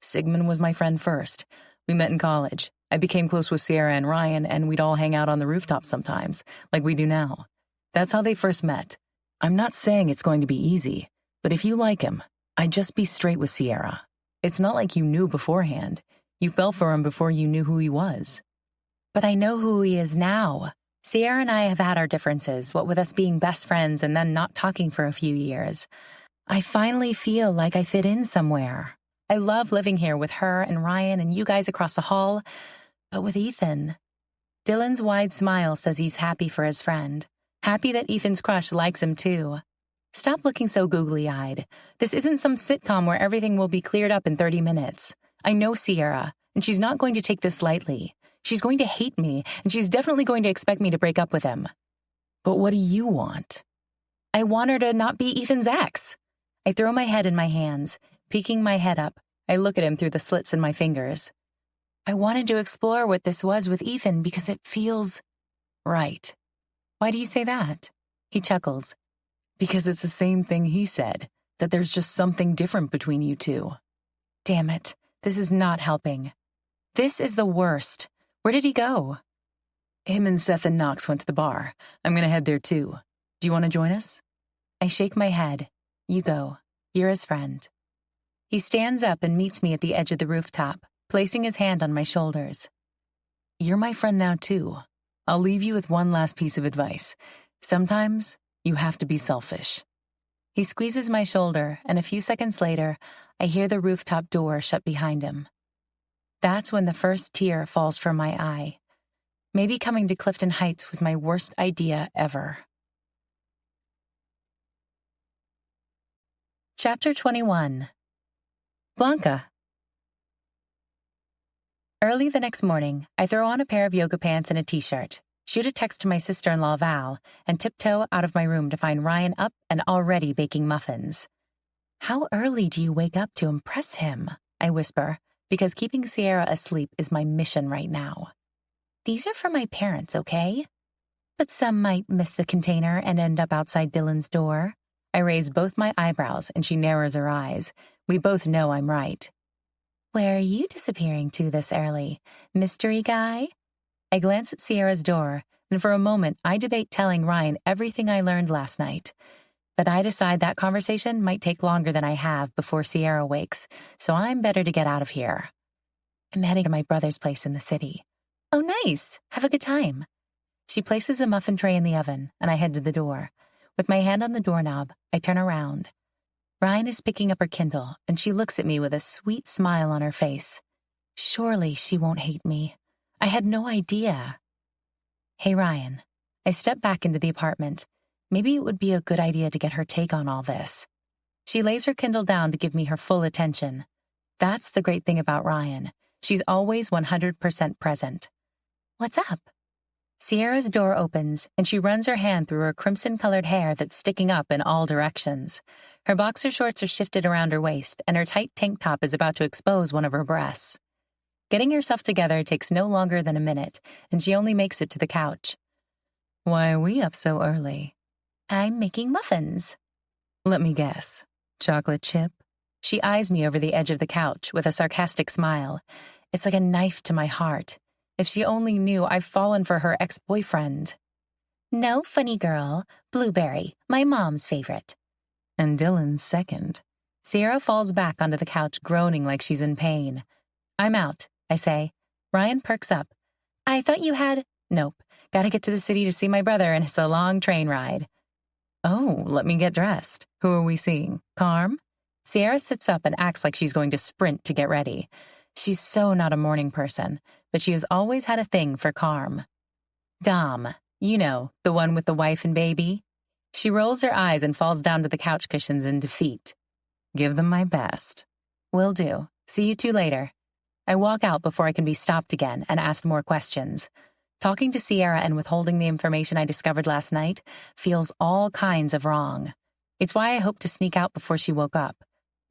Sigmund was my friend first. We met in college. I became close with Sierra and Ryan, and we'd all hang out on the rooftop sometimes, like we do now. That's how they first met. I'm not saying it's going to be easy, but if you like him, I'd just be straight with Sierra. It's not like you knew beforehand. You fell for him before you knew who he was. But I know who he is now. Sierra and I have had our differences, what with us being best friends and then not talking for a few years. I finally feel like I fit in somewhere. I love living here with her and Ryan and you guys across the hall, but with Ethan. Dylan's wide smile says he's happy for his friend, happy that Ethan's crush likes him too. Stop looking so googly-eyed. This isn't some sitcom where everything will be cleared up in 30 minutes. I know Sierra, and she's not going to take this lightly. She's going to hate me, and she's definitely going to expect me to break up with him. But what do you want? I want her to not be Ethan's ex. I throw my head in my hands. Peeking my head up, I look at him through the slits in my fingers. I wanted to explore what this was with Ethan because it feels right. Why do you say that? He chuckles. Because it's the same thing he said, that there's just something different between you two. Damn it, this is not helping. This is the worst. Where did he go? Him and Seth and Knox went to the bar. I'm gonna head there too. Do you want to join us? I shake my head. You go. You're his friend. He stands up and meets me at the edge of the rooftop, placing his hand on my shoulders. You're my friend now, too. I'll leave you with one last piece of advice. Sometimes you have to be selfish. He squeezes my shoulder, and a few seconds later, I hear the rooftop door shut behind him. That's when the first tear falls from my eye. Maybe coming to Clifton Heights was my worst idea ever. Chapter 21. Blanca. Early the next morning, I throw on a pair of yoga pants and a t-shirt, shoot a text to my sister-in-law Val, and tiptoe out of my room to find Ryan up and already baking muffins. How early do you wake up to impress him? I whisper, because keeping Sierra asleep is my mission right now. These are for my parents, okay? But some might miss the container and end up outside Dylan's door. I raise both my eyebrows and she narrows her eyes. We both know I'm right. Where are you disappearing to this early, mystery guy? I glance at Sierra's door, and for a moment I debate telling Ryan everything I learned last night. But I decide that conversation might take longer than I have before Sierra wakes, so I'm better to get out of here. I'm heading to my brother's place in the city. Oh, nice. Have a good time. She places a muffin tray in the oven, and I head to the door. With my hand on the doorknob, I turn around. Ryan is picking up her Kindle, and she looks at me with a sweet smile on her face. Surely she won't hate me. I had no idea. Hey, Ryan. I step back into the apartment. Maybe it would be a good idea to get her take on all this. She lays her Kindle down to give me her full attention. That's the great thing about Ryan. She's always 100% present. What's up? Sierra's door opens, and she runs her hand through her crimson-colored hair that's sticking up in all directions. Her boxer shorts are shifted around her waist, and her tight tank top is about to expose one of her breasts. Getting herself together takes no longer than a minute, and she only makes it to the couch. Why are we up so early? I'm making muffins. Let me guess. Chocolate chip? She eyes me over the edge of the couch with a sarcastic smile. It's like a knife to my heart. If she only knew I've fallen for her ex-boyfriend. No, funny girl. Blueberry, my mom's favorite. And Dylan's second. Sierra falls back onto the couch, groaning like she's in pain. I'm out, I say. Ryan perks up. I thought you had... Nope. Gotta get to the city to see my brother, and it's a long train ride. Oh, let me get dressed. Who are we seeing? Carm? Sierra sits up and acts like she's going to sprint to get ready. She's so not a morning person, but she has always had a thing for Carm. Dom, you know, the one with the wife and baby. She rolls her eyes and falls down to the couch cushions in defeat. Give them my best. Will do. See you two later. I walk out before I can be stopped again and asked more questions. Talking to Sierra and withholding the information I discovered last night feels all kinds of wrong. It's why I hoped to sneak out before she woke up.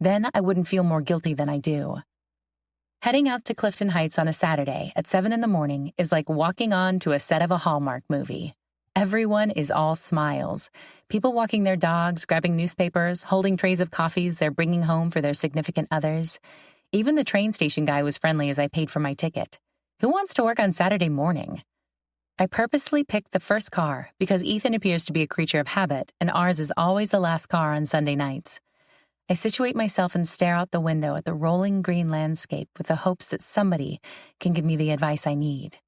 Then I wouldn't feel more guilty than I do. Heading out to Clifton Heights on a Saturday at 7 in the morning is like walking on to a set of a Hallmark movie. Everyone is all smiles. People walking their dogs, grabbing newspapers, holding trays of coffees they're bringing home for their significant others. Even the train station guy was friendly as I paid for my ticket. Who wants to work on Saturday morning? I purposely picked the first car because Ethan appears to be a creature of habit, and ours is always the last car on Sunday nights. I situate myself and stare out the window at the rolling green landscape with the hopes that somebody can give me the advice I need.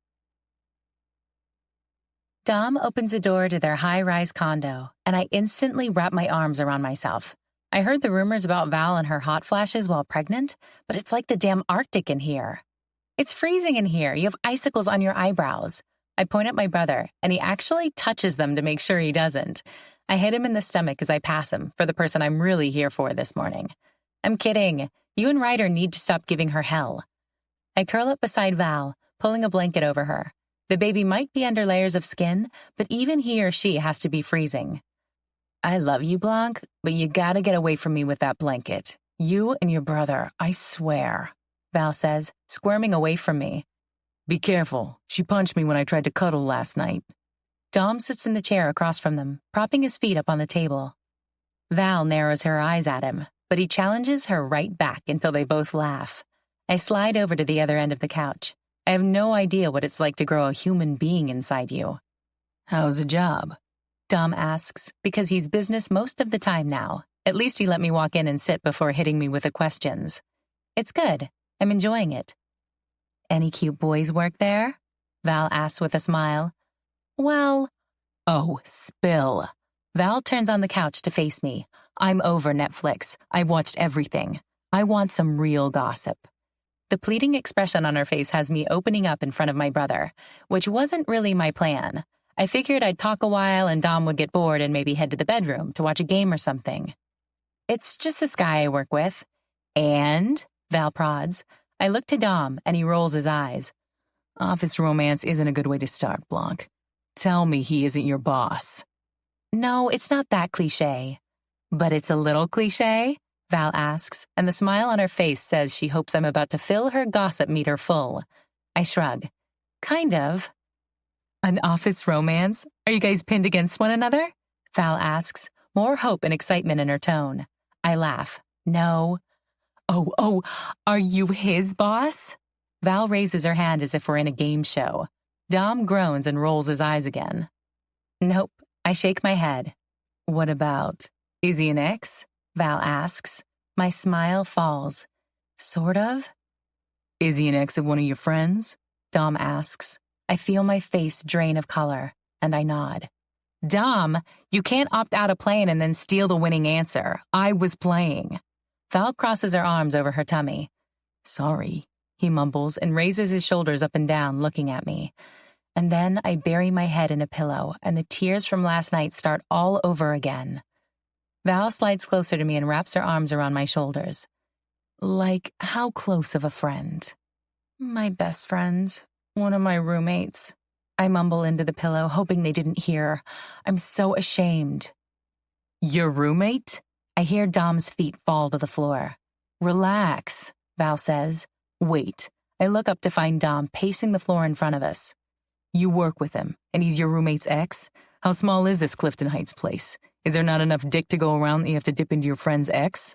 Dom opens a door to their high-rise condo, and I instantly wrap my arms around myself. I heard the rumors about Val and her hot flashes while pregnant, but it's like the damn Arctic in here. It's freezing in here. You have icicles on your eyebrows. I point at my brother, and he actually touches them to make sure he doesn't. I hit him in the stomach as I pass him for the person I'm really here for this morning. I'm kidding. You and Ryder need to stop giving her hell. I curl up beside Val, pulling a blanket over her. The baby might be under layers of skin, but even he or she has to be freezing. I love you, Blanc, but you gotta get away from me with that blanket. You and your brother, I swear, Val says, squirming away from me. Be careful. She punched me when I tried to cuddle last night. Dom sits in the chair across from them, propping his feet up on the table. Val narrows her eyes at him, but he challenges her right back until they both laugh. I slide over to the other end of the couch. I have no idea what it's like to grow a human being inside you. How's the job? Dom asks, because he's business most of the time now. At least he let me walk in and sit before hitting me with the questions. It's good. I'm enjoying it. Any cute boys work there? Val asks with a smile. Well, oh, spill. Val turns on the couch to face me. I'm over Netflix. I've watched everything. I want some real gossip. The pleading expression on her face has me opening up in front of my brother, which wasn't really my plan. I figured I'd talk a while and Dom would get bored and maybe head to the bedroom to watch a game or something. It's just this guy I work with. And? Val prods. I look to Dom and he rolls his eyes. Office romance isn't a good way to start, Blanc. Tell me he isn't your boss. No, it's not that cliché. But it's a little cliché? Val asks, and the smile on her face says she hopes I'm about to fill her gossip meter full. I shrug. Kind of. An office romance? Are you guys pinned against one another? Val asks, more hope and excitement in her tone. I laugh. No. Oh, are you his boss? Val raises her hand as if we're in a game show. Dom groans and rolls his eyes again. Nope. I shake my head. What about? Is he an ex? Val asks. My smile falls. Sort of. Is he an ex of one of your friends? Dom asks. I feel my face drain of color, and I nod. Dom, you can't opt out of playing and then steal the winning answer. I was playing. Val crosses her arms over her tummy. Sorry, he mumbles and raises his shoulders up and down, looking at me. And then I bury my head in a pillow, and the tears from last night start all over again. Val slides closer to me and wraps her arms around my shoulders. Like, how close of a friend? My best friend. One of my roommates. I mumble into the pillow, hoping they didn't hear. I'm so ashamed. Your roommate? I hear Dom's feet fall to the floor. Relax, Val says. Wait, I look up to find Dom pacing the floor in front of us. You work with him, and he's your roommate's ex? How small is this Clifton Heights place? Is there not enough dick to go around that you have to dip into your friend's ex?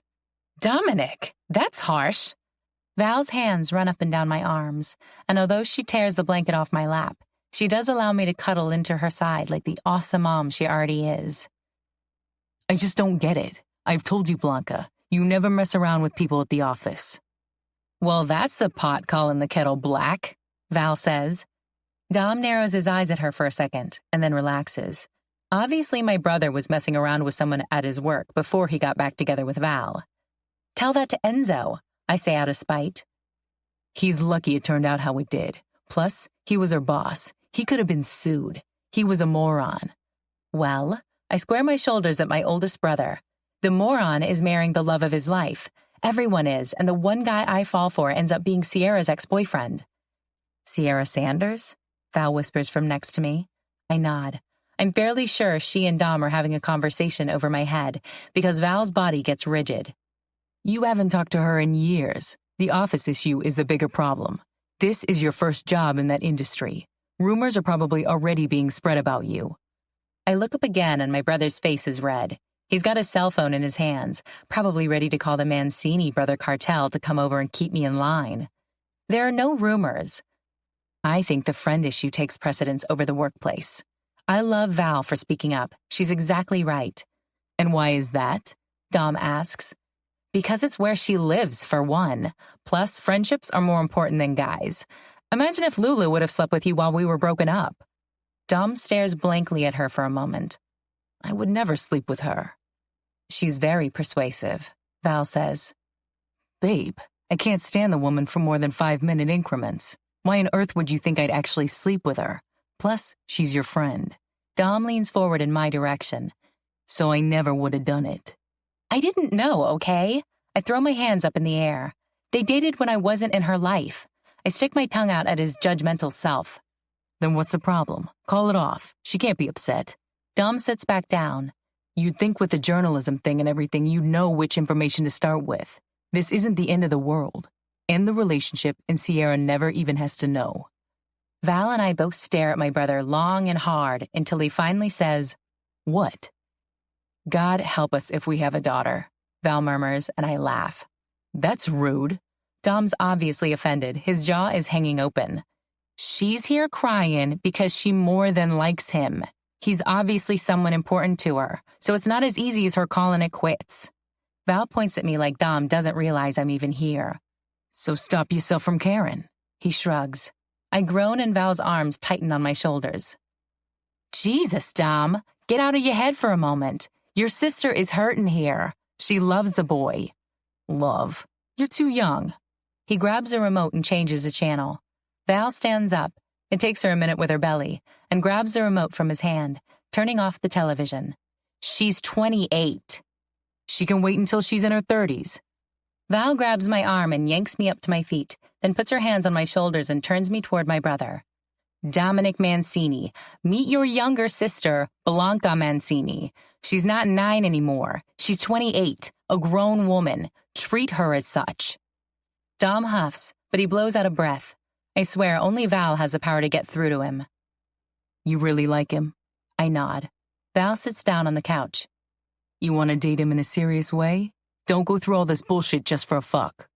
Dominic, that's harsh. Val's hands run up and down my arms, and although she tears the blanket off my lap, she does allow me to cuddle into her side like the awesome mom she already is. I just don't get it. I've told you, Blanca, you never mess around with people at the office. Well, that's the pot calling the kettle black, Val says. Dom narrows his eyes at her for a second and then relaxes. Obviously, my brother was messing around with someone at his work before he got back together with Val. Tell that to Enzo, I say out of spite. He's lucky it turned out how it did. Plus, he was her boss. He could have been sued. He was a moron. Well, I square my shoulders at my oldest brother. The moron is marrying the love of his life. Everyone is, and the one guy I fall for ends up being Sierra's ex-boyfriend. Sierra Sanders? Val whispers from next to me. I nod. I'm fairly sure she and Dom are having a conversation over my head because Val's body gets rigid. You haven't talked to her in years. The office issue is the bigger problem. This is your first job in that industry. Rumors are probably already being spread about you. I look up again and my brother's face is red. He's got a cell phone in his hands, probably ready to call the Mancini brother cartel to come over and keep me in line. There are no rumors. I think the friend issue takes precedence over the workplace. I love Val for speaking up. She's exactly right. And why is that? Dom asks. Because it's where she lives, for one. Plus, friendships are more important than guys. Imagine if Lulu would have slept with you while we were broken up. Dom stares blankly at her for a moment. I would never sleep with her. She's very persuasive, Val says. Babe, I can't stand the woman for more than 5-minute increments. Why on earth would you think I'd actually sleep with her? Plus, she's your friend. Dom leans forward in my direction. So I never would have done it. I didn't know, okay? I throw my hands up in the air. They dated when I wasn't in her life. I stick my tongue out at his judgmental self. Then what's the problem? Call it off. She can't be upset. Dom sits back down. You'd think with the journalism thing and everything, you'd know which information to start with. This isn't the end of the world. End the relationship, and Sierra never even has to know. Val and I both stare at my brother long and hard until he finally says, What? God help us if we have a daughter, Val murmurs, and I laugh. That's rude. Dom's obviously offended. His jaw is hanging open. She's here crying because she more than likes him. He's obviously someone important to her, so it's not as easy as her calling it quits. Val points at me like Dom doesn't realize I'm even here. So stop yourself from caring. He shrugs. I groan and Val's arms tighten on my shoulders. Jesus, Dom, get out of your head for a moment. Your sister is hurting here. She loves the boy. Love. You're too young. He grabs a remote and changes the channel. Val stands up. It takes her a minute with her belly and grabs the remote from his hand, turning off the television. She's 28. She can wait until she's in her 30s. Val grabs my arm and yanks me up to my feet, then puts her hands on my shoulders and turns me toward my brother. Dominic Mancini, meet your younger sister, Blanca Mancini. She's not 9 anymore. She's 28, a grown woman. Treat her as such. Dom huffs, but he blows out a breath. I swear only Val has the power to get through to him. You really like him? I nod. Val sits down on the couch. You want to date him in a serious way? Don't go through all this bullshit just for a fuck.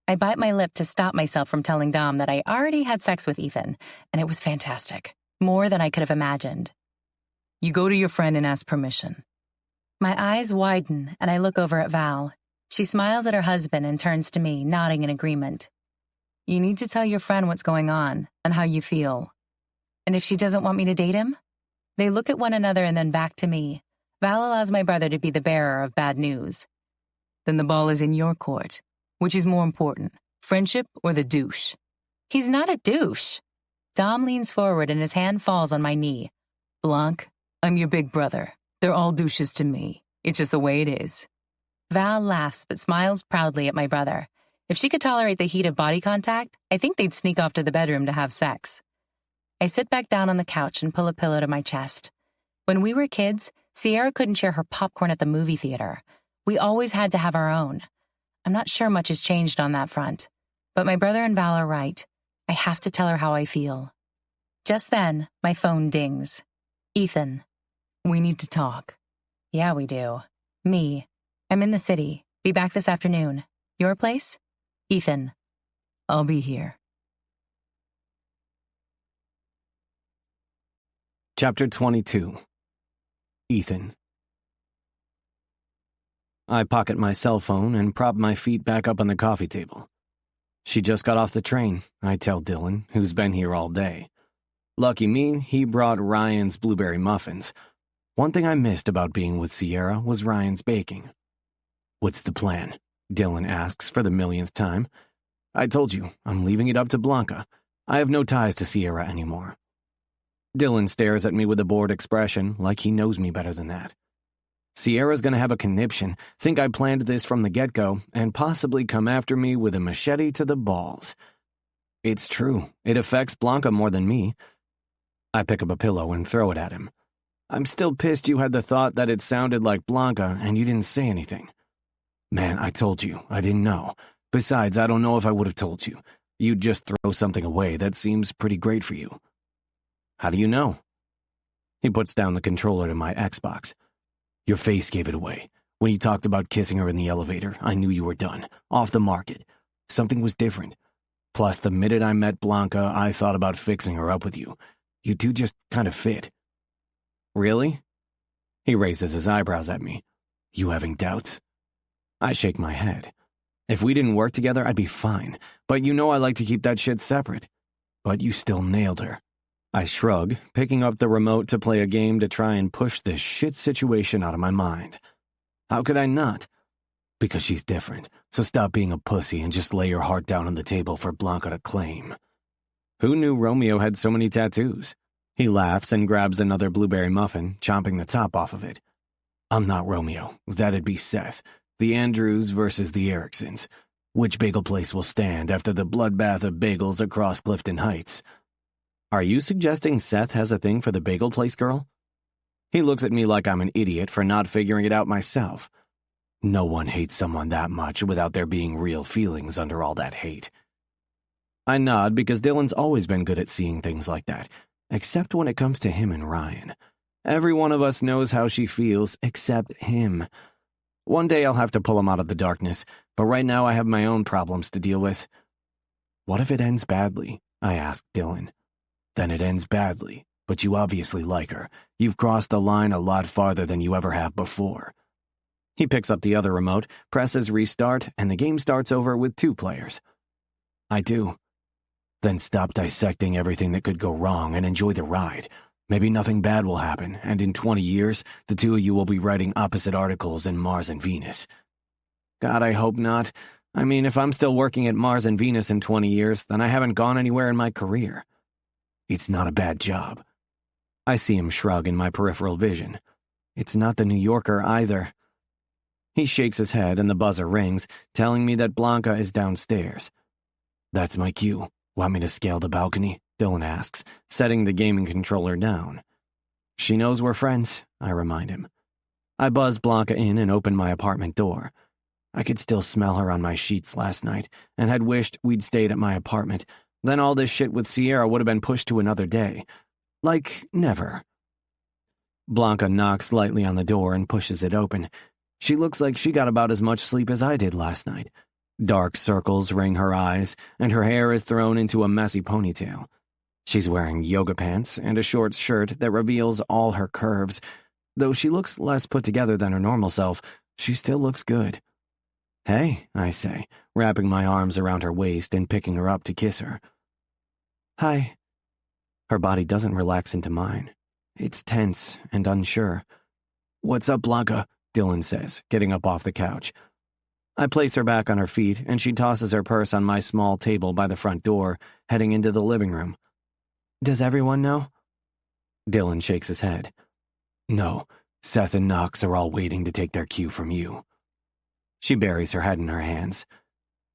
I bite my lip to stop myself from telling Dom that I already had sex with Ethan, and it was fantastic. More than I could have imagined. You go to your friend and ask permission. My eyes widen, and I look over at Val. She smiles at her husband and turns to me, nodding in agreement. You need to tell your friend what's going on and how you feel. And if she doesn't want me to date him? They look at one another and then back to me. Val allows my brother to be the bearer of bad news. Then the ball is in your court. Which is more important, friendship or the douche? He's not a douche. Dom leans forward and his hand falls on my knee. Blanc, I'm your big brother. They're all douches to me. It's just the way it is. Val laughs but smiles proudly at my brother. If she could tolerate the heat of body contact, I think they'd sneak off to the bedroom to have sex. I sit back down on the couch and pull a pillow to my chest. When we were kids, Sierra couldn't share her popcorn at the movie theater. We always had to have our own. I'm not sure much has changed on that front. But my brother and Val are right. I have to tell her how I feel. Just then, my phone dings. Ethan. We need to talk. Yeah, we do. Me. I'm in the city. Be back this afternoon. Your place? Ethan. I'll be here. Chapter 22. Ethan. I pocket my cell phone and prop my feet back up on the coffee table. She just got off the train, I tell Dylan, who's been here all day. Lucky me, he brought Ryan's blueberry muffins. One thing I missed about being with Sierra was Ryan's baking. What's the plan? Dylan asks for the millionth time. I told you, I'm leaving it up to Blanca. I have no ties to Sierra anymore. Dylan stares at me with a bored expression, like he knows me better than that. Sierra's gonna have a conniption, think I planned this from the get-go, and possibly come after me with a machete to the balls. It's true, it affects Blanca more than me. I pick up a pillow and throw it at him. I'm still pissed you had the thought that it sounded like Blanca and you didn't say anything. Man, I told you, I didn't know. Besides, I don't know if I would have told you. You'd just throw something away that seems pretty great for you. How do you know? He puts down the controller to my Xbox. Your face gave it away. When you talked about kissing her in the elevator, I knew you were done. Off the market. Something was different. Plus, the minute I met Blanca, I thought about fixing her up with you. You two just kind of fit. Really? He raises his eyebrows at me. You having doubts? I shake my head. If we didn't work together, I'd be fine. But you know I like to keep that shit separate. But you still nailed her. I shrug, picking up the remote to play a game to try and push this shit situation out of my mind. How could I not? Because she's different, so stop being a pussy and just lay your heart down on the table for Blanca to claim. Who knew Romeo had so many tattoos? He laughs and grabs another blueberry muffin, chomping the top off of it. I'm not Romeo. That'd be Seth. The Andrews versus the Ericksons. Which bagel place will stand after the bloodbath of bagels across Clifton Heights? Are you suggesting Seth has a thing for the bagel place girl? He looks at me like I'm an idiot for not figuring it out myself. No one hates someone that much without there being real feelings under all that hate. I nod because Dylan's always been good at seeing things like that, except when it comes to him and Ryan. Every one of us knows how she feels, except him. One day I'll have to pull him out of the darkness, but right now I have my own problems to deal with. What if it ends badly? I asked Dylan. Then it ends badly, but you obviously like her. You've crossed the line a lot farther than you ever have before. He picks up the other remote, presses restart, and the game starts over with 2 players. I do. Then stop dissecting everything that could go wrong and enjoy the ride. Maybe nothing bad will happen, and in 20 years, the two of you will be writing opposite articles in Mars and Venus. God, I hope not. I mean, if I'm still working at Mars and Venus in 20 years, then I haven't gone anywhere in my career. It's not a bad job. I see him shrug in my peripheral vision. It's not the New Yorker either. He shakes his head and the buzzer rings, telling me that Blanca is downstairs. That's my cue. Want me to scale the balcony? Dylan asks, setting the gaming controller down. She knows we're friends, I remind him. I buzz Blanca in and open my apartment door. I could still smell her on my sheets last night and had wished we'd stayed at my apartment. Then all this shit with Sierra would have been pushed to another day. Like, never. Blanca knocks lightly on the door and pushes it open. She looks like she got about as much sleep as I did last night. Dark circles ring her eyes, and her hair is thrown into a messy ponytail. She's wearing yoga pants and a short shirt that reveals all her curves. Though she looks less put together than her normal self, she still looks good. Hey, I say, wrapping my arms around her waist and picking her up to kiss her. Hi. Her body doesn't relax into mine. It's tense and unsure. What's up, Blanca? Dylan says, getting up off the couch. I place her back on her feet, and she tosses her purse on my small table by the front door, heading into the living room. Does everyone know? Dylan shakes his head. No, Seth and Knox are all waiting to take their cue from you. She buries her head in her hands.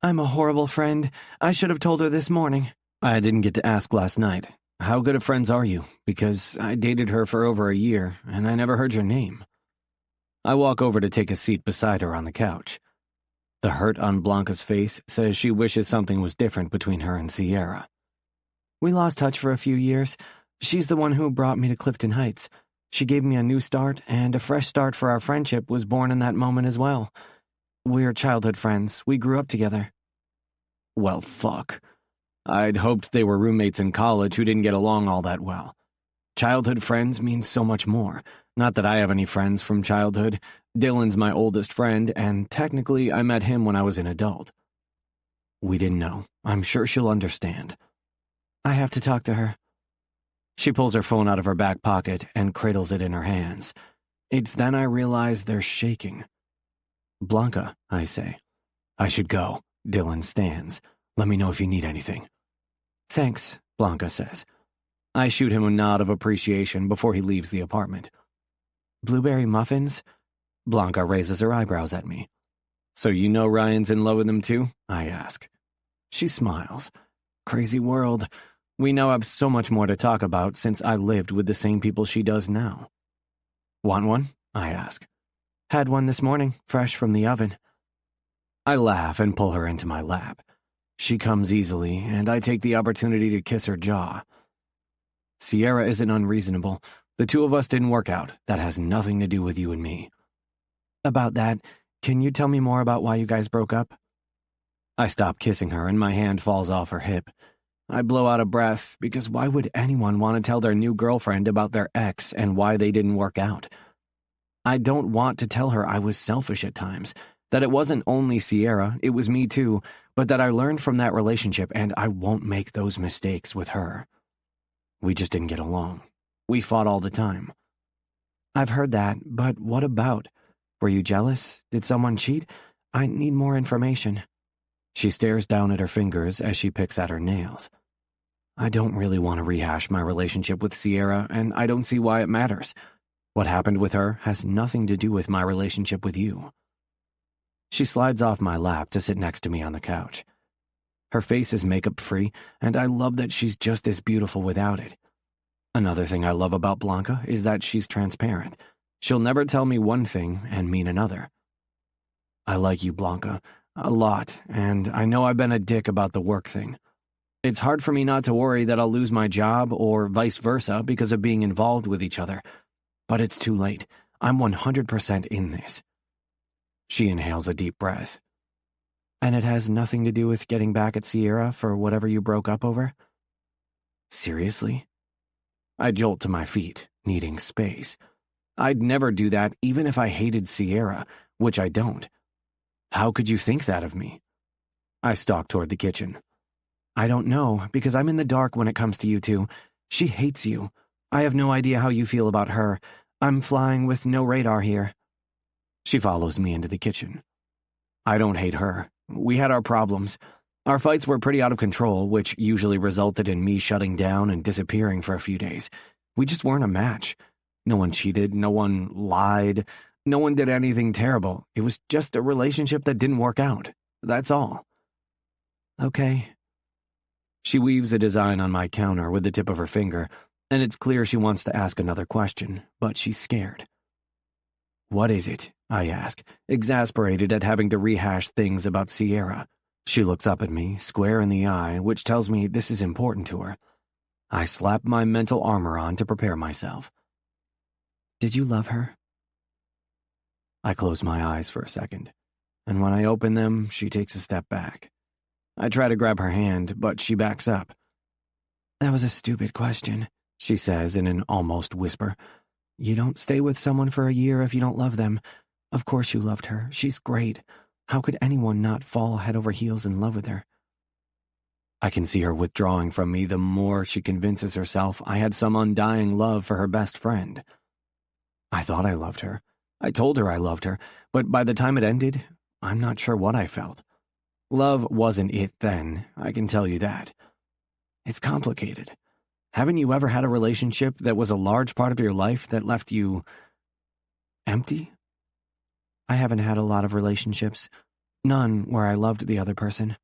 I'm a horrible friend. I should have told her this morning. I didn't get to ask last night. How good of friends are you? Because I dated her for over a year, and I never heard your name. I walk over to take a seat beside her on the couch. The hurt on Blanca's face says she wishes something was different between her and Sierra. We lost touch for a few years. She's the one who brought me to Clifton Heights. She gave me a new start, and a fresh start for our friendship was born in that moment as well. We're childhood friends. We grew up together. Well, fuck. I'd hoped they were roommates in college who didn't get along all that well. Childhood friends means so much more. Not that I have any friends from childhood. Dylan's my oldest friend, and technically I met him when I was an adult. We didn't know. I'm sure she'll understand. I have to talk to her. She pulls her phone out of her back pocket and cradles it in her hands. It's then I realize they're shaking. Blanca, I say. I should go. Dylan stands. Let me know if you need anything. Thanks, Blanca says. I shoot him a nod of appreciation before he leaves the apartment. Blueberry muffins? Blanca raises her eyebrows at me. So you know Ryan's in love with him too? I ask. She smiles. Crazy world. We now have so much more to talk about since I lived with the same people she does now. Want one? I ask. Had one this morning, fresh from the oven. I laugh and pull her into my lap. She comes easily, and I take the opportunity to kiss her jaw. Sierra isn't unreasonable. The two of us didn't work out. That has nothing to do with you and me. About that, can you tell me more about why you guys broke up? I stop kissing her, and my hand falls off her hip. I blow out a breath, because why would anyone want to tell their new girlfriend about their ex and why they didn't work out? I don't want to tell her I was selfish at times, that it wasn't only Sierra, it was me too, but that I learned from that relationship and I won't make those mistakes with her. We just didn't get along. We fought all the time. I've heard that, but what about? Were you jealous? Did someone cheat? I need more information. She stares down at her fingers as she picks at her nails. I don't really want to rehash my relationship with Sierra, and I don't see why it matters. What happened with her has nothing to do with my relationship with you. She slides off my lap to sit next to me on the couch. Her face is makeup-free, and I love that she's just as beautiful without it. Another thing I love about Blanca is that she's transparent. She'll never tell me one thing and mean another. I like you, Blanca, a lot, and I know I've been a dick about the work thing. It's hard for me not to worry that I'll lose my job or vice versa because of being involved with each other. But it's too late. I'm 100% in this. She inhales a deep breath. And it has nothing to do with getting back at Sierra for whatever you broke up over? Seriously? I jolt to my feet, needing space. I'd never do that even if I hated Sierra, which I don't. How could you think that of me? I stalk toward the kitchen. I don't know, because I'm in the dark when it comes to you two. She hates you. I have no idea how you feel about her. I'm flying with no radar here. She follows me into the kitchen. I don't hate her. We had our problems. Our fights were pretty out of control, which usually resulted in me shutting down and disappearing for a few days. We just weren't a match. No one cheated, no one lied, no one did anything terrible. It was just a relationship that didn't work out. That's all. Okay. She weaves a design on my counter with the tip of her finger, and it's clear she wants to ask another question, but she's scared. What is it? I ask, exasperated at having to rehash things about Sierra. She looks up at me, square in the eye, which tells me this is important to her. I slap my mental armor on to prepare myself. Did you love her? I close my eyes for a second, and when I open them, she takes a step back. I try to grab her hand, but she backs up. That was a stupid question, she says in an almost whisper. You don't stay with someone for a year if you don't love them. Of course you loved her. She's great. How could anyone not fall head over heels in love with her? I can see her withdrawing from me the more she convinces herself I had some undying love for her best friend. I thought I loved her. I told her I loved her, but by the time it ended, I'm not sure what I felt. Love wasn't it then, I can tell you that. It's complicated. Haven't you ever had a relationship that was a large part of your life that left you empty? I haven't had a lot of relationships. None where I loved the other person.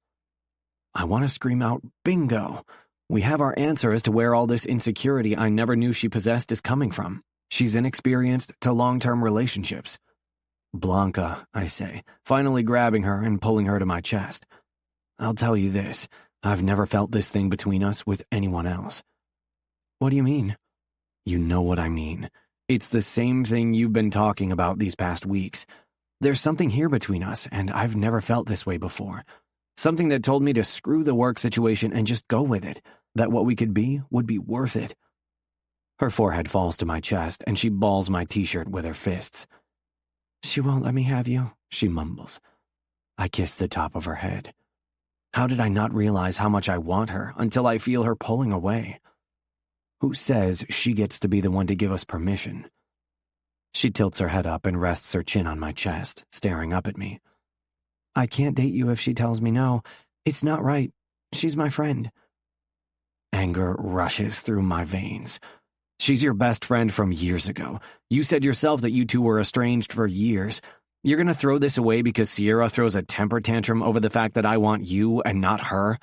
I want to scream out, bingo! We have our answer as to where all this insecurity I never knew she possessed is coming from. She's inexperienced to long-term relationships. Blanca, I say, finally grabbing her and pulling her to my chest. I'll tell you this. I've never felt this thing between us with anyone else. What do you mean? You know what I mean. It's the same thing you've been talking about these past weeks. There's something here between us, and I've never felt this way before. Something that told me to screw the work situation and just go with it, that what we could be would be worth it. Her forehead falls to my chest, and she balls my t-shirt with her fists. She won't let me have you, she mumbles. I kiss the top of her head. How did I not realize how much I want her until I feel her pulling away? Who says she gets to be the one to give us permission? She tilts her head up and rests her chin on my chest, staring up at me. I can't date you if she tells me no. It's not right. She's my friend. Anger rushes through my veins. She's your best friend from years ago. You said yourself that you two were estranged for years. You're gonna throw this away because Sierra throws a temper tantrum over the fact that I want you and not her?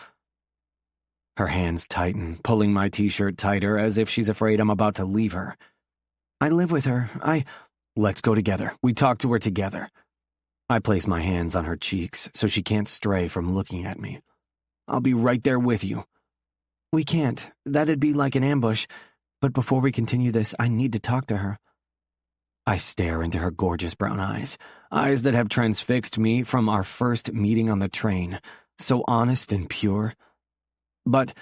Her hands tighten, pulling my t-shirt tighter as if she's afraid I'm about to leave her. I live with her. Let's go together. We talk to her together. I place my hands on her cheeks so she can't stray from looking at me. I'll be right there with you. We can't. That'd be like an ambush. But before we continue this, I need to talk to her. I stare into her gorgeous brown eyes that have transfixed me from our first meeting on the train, so honest and pure. But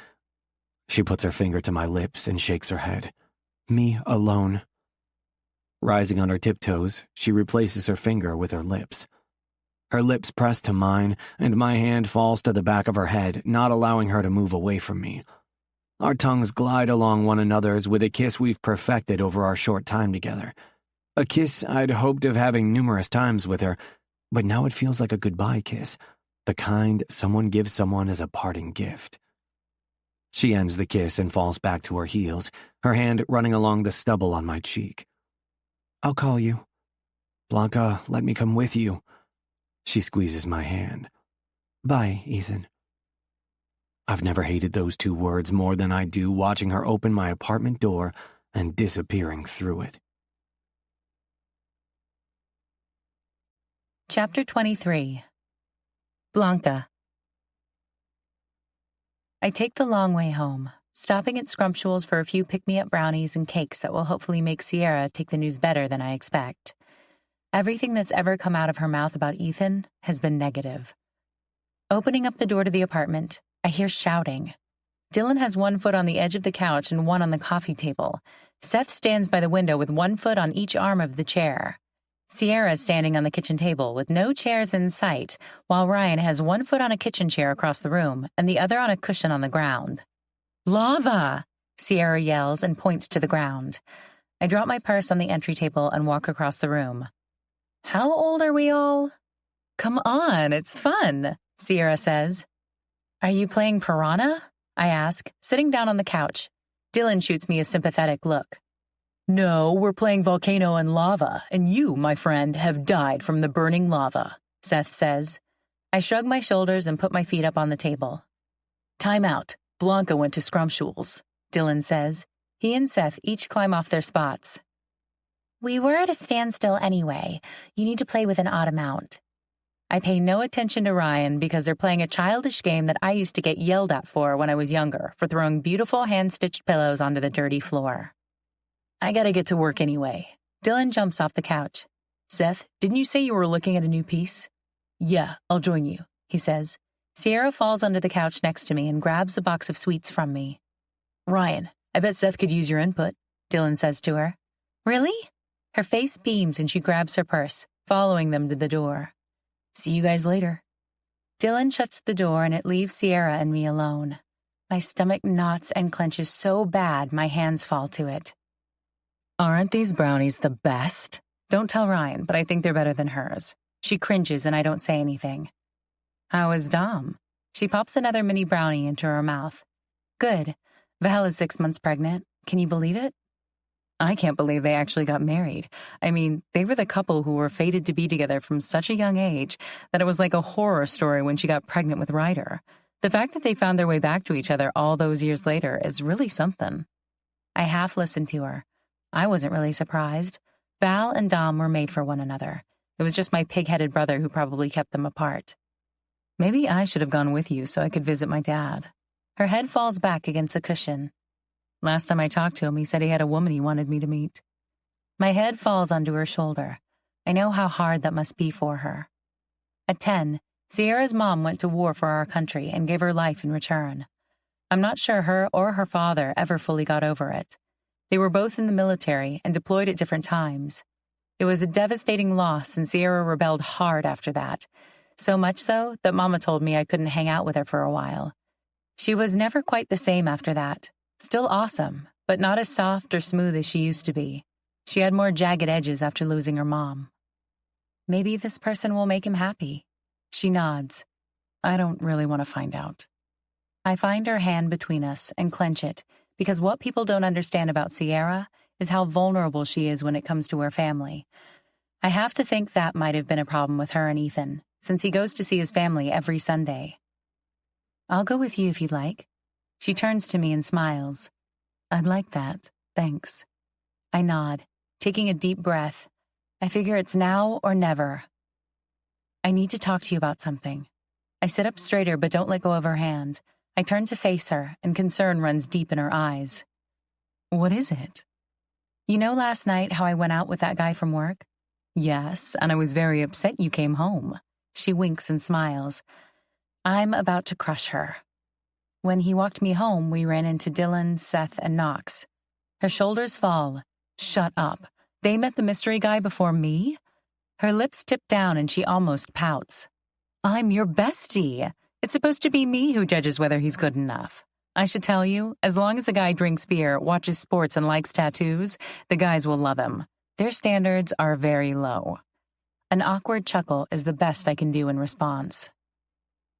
she puts her finger to my lips and shakes her head. Me alone. Rising on her tiptoes, she replaces her finger with her lips. Her lips press to mine, and my hand falls to the back of her head, not allowing her to move away from me. Our tongues glide along one another's with a kiss we've perfected over our short time together. A kiss I'd hoped of having numerous times with her, but now it feels like a goodbye kiss, the kind someone gives someone as a parting gift. She ends the kiss and falls back to her heels, her hand running along the stubble on my cheek. I'll call you. Blanca, let me come with you. She squeezes my hand. Bye, Ethan. I've never hated those two words more than I do watching her open my apartment door and disappearing through it. Chapter 23. Blanca. I take the long way home, stopping at Scrumptuals for a few pick-me-up brownies and cakes that will hopefully make Sierra take the news better than I expect. Everything that's ever come out of her mouth about Ethan has been negative. Opening up the door to the apartment, I hear shouting. Dylan has one foot on the edge of the couch and one on the coffee table. Seth stands by the window with one foot on each arm of the chair. Sierra is standing on the kitchen table with no chairs in sight, while Ryan has one foot on a kitchen chair across the room and the other on a cushion on the ground. Lava! Sierra yells and points to the ground. I drop my purse on the entry table and walk across the room. How old are we all? Come on, it's fun, Sierra says. Are you playing Piranha? I ask, sitting down on the couch. Dylan shoots me a sympathetic look. No, we're playing Volcano and Lava, and you, my friend, have died from the burning lava, Seth says. I shrug my shoulders and put my feet up on the table. Time out. Blanca went to Scrumptuals, Dylan says. He and Seth each climb off their spots. We were at a standstill anyway. You need to play with an odd amount. I pay no attention to Ryan because they're playing a childish game that I used to get yelled at for when I was younger, for throwing beautiful hand-stitched pillows onto the dirty floor. I gotta get to work anyway. Dylan jumps off the couch. Seth, didn't you say you were looking at a new piece? Yeah, I'll join you, he says. Sierra falls onto the couch next to me and grabs a box of sweets from me. Ryan, I bet Seth could use your input, Dylan says to her. Really? Her face beams and she grabs her purse, following them to the door. See you guys later. Dylan shuts the door and it leaves Sierra and me alone. My stomach knots and clenches so bad my hands fall to it. Aren't these brownies the best? Don't tell Ryan, but I think they're better than hers. She cringes and I don't say anything. How is Dom? She pops another mini brownie into her mouth. Good. Val is 6 months pregnant. Can you believe it? I can't believe they actually got married. I mean, they were the couple who were fated to be together from such a young age that it was like a horror story when she got pregnant with Ryder. The fact that they found their way back to each other all those years later is really something. I half listened to her. I wasn't really surprised. Val and Dom were made for one another. It was just my pig-headed brother who probably kept them apart. Maybe I should have gone with you so I could visit my dad. Her head falls back against the cushion. Last time I talked to him, he said he had a woman he wanted me to meet. My head falls onto her shoulder. I know how hard that must be for her. At 10, Sierra's mom went to war for our country and gave her life in return. I'm not sure her or her father ever fully got over it. They were both in the military and deployed at different times. It was a devastating loss, and Sierra rebelled hard after that, so much so that Mama told me I couldn't hang out with her for a while. She was never quite the same after that. Still awesome, but not as soft or smooth as she used to be. She had more jagged edges after losing her mom. Maybe this person will make him happy. She nods. I don't really want to find out. I find her hand between us and clench it, because what people don't understand about Sierra is how vulnerable she is when it comes to her family. I have to think that might have been a problem with her and Ethan, since he goes to see his family every Sunday. I'll go with you if you'd like. She turns to me and smiles. I'd like that, thanks. I nod, taking a deep breath. I figure it's now or never. I need to talk to you about something. I sit up straighter but don't let go of her hand. I turn to face her, and concern runs deep in her eyes. What is it? You know last night how I went out with that guy from work? Yes, and I was very upset you came home. She winks and smiles. I'm about to crush her. When he walked me home, we ran into Dylan, Seth, and Knox. Her shoulders fall. Shut up. They met the mystery guy before me? Her lips tip down and she almost pouts. I'm your bestie. It's supposed to be me who judges whether he's good enough. I should tell you, as long as the guy drinks beer, watches sports, and likes tattoos, the guys will love him. Their standards are very low. An awkward chuckle is the best I can do in response.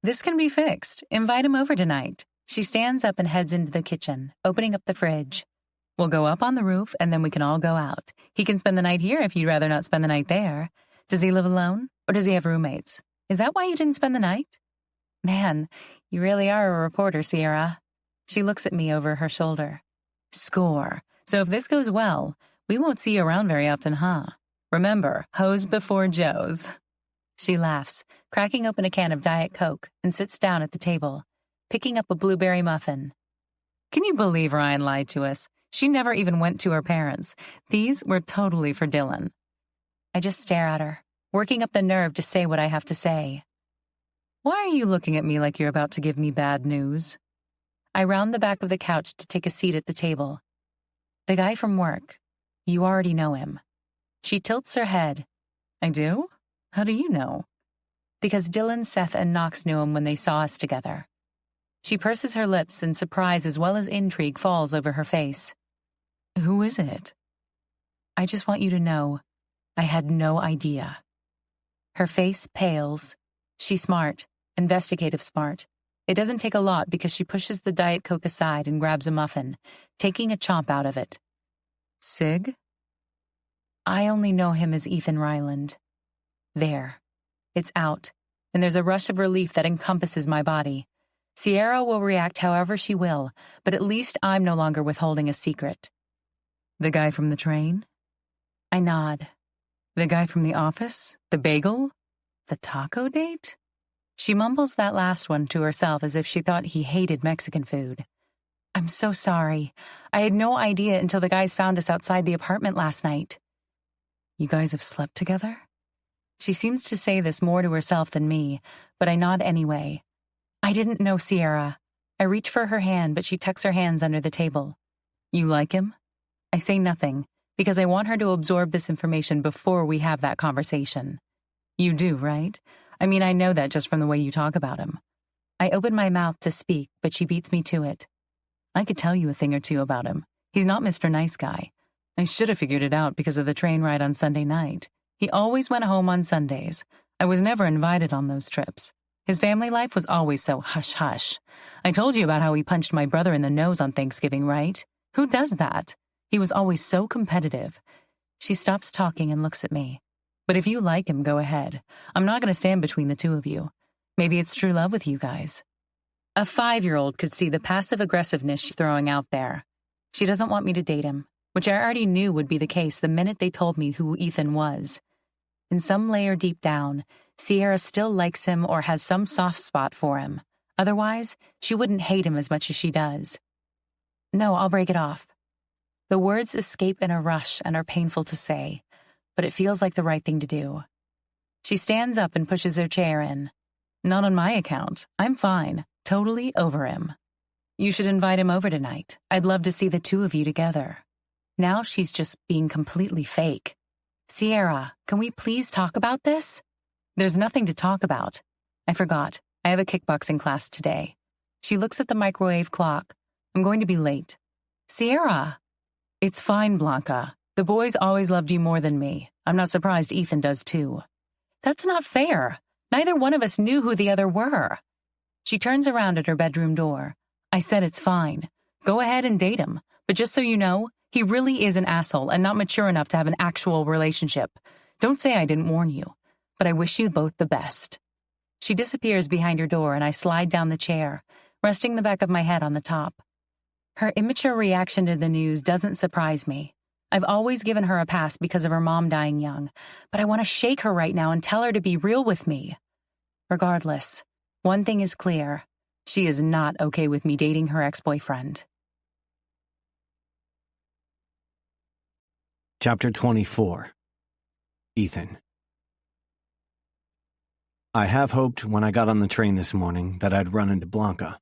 This can be fixed. Invite him over tonight. She stands up and heads into the kitchen, opening up the fridge. We'll go up on the roof, and then we can all go out. He can spend the night here if you'd rather not spend the night there. Does he live alone, or does he have roommates? Is that why you didn't spend the night? Man, you really are a reporter, Sierra. She looks at me over her shoulder. Score. So if this goes well, we won't see you around very often, huh? Remember, hoes before Joes. She laughs, cracking open a can of Diet Coke, and sits down at the table, picking up a blueberry muffin. Can you believe Ryan lied to us? She never even went to her parents. These were totally for Dylan. I just stare at her, working up the nerve to say what I have to say. Why are you looking at me like you're about to give me bad news? I round the back of the couch to take a seat at the table. The guy from work. You already know him. She tilts her head. I do? How do you know? Because Dylan, Seth, and Knox knew him when they saw us together. She purses her lips and surprise as well as intrigue falls over her face. Who is it? I just want you to know, I had no idea. Her face pales. She's smart, investigative smart. It doesn't take a lot because she pushes the Diet Coke aside and grabs a muffin, taking a chomp out of it. Sig? I only know him as Ethan Ryland. There. It's out, and there's a rush of relief that encompasses my body. Sierra will react however she will, but at least I'm no longer withholding a secret. The guy from the train? I nod. The guy from the office? The bagel? The taco date? She mumbles that last one to herself as if she thought he hated Mexican food. I'm so sorry. I had no idea until the guys found us outside the apartment last night. You guys have slept together? She seems to say this more to herself than me, but I nod anyway. I didn't know Sierra. I reach for her hand, but she tucks her hands under the table. You like him? I say nothing, because I want her to absorb this information before we have that conversation. You do, right? I mean, I know that just from the way you talk about him. I open my mouth to speak, but she beats me to it. I could tell you a thing or two about him. He's not Mr. Nice Guy. I should have figured it out because of the train ride on Sunday night. He always went home on Sundays. I was never invited on those trips. His family life was always so hush-hush. I told you about how he punched my brother in the nose on Thanksgiving, right? Who does that? He was always so competitive. She stops talking and looks at me. But if you like him, go ahead. I'm not going to stand between the two of you. Maybe it's true love with you guys. A 5-year-old could see the passive aggressiveness she's throwing out there. She doesn't want me to date him, which I already knew would be the case the minute they told me who Ethan was. In some layer deep down, Sierra still likes him or has some soft spot for him. Otherwise, she wouldn't hate him as much as she does. No, I'll break it off. The words escape in a rush and are painful to say, but it feels like the right thing to do. She stands up and pushes her chair in. Not on my account. I'm fine. Totally over him. You should invite him over tonight. I'd love to see the two of you together. Now she's just being completely fake. Sierra, can we please talk about this? There's nothing to talk about. I forgot. I have a kickboxing class today. She looks at the microwave clock. I'm going to be late. Sierra! It's fine, Blanca. The boys always loved you more than me. I'm not surprised Ethan does too. That's not fair. Neither one of us knew who the other were. She turns around at her bedroom door. I said it's fine. Go ahead and date him. But just so you know, he really is an asshole and not mature enough to have an actual relationship. Don't say I didn't warn you, but I wish you both the best. She disappears behind her door and I slide down the chair, resting the back of my head on the top. Her immature reaction to the news doesn't surprise me. I've always given her a pass because of her mom dying young, but I want to shake her right now and tell her to be real with me. Regardless, one thing is clear. She is not okay with me dating her ex-boyfriend. Chapter 24. Ethan. I half hoped when I got on the train this morning that I'd run into Blanca.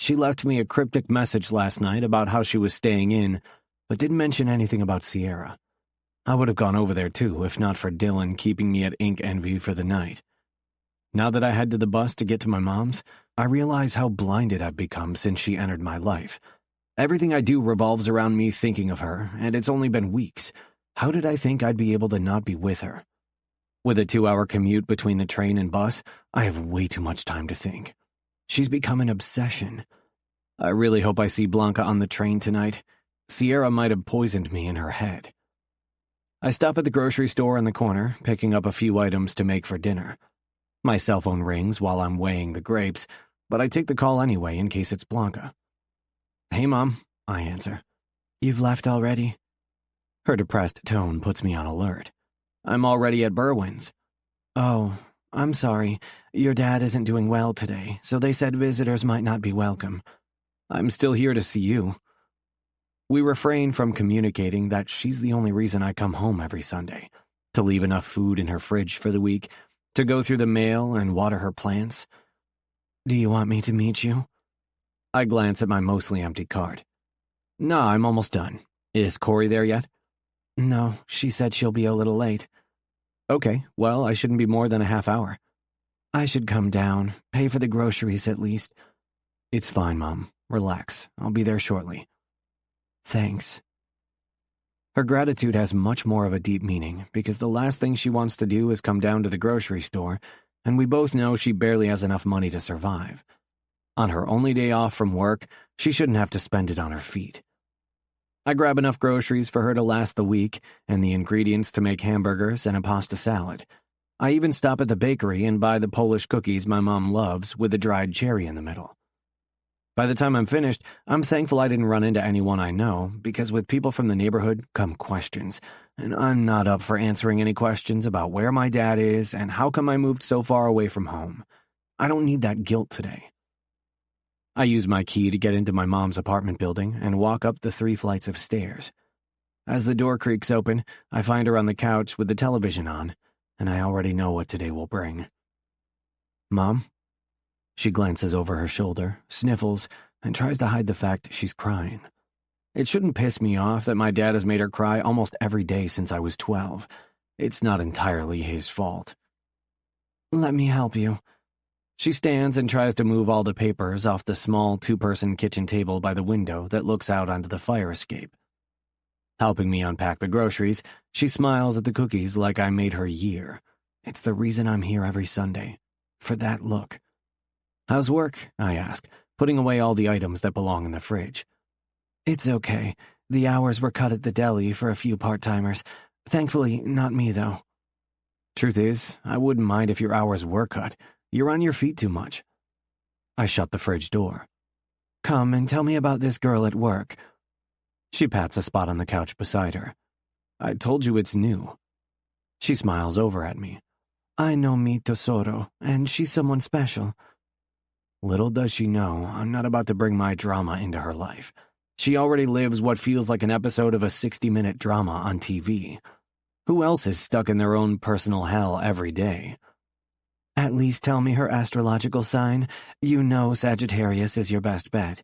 She left me a cryptic message last night about how she was staying in, but didn't mention anything about Sierra. I would have gone over there too, if not for Dylan keeping me at Ink Envy for the night. Now that I head to the bus to get to my mom's, I realize how blinded I've become since she entered my life. Everything I do revolves around me thinking of her, and it's only been weeks. How did I think I'd be able to not be with her? With a 2-hour commute between the train and bus, I have way too much time to think. She's become an obsession. I really hope I see Blanca on the train tonight. Sierra might have poisoned me in her head. I stop at the grocery store on the corner, picking up a few items to make for dinner. My cell phone rings while I'm weighing the grapes, but I take the call anyway in case it's Blanca. Hey, Mom, I answer. You've left already? Her depressed tone puts me on alert. I'm already at Berwyn's. Oh, I'm sorry. Your dad isn't doing well today, so they said visitors might not be welcome. I'm still here to see you. We refrain from communicating that she's the only reason I come home every Sunday, to leave enough food in her fridge for the week, to go through the mail and water her plants. Do you want me to meet you? I glance at my mostly empty cart. No, I'm almost done. Is Corey there yet? No, she said she'll be a little late. Okay, well, I shouldn't be more than a half hour. I should come down, pay for the groceries at least. It's fine, Mom. Relax. I'll be there shortly. Thanks. Her gratitude has much more of a deep meaning because the last thing she wants to do is come down to the grocery store, and we both know she barely has enough money to survive. On her only day off from work, she shouldn't have to spend it on her feet. I grab enough groceries for her to last the week and the ingredients to make hamburgers and a pasta salad. I even stop at the bakery and buy the Polish cookies my mom loves with a dried cherry in the middle. By the time I'm finished, I'm thankful I didn't run into anyone I know, because with people from the neighborhood come questions, and I'm not up for answering any questions about where my dad is and how come I moved so far away from home. I don't need that guilt today. I use my key to get into my mom's apartment building and walk up the 3 flights of stairs. As the door creaks open, I find her on the couch with the television on, and I already know what today will bring. Mom? She glances over her shoulder, sniffles, and tries to hide the fact she's crying. It shouldn't piss me off that my dad has made her cry almost every day since I was 12. It's not entirely his fault. Let me help you. She stands and tries to move all the papers off the small 2-person kitchen table by the window that looks out onto the fire escape. Helping me unpack the groceries, she smiles at the cookies like I made her year. It's the reason I'm here every Sunday. For that look. How's work? I ask, putting away all the items that belong in the fridge. It's okay. The hours were cut at the deli for a few part-timers. Thankfully, not me, though. Truth is, I wouldn't mind if your hours were cut. You're on your feet too much. I shut the fridge door. Come and tell me about this girl at work. She pats a spot on the couch beside her. I told you it's new. She smiles over at me. I know mi tesoro, and she's someone special. Little does she know, I'm not about to bring my drama into her life. She already lives what feels like an episode of a 60-minute drama on TV. Who else is stuck in their own personal hell every day? At least tell me her astrological sign. You know Sagittarius is your best bet.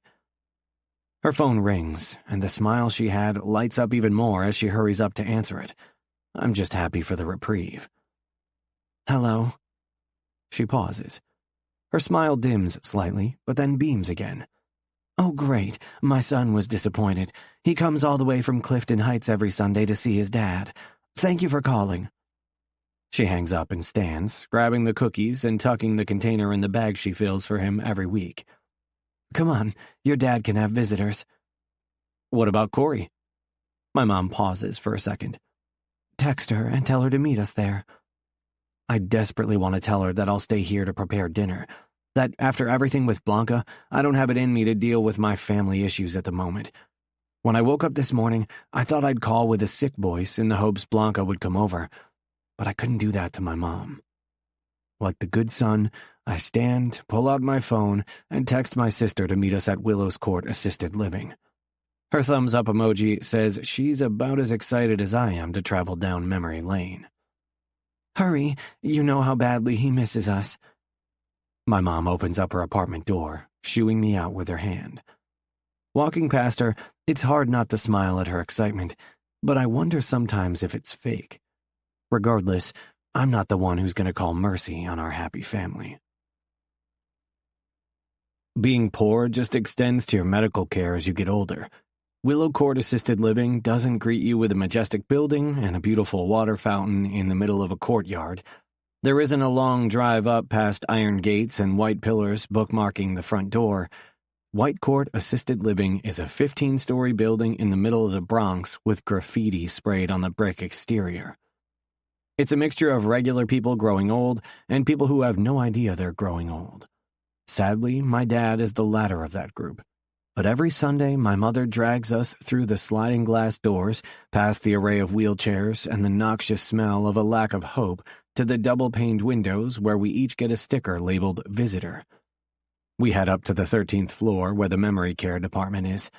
Her phone rings, and the smile she had lights up even more as she hurries up to answer it. I'm just happy for the reprieve. Hello. She pauses. Her smile dims slightly, but then beams again. Oh, great. My son was disappointed. He comes all the way from Clifton Heights every Sunday to see his dad. Thank you for calling. She hangs up and stands, grabbing the cookies and tucking the container in the bag she fills for him every week. Come on, your dad can have visitors. What about Corey? My mom pauses for a second. Text her and tell her to meet us there. I desperately want to tell her that I'll stay here to prepare dinner, that after everything with Blanca, I don't have it in me to deal with my family issues at the moment. When I woke up this morning, I thought I'd call with a sick voice in the hopes Blanca would come over, but I couldn't do that to my mom. Like the good son, I stand, pull out my phone, and text my sister to meet us at Willows Court Assisted Living. Her thumbs up emoji says she's about as excited as I am to travel down memory lane. Hurry, you know how badly he misses us. My mom opens up her apartment door, shooing me out with her hand. Walking past her, it's hard not to smile at her excitement, but I wonder sometimes if it's fake. Regardless, I'm not the one who's going to call mercy on our happy family. Being poor just extends to your medical care as you get older. Willow Court Assisted Living doesn't greet you with a majestic building and a beautiful water fountain in the middle of a courtyard. There isn't a long drive up past iron gates and white pillars bookmarking the front door. White Court Assisted Living is a 15-story building in the middle of the Bronx with graffiti sprayed on the brick exterior. It's a mixture of regular people growing old and people who have no idea they're growing old. Sadly, my dad is the latter of that group. But every Sunday, my mother drags us through the sliding glass doors, past the array of wheelchairs and the noxious smell of a lack of hope, to the double-paned windows where we each get a sticker labeled Visitor. We head up to the 13th floor where the memory care department is.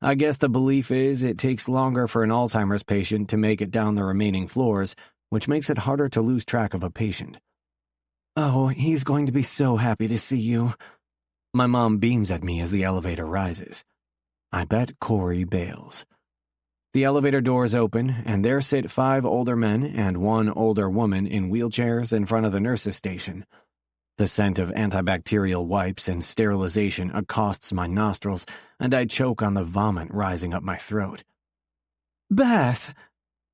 I guess the belief is it takes longer for an Alzheimer's patient to make it down the remaining floors, which makes it harder to lose track of a patient. Oh, he's going to be so happy to see you. My mom beams at me as the elevator rises. I bet Corey bails. The elevator doors open, and there sit 5 older men and 1 older woman in wheelchairs in front of the nurse's station. The scent of antibacterial wipes and sterilization accosts my nostrils, and I choke on the vomit rising up my throat. Beth!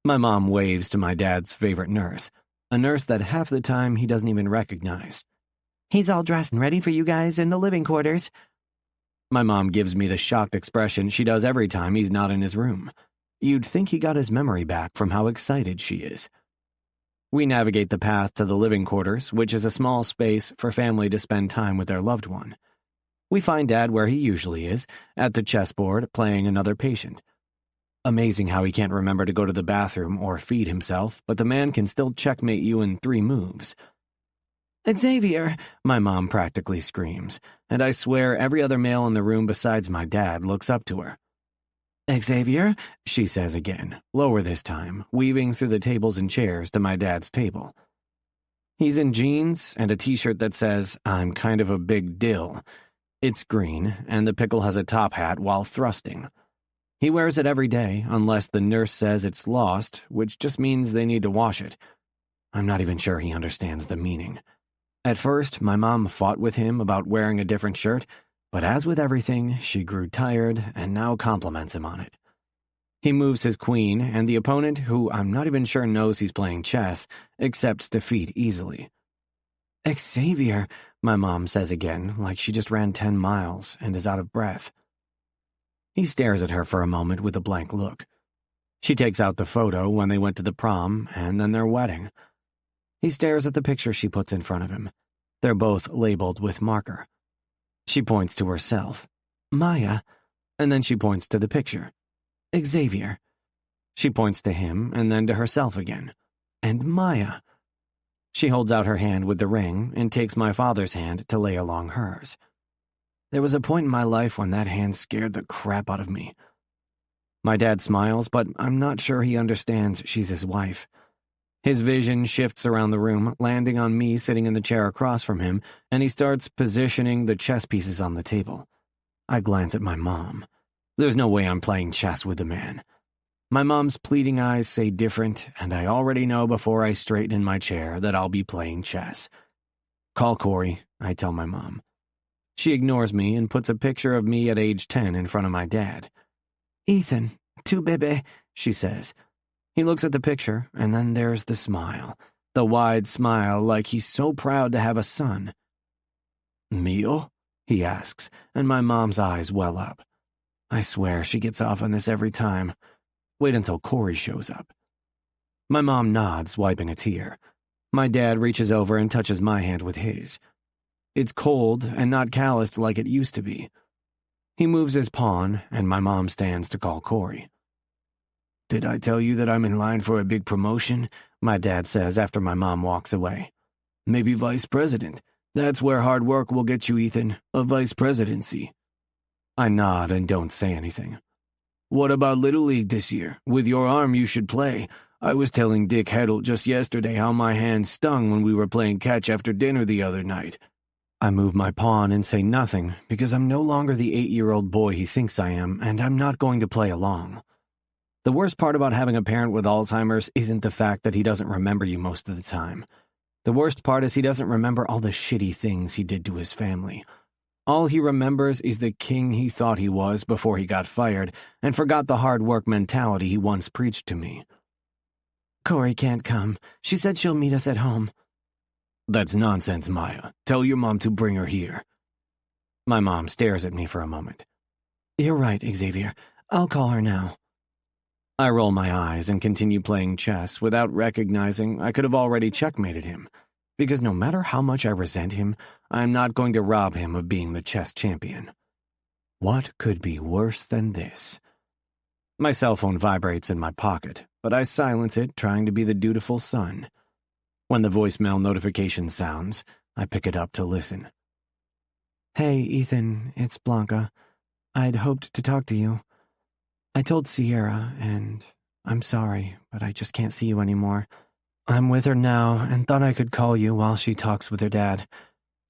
My mom waves to my dad's favorite nurse, a nurse that half the time he doesn't even recognize. He's all dressed and ready for you guys in the living quarters. My mom gives me the shocked expression she does every time he's not in his room. You'd think he got his memory back from how excited she is. We navigate the path to the living quarters, which is a small space for family to spend time with their loved one. We find Dad where he usually is, at the chessboard, playing another patient. Amazing how he can't remember to go to the bathroom or feed himself, but the man can still checkmate you in 3 moves. Xavier, my mom practically screams, and I swear every other male in the room besides my dad looks up to her. Xavier, she says again, lower this time, weaving through the tables and chairs to my dad's table. He's in jeans and a t-shirt that says, I'm kind of a big dill. It's green, and the pickle has a top hat while thrusting. He wears it every day, unless the nurse says it's lost, which just means they need to wash it. I'm not even sure he understands the meaning. At first, my mom fought with him about wearing a different shirt, but as with everything, she grew tired and now compliments him on it. He moves his queen, and the opponent, who I'm not even sure knows he's playing chess, accepts defeat easily. Xavier, my mom says again, like she just ran 10 miles and is out of breath. He stares at her for a moment with a blank look. She takes out the photo when they went to the prom and then their wedding. He stares at the picture she puts in front of him. They're both labeled with marker. She points to herself. Maya. And then she points to the picture. Xavier. She points to him and then to herself again. And Maya. She holds out her hand with the ring and takes my father's hand to lay along hers. There was a point in my life when that hand scared the crap out of me. My dad smiles, but I'm not sure he understands she's his wife. His vision shifts around the room, landing on me sitting in the chair across from him, and he starts positioning the chess pieces on the table. I glance at my mom. There's no way I'm playing chess with the man. My mom's pleading eyes say different, and I already know before I straighten in my chair that I'll be playing chess. Call Corey, I tell my mom. She ignores me and puts a picture of me at age 10 in front of my dad. Ethan, tu bebe, she says. He looks at the picture, and then there's the smile. The wide smile like he's so proud to have a son. Meal? He asks, and my mom's eyes well up. I swear she gets off on this every time. Wait until Corey shows up. My mom nods, wiping a tear. My dad reaches over and touches my hand with his. It's cold and not calloused like it used to be. He moves his pawn, and my mom stands to call Corey. Did I tell you that I'm in line for a big promotion? My dad says after my mom walks away. Maybe vice president. That's where hard work will get you, Ethan. A vice presidency. I nod and don't say anything. What about Little League this year? With your arm you should play. I was telling Dick Heddle just yesterday how my hand stung when we were playing catch after dinner the other night. I move my pawn and say nothing because I'm no longer the 8-year-old boy he thinks I am, and I'm not going to play along. The worst part about having a parent with Alzheimer's isn't the fact that he doesn't remember you most of the time. The worst part is he doesn't remember all the shitty things he did to his family. All he remembers is the king he thought he was before he got fired and forgot the hard work mentality he once preached to me. Corey can't come. She said she'll meet us at home. That's nonsense, Maya. Tell your mom to bring her here. My mom stares at me for a moment. You're right, Xavier. I'll call her now. I roll my eyes and continue playing chess without recognizing I could have already checkmated him, because no matter how much I resent him, I'm not going to rob him of being the chess champion. What could be worse than this? My cell phone vibrates in my pocket, but I silence it, trying to be the dutiful son. When the voicemail notification sounds, I pick it up to listen. Hey, Ethan, it's Blanca. I'd hoped to talk to you. I told Sierra, and I'm sorry, but I just can't see you anymore. I'm with her now and thought I could call you while she talks with her dad.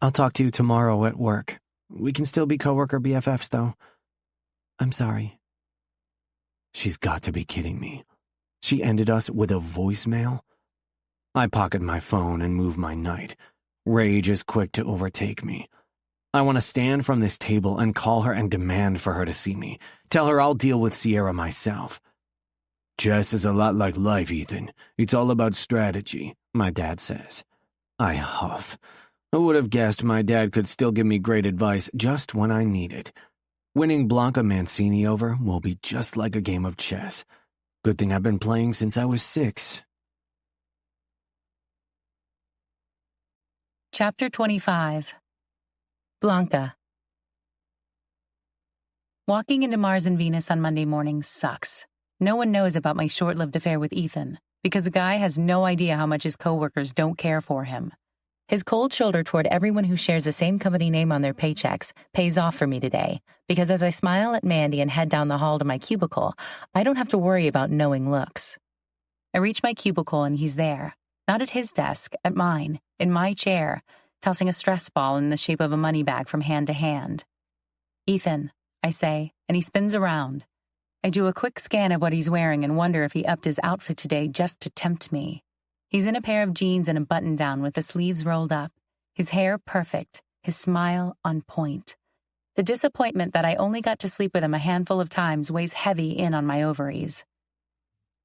I'll talk to you tomorrow at work. We can still be coworker BFFs, though. I'm sorry. She's got to be kidding me. She ended us with a voicemail? I pocket my phone and move my knight. Rage is quick to overtake me. I want to stand from this table and call her and demand for her to see me. Tell her I'll deal with Sierra myself. Chess is a lot like life, Ethan. It's all about strategy, my dad says. I huff. I would have guessed my dad could still give me great advice just when I need it. Winning Blanca Mancini over will be just like a game of chess. Good thing I've been playing since I was 6. Chapter 25. Blanca. Walking into Mars and Venus on Monday morning sucks. No one knows about my short-lived affair with Ethan, because a guy has no idea how much his coworkers don't care for him. His cold shoulder toward everyone who shares the same company name on their paychecks pays off for me today, because as I smile at Mandy and head down the hall to my cubicle, I don't have to worry about knowing looks. I reach my cubicle and he's there, not at his desk, at mine, in my chair, tossing a stress ball in the shape of a money bag from hand to hand. Ethan, I say, and he spins around. I do a quick scan of what he's wearing and wonder if he upped his outfit today just to tempt me. He's in a pair of jeans and a button-down with the sleeves rolled up, his hair perfect, his smile on point. The disappointment that I only got to sleep with him a handful of times weighs heavy in on my ovaries.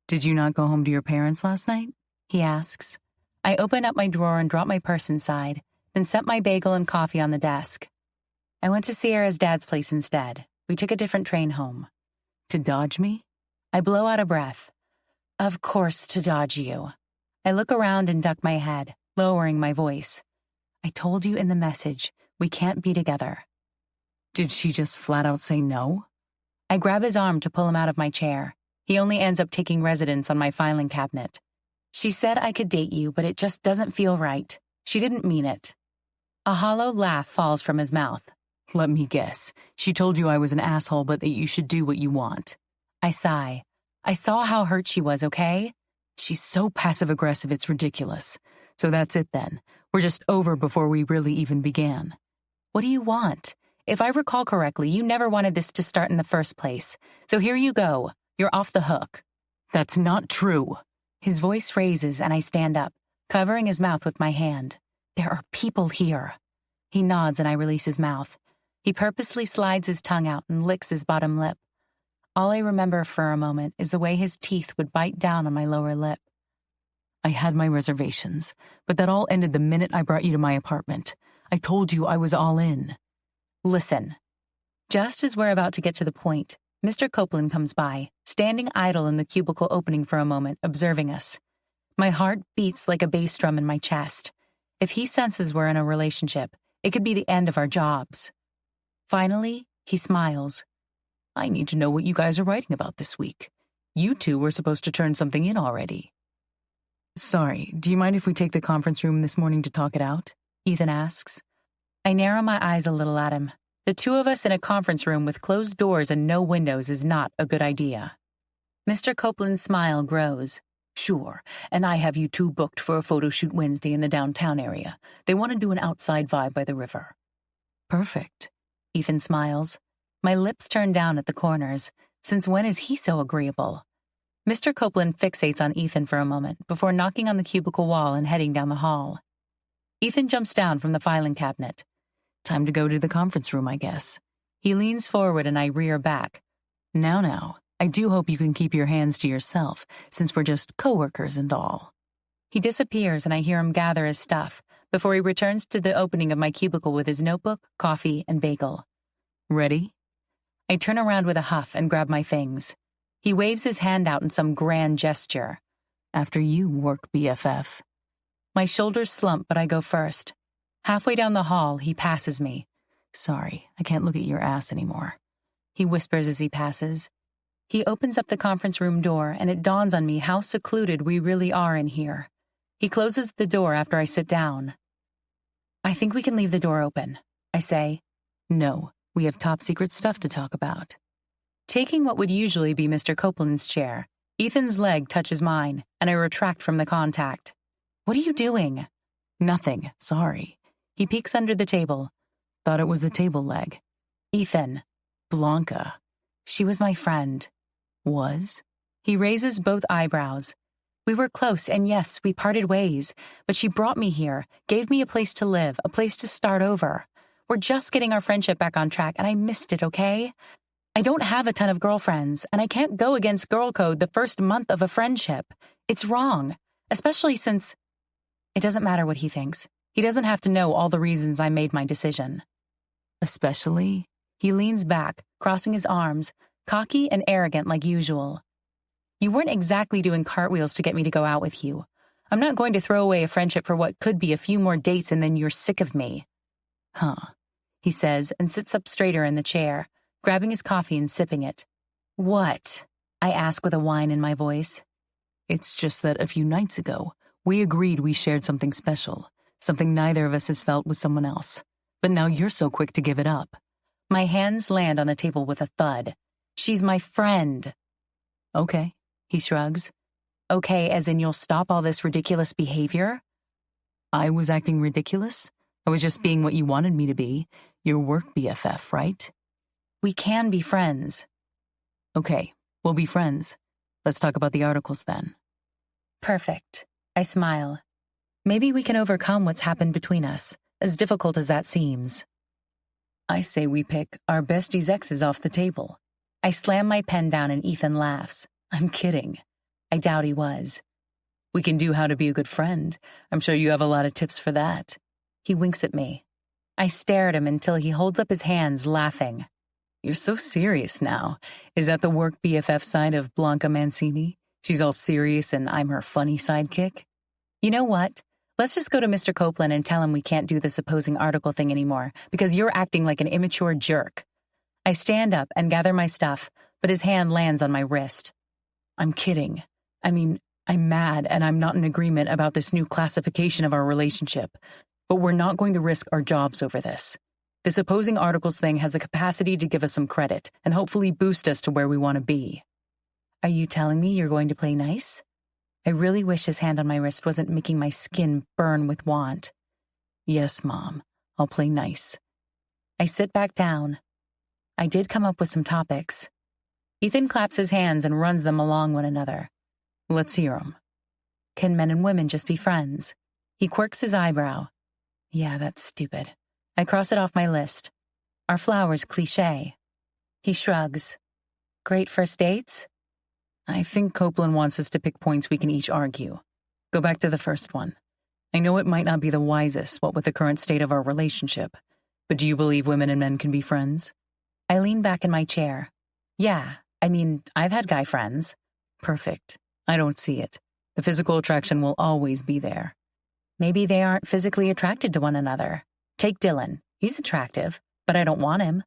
Did you not go home to your parents last night? He asks. I open up my drawer and drop my purse inside, then set my bagel and coffee on the desk. I went to Sierra's dad's place instead. We took a different train home. To dodge me? I blow out a breath. Of course, to dodge you. I look around and duck my head, lowering my voice. I told you in the message, we can't be together. Did she just flat out say no? I grab his arm to pull him out of my chair. He only ends up taking residence on my filing cabinet. She said I could date you, but it just doesn't feel right. She didn't mean it. A hollow laugh falls from his mouth. Let me guess. She told you I was an asshole, but that you should do what you want. I sigh. I saw how hurt she was, okay? She's so passive-aggressive, it's ridiculous. So that's it then. We're just over before we really even began. What do you want? If I recall correctly, you never wanted this to start in the first place. So here you go. You're off the hook. That's not true. His voice raises and I stand up, covering his mouth with my hand. There are people here. He nods and I release his mouth. He purposely slides his tongue out and licks his bottom lip. All I remember for a moment is the way his teeth would bite down on my lower lip. I had my reservations, but that all ended the minute I brought you to my apartment. I told you I was all in. Listen. Just as we're about to get to the point, Mr. Copeland comes by, standing idle in the cubicle opening for a moment, observing us. My heart beats like a bass drum in my chest. If he senses we're in a relationship, it could be the end of our jobs. Finally, he smiles. I need to know what you guys are writing about this week. You two were supposed to turn something in already. Sorry, do you mind if we take the conference room this morning to talk it out? Ethan asks. I narrow my eyes a little at him. The two of us in a conference room with closed doors and no windows is not a good idea. Mr. Copeland's smile grows. Sure, and I have you two booked for a photo shoot Wednesday in the downtown area. They want to do an outside vibe by the river. Perfect. Ethan smiles. My lips turn down at the corners. Since when is he so agreeable? Mr. Copeland fixates on Ethan for a moment before knocking on the cubicle wall and heading down the hall. Ethan jumps down from the filing cabinet. Time to go to the conference room, I guess. He leans forward and I rear back. Now, I do hope you can keep your hands to yourself, since we're just coworkers and all. He disappears and I hear him gather his stuff before he returns to the opening of my cubicle with his notebook, coffee, and bagel. Ready? I turn around with a huff and grab my things. He waves his hand out in some grand gesture. After you, work BFF. My shoulders slump, but I go first. Halfway down the hall, he passes me. Sorry, I can't look at your ass anymore. He whispers as he passes. He opens up the conference room door, and it dawns on me how secluded we really are in here. He closes the door after I sit down. I think we can leave the door open, I say. No, we have top-secret stuff to talk about. Taking what would usually be Mr. Copeland's chair, Ethan's leg touches mine, and I retract from the contact. What are you doing? Nothing, sorry. He peeks under the table. Thought it was a table leg. Ethan. Blanca. She was my friend. Was? He raises both eyebrows. We were close, and yes, we parted ways, but she brought me here, gave me a place to live, a place to start over. We're just getting our friendship back on track, and I missed it, okay? I don't have a ton of girlfriends, and I can't go against girl code the first month of a friendship. It's wrong, especially since... It doesn't matter what he thinks. He doesn't have to know all the reasons I made my decision. Especially? He leans back, crossing his arms, cocky and arrogant like usual. You weren't exactly doing cartwheels to get me to go out with you. I'm not going to throw away a friendship for what could be a few more dates and then you're sick of me. Huh, he says and sits up straighter in the chair, grabbing his coffee and sipping it. What? I ask with a whine in my voice. It's just that a few nights ago, we agreed we shared something special, something neither of us has felt with someone else. But now you're so quick to give it up. My hands land on the table with a thud. She's my friend. Okay, he shrugs. Okay, as in you'll stop all this ridiculous behavior? I was acting ridiculous? I was just being what you wanted me to be. Your work BFF, right? We can be friends. Okay, we'll be friends. Let's talk about the articles then. Perfect. I smile. Maybe we can overcome what's happened between us, as difficult as that seems. I say we pick our bestie's exes off the table. I slam my pen down and Ethan laughs. I'm kidding. I doubt he was. We can do how to be a good friend. I'm sure you have a lot of tips for that. He winks at me. I stare at him until he holds up his hands, laughing. You're so serious now. Is that the work BFF side of Blanca Mancini? She's all serious and I'm her funny sidekick? You know what? Let's just go to Mr. Copeland and tell him we can't do this opposing article thing anymore because you're acting like an immature jerk. I stand up and gather my stuff, but his hand lands on my wrist. I'm kidding. I mean, I'm mad and I'm not in agreement about this new classification of our relationship, but we're not going to risk our jobs over this. This opposing articles thing has the capacity to give us some credit and hopefully boost us to where we want to be. Are you telling me you're going to play nice? I really wish his hand on my wrist wasn't making my skin burn with want. Yes, Mom, I'll play nice. I sit back down. I did come up with some topics. Ethan claps his hands and runs them along one another. Let's hear 'em. Can men and women just be friends? He quirks his eyebrow. Yeah, that's stupid. I cross it off my list. Are flowers cliché? He shrugs. Great first dates? I think Copeland wants us to pick points we can each argue. Go back to the first one. I know it might not be the wisest, what with the current state of our relationship, but do you believe women and men can be friends? I lean back in my chair. Yeah, I've had guy friends. Perfect. I don't see it. The physical attraction will always be there. Maybe they aren't physically attracted to one another. Take Dylan. He's attractive, but I don't want him.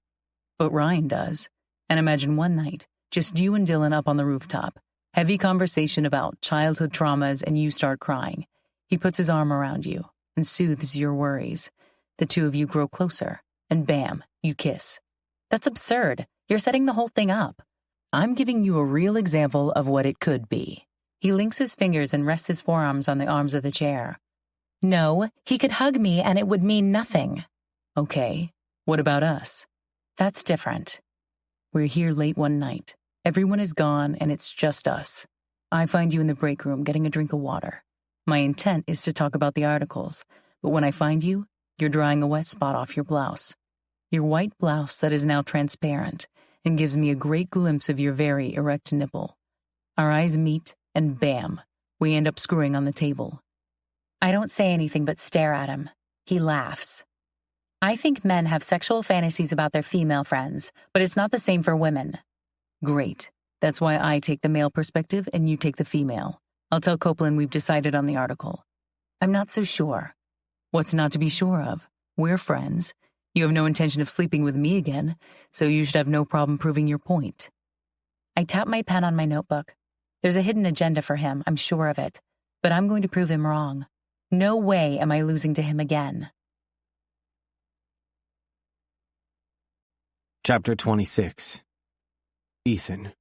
But Ryan does. And imagine one night, just you and Dylan up on the rooftop. Heavy conversation about childhood traumas and you start crying. He puts his arm around you and soothes your worries. The two of you grow closer, and bam, you kiss. That's absurd. You're setting the whole thing up. I'm giving you a real example of what it could be. He links his fingers and rests his forearms on the arms of the chair. No, he could hug me and it would mean nothing. Okay, what about us? That's different. We're here late one night. Everyone is gone and it's just us. I find you in the break room getting a drink of water. My intent is to talk about the articles, but when I find you, you're drying a wet spot off your blouse. Your white blouse that is now transparent and gives me a great glimpse of your very erect nipple. Our eyes meet and bam, we end up screwing on the table. I don't say anything but stare at him. He laughs. I think men have sexual fantasies about their female friends, but it's not the same for women. Great. That's why I take the male perspective and you take the female. I'll tell Copeland we've decided on the article. I'm not so sure. What's not to be sure of? We're friends. You have no intention of sleeping with me again, so you should have no problem proving your point. I tap my pen on my notebook. There's a hidden agenda for him, I'm sure of it, but I'm going to prove him wrong. No way am I losing to him again. Chapter 26. Ethan.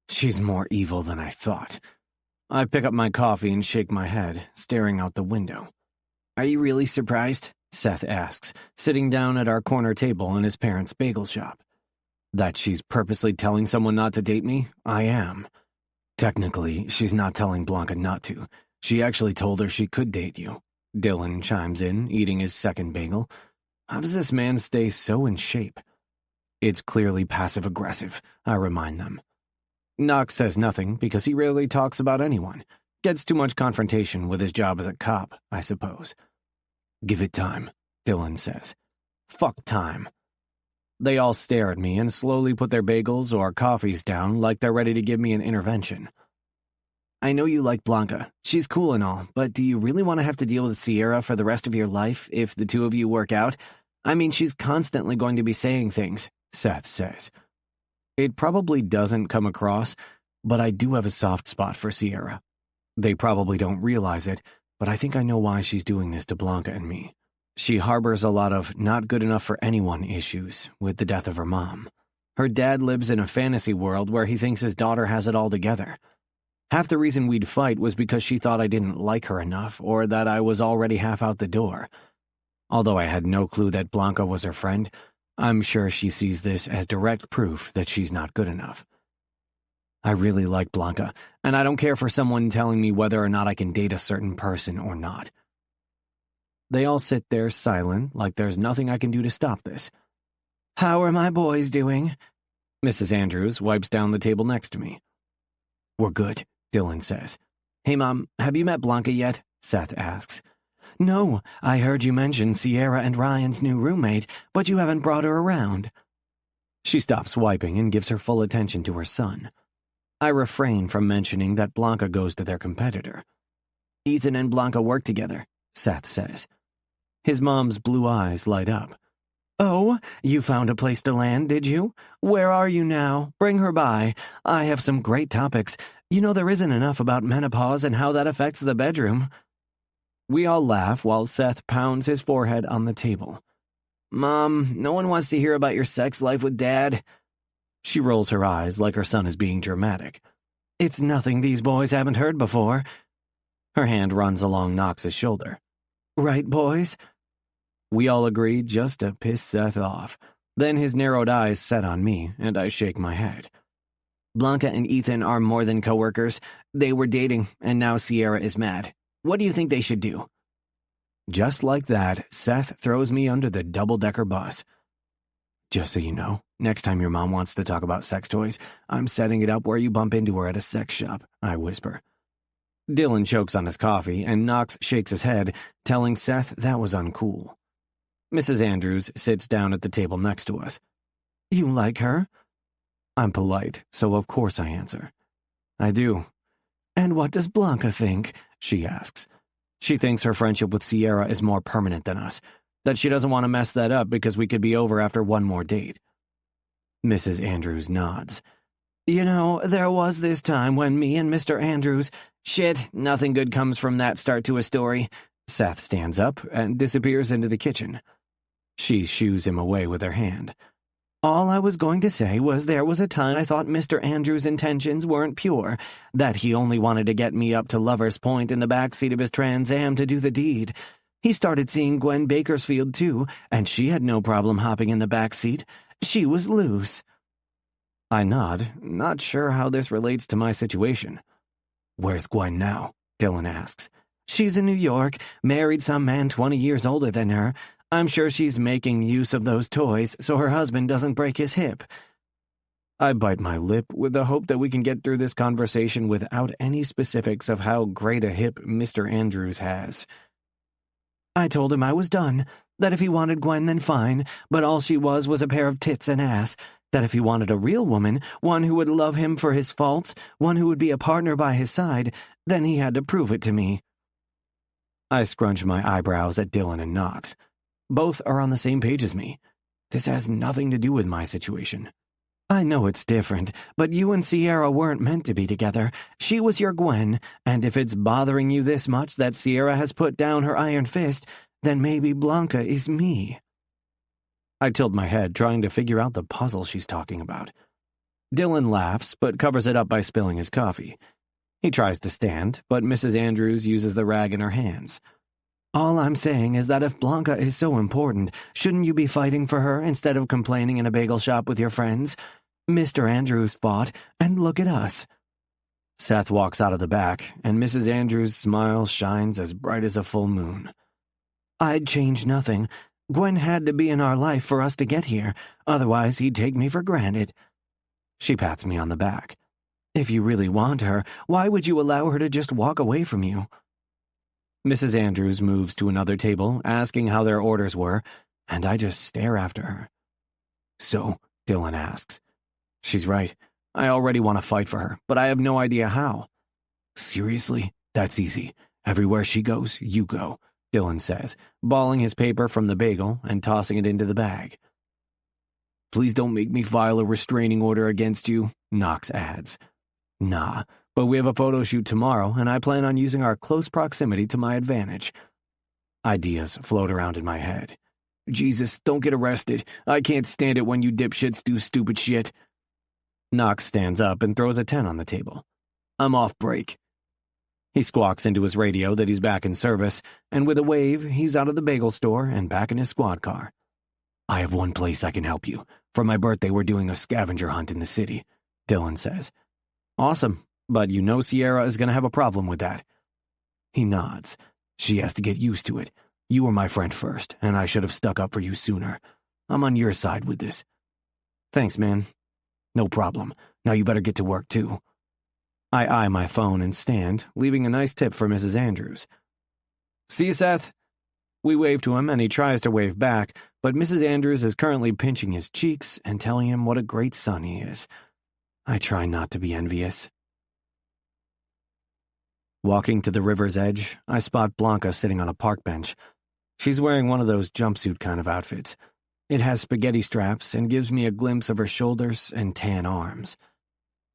She's more evil than I thought. I pick up my coffee and shake my head, staring out the window. Are you really surprised? Seth asks, sitting down at our corner table in his parents' bagel shop. That she's purposely telling someone not to date me? I am. Technically, she's not telling Blanca not to. She actually told her she could date you. Dylan chimes in, eating his second bagel. How does this man stay so in shape? It's clearly passive-aggressive, I remind them. Knox says nothing because he rarely talks about anyone. Gets too much confrontation with his job as a cop, I suppose. Give it time, Dylan says. Fuck time. They all stare at me and slowly put their bagels or coffees down like they're ready to give me an intervention. I know you like Blanca. She's cool and all, but do you really want to have to deal with Sierra for the rest of your life if the two of you work out? She's constantly going to be saying things, Seth says. It probably doesn't come across, but I do have a soft spot for Sierra. They probably don't realize it, but I think I know why she's doing this to Blanca and me. She harbors a lot of not good enough for anyone issues with the death of her mom. Her dad lives in a fantasy world where he thinks his daughter has it all together. Half the reason we'd fight was because she thought I didn't like her enough or that I was already half out the door. Although I had no clue that Blanca was her friend, I'm sure she sees this as direct proof that she's not good enough. I really like Blanca, and I don't care for someone telling me whether or not I can date a certain person or not. They all sit there silent, like there's nothing I can do to stop this. How are my boys doing? Mrs. Andrews wipes down the table next to me. We're good, Dylan says. Hey, Mom, have you met Blanca yet? Seth asks. No, I heard you mention Sierra and Ryan's new roommate, but you haven't brought her around. She stops wiping and gives her full attention to her son. I refrain from mentioning that Blanca goes to their competitor. Ethan and Blanca work together, Seth says. His mom's blue eyes light up. Oh, you found a place to land, did you? Where are you now? Bring her by. I have some great topics. You know there isn't enough about menopause and how that affects the bedroom." We all laugh while Seth pounds his forehead on the table. "Mom, no one wants to hear about your sex life with Dad." She rolls her eyes like her son is being dramatic. "It's nothing these boys haven't heard before." Her hand runs along Knox's shoulder. "Right, boys?" We all agree just to piss Seth off. Then his narrowed eyes set on me, and I shake my head. "Blanca and Ethan are more than coworkers. They were dating, and now Sierra is mad. What do you think they should do?" Just like that, Seth throws me under the double-decker bus. "Just so you know, next time your mom wants to talk about sex toys, I'm setting it up where you bump into her at a sex shop," I whisper. Dylan chokes on his coffee, and Knox shakes his head, telling Seth that was uncool. Mrs. Andrews sits down at the table next to us. "You like her?" I'm polite, so of course I answer. "I do." "And what does Blanca think?" she asks. She thinks her friendship with Sierra is more permanent than us, that she doesn't want to mess that up because we could be over after one more date. Mrs. Andrews nods. "You know, there was this time when me and Mr. Andrews—" "Shit, nothing good comes from that start to a story." Seth stands up and disappears into the kitchen. She shoos him away with her hand. "All I was going to say was there was a time I thought Mr. Andrews' intentions weren't pure, that he only wanted to get me up to Lover's Point in the backseat of his Trans Am to do the deed. He started seeing Gwen Bakersfield, too, and she had no problem hopping in the backseat. She was loose." I nod, not sure how this relates to my situation. "Where's Gwen now?" Dylan asks. "She's in New York, married some man 20 years older than her. I'm sure she's making use of those toys so her husband doesn't break his hip." I bite my lip with the hope that we can get through this conversation without any specifics of how great a hip Mr. Andrews has. "I told him I was done, that if he wanted Gwen then fine, but all she was a pair of tits and ass, that if he wanted a real woman, one who would love him for his faults, one who would be a partner by his side, then he had to prove it to me." I scrunch my eyebrows at Dylan and Knox. Both are on the same page as me. This has nothing to do with my situation. "I know it's different, but you and Sierra weren't meant to be together. She was your Gwen, and if it's bothering you this much that Sierra has put down her iron fist, then maybe Blanca is me." I tilt my head, trying to figure out the puzzle she's talking about. Dylan laughs, but covers it up by spilling his coffee. He tries to stand, but Mrs. Andrews uses the rag in her hands. "All I'm saying is that if Blanca is so important, shouldn't you be fighting for her instead of complaining in a bagel shop with your friends? Mr. Andrews fought, and look at us." Seth walks out of the back, and Mrs. Andrews' smile shines as bright as a full moon. "I'd change nothing. Gwen had to be in our life for us to get here, otherwise he'd take me for granted." She pats me on the back. "If you really want her, why would you allow her to just walk away from you?" Mrs. Andrews moves to another table, asking how their orders were, and I just stare after her. "So?" Dylan asks. She's right. I already want to fight for her, but I have no idea how. "Seriously? That's easy. Everywhere she goes, you go," Dylan says, balling his paper from the bagel and tossing it into the bag. "Please don't make me file a restraining order against you," Knox adds. "Nah, but we have a photo shoot tomorrow, and I plan on using our close proximity to my advantage." Ideas float around in my head. "Jesus, don't get arrested. I can't stand it when you dipshits do stupid shit." Knox stands up and throws a 10 on the table. "I'm off break." He squawks into his radio that he's back in service, and with a wave, he's out of the bagel store and back in his squad car. "I have one place I can help you. For my birthday, we're doing a scavenger hunt in the city," Dylan says. "Awesome, but you know Sierra is going to have a problem with that." He nods. "She has to get used to it. You were my friend first, and I should have stuck up for you sooner. I'm on your side with this." "Thanks, man." "No problem. Now you better get to work, too." I eye my phone and stand, leaving a nice tip for Mrs. Andrews. "See you, Seth." We wave to him, and he tries to wave back, but Mrs. Andrews is currently pinching his cheeks and telling him what a great son he is. I try not to be envious. Walking to the river's edge, I spot Blanca sitting on a park bench. She's wearing one of those jumpsuit kind of outfits. It has spaghetti straps and gives me a glimpse of her shoulders and tan arms.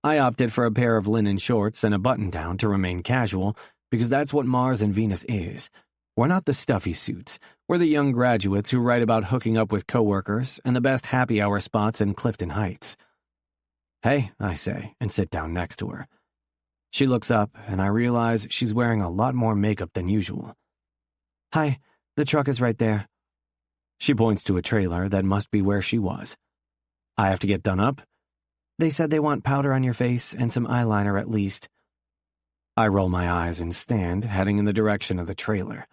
I opted for a pair of linen shorts and a button-down to remain casual because that's what Mars and Venus is. We're not the stuffy suits. We're the young graduates who write about hooking up with coworkers and the best happy hour spots in Clifton Heights. "Hey," I say, and sit down next to her. She looks up, and I realize she's wearing a lot more makeup than usual. "Hi, the truck is right there." She points to a trailer that must be where she was. "I have to get done up?" "They said they want powder on your face and some eyeliner at least." I roll my eyes and stand, heading in the direction of the trailer.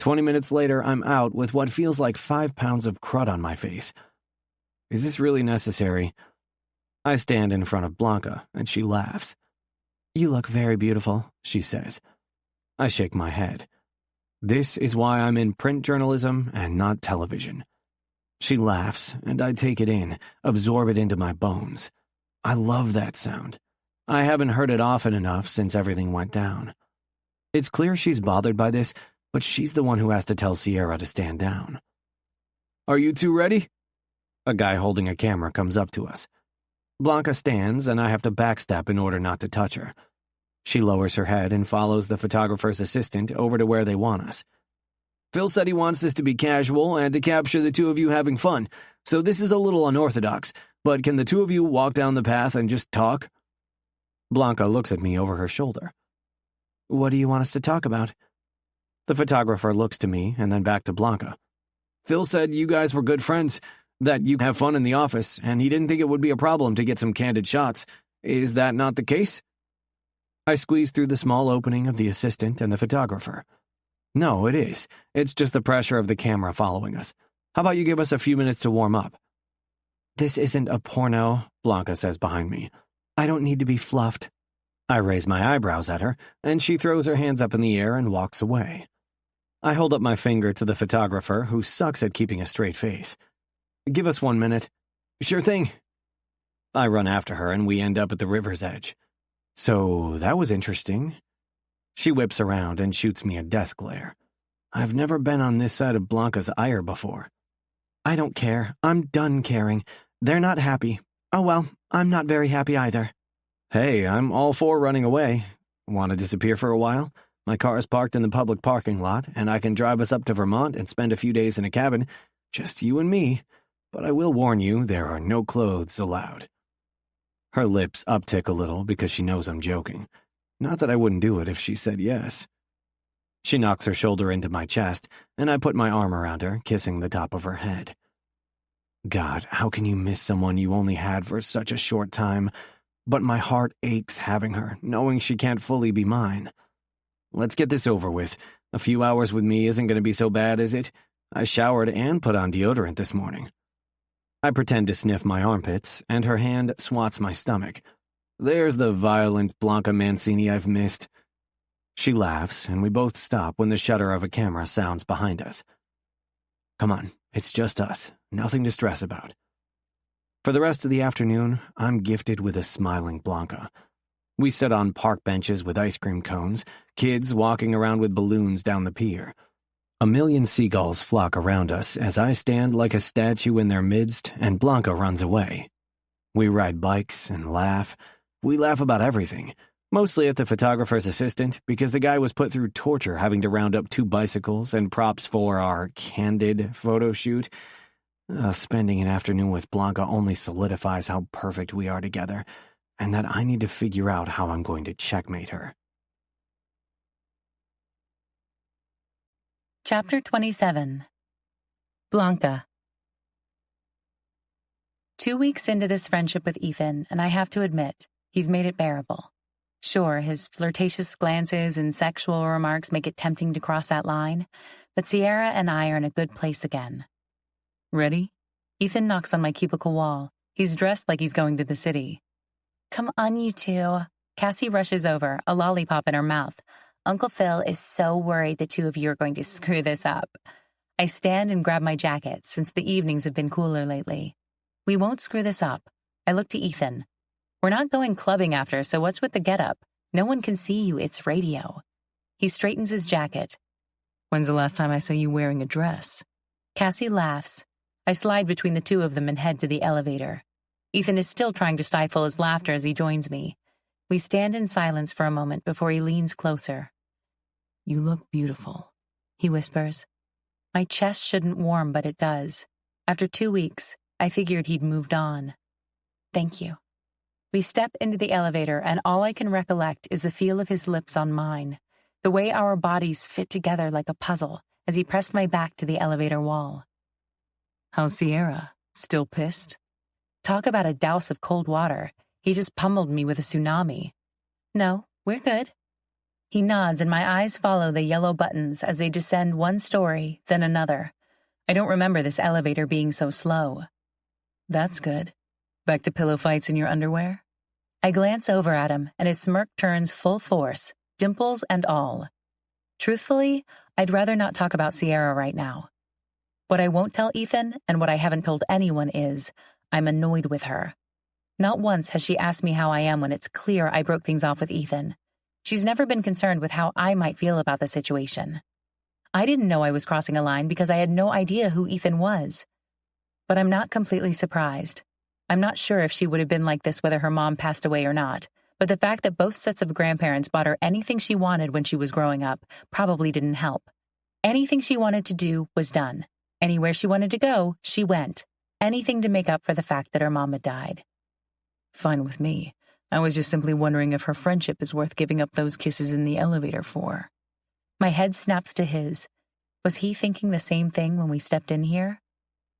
20 minutes later, I'm out with what feels like 5 pounds of crud on my face. Is this really necessary? I stand in front of Blanca, and she laughs. "You look very beautiful," she says. I shake my head. This is why I'm in print journalism and not television. She laughs, and I take it in, absorb it into my bones. I love that sound. I haven't heard it often enough since everything went down. It's clear she's bothered by this, but she's the one who has to tell Sierra to stand down. "Are you two ready?" A guy holding a camera comes up to us. Blanca stands, and I have to backstep in order not to touch her. She lowers her head and follows the photographer's assistant over to where they want us. "Phil said he wants this to be casual and to capture the two of you having fun, so this is a little unorthodox, but can the two of you walk down the path and just talk?" Blanca looks at me over her shoulder. "What do you want us to talk about?" The photographer looks to me and then back to Blanca. "Phil said you guys were good friends, that you have fun in the office, and he didn't think it would be a problem to get some candid shots. Is that not the case?" I squeeze through the small opening of the assistant and the photographer. "No, it is. It's just the pressure of the camera following us. How about you give us a few minutes to warm up?" "This isn't a porno," Blanca says behind me. "I don't need to be fluffed." I raise my eyebrows at her, and she throws her hands up in the air and walks away. I hold up my finger to the photographer, who sucks at keeping a straight face. "Give us 1 minute." "Sure thing." I run after her, and we end up at the river's edge. "So, that was interesting." She whips around and shoots me a death glare. I've never been on this side of Blanca's ire before. "I don't care. I'm done caring. They're not happy. Oh well, I'm not very happy either." "Hey, I'm all for running away. Want to disappear for a while? My car is parked in the public parking lot, and I can drive us up to Vermont and spend a few days in a cabin. Just you and me. But I will warn you, there are no clothes allowed." Her lips uptick a little because she knows I'm joking. Not that I wouldn't do it if she said yes. She knocks her shoulder into my chest, and I put my arm around her, kissing the top of her head. God, how can you miss someone you only had for such a short time? But my heart aches having her, knowing she can't fully be mine. Let's get this over with. A few hours with me isn't going to be so bad, is it? I showered and put on deodorant this morning. I pretend to sniff my armpits, and her hand swats my stomach. There's the violent Blanca Mancini I've missed. She laughs, and we both stop when the shutter of a camera sounds behind us. Come on, it's just us. Nothing to stress about. For the rest of the afternoon, I'm gifted with a smiling Blanca. We sit on park benches with ice cream cones, kids walking around with balloons down the pier. A million seagulls flock around us as I stand like a statue in their midst and Blanca runs away. We ride bikes and laugh. We laugh about everything, mostly at the photographer's assistant because the guy was put through torture having to round up 2 bicycles and props for our candid photo shoot. Spending an afternoon with Blanca only solidifies how perfect we are together, and that I need to figure out how I'm going to checkmate her. Chapter 27. Blanca. 2 weeks into this friendship with Ethan, and I have to admit, he's made it bearable. Sure, his flirtatious glances and sexual remarks make it tempting to cross that line, but Sierra and I are in a good place again. Ready? Ethan knocks on my cubicle wall. He's dressed like he's going to the city. Come on, you two. Cassie rushes over, a lollipop in her mouth. Uncle Phil is so worried the two of you are going to screw this up. I stand and grab my jacket, since the evenings have been cooler lately. We won't screw this up. I look to Ethan. We're not going clubbing after, so what's with the getup? No one can see you, it's radio. He straightens his jacket. When's the last time I saw you wearing a dress? Cassie laughs. I slide between the two of them and head to the elevator. Ethan is still trying to stifle his laughter as he joins me. We stand in silence for a moment before he leans closer. "You look beautiful," he whispers. My chest shouldn't warm, but it does. After 2 weeks, I figured he'd moved on. "Thank you." We step into the elevator, and all I can recollect is the feel of his lips on mine, the way our bodies fit together like a puzzle as he pressed my back to the elevator wall. "How's Sierra? Still pissed?" Talk about a douse of cold water. He just pummeled me with a tsunami. "No, we're good." He nods, and my eyes follow the yellow buttons as they descend one story, then another. I don't remember this elevator being so slow. "That's good. Back to pillow fights in your underwear?" I glance over at him, and his smirk turns full force, dimples and all. Truthfully, I'd rather not talk about Sierra right now. What I won't tell Ethan, and what I haven't told anyone, is I'm annoyed with her. Not once has she asked me how I am when it's clear I broke things off with Ethan. She's never been concerned with how I might feel about the situation. I didn't know I was crossing a line because I had no idea who Ethan was. But I'm not completely surprised. I'm not sure if she would have been like this whether her mom passed away or not, but the fact that both sets of grandparents bought her anything she wanted when she was growing up probably didn't help. Anything she wanted to do was done. Anywhere she wanted to go, she went. Anything to make up for the fact that her mom had died. "Fine with me. I was just simply wondering if her friendship is worth giving up those kisses in the elevator for." My head snaps to his. Was he thinking the same thing when we stepped in here?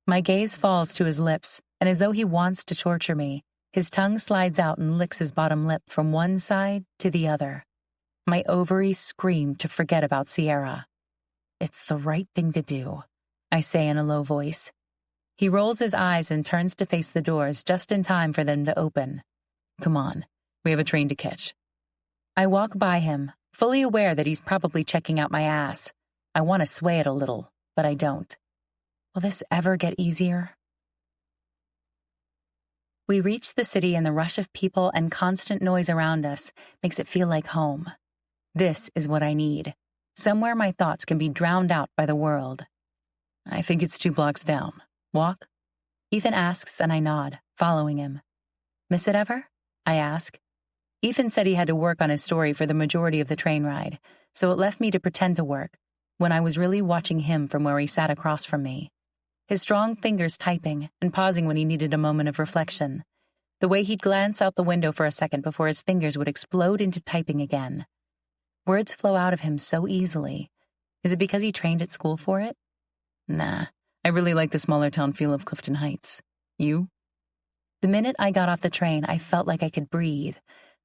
My gaze falls to his lips, and as though he wants to torture me, his tongue slides out and licks his bottom lip from one side to the other. My ovaries scream to forget about Sierra. "It's the right thing to do," I say in a low voice. He rolls his eyes and turns to face the doors just in time for them to open. "Come on, we have a train to catch." I walk by him, fully aware that he's probably checking out my ass. I want to sway it a little, but I don't. Will this ever get easier? We reach the city, and the rush of people and constant noise around us makes it feel like home. This is what I need. Somewhere my thoughts can be drowned out by the world. "I think it's 2 blocks down. Walk?" Ethan asks, and I nod, following him. "Miss it ever?" I ask. Ethan said he had to work on his story for the majority of the train ride, so it left me to pretend to work, when I was really watching him from where he sat across from me. His strong fingers typing and pausing when he needed a moment of reflection. The way he'd glance out the window for a second before his fingers would explode into typing again. Words flow out of him so easily. Is it because he trained at school for it? Nah, I really like the smaller town feel of Clifton Heights. You? The minute I got off the train, I felt like I could breathe,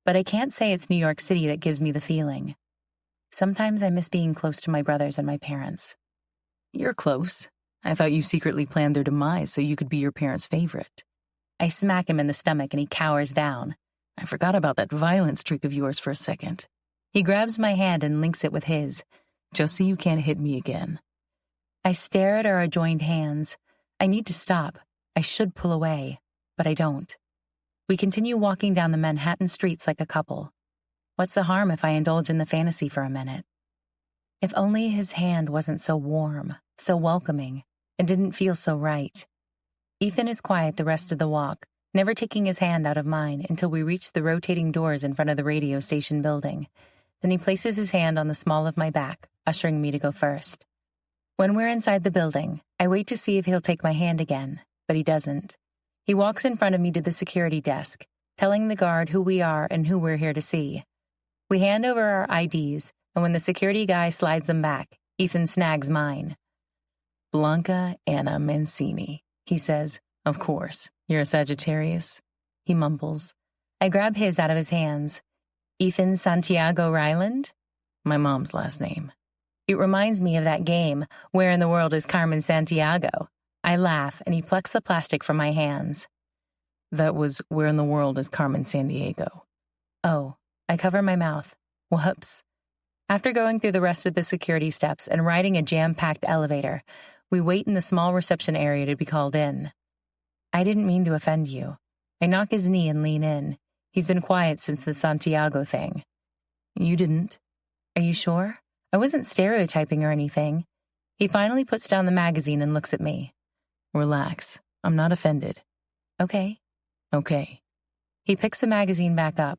but I can't say it's New York City that gives me the feeling. Sometimes I miss being close to my brothers and my parents. You're close. I thought you secretly planned their demise so you could be your parents' favorite. I smack him in the stomach and he cowers down. I forgot about that violent streak of yours for a second. He grabs my hand and links it with his, just so you can't hit me again. I stare at our joined hands. I need to stop. I should pull away, but I don't. We continue walking down the Manhattan streets like a couple. What's the harm if I indulge in the fantasy for a minute? If only his hand wasn't so warm, so welcoming, and didn't feel so right. Ethan is quiet the rest of the walk, never taking his hand out of mine until we reach the rotating doors in front of the radio station building. Then he places his hand on the small of my back, ushering me to go first. When we're inside the building, I wait to see if he'll take my hand again, but he doesn't. He walks in front of me to the security desk, telling the guard who we are and who we're here to see. We hand over our IDs, and when the security guy slides them back, Ethan snags mine. Blanca Anna Mancini, he says. Of course. You're a Sagittarius? He mumbles. I grab his out of his hands. Ethan Santiago Ryland? My mom's last name. It reminds me of that game, Where in the World is Carmen Santiago? I laugh, and he plucks the plastic from my hands. That was Where in the World is Carmen Sandiego. Oh, I cover my mouth. Whoops. After going through the rest of the security steps and riding a jam-packed elevator, we wait in the small reception area to be called in. I didn't mean to offend you. I knock his knee and lean in. He's been quiet since the Santiago thing. You didn't. Are you sure? I wasn't stereotyping or anything. He finally puts down the magazine and looks at me. Relax. I'm not offended. Okay. He picks the magazine back up.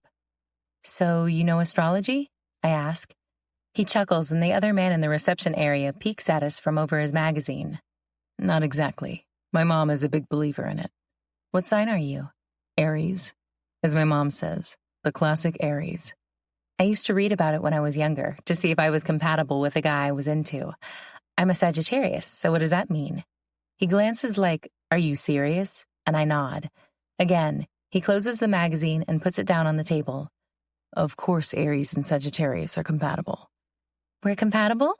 So, you know astrology? I ask. He chuckles, and the other man in the reception area peeks at us from over his magazine. Not exactly. My mom is a big believer in it. What sign are you? Aries. As my mom says, the classic Aries. I used to read about it when I was younger to see if I was compatible with the guy I was into. I'm a Sagittarius, so what does that mean? He glances like, are you serious? And I nod. Again, he closes the magazine and puts it down on the table. Of course Aries and Sagittarius are compatible. We're compatible?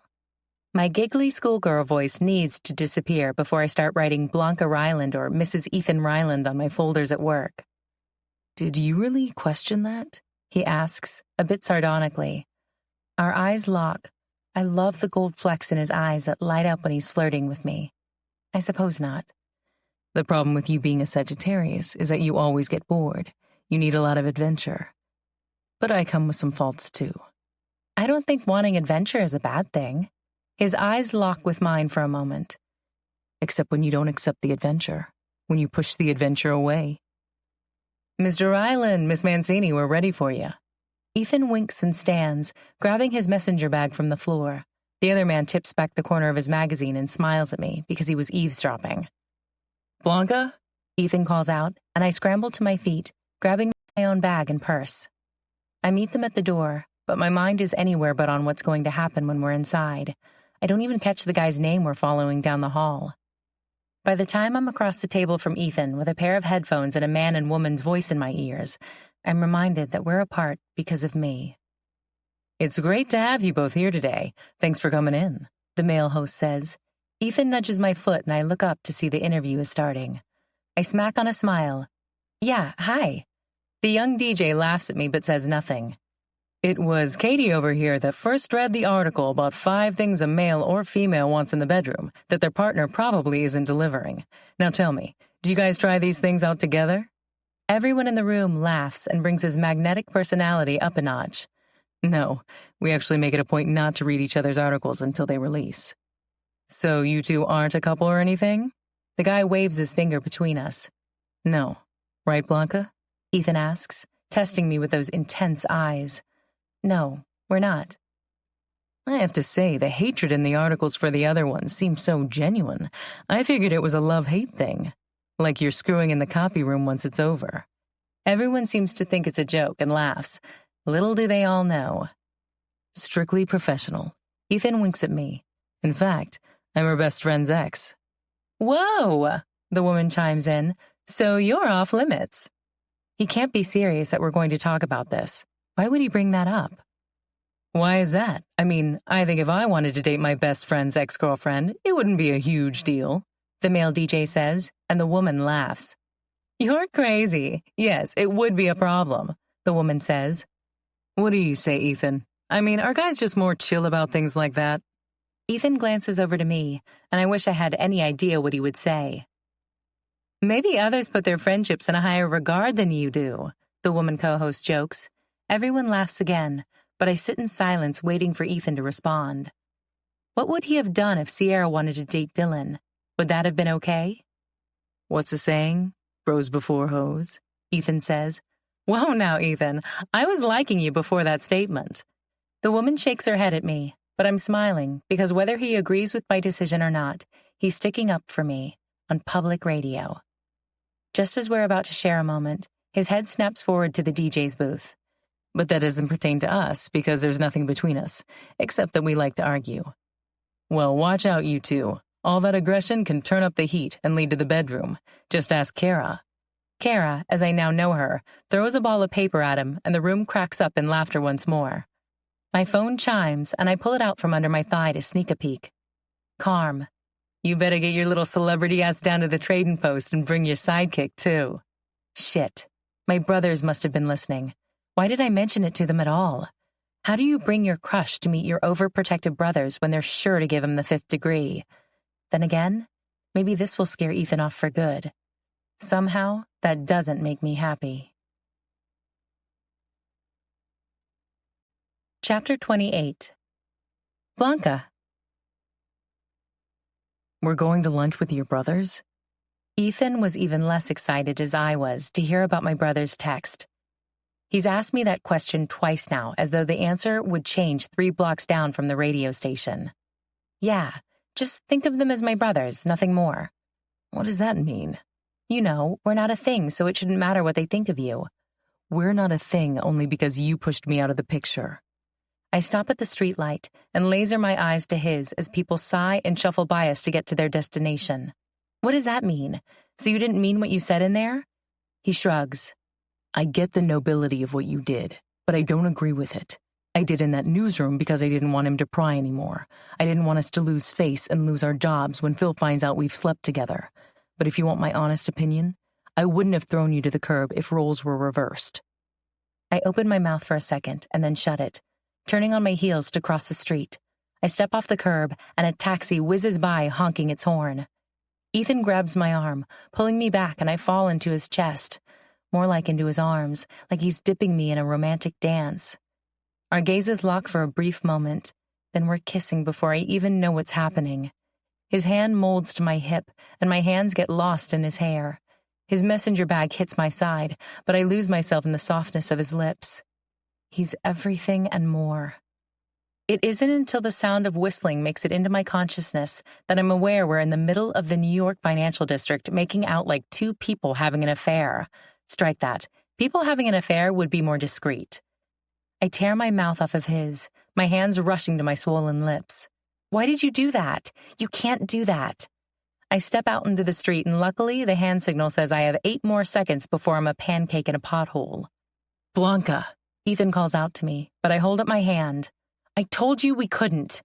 My giggly schoolgirl voice needs to disappear before I start writing Blanca Ryland or Mrs. Ethan Ryland on my folders at work. Did you really question that? He asks, a bit sardonically. Our eyes lock. I love the gold flecks in his eyes that light up when he's flirting with me. I suppose not. The problem with you being a Sagittarius is that you always get bored. You need a lot of adventure. But I come with some faults too. I don't think wanting adventure is a bad thing. His eyes lock with mine for a moment. Except when you don't accept the adventure. When you push the adventure away. Mr. Ryland, Miss Mancini, we're ready for you. Ethan winks and stands, grabbing his messenger bag from the floor. The other man tips back the corner of his magazine and smiles at me because he was eavesdropping. Blanca? Ethan calls out, and I scramble to my feet, grabbing my own bag and purse. I meet them at the door, but my mind is anywhere but on what's going to happen when we're inside. I don't even catch the guy's name we're following down the hall. By the time I'm across the table from Ethan with a pair of headphones and a man and woman's voice in my ears, I'm reminded that we're apart because of me. It's great to have you both here today. Thanks for coming in, the male host says. Ethan nudges my foot and I look up to see the interview is starting. I smack on a smile. Yeah, hi. The young DJ laughs at me but says nothing. It was Katie over here that first read the article about 5 things a male or female wants in the bedroom that their partner probably isn't delivering. Now tell me, do you guys try these things out together? Everyone in the room laughs and brings his magnetic personality up a notch. No, we actually make it a point not to read each other's articles until they release. So you two aren't a couple or anything? The guy waves his finger between us. No. Right, Blanca? Ethan asks, testing me with those intense eyes. No, we're not. I have to say, the hatred in the articles for the other ones seems so genuine. I figured it was a love-hate thing. Like you're screwing in the copy room once it's over. Everyone seems to think it's a joke and laughs. Little do they all know. Strictly professional. Ethan winks at me. In fact, I'm her best friend's ex. Whoa! The woman chimes in. So you're off limits. He can't be serious that we're going to talk about this. Why would he bring that up? Why is that? I mean, I think if I wanted to date my best friend's ex-girlfriend, it wouldn't be a huge deal, the male DJ says, and the woman laughs. You're crazy. Yes, it would be a problem, the woman says. What do you say, Ethan? I mean, are guys just more chill about things like that? Ethan glances over to me, and I wish I had any idea what he would say. Maybe others put their friendships in a higher regard than you do, the woman co-host jokes. Everyone laughs again, but I sit in silence waiting for Ethan to respond. What would he have done if Sierra wanted to date Dylan? Would that have been okay? What's the saying? Bros before hoes, Ethan says. Whoa now, Ethan. I was liking you before that statement. The woman shakes her head at me, but I'm smiling because whether he agrees with my decision or not, he's sticking up for me on public radio. Just as we're about to share a moment, his head snaps forward to the DJ's booth. But that doesn't pertain to us because there's nothing between us, except that we like to argue. Well, watch out, you two. All that aggression can turn up the heat and lead to the bedroom. Just ask Kara. Kara, as I now know her, throws a ball of paper at him and the room cracks up in laughter once more. My phone chimes and I pull it out from under my thigh to sneak a peek. Carm. You better get your little celebrity ass down to the trading post and bring your sidekick, too. Shit. My brothers must have been listening. Why did I mention it to them at all? How do you bring your crush to meet your overprotective brothers when they're sure to give him the 5th degree? Then again, maybe this will scare Ethan off for good. Somehow, that doesn't make me happy. Chapter 28. Blanca. We're going to lunch with your brothers? Ethan was even less excited as I was to hear about my brother's text. He's asked me that question twice now, as though the answer would change 3 blocks down from the radio station. Yeah, just think of them as my brothers, nothing more. What does that mean? You know, we're not a thing, so it shouldn't matter what they think of you. We're not a thing only because you pushed me out of the picture. I stop at the streetlight and laser my eyes to his as people sigh and shuffle by us to get to their destination. What does that mean? So you didn't mean what you said in there? He shrugs. I get the nobility of what you did, but I don't agree with it. I did in that newsroom because I didn't want him to pry anymore. I didn't want us to lose face and lose our jobs when Phil finds out we've slept together. But if you want my honest opinion, I wouldn't have thrown you to the curb if roles were reversed. I open my mouth for a second and then shut it, turning on my heels to cross the street. I step off the curb and a taxi whizzes by honking its horn. Ethan grabs my arm, pulling me back, and I fall into his chest, more like into his arms, like he's dipping me in a romantic dance. Our gazes lock for a brief moment, then we're kissing before I even know what's happening. His hand molds to my hip, and my hands get lost in his hair. His messenger bag hits my side, but I lose myself in the softness of his lips. He's everything and more. It isn't until the sound of whistling makes it into my consciousness that I'm aware we're in the middle of the New York financial district making out like 2 people having an affair. Strike that. People having an affair would be more discreet. I tear my mouth off of his, my hands rushing to my swollen lips. Why did you do that? You can't do that. I step out into the street, and luckily the hand signal says I have 8 more seconds before I'm a pancake in a pothole. Blanca, Ethan calls out to me, but I hold up my hand. I told you we couldn't.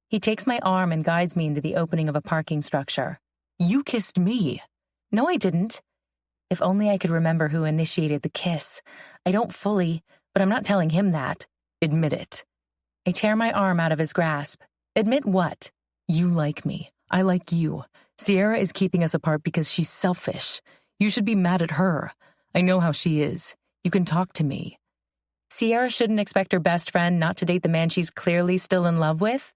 He takes my arm and guides me into the opening of a parking structure. You kissed me. No, I didn't. If only I could remember who initiated the kiss. I don't fully, but I'm not telling him that. Admit it. I tear my arm out of his grasp. Admit what? You like me. I like you. Sierra is keeping us apart because she's selfish. You should be mad at her. I know how she is. You can talk to me. Sierra shouldn't expect her best friend not to date the man she's clearly still in love with?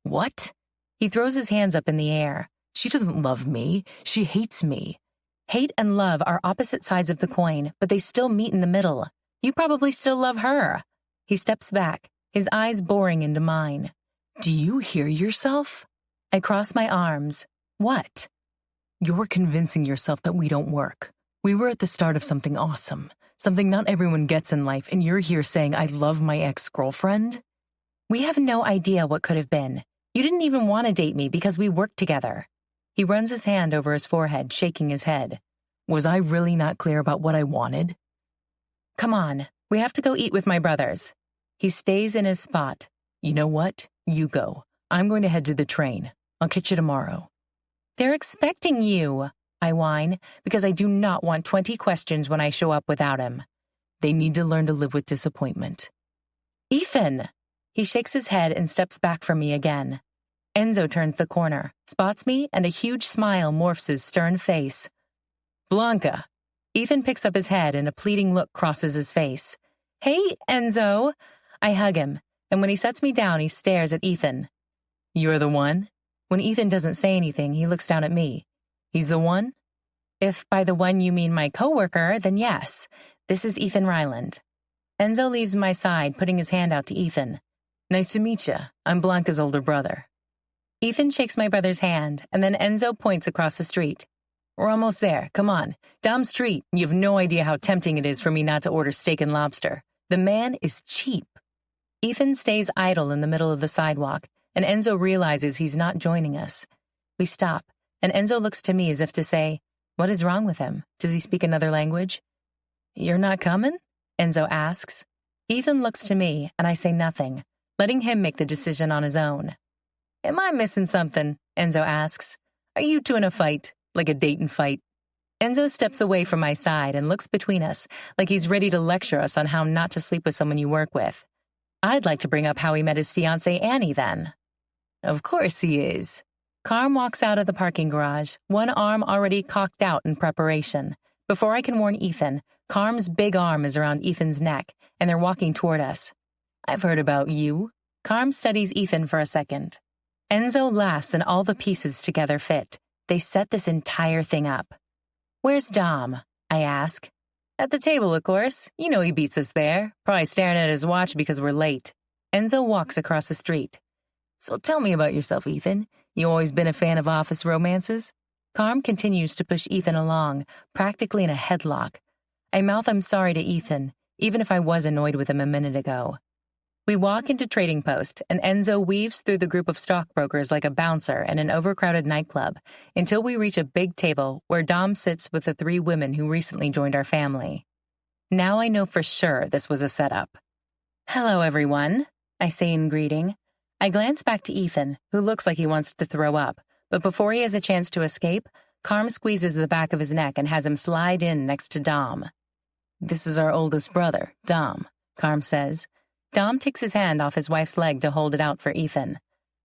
What? He throws his hands up in the air. She doesn't love me. She hates me. Hate and love are opposite sides of the coin, but they still meet in the middle. You probably still love her. He steps back, his eyes boring into mine. Do you hear yourself? I cross my arms. What? You're convincing yourself that we don't work. We were at the start of something awesome. Something not everyone gets in life, and you're here saying I love my ex-girlfriend? We have no idea what could have been. You didn't even want to date me because we worked together. He runs his hand over his forehead, shaking his head. Was I really not clear about what I wanted? Come on, we have to go eat with my brothers. He stays in his spot. You know what? You go. I'm going to head to the train. I'll catch you tomorrow. They're expecting you, I whine, because I do not want 20 questions when I show up without him. They need to learn to live with disappointment. Ethan! He shakes his head and steps back from me again. Enzo turns the corner, spots me, and a huge smile morphs his stern face. Blanca! Ethan picks up his head and a pleading look crosses his face. Hey, Enzo! I hug him, and when he sets me down, he stares at Ethan. You're the one? When Ethan doesn't say anything, he looks down at me. He's the one? If by the one you mean my coworker, then yes. This is Ethan Ryland. Enzo leaves my side, putting his hand out to Ethan. Nice to meet you. I'm Blanca's older brother. Ethan shakes my brother's hand, and then Enzo points across the street. We're almost there. Come on. Down street. You have no idea how tempting it is for me not to order steak and lobster. The man is cheap. Ethan stays idle in the middle of the sidewalk, and Enzo realizes he's not joining us. We stop, and Enzo looks to me as if to say, what is wrong with him? Does he speak another language? You're not coming? Enzo asks. Ethan looks to me, and I say nothing, letting him make the decision on his own. Am I missing something? Enzo asks. Are you two in a fight, like a dating fight? Enzo steps away from my side and looks between us, like he's ready to lecture us on how not to sleep with someone you work with. I'd like to bring up how he met his fiancée Annie then. Of course he is. Carm walks out of the parking garage, one arm already cocked out in preparation. Before I can warn Ethan, Carm's big arm is around Ethan's neck, and they're walking toward us. I've heard about you. Carm studies Ethan for a second. Enzo laughs and all the pieces together fit. They set this entire thing up. Where's Dom? I ask. At the table, of course. You know he beats us there. Probably staring at his watch because we're late. Enzo walks across the street. So tell me about yourself, Ethan. You always been a fan of office romances? Carm continues to push Ethan along, practically in a headlock. I mouth I'm sorry to Ethan, even if I was annoyed with him a minute ago. We walk into Trading Post, and Enzo weaves through the group of stockbrokers like a bouncer in an overcrowded nightclub until we reach a big table where Dom sits with the 3 women who recently joined our family. Now I know for sure this was a setup. Hello, everyone, I say in greeting. I glance back to Ethan, who looks like he wants to throw up, but before he has a chance to escape, Carm squeezes the back of his neck and has him slide in next to Dom. This is our oldest brother, Dom, Carm says. Dom takes his hand off his wife's leg to hold it out for Ethan.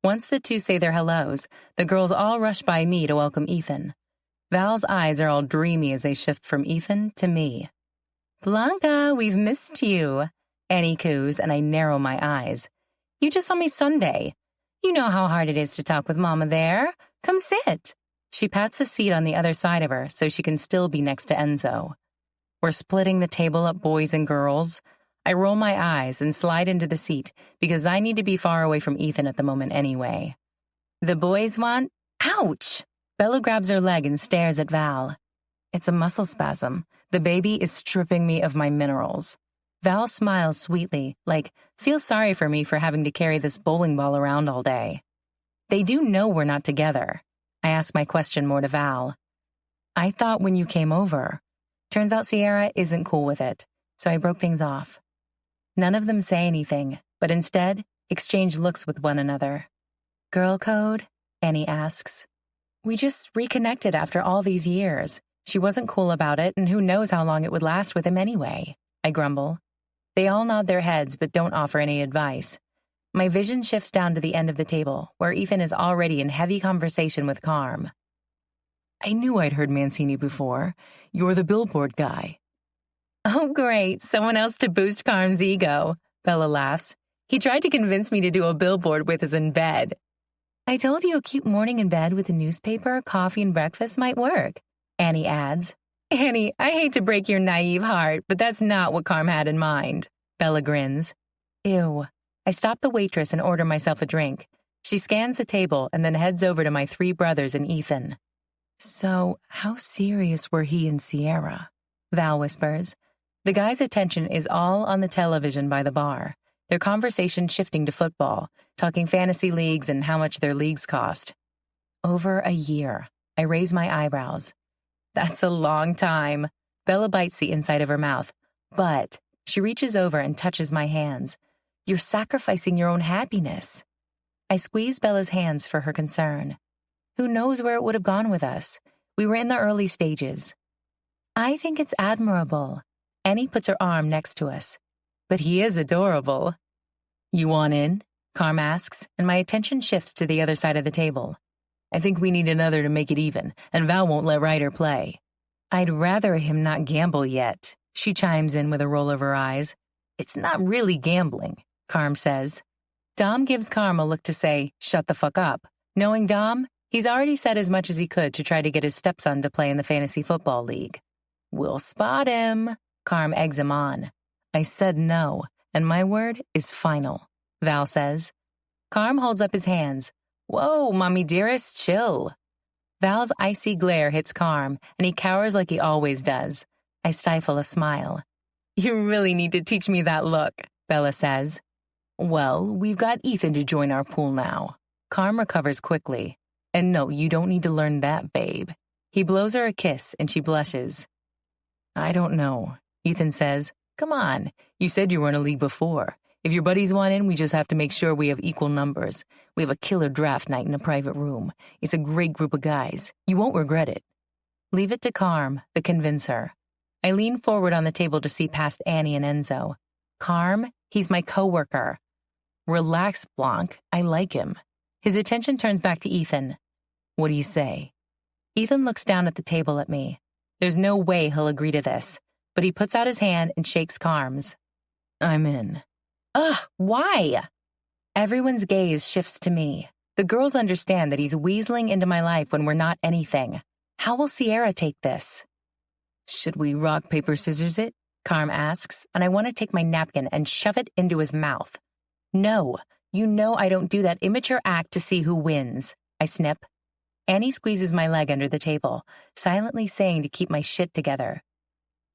Once the two say their hellos, the girls all rush by me to welcome Ethan. Val's eyes are all dreamy as they shift from Ethan to me. Blanca, we've missed you, Annie coos, and I narrow my eyes. You just saw me Sunday. You know how hard it is to talk with Mama there. Come sit. She pats a seat on the other side of her so she can still be next to Enzo. We're splitting the table up boys and girls. I roll my eyes and slide into the seat because I need to be far away from Ethan at the moment anyway. The boys want... Ouch! Bella grabs her leg and stares at Val. It's a muscle spasm. The baby is stripping me of my minerals. Val smiles sweetly, like, feels sorry for me for having to carry this bowling ball around all day. They do know we're not together. I ask my question more to Val. I thought when you came over. Turns out Sierra isn't cool with it, so I broke things off. None of them say anything, but instead exchange looks with one another. Girl code? Annie asks. We just reconnected after all these years. She wasn't cool about it, and who knows how long it would last with him anyway, I grumble. They all nod their heads but don't offer any advice. My vision shifts down to the end of the table, where Ethan is already in heavy conversation with Carm. I knew I'd heard Mancini before. You're the billboard guy. Oh, great. Someone else to boost Carm's ego, Bella laughs. He tried to convince me to do a billboard with us in bed. I told you a cute morning in bed with a newspaper, coffee, and breakfast might work, Annie adds. Annie, I hate to break your naive heart, but that's not what Carm had in mind. Bella grins. Ew. I stop the waitress and order myself a drink. She scans the table and then heads over to my 3 brothers and Ethan. So, how serious were he and Sierra? Val whispers. The guys' attention is all on the television by the bar, their conversation shifting to football, talking fantasy leagues and how much their leagues cost. Over a year. I raise my eyebrows. That's a long time. Bella bites the inside of her mouth. But she reaches over and touches my hands. You're sacrificing your own happiness. I squeeze Bella's hands for her concern. Who knows where it would have gone with us? We were in the early stages. I think it's admirable. Annie puts her arm next to us. But he is adorable. You want in? Carm asks, and my attention shifts to the other side of the table. I think we need another to make it even, and Val won't let Ryder play. I'd rather him not gamble yet, she chimes in with a roll of her eyes. It's not really gambling, Carm says. Dom gives Carm a look to say, shut the fuck up. Knowing Dom, he's already said as much as he could to try to get his stepson to play in the fantasy football league. We'll spot him, Carm eggs him on. I said no, and my word is final, Val says. Carm holds up his hands. Whoa, mommy dearest, chill. Val's icy glare hits Carm, and he cowers like he always does. I stifle a smile. You really need to teach me that look, Bella says. Well, we've got Ethan to join our pool now. Carm recovers quickly. And no, you don't need to learn that, babe. He blows her a kiss, and she blushes. I don't know, Ethan says. Come on, you said you were in a league before. If your buddies want in, we just have to make sure we have equal numbers. We have a killer draft night in a private room. It's a great group of guys. You won't regret it. Leave it to Carm, the convincer. I lean forward on the table to see past Annie and Enzo. Carm, he's my coworker. Relax, Blanc. I like him. His attention turns back to Ethan. What do you say? Ethan looks down at the table at me. There's no way he'll agree to this, but he puts out his hand and shakes Carm's. I'm in. Ugh, why? Everyone's gaze shifts to me. The girls understand that he's weaseling into my life when we're not anything. How will Sierra take this? Should we rock, paper, scissors it? Carm asks, and I want to take my napkin and shove it into his mouth. No, you know I don't do that immature act to see who wins, I snip. Annie squeezes my leg under the table, silently saying to keep my shit together.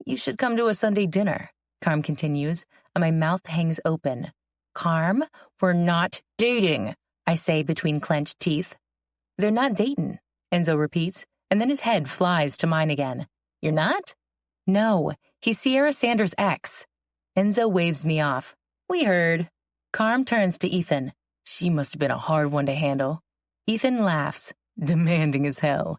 You should come to a Sunday dinner, Carm continues, and my mouth hangs open. Carm, we're not dating, I say between clenched teeth. They're not dating, Enzo repeats, and then his head flies to mine again. You're not? No, he's Sierra Sanders' ex. Enzo waves me off. We heard. Carm turns to Ethan. She must have been a hard one to handle. Ethan laughs, demanding as hell.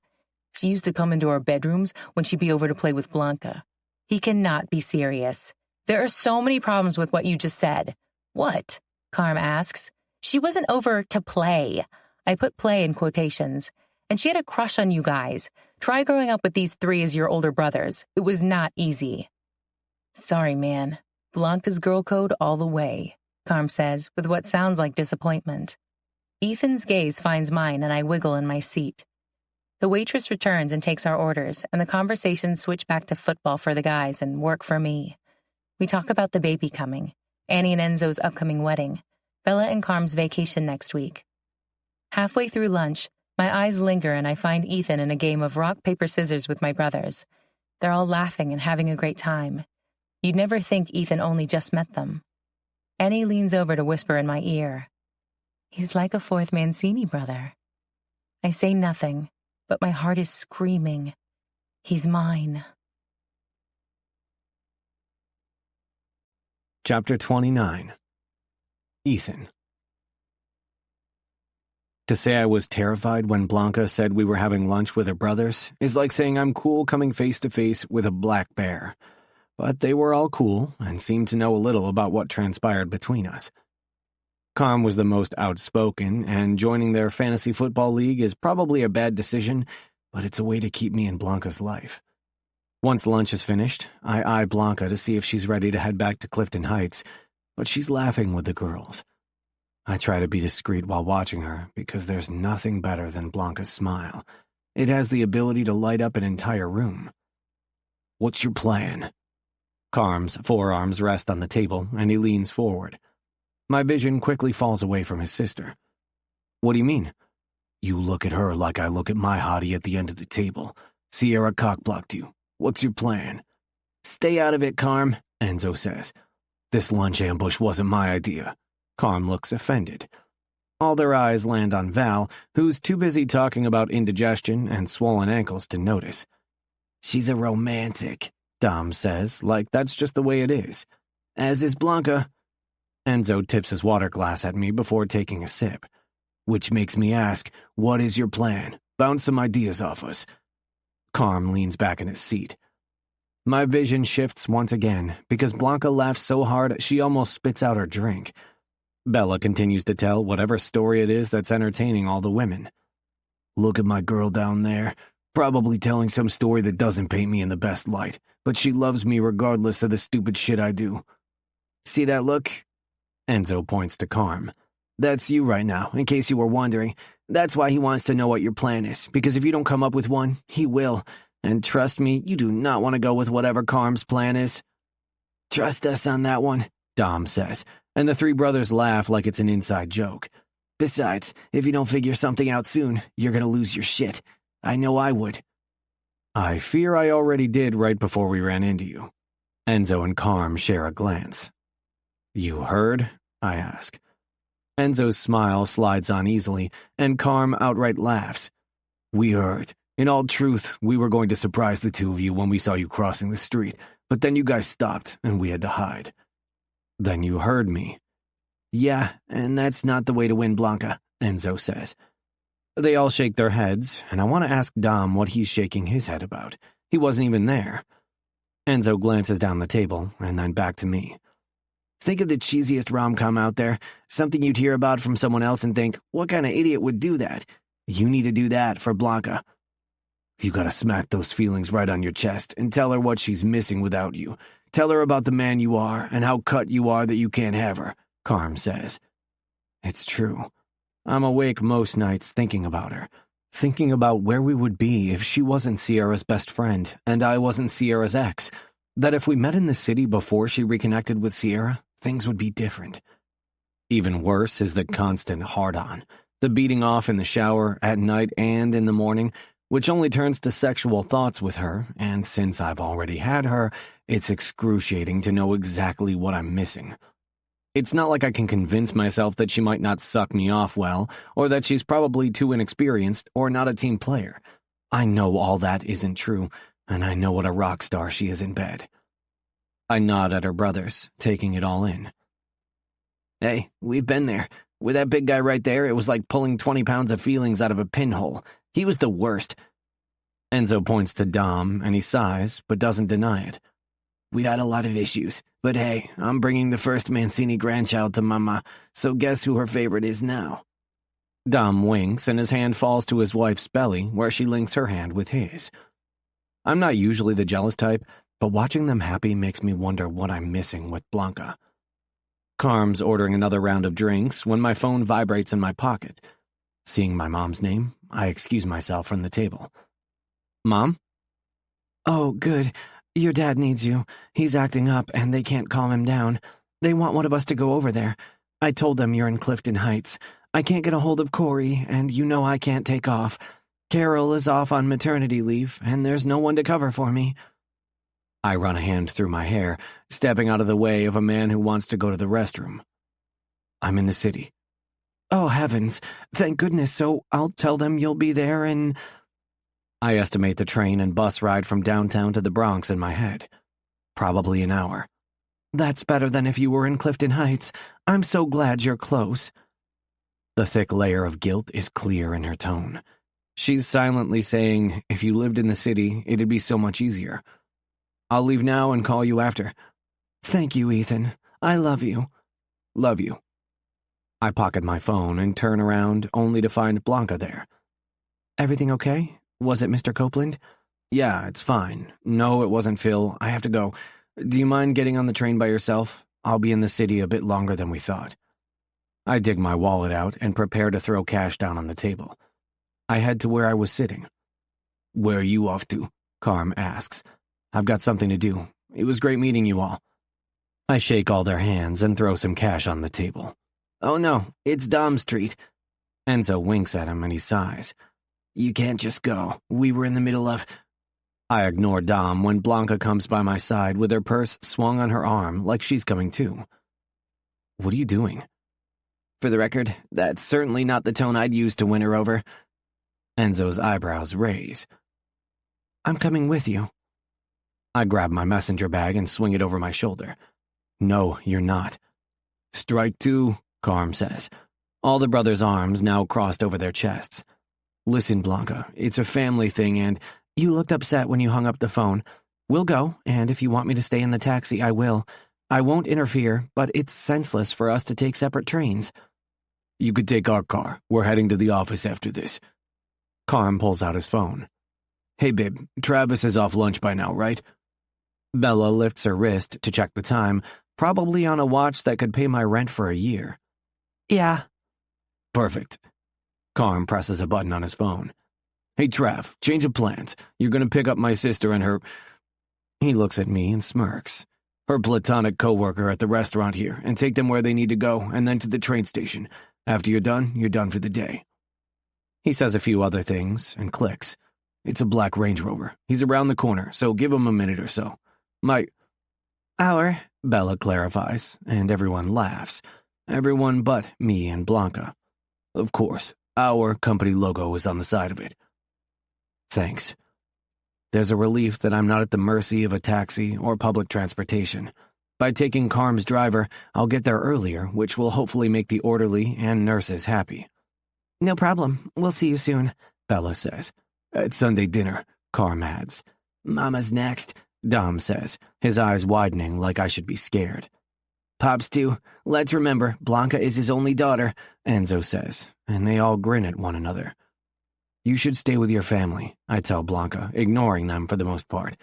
She used to come into our bedrooms when she'd be over to play with Blanca. He cannot be serious. There are so many problems with what you just said. What? Carm asks. She wasn't over to play. I put play in quotations. And she had a crush on you guys. Try growing up with these three as your older brothers. It was not easy. Sorry, man. Blanca's girl code all the way, Carm says, with what sounds like disappointment. Ethan's gaze finds mine, and I wiggle in my seat. The waitress returns and takes our orders, and the conversations switch back to football for the guys and work for me. We talk about the baby coming, Annie and Enzo's upcoming wedding, Bella and Carm's vacation next week. Halfway through lunch, my eyes linger and I find Ethan in a game of rock, paper, scissors with my brothers. They're all laughing and having a great time. You'd never think Ethan only just met them. Annie leans over to whisper in my ear. He's like a fourth Mancini brother. I say nothing, but my heart is screaming. He's mine. Chapter 29. Ethan. To say I was terrified when Blanca said we were having lunch with her brothers is like saying I'm cool coming face to face with a black bear. But they were all cool and seemed to know a little about what transpired between us. Carm was the most outspoken, and joining their fantasy football league is probably a bad decision, but it's a way to keep me in Blanca's life. Once lunch is finished, I eye Blanca to see if she's ready to head back to Clifton Heights, but she's laughing with the girls. I try to be discreet while watching her because there's nothing better than Blanca's smile. It has the ability to light up an entire room. What's your plan? Carm's forearms rest on the table, and he leans forward. My vision quickly falls away from his sister. What do you mean? You look at her like I look at my hottie at the end of the table. Sierra cockblocked you. What's your plan? Stay out of it, Carm, Enzo says. This lunch ambush wasn't my idea. Carm looks offended. All their eyes land on Val, who's too busy talking about indigestion and swollen ankles to notice. She's a romantic, Dom says, like that's just the way it is. As is Blanca. Enzo tips his water glass at me before taking a sip. Which makes me ask, what is your plan? Bounce some ideas off us. Carm leans back in his seat. My vision shifts once again, because Blanca laughs so hard she almost spits out her drink. Bella continues to tell whatever story it is that's entertaining all the women. Look at my girl down there, probably telling some story that doesn't paint me in the best light, but she loves me regardless of the stupid shit I do. See that look? Enzo points to Carm. That's you right now, in case you were wondering. That's why he wants to know what your plan is, because if you don't come up with one, he will. And trust me, you do not want to go with whatever Carm's plan is. Trust us on that one, Dom says, and the three brothers laugh like it's an inside joke. Besides, if you don't figure something out soon, you're gonna lose your shit. I know I would. I fear I already did right before we ran into you. Enzo and Carm share a glance. You heard? I ask. Enzo's smile slides on easily, and Carm outright laughs. We heard. In all truth, we were going to surprise the two of you when we saw you crossing the street, but then you guys stopped, and we had to hide. Then you heard me. Yeah, and that's not the way to win Blanca, Enzo says. They all shake their heads, and I want to ask Dom what he's shaking his head about. He wasn't even there. Enzo glances down the table, and then back to me. Think of the cheesiest rom-com out there, something you'd hear about from someone else and think, what kind of idiot would do that? You need to do that for Blanca. You gotta smack those feelings right on your chest and tell her what she's missing without you. Tell her about the man you are and how cut you are that you can't have her, Carm says. It's true. I'm awake most nights thinking about her, thinking about where we would be if she wasn't Sierra's best friend and I wasn't Sierra's ex, that if we met in the city before she reconnected with Sierra, things would be different. Even worse is the constant hard-on, the beating off in the shower, at night, and in the morning, which only turns to sexual thoughts with her, and since I've already had her, it's excruciating to know exactly what I'm missing. It's not like I can convince myself that she might not suck me off well, or that she's probably too inexperienced or not a team player. I know all that isn't true, and I know what a rock star she is in bed. I nod at her brothers, taking it all in. Hey, we've been there. With that big guy right there, it was like pulling 20 pounds of feelings out of a pinhole. He was the worst. Enzo points to Dom, and he sighs, but doesn't deny it. We had a lot of issues, but hey, I'm bringing the first Mancini grandchild to Mama, so guess who her favorite is now? Dom winks, and his hand falls to his wife's belly, where she links her hand with his. I'm not usually the jealous type, but watching them happy makes me wonder what I'm missing with Blanca. Carm's ordering another round of drinks when my phone vibrates in my pocket. Seeing my mom's name, I excuse myself from the table. Mom? Oh, good. Your dad needs you. He's acting up, and they can't calm him down. They want one of us to go over there. I told them you're in Clifton Heights. I can't get a hold of Corey, and you know I can't take off. Carol is off on maternity leave, and there's no one to cover for me. I run a hand through my hair, stepping out of the way of a man who wants to go to the restroom. I'm in the city. Oh, heavens. Thank goodness, so I'll tell them you'll be there and... I estimate the train and bus ride from downtown to the Bronx in my head. Probably an hour. That's better than if you were in Clifton Heights. I'm so glad you're close. The thick layer of guilt is clear in her tone. She's silently saying, if you lived in the city, it'd be so much easier. I'll leave now and call you after. Thank you, Ethan. I love you. Love you. I pocket my phone and turn around only to find Blanca there. Everything okay? Was it Mr. Copeland? Yeah, it's fine. No, it wasn't Phil. I have to go. Do you mind getting on the train by yourself? I'll be in the city a bit longer than we thought. I dig my wallet out and prepare to throw cash down on the table. I head to where I was sitting. Where are you off to? Carm asks. I've got something to do. It was great meeting you all. I shake all their hands and throw some cash on the table. Oh no, it's Dom's treat. Enzo winks at him and he sighs. You can't just go. We were in the middle of... I ignore Dom when Blanca comes by my side with her purse swung on her arm like she's coming too. What are you doing? For the record, that's certainly not the tone I'd use to win her over. Enzo's eyebrows raise. I'm coming with you. I grab my messenger bag and swing it over my shoulder. No, you're not. Strike two, Carm says. All the brothers' arms now crossed over their chests. Listen, Blanca, it's a family thing and you looked upset when you hung up the phone. We'll go, and if you want me to stay in the taxi, I will. I won't interfere, but it's senseless for us to take separate trains. You could take our car. We're heading to the office after this. Carm pulls out his phone. Hey, babe, Travis is off lunch by now, right? Bella lifts her wrist to check the time, probably on a watch that could pay my rent for a year. Yeah. Perfect. Carm presses a button on his phone. Hey, Trav, change of plans. You're gonna pick up my sister and her... He looks at me and smirks. Her platonic coworker at the restaurant here, and take them where they need to go, and then to the train station. After you're done for the day. He says a few other things, and clicks. It's a black Range Rover. He's around the corner, so give him a minute or so. Our, Bella clarifies, and everyone laughs. Everyone but me and Blanca. Of course, our company logo is on the side of it. Thanks. There's a relief that I'm not at the mercy of a taxi or public transportation. By taking Carm's driver, I'll get there earlier, which will hopefully make the orderly and nurses happy. No problem. We'll see you soon, Bella says. At Sunday dinner, Carm adds. Mama's next, Dom says, his eyes widening like I should be scared. Pops too. Let's remember, Blanca is his only daughter, Enzo says, and they all grin at one another. You should stay with your family, I tell Blanca, ignoring them for the most part.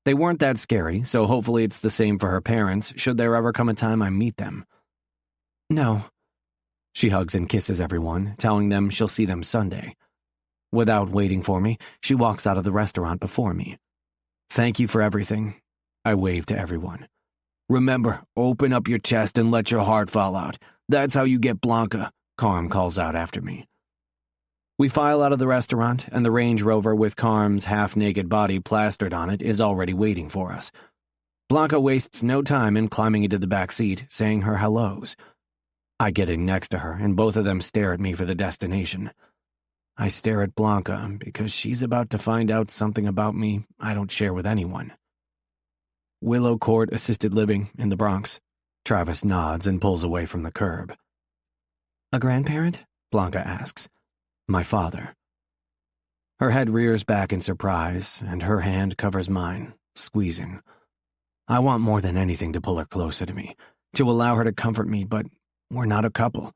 They weren't that scary, so hopefully it's the same for her parents, should there ever come a time I meet them. No. She hugs and kisses everyone, telling them she'll see them Sunday. Without waiting for me, she walks out of the restaurant before me. "Thank you for everything." I wave to everyone. "Remember, open up your chest and let your heart fall out. That's how you get Blanca," Carm calls out after me. We file out of the restaurant, and the Range Rover with Carm's half-naked body plastered on it is already waiting for us. Blanca wastes no time in climbing into the back seat, saying her hellos. I get in next to her, and both of them stare at me for the destination. I stare at Blanca because she's about to find out something about me I don't share with anyone. Willow Court Assisted Living in the Bronx. Travis nods and pulls away from the curb. "A grandparent?" Blanca asks. "My father." Her head rears back in surprise, and her hand covers mine, squeezing. I want more than anything to pull her closer to me, to allow her to comfort me, but we're not a couple.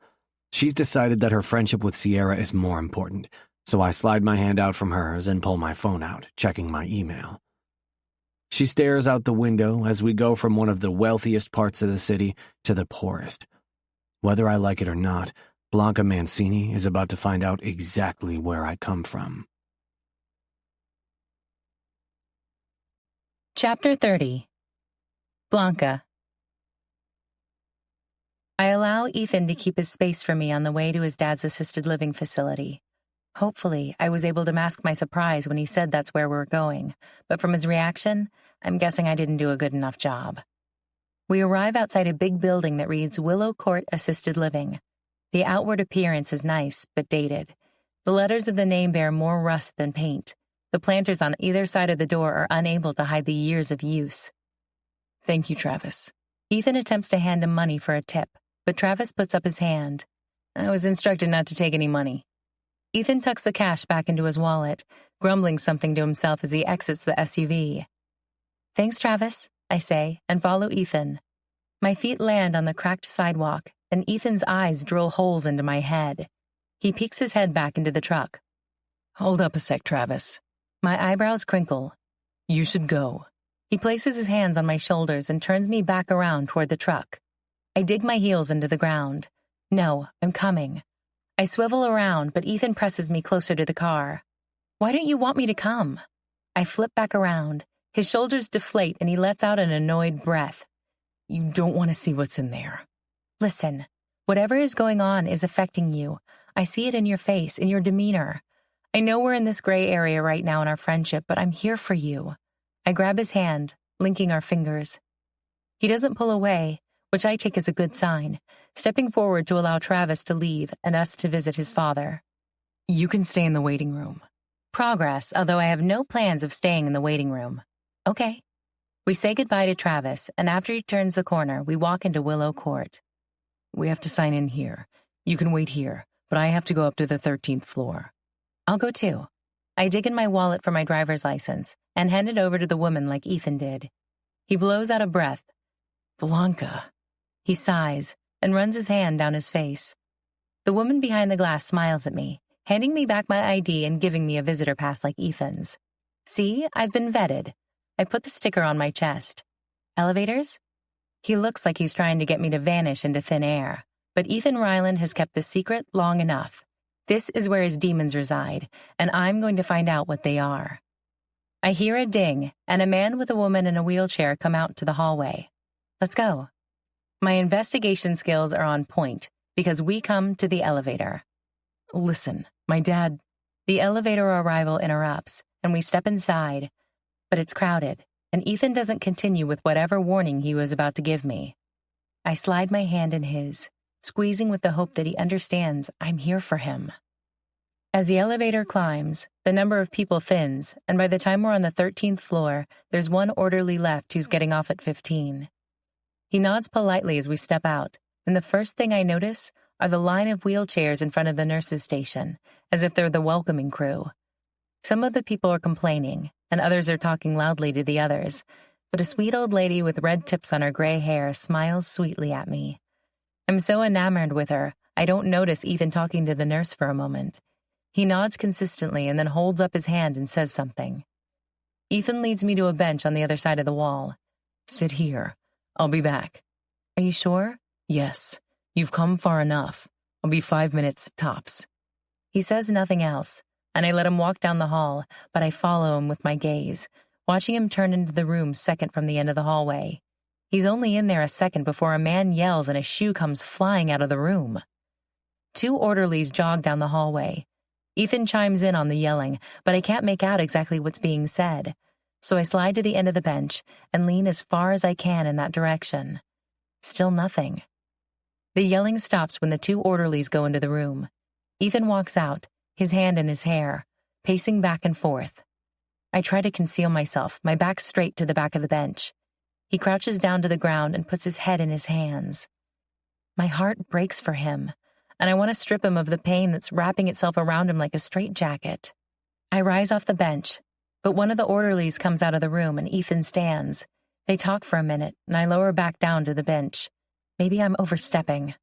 She's decided that her friendship with Sierra is more important, so I slide my hand out from hers and pull my phone out, checking my email. She stares out the window as we go from one of the wealthiest parts of the city to the poorest. Whether I like it or not, Blanca Mancini is about to find out exactly where I come from. Chapter 30. Blanca. I allow Ethan to keep his space for me on the way to his dad's assisted living facility. Hopefully, I was able to mask my surprise when he said that's where we're going, but from his reaction, I'm guessing I didn't do a good enough job. We arrive outside a big building that reads Willow Court Assisted Living. The outward appearance is nice, but dated. The letters of the name bear more rust than paint. The planters on either side of the door are unable to hide the years of use. "Thank you, Travis." Ethan attempts to hand him money for a tip, but Travis puts up his hand. "I was instructed not to take any money." Ethan tucks the cash back into his wallet, grumbling something to himself as he exits the SUV. "Thanks, Travis," I say, and follow Ethan. My feet land on the cracked sidewalk, and Ethan's eyes drill holes into my head. He peeks his head back into the truck. "Hold up a sec, Travis." My eyebrows crinkle. "You should go." He places his hands on my shoulders and turns me back around toward the truck. I dig my heels into the ground. "No, I'm coming." I swivel around, but Ethan presses me closer to the car. "Why don't you want me to come?" I flip back around. His shoulders deflate and he lets out an annoyed breath. "You don't want to see what's in there." "Listen, whatever is going on is affecting you. I see it in your face, in your demeanor. I know we're in this gray area right now in our friendship, but I'm here for you." I grab his hand, linking our fingers. He doesn't pull away, which I take as a good sign, stepping forward to allow Travis to leave and us to visit his father. "You can stay in the waiting room." Progress, although I have no plans of staying in the waiting room. Okay. We say goodbye to Travis, and after he turns the corner, we walk into Willow Court. "We have to sign in here. You can wait here, but I have to go up to the 13th floor. "I'll go too." I dig in my wallet for my driver's license and hand it over to the woman like Ethan did. He blows out a breath. "Blanca." He sighs and runs his hand down his face. The woman behind the glass smiles at me, handing me back my ID and giving me a visitor pass like Ethan's. "See, I've been vetted." I put the sticker on my chest. "Elevators?" He looks like he's trying to get me to vanish into thin air, but Ethan Ryland has kept the secret long enough. This is where his demons reside, and I'm going to find out what they are. I hear a ding, and a man with a woman in a wheelchair come out to the hallway. Let's go. My investigation skills are on point, because we come to the elevator. "Listen, my dad..." The elevator arrival interrupts, and we step inside, but it's crowded, and Ethan doesn't continue with whatever warning he was about to give me. I slide my hand in his, squeezing with the hope that he understands I'm here for him. As the elevator climbs, the number of people thins, and by the time we're on the 13th floor, there's one orderly left who's getting off at 15. He nods politely as we step out, and the first thing I notice are the line of wheelchairs in front of the nurses' station, as if they're the welcoming crew. Some of the people are complaining, and others are talking loudly to the others, but a sweet old lady with red tips on her gray hair smiles sweetly at me. I'm so enamored with her, I don't notice Ethan talking to the nurse for a moment. He nods consistently and then holds up his hand and says something. Ethan leads me to a bench on the other side of the wall. "Sit here. I'll be back." "Are you sure?" "Yes. You've come far enough. I'll be 5 minutes tops." He says nothing else, and I let him walk down the hall, but I follow him with my gaze, watching him turn into the room second from the end of the hallway. He's only in there a second before a man yells and a shoe comes flying out of the room. 2 orderlies jog down the hallway. Ethan chimes in on the yelling, but I can't make out exactly what's being said, so I slide to the end of the bench and lean as far as I can in that direction. Still nothing. The yelling stops when the 2 orderlies go into the room. Ethan walks out, his hand in his hair, pacing back and forth. I try to conceal myself, my back straight to the back of the bench. He crouches down to the ground and puts his head in his hands. My heart breaks for him, and I want to strip him of the pain that's wrapping itself around him like a straitjacket. I rise off the bench, but one of the orderlies comes out of the room and Ethan stands. They talk for a minute, and I lower back down to the bench. Maybe I'm overstepping.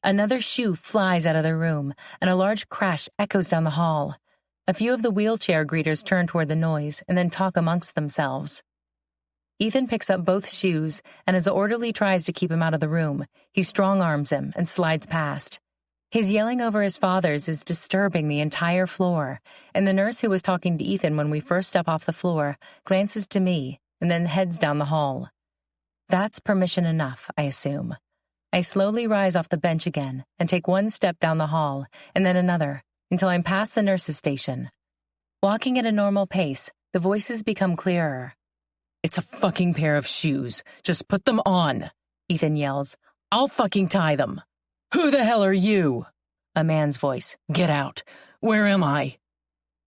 Another shoe flies out of the room, and a large crash echoes down the hall. A few of the wheelchair greeters turn toward the noise and then talk amongst themselves. Ethan picks up both shoes, and as the orderly tries to keep him out of the room, he strong-arms him and slides past. His yelling over his father's is disturbing the entire floor, and the nurse who was talking to Ethan when we first step off the floor glances to me and then heads down the hall. That's permission enough, I assume. I slowly rise off the bench again and take one step down the hall and then another until I'm past the nurse's station. Walking at a normal pace, the voices become clearer. "It's a fucking pair of shoes. Just put them on," Ethan yells. "I'll fucking tie them." "Who the hell are you?" A man's voice. "Get out. Where am I?"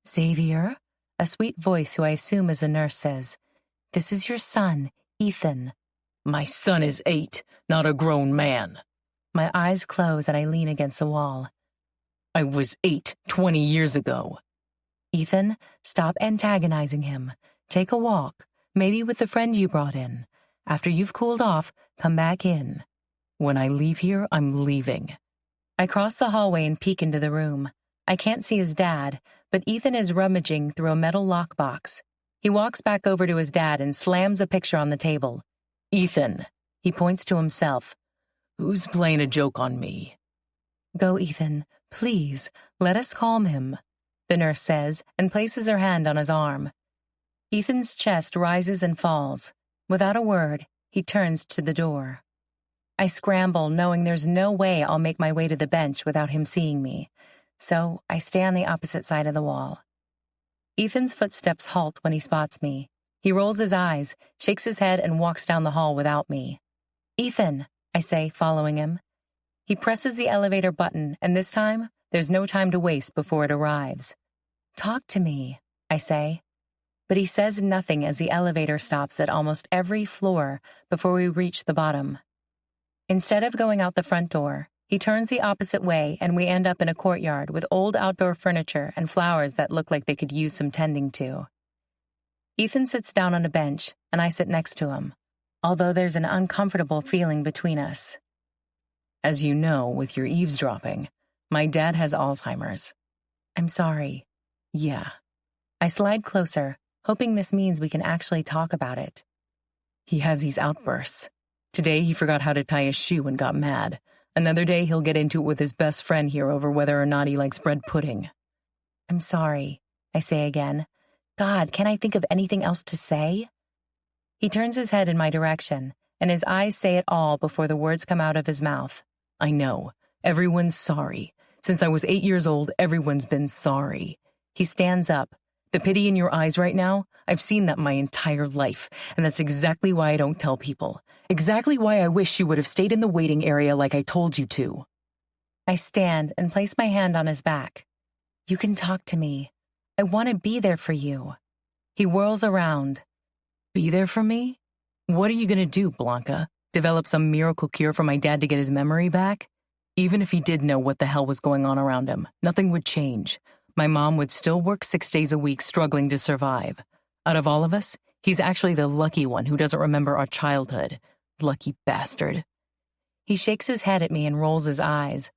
"Xavier," a sweet voice who I assume is a nurse says. "This is your son, Ethan." "My son is 8, not a grown man." My eyes close and I lean against the wall. "I was 8 20 years ago." "Ethan, stop antagonizing him. Take a walk, maybe with the friend you brought in. After you've cooled off, come back in." "When I leave here, I'm leaving." I cross the hallway and peek into the room. I can't see his dad, but Ethan is rummaging through a metal lockbox. He walks back over to his dad and slams a picture on the table. "Ethan," he points to himself, "who's playing a joke on me?" "Go, Ethan. Please, let us calm him," the nurse says and places her hand on his arm. Ethan's chest rises and falls. Without a word, he turns to the door. I scramble, knowing there's no way I'll make my way to the bench without him seeing me, so I stay on the opposite side of the wall. Ethan's footsteps halt when he spots me. He rolls his eyes, shakes his head, and walks down the hall without me. "Ethan," I say, following him. He presses the elevator button, and this time, there's no time to waste before it arrives. "Talk to me," I say. But he says nothing as the elevator stops at almost every floor before we reach the bottom. Instead of going out the front door, he turns the opposite way and we end up in a courtyard with old outdoor furniture and flowers that look like they could use some tending to. Ethan sits down on a bench, and I sit next to him, although there's an uncomfortable feeling between us. "As you know, with your eavesdropping, my dad has Alzheimer's." "I'm sorry." "Yeah." I slide closer, hoping this means we can actually talk about it. "He has these outbursts. Today he forgot how to tie a shoe and got mad. Another day he'll get into it with his best friend here over whether or not he likes bread pudding." "I'm sorry," I say again. God, can I think of anything else to say? He turns his head in my direction, and his eyes say it all before the words come out of his mouth. "I know. Everyone's sorry. Since I was 8 years old, everyone's been sorry." He stands up. "The pity in your eyes right now, I've seen that my entire life, and that's exactly why I don't tell people. Exactly why I wish you would have stayed in the waiting area like I told you to." I stand and place my hand on his back. "You can talk to me. I want to be there for you." He whirls around. "Be there for me? What are you going to do, Blanca? Develop some miracle cure for my dad to get his memory back? Even if he did know what the hell was going on around him, nothing would change. My mom would still work 6 days a week struggling to survive. Out of all of us, he's actually the lucky one who doesn't remember our childhood. Lucky bastard." He shakes his head at me and rolls his eyes.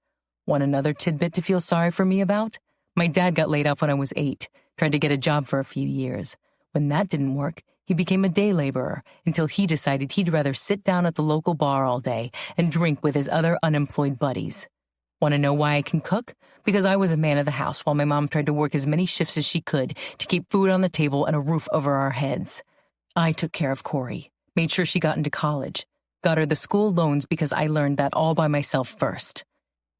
"Want another tidbit to feel sorry for me about? My dad got laid off when I was 8, tried to get a job for a few years. When that didn't work, he became a day laborer until he decided he'd rather sit down at the local bar all day and drink with his other unemployed buddies. Want to know why I can cook? Because I was a man of the house while my mom tried to work as many shifts as she could to keep food on the table and a roof over our heads. I took care of Corey, made sure she got into college, got her the school loans because I learned that all by myself first.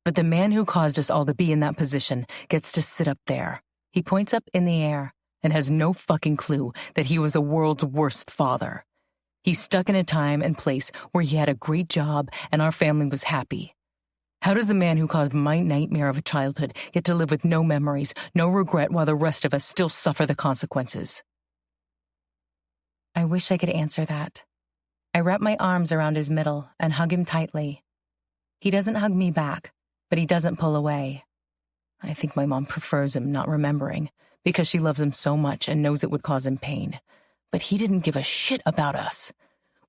But the man who caused us all to be in that position gets to sit up there. He points up in the air and has no fucking clue that he was the world's worst father. He's stuck in a time and place where he had a great job and our family was happy. How does the man who caused my nightmare of a childhood get to live with no memories, no regret, while the rest of us still suffer the consequences? I wish I could answer that. I wrap my arms around his middle and hug him tightly. He doesn't hug me back, but he doesn't pull away. I think my mom prefers him not remembering, because she loves him so much and knows it would cause him pain. But he didn't give a shit about us.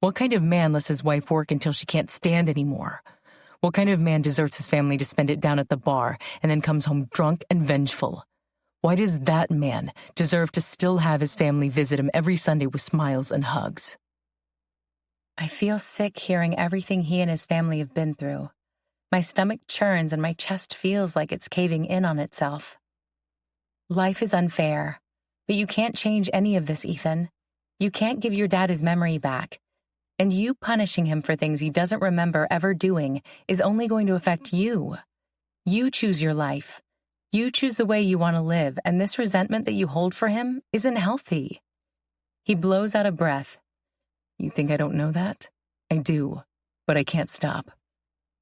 What kind of man lets his wife work until she can't stand anymore? What kind of man deserts his family to spend it down at the bar and then comes home drunk and vengeful? Why does that man deserve to still have his family visit him every Sunday with smiles and hugs? I feel sick hearing everything he and his family have been through. My stomach churns and my chest feels like it's caving in on itself. Life is unfair, but you can't change any of this, Ethan. You can't give your dad his memory back. And you punishing him for things he doesn't remember ever doing is only going to affect you. You choose your life. You choose the way you want to live, and this resentment that you hold for him isn't healthy. He blows out a breath. You think I don't know that? I do, but I can't stop.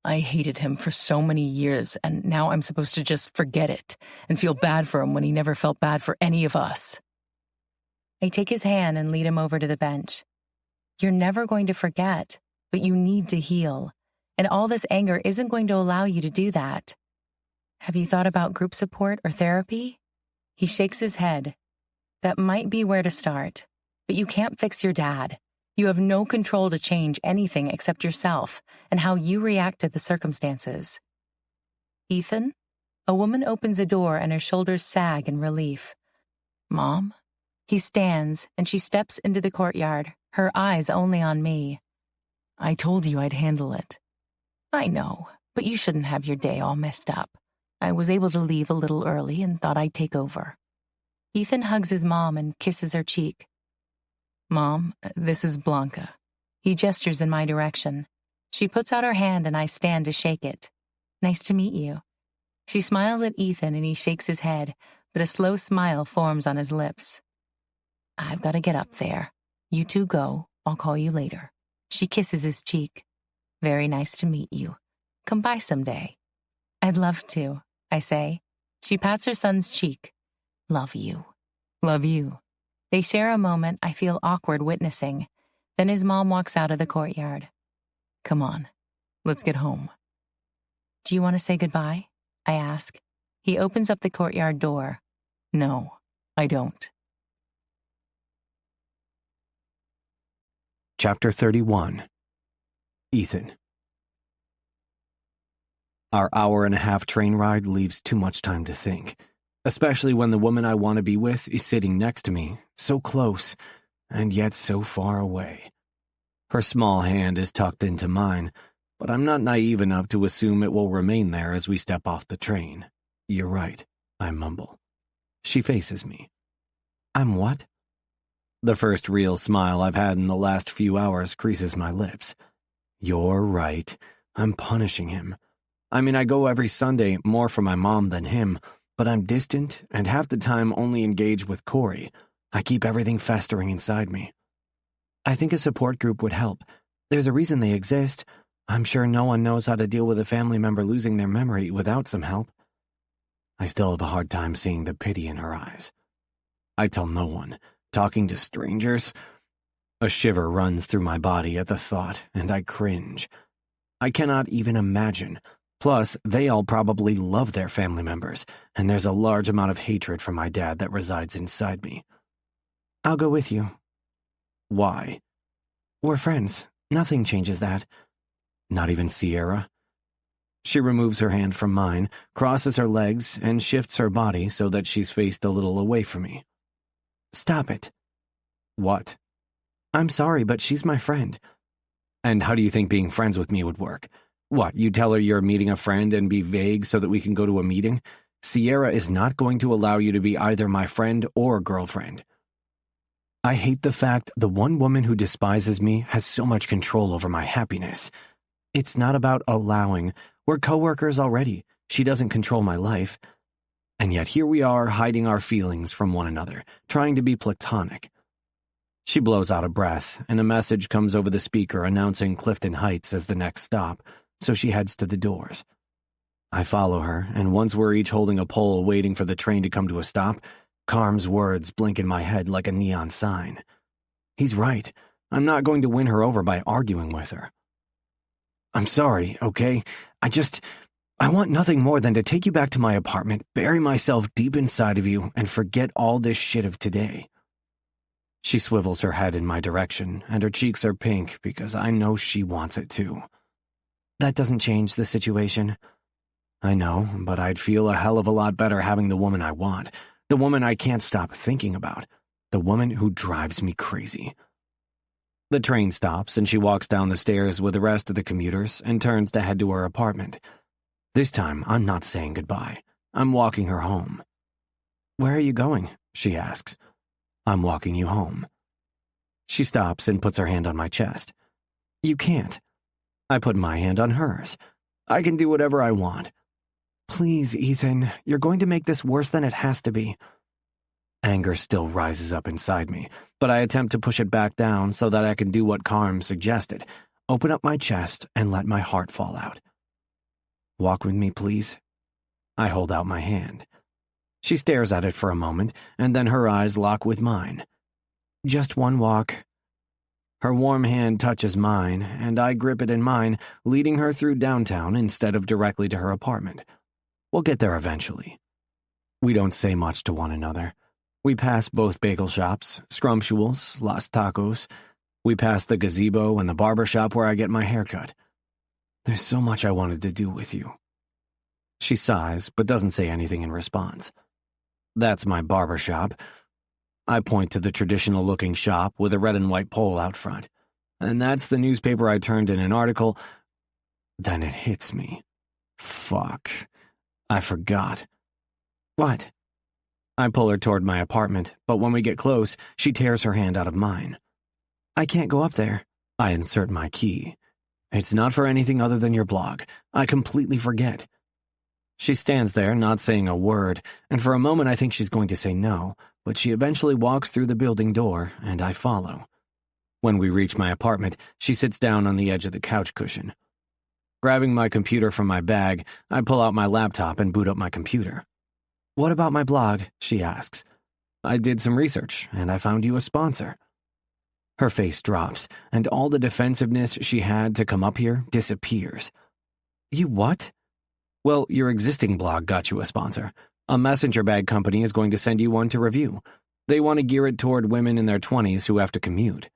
I hated him for so many years, and now I'm supposed to just forget it and feel bad for him when he never felt bad for any of us. I take his hand and lead him over to the bench. You're never going to forget, but you need to heal, and all this anger isn't going to allow you to do that. Have you thought about group support or therapy? He shakes his head. That might be where to start, but you can't fix your dad. You have no control to change anything except yourself and how you react to the circumstances. Ethan? A woman opens a door and her shoulders sag in relief. Mom? He stands and she steps into the courtyard, her eyes only on me. I told you I'd handle it. I know, but you shouldn't have your day all messed up. I was able to leave a little early and thought I'd take over. Ethan hugs his mom and kisses her cheek. Mom, this is Blanca. He gestures in my direction. She puts out her hand and I stand to shake it. Nice to meet you. She smiles at Ethan and he shakes his head, but a slow smile forms on his lips. I've got to get up there. You two go. I'll call you later. She kisses his cheek. Very nice to meet you. Come by someday. I'd love to, I say. She pats her son's cheek. Love you. Love you. They share a moment I feel awkward witnessing. Then his mom walks out of the courtyard. Come on, let's get home. Do you want to say goodbye? I ask. He opens up the courtyard door. No, I don't. Chapter 31. Ethan. Our hour-and-a-half train ride leaves too much time to think, especially when the woman I want to be with is sitting next to me, so close, and yet so far away. Her small hand is tucked into mine, but I'm not naive enough to assume it will remain there as we step off the train. You're right, I mumble. She faces me. I'm what? The first real smile I've had in the last few hours creases my lips. You're right. I'm punishing him. I mean, I go every Sunday more for my mom than him, but I'm distant and half the time only engaged with Corey. I keep everything festering inside me. I think a support group would help. There's a reason they exist. I'm sure no one knows how to deal with a family member losing their memory without some help. I still have a hard time seeing the pity in her eyes. I tell no one. Talking to strangers? A shiver runs through my body at the thought, and I cringe. I cannot even imagine. Plus, they all probably love their family members, and there's a large amount of hatred for my dad that resides inside me. I'll go with you. Why? We're friends. Nothing changes that. Not even Sierra? She removes her hand from mine, crosses her legs, and shifts her body so that she's faced a little away from me. Stop it. What? I'm sorry, but she's my friend. And how do you think being friends with me would work? What, you tell her you're meeting a friend and be vague so that we can go to a meeting? Sierra is not going to allow you to be either my friend or girlfriend. I hate the fact the one woman who despises me has so much control over my happiness. It's not about allowing. We're coworkers already. She doesn't control my life. And yet here we are hiding our feelings from one another, trying to be platonic. She blows out a breath, and a message comes over the speaker announcing Clifton Heights as the next stop, so she heads to the doors. I follow her, and once we're each holding a pole waiting for the train to come to a stop, Carm's words blink in my head like a neon sign. He's right. I'm not going to win her over by arguing with her. I'm sorry, okay? I want nothing more than to take you back to my apartment, bury myself deep inside of you, and forget all this shit of today. She swivels her head in my direction, and her cheeks are pink because I know she wants it too. That doesn't change the situation. I know, but I'd feel a hell of a lot better having the woman I want, the woman I can't stop thinking about, the woman who drives me crazy. The train stops, and she walks down the stairs with the rest of the commuters and turns to head to her apartment. This time, I'm not saying goodbye. I'm walking her home. Where are you going? She asks. I'm walking you home. She stops and puts her hand on my chest. You can't. I put my hand on hers. I can do whatever I want. Please, Ethan, you're going to make this worse than it has to be. Anger still rises up inside me, but I attempt to push it back down so that I can do what Carm suggested, open up my chest and let my heart fall out. Walk with me, please. I hold out my hand. She stares at it for a moment, and then her eyes lock with mine. Just one walk. Her warm hand touches mine, and I grip it in mine, leading her through downtown instead of directly to her apartment. We'll get there eventually. We don't say much to one another. We pass both bagel shops, Scrumptuals, Las Tacos. We pass the gazebo and the barber shop where I get my hair cut. There's so much I wanted to do with you. She sighs, but doesn't say anything in response. That's my barber shop. I point to the traditional-looking shop with a red and white pole out front. And that's the newspaper I turned in an article. Then it hits me. Fuck. I forgot. What? I pull her toward my apartment, but when we get close, she tears her hand out of mine. I can't go up there. I insert my key. It's not for anything other than your blog. I completely forget. She stands there, not saying a word, and for a moment I think she's going to say no, but she eventually walks through the building door, and I follow. When we reach my apartment, she sits down on the edge of the couch cushion. Grabbing my computer from my bag, I pull out my laptop and boot up my computer. What about my blog? She asks. I did some research, and I found you a sponsor. Her face drops, and all the defensiveness she had to come up here disappears. You what? Well, your existing blog got you a sponsor. A messenger bag company is going to send you one to review. They want to gear it toward women in their 20s who have to commute.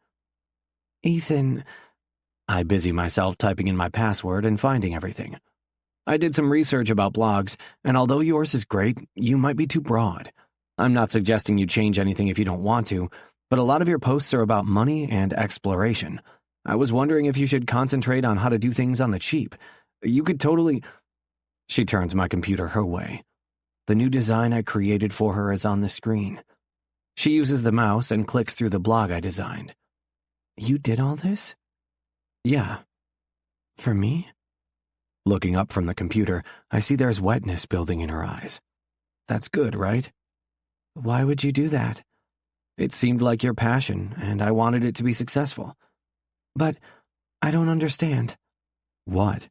Ethan... I busy myself typing in my password and finding everything. I did some research about blogs, and although yours is great, you might be too broad. I'm not suggesting you change anything if you don't want to, but a lot of your posts are about money and exploration. I was wondering if you should concentrate on how to do things on the cheap. You could totally... She turns my computer her way. The new design I created for her is on the screen. She uses the mouse and clicks through the blog I designed. You did all this? Yeah. For me? Looking up from the computer, I see there's wetness building in her eyes. That's good, right? Why would you do that? It seemed like your passion, and I wanted it to be successful. But I don't understand. What?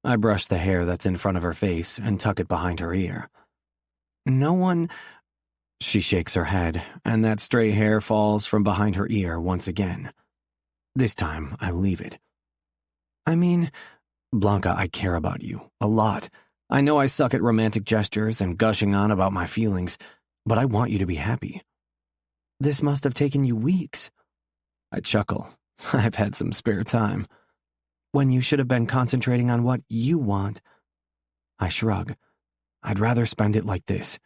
I brush the hair that's in front of her face and tuck it behind her ear. No one... She shakes her head, and that stray hair falls from behind her ear once again. This time, I leave it. I mean, Blanca, I care about you, a lot. I know I suck at romantic gestures and gushing on about my feelings, but I want you to be happy. This must have taken you weeks. I chuckle. I've had some spare time. When you should have been concentrating on what you want. I shrug. I'd rather spend it like this.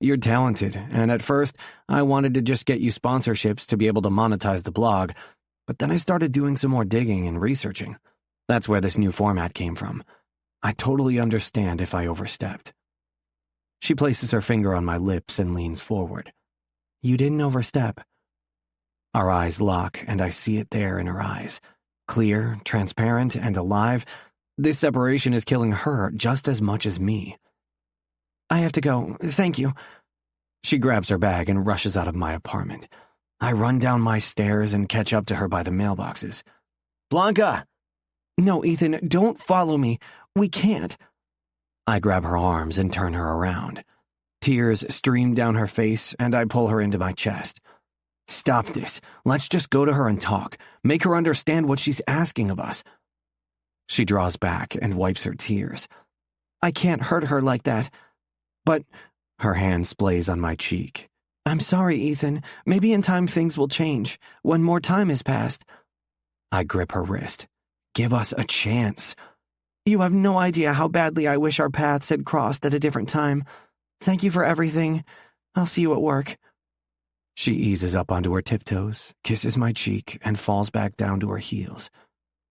You're talented, and at first, I wanted to just get you sponsorships to be able to monetize the blog, but then I started doing some more digging and researching. That's where this new format came from. I totally understand if I overstepped. She places her finger on my lips and leans forward. You didn't overstep. Our eyes lock, and I see it there in her eyes. Clear, transparent, and alive. This separation is killing her just as much as me. I have to go. Thank you. She grabs her bag and rushes out of my apartment. I run down my stairs and catch up to her by the mailboxes. Blanca! No, Ethan, don't follow me. We can't. I grab her arms and turn her around. Tears stream down her face, and I pull her into my chest. Stop this. Let's just go to her and talk. Make her understand what she's asking of us. She draws back and wipes her tears. I can't hurt her like that. But her hand splays on my cheek. I'm sorry, Ethan. Maybe in time things will change, when more time has passed. I grip her wrist. Give us a chance. You have no idea how badly I wish our paths had crossed at a different time. Thank you for everything. I'll see you at work. She eases up onto her tiptoes, kisses my cheek, and falls back down to her heels.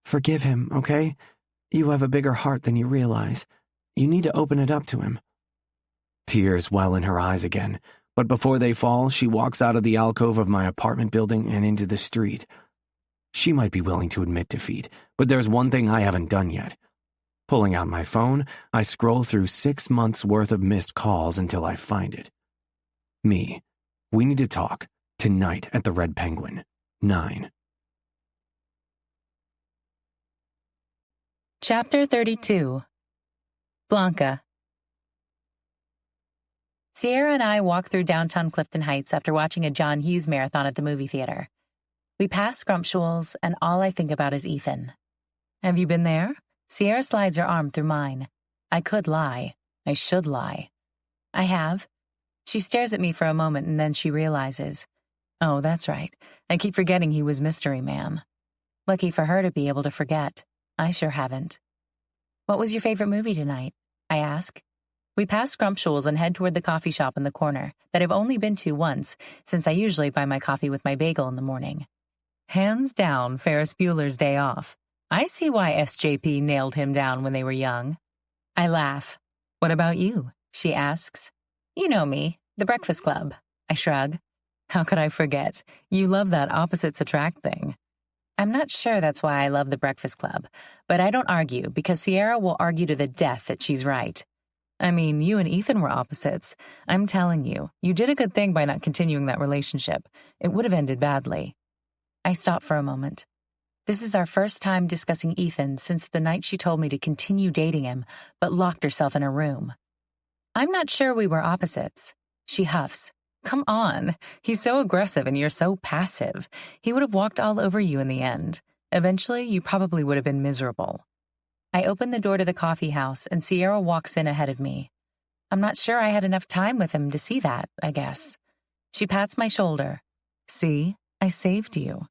Forgive him, okay? You have a bigger heart than you realize. You need to open it up to him. Tears well in her eyes again, but before they fall, she walks out of the alcove of my apartment building and into the street. She might be willing to admit defeat, but there's one thing I haven't done yet. Pulling out my phone, I scroll through 6 months' worth of missed calls until I find it. Me. We need to talk. Tonight at the Red Penguin. 9. Chapter 32. Blanca. Sierra and I walk through downtown Clifton Heights after watching a John Hughes marathon at the movie theater. We pass Scrumptuals, and all I think about is Ethan. Have you been there? Sierra slides her arm through mine. I could lie. I should lie. I have. She stares at me for a moment, and then she realizes. Oh, that's right. I keep forgetting he was Mystery Man. Lucky for her to be able to forget. I sure haven't. What was your favorite movie tonight? I ask. We pass Scrumptuals and head toward the coffee shop in the corner that I've only been to once, since I usually buy my coffee with my bagel in the morning. Hands down, Ferris Bueller's Day Off. I see why SJP nailed him down when they were young. I laugh. What about you? She asks. You know me, The Breakfast Club. I shrug. How could I forget? You love that opposites attract thing. I'm not sure that's why I love The Breakfast Club, but I don't argue because Sierra will argue to the death that she's right. I mean, you and Ethan were opposites. I'm telling you, you did a good thing by not continuing that relationship. It would have ended badly. I stop for a moment. This is our first time discussing Ethan since the night she told me to continue dating him, but locked herself in her room. I'm not sure we were opposites. She huffs. Come on. He's so aggressive and you're so passive. He would have walked all over you in the end. Eventually, you probably would have been miserable. I open the door to the coffee house, and Sierra walks in ahead of me. I'm not sure I had enough time with him to see that, I guess. She pats my shoulder. See, I saved you.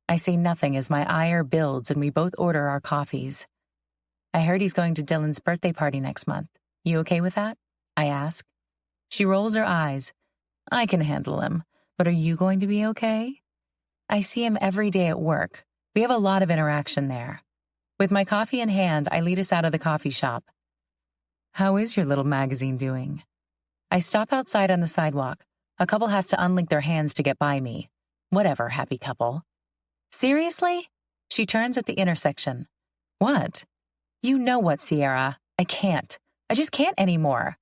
I say nothing as my ire builds and we both order our coffees. I heard he's going to Dylan's birthday party next month. You okay with that? I ask. She rolls her eyes. I can handle him, but are you going to be okay? I see him every day at work. We have a lot of interaction there. With my coffee in hand, I lead us out of the coffee shop. How is your little magazine doing? I stop outside on the sidewalk. A couple has to unlink their hands to get by me. Whatever, happy couple. Seriously? She turns at the intersection. What? You know what, Sierra? I can't. I just can't anymore.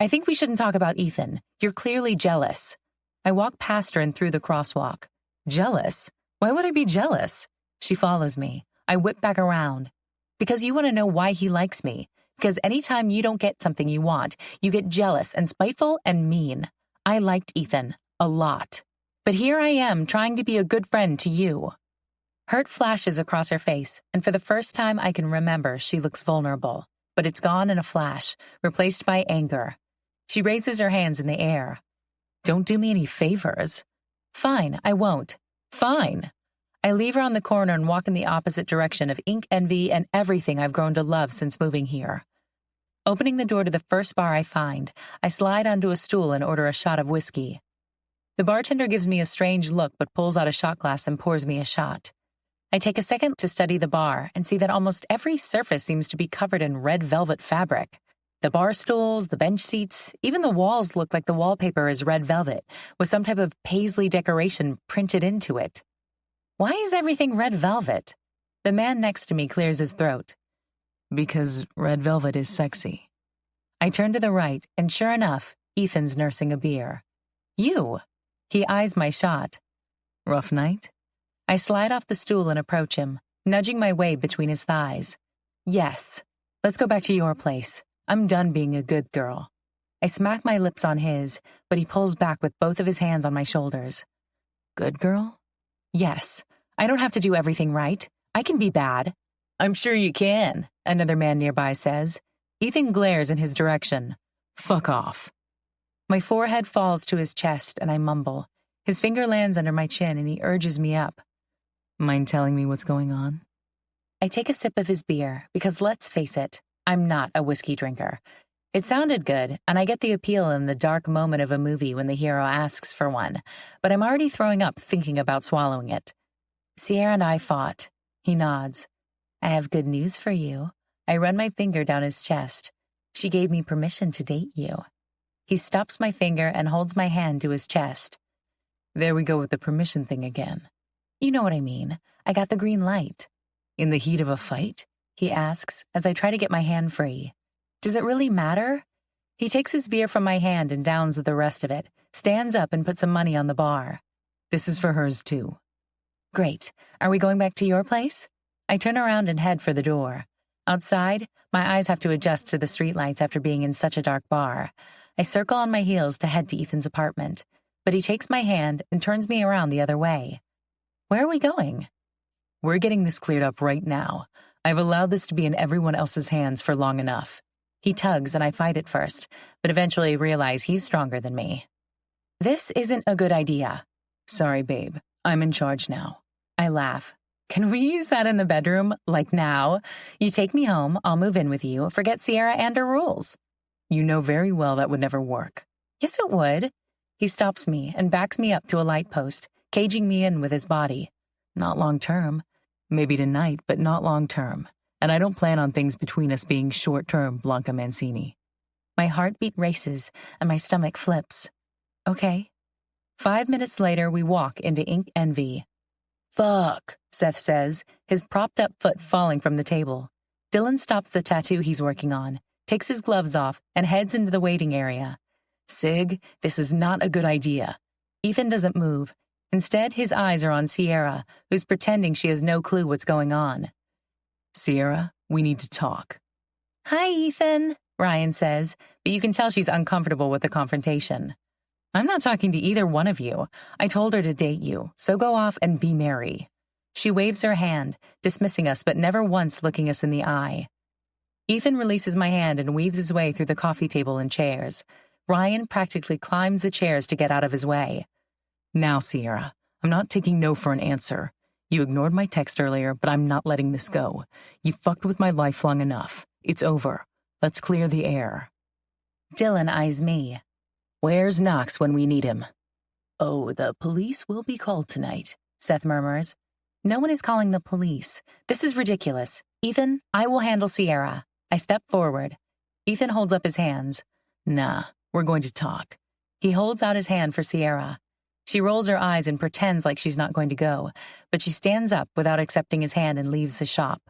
I think we shouldn't talk about Ethan. You're clearly jealous. I walk past her and through the crosswalk. Jealous? Why would I be jealous? She follows me. I whip back around. Because you want to know why he likes me. Because anytime you don't get something you want, you get jealous and spiteful and mean. I liked Ethan. A lot. But here I am trying to be a good friend to you. Hurt flashes across her face, and for the first time I can remember she looks vulnerable. But it's gone in a flash, replaced by anger. She raises her hands in the air. Don't do me any favors. Fine, I won't. Fine. I leave her on the corner and walk in the opposite direction of ink envy and everything I've grown to love since moving here. Opening the door to the first bar I find, I slide onto a stool and order a shot of whiskey. The bartender gives me a strange look but pulls out a shot glass and pours me a shot. I take a second to study the bar and see that almost every surface seems to be covered in red velvet fabric. The bar stools, the bench seats, even the walls look like the wallpaper is red velvet, with some type of paisley decoration printed into it. Why is everything red velvet? The man next to me clears his throat. Because red velvet is sexy. I turn to the right, and sure enough, Ethan's nursing a beer. You! He eyes my shot. Rough night? I slide off the stool and approach him, nudging my way between his thighs. Yes. Let's go back to your place. I'm done being a good girl. I smack my lips on his, but he pulls back with both of his hands on my shoulders. Good girl? Yes. I don't have to do everything right. I can be bad. I'm sure you can, another man nearby says. Ethan glares in his direction. Fuck off. My forehead falls to his chest and I mumble. His finger lands under my chin and he urges me up. Mind telling me what's going on? I take a sip of his beer because let's face it, I'm not a whiskey drinker. It sounded good, and I get the appeal in the dark moment of a movie when the hero asks for one, but I'm already throwing up thinking about swallowing it. Sierra and I fought. He nods. I have good news for you. I run my finger down his chest. She gave me permission to date you. He stops my finger and holds my hand to his chest. There we go with the permission thing again. You know what I mean. I got the green light. In the heat of a fight? He asks as I try to get my hand free. Does it really matter? He takes his beer from my hand and downs the rest of it, stands up and puts some money on the bar. This is for hers too. Great. Are we going back to your place? I turn around and head for the door. Outside, my eyes have to adjust to the streetlights after being in such a dark bar. I circle on my heels to head to Ethan's apartment, but he takes my hand and turns me around the other way. Where are we going? We're getting this cleared up right now. I've allowed this to be in everyone else's hands for long enough. He tugs and I fight at first, but eventually realize he's stronger than me. This isn't a good idea. Sorry, babe. I'm in charge now. I laugh. Can we use that in the bedroom, like now? You take me home, I'll move in with you, forget Sierra and her rules. You know very well that would never work. Yes, it would. He stops me and backs me up to a light post, caging me in with his body. Not long term. Maybe tonight, but not long term. And I don't plan on things between us being short term, Blanca Mancini. My heartbeat races and my stomach flips. Okay. 5 minutes later, we walk into Ink Envy. Fuck, Seth says, his propped-up foot falling from the table. Dylan stops the tattoo he's working on, takes his gloves off, and heads into the waiting area. Sig, this is not a good idea. Ethan doesn't move. Instead, his eyes are on Sierra, who's pretending she has no clue what's going on. Sierra, we need to talk. Hi, Ethan, Ryan says, but you can tell she's uncomfortable with the confrontation. I'm not talking to either one of you. I told her to date you, so go off and be merry. She waves her hand, dismissing us but never once looking us in the eye. Ethan releases my hand and weaves his way through the coffee table and chairs. Ryan practically climbs the chairs to get out of his way. Now, Sierra, I'm not taking no for an answer. You ignored my text earlier, but I'm not letting this go. You fucked with my life long enough. It's over. Let's clear the air. Dylan eyes me. Where's Knox when we need him? Oh, the police will be called tonight, Seth murmurs. No one is calling the police. This is ridiculous. Ethan, I will handle Sierra. I step forward. Ethan holds up his hands. Nah, we're going to talk. He holds out his hand for Sierra. She rolls her eyes and pretends like she's not going to go, but she stands up without accepting his hand and leaves the shop.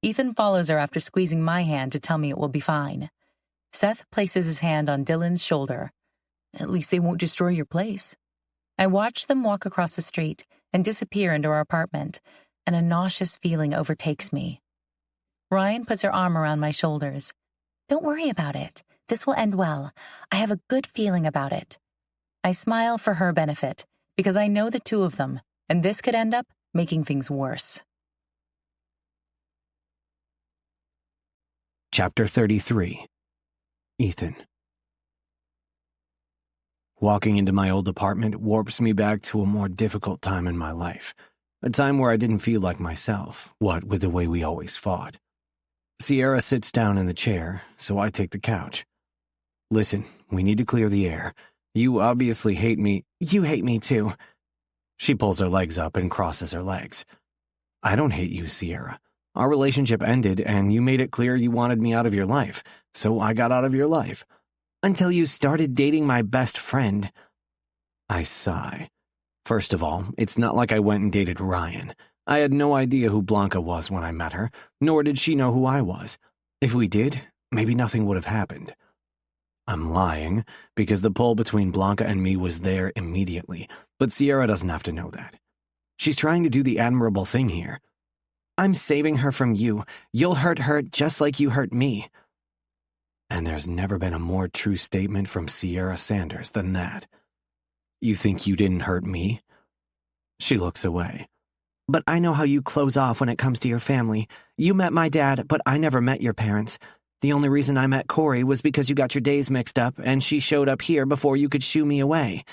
Ethan follows her after squeezing my hand to tell me it will be fine. Seth places his hand on Dylan's shoulder. At least they won't destroy your place. I watch them walk across the street and disappear into our apartment, and a nauseous feeling overtakes me. Ryan puts her arm around my shoulders. Don't worry about it. This will end well. I have a good feeling about it. I smile for her benefit, because I know the two of them, and this could end up making things worse. Chapter 33. Ethan. Walking into my old apartment warps me back to a more difficult time in my life. A time where I didn't feel like myself, what with the way we always fought. Sierra sits down in the chair, so I take the couch. Listen, we need to clear the air. You obviously hate me. You hate me too. She pulls her legs up and crosses her legs. I don't hate you, Sierra. Our relationship ended, and you made it clear you wanted me out of your life, so I got out of your life. Until you started dating my best friend. I sigh. First of all, it's not like I went and dated Ryan. I had no idea who Blanca was when I met her, nor did she know who I was. If we did, maybe nothing would have happened. I'm lying, because the pull between Blanca and me was there immediately, but Sierra doesn't have to know that. She's trying to do the admirable thing here. I'm saving her from you. You'll hurt her just like you hurt me. And there's never been a more true statement from Sierra Sanders than that. You think you didn't hurt me? She looks away. But I know how you close off when it comes to your family. You met my dad, but I never met your parents. The only reason I met Corey was because you got your days mixed up and she showed up here before you could shoo me away.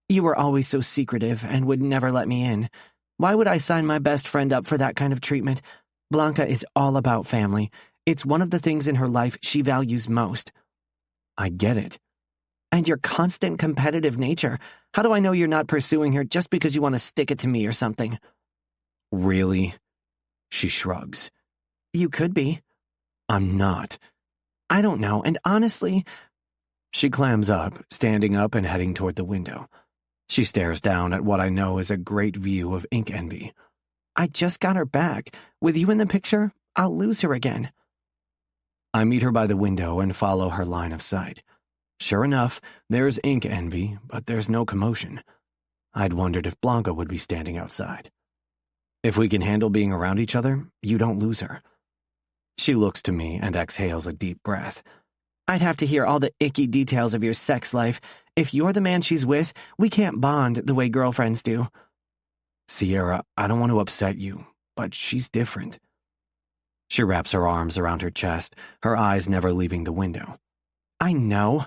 You were always so secretive and would never let me in. Why would I sign my best friend up for that kind of treatment? Blanca is all about family. It's one of the things in her life she values most. I get it. And your constant competitive nature. How do I know you're not pursuing her just because you want to stick it to me or something? Really? She shrugs. You could be. I'm not. I don't know, and honestly... She clams up, standing up and heading toward the window. She stares down at what I know is a great view of ink envy. I just got her back. With you in the picture, I'll lose her again. I meet her by the window and follow her line of sight. Sure enough, there's ink envy, but there's no commotion. I'd wondered if Blanca would be standing outside. If we can handle being around each other, you don't lose her. She looks to me and exhales a deep breath. I'd have to hear all the icky details of your sex life. If you're the man she's with, we can't bond the way girlfriends do. Sierra, I don't want to upset you, but she's different. She wraps her arms around her chest, her eyes never leaving the window. I know.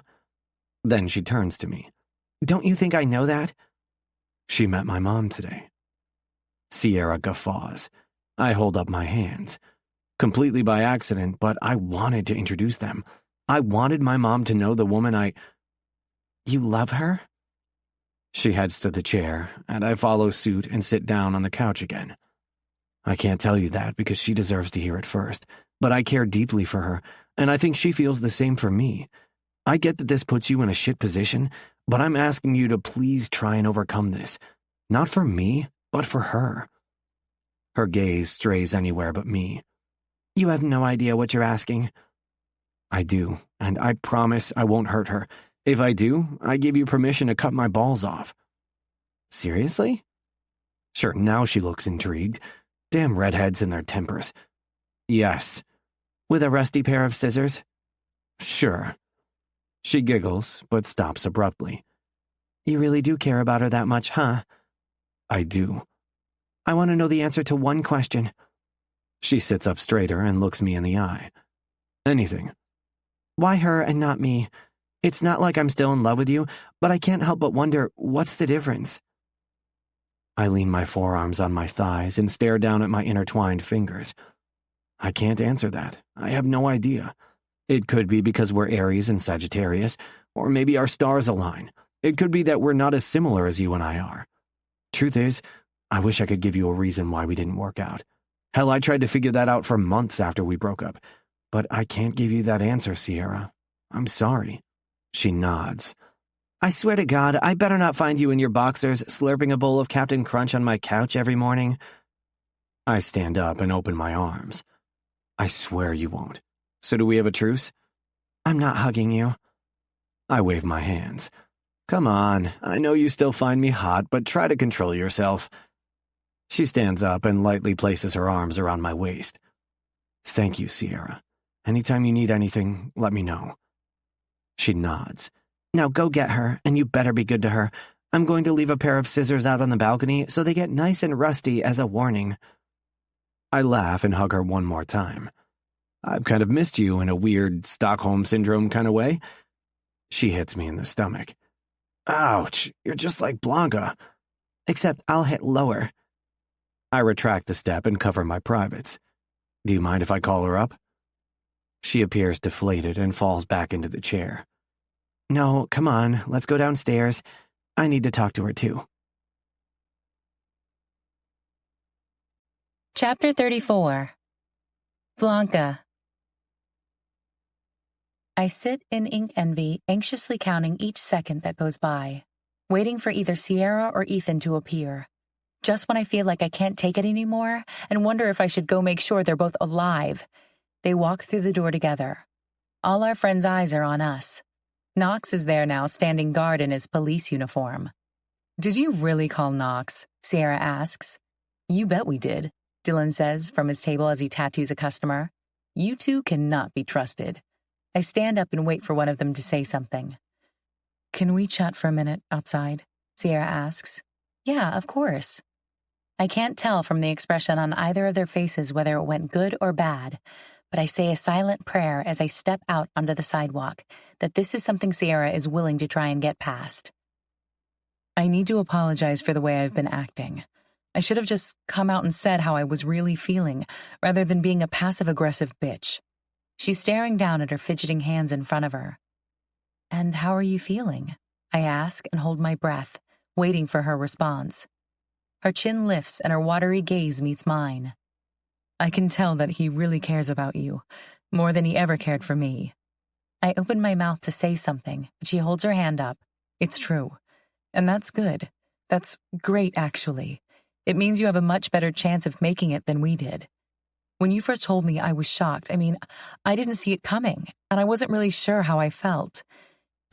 Then she turns to me. Don't you think I know that? She met my mom today. Sierra guffaws. I hold up my hands. Completely by accident, but I wanted to introduce them. I wanted my mom to know the woman You love her? She heads to the chair, and I follow suit and sit down on the couch again. I can't tell you that because she deserves to hear it first, but I care deeply for her, and I think she feels the same for me. I get that this puts you in a shit position, but I'm asking you to please try and overcome this. Not for me, but for her. Her gaze strays anywhere but me. You have no idea what you're asking. I do, and I promise I won't hurt her. If I do, I give you permission to cut my balls off. Seriously? Sure, now she looks intrigued. Damn redheads and their tempers. Yes. With a rusty pair of scissors? Sure. She giggles, but stops abruptly. You really do care about her that much, huh? I do. I want to know the answer to one question. She sits up straighter and looks me in the eye. Anything. Why her and not me? It's not like I'm still in love with you, but I can't help but wonder, what's the difference? I lean my forearms on my thighs and stare down at my intertwined fingers. I can't answer that. I have no idea. It could be because we're Aries and Sagittarius, or maybe our stars align. It could be that we're not as similar as you and I are. Truth is, I wish I could give you a reason why we didn't work out. Hell, I tried to figure that out for months after we broke up. But I can't give you that answer, Sierra. I'm sorry. She nods. I swear to God, I better not find you in your boxers slurping a bowl of Captain Crunch on my couch every morning. I stand up and open my arms. I swear you won't. So do we have a truce? I'm not hugging you. I wave my hands. Come on, I know you still find me hot, but try to control yourself. She stands up and lightly places her arms around my waist. Thank you, Sierra. Anytime you need anything, let me know. She nods. Now go get her, and you better be good to her. I'm going to leave a pair of scissors out on the balcony so they get nice and rusty as a warning. I laugh and hug her one more time. I've kind of missed you in a weird Stockholm Syndrome kind of way. She hits me in the stomach. Ouch, you're just like Blanca. Except I'll hit lower. I retract a step and cover my privates. Do you mind if I call her up? She appears deflated and falls back into the chair. No, come on, let's go downstairs. I need to talk to her too. Chapter 34. Blanca. I sit in ink envy, anxiously counting each second that goes by, waiting for either Sierra or Ethan to appear. Just when I feel like I can't take it anymore and wonder if I should go make sure they're both alive, they walk through the door together. All our friends' eyes are on us. Knox is there now, standing guard in his police uniform. "Did you really call Knox?" Sierra asks. "You bet we did," Dylan says from his table as he tattoos a customer. "You two cannot be trusted." I stand up and wait for one of them to say something. "Can we chat for a minute outside?" Sierra asks. "Yeah, of course." I can't tell from the expression on either of their faces whether it went good or bad, but I say a silent prayer as I step out onto the sidewalk that this is something Sierra is willing to try and get past. "I need to apologize for the way I've been acting. I should have just come out and said how I was really feeling, rather than being a passive-aggressive bitch." She's staring down at her fidgeting hands in front of her. "And how are you feeling?" I ask and hold my breath, waiting for her response. Her chin lifts and her watery gaze meets mine. "I can tell that he really cares about you, more than he ever cared for me." I open my mouth to say something, but she holds her hand up. "It's true. And that's good. That's great, actually. It means you have a much better chance of making it than we did. When you first told me, I was shocked. I didn't see it coming, and I wasn't really sure how I felt.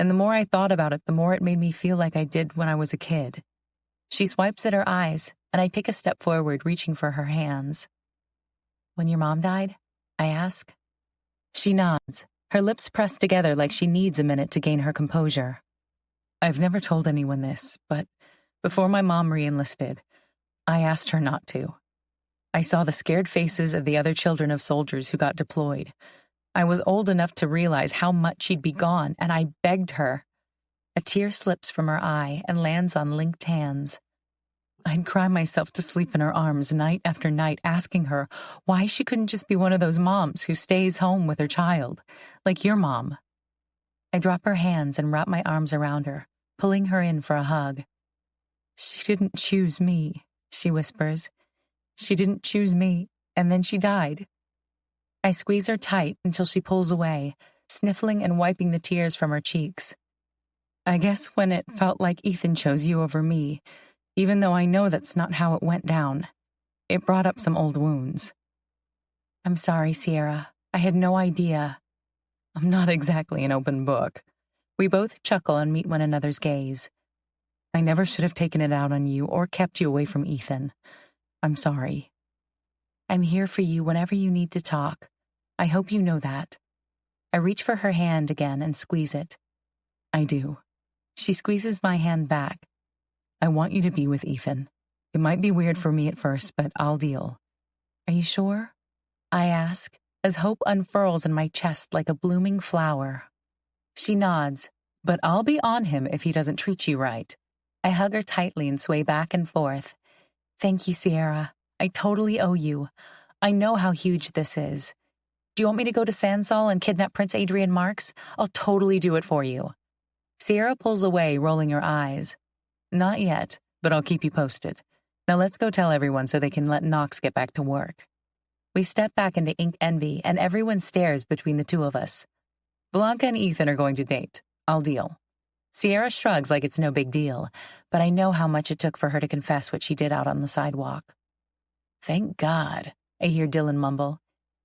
And the more I thought about it, the more it made me feel like I did when I was a kid." She swipes at her eyes, and I take a step forward, reaching for her hands. "When your mom died?" I ask. She nods, her lips pressed together like she needs a minute to gain her composure. "I've never told anyone this, but before my mom re-enlisted, I asked her not to. I saw the scared faces of the other children of soldiers who got deployed. I was old enough to realize how much she'd be gone, and I begged her." A tear slips from her eye and lands on linked hands. I'd cry myself to sleep in her arms night after night, asking her why she couldn't just be one of those moms who stays home with her child, like your mom. I drop her hands and wrap my arms around her, pulling her in for a hug. "She didn't choose me," she whispers. "She didn't choose me, and then she died." I squeeze her tight until she pulls away, sniffling and wiping the tears from her cheeks. "I guess when it felt like Ethan chose you over me, even though I know that's not how it went down, it brought up some old wounds." "I'm sorry, Sierra. I had no idea." I'm not exactly an open book. We both chuckle and meet one another's gaze. "I never should have taken it out on you or kept you away from Ethan. I'm sorry." "I'm here for you whenever you need to talk. I hope you know that." I reach for her hand again and squeeze it. "I do." She squeezes my hand back. "I want you to be with Ethan. It might be weird for me at first, but I'll deal." "Are you sure?" I ask, as hope unfurls in my chest like a blooming flower. She nods, "But I'll be on him if he doesn't treat you right." I hug her tightly and sway back and forth. "Thank you, Sierra. I totally owe you. I know how huge this is. Do you want me to go to Sansol and kidnap Prince Adrian Marks? I'll totally do it for you." Sierra pulls away, rolling her eyes. "Not yet, but I'll keep you posted. Now let's go tell everyone so they can let Knox get back to work." We step back into ink envy, and everyone stares between the two of us. "Blanca and Ethan are going to date. I'll deal." Sierra shrugs like it's no big deal, but I know how much it took for her to confess what she did out on the sidewalk. "Thank God," I hear Dylan mumble.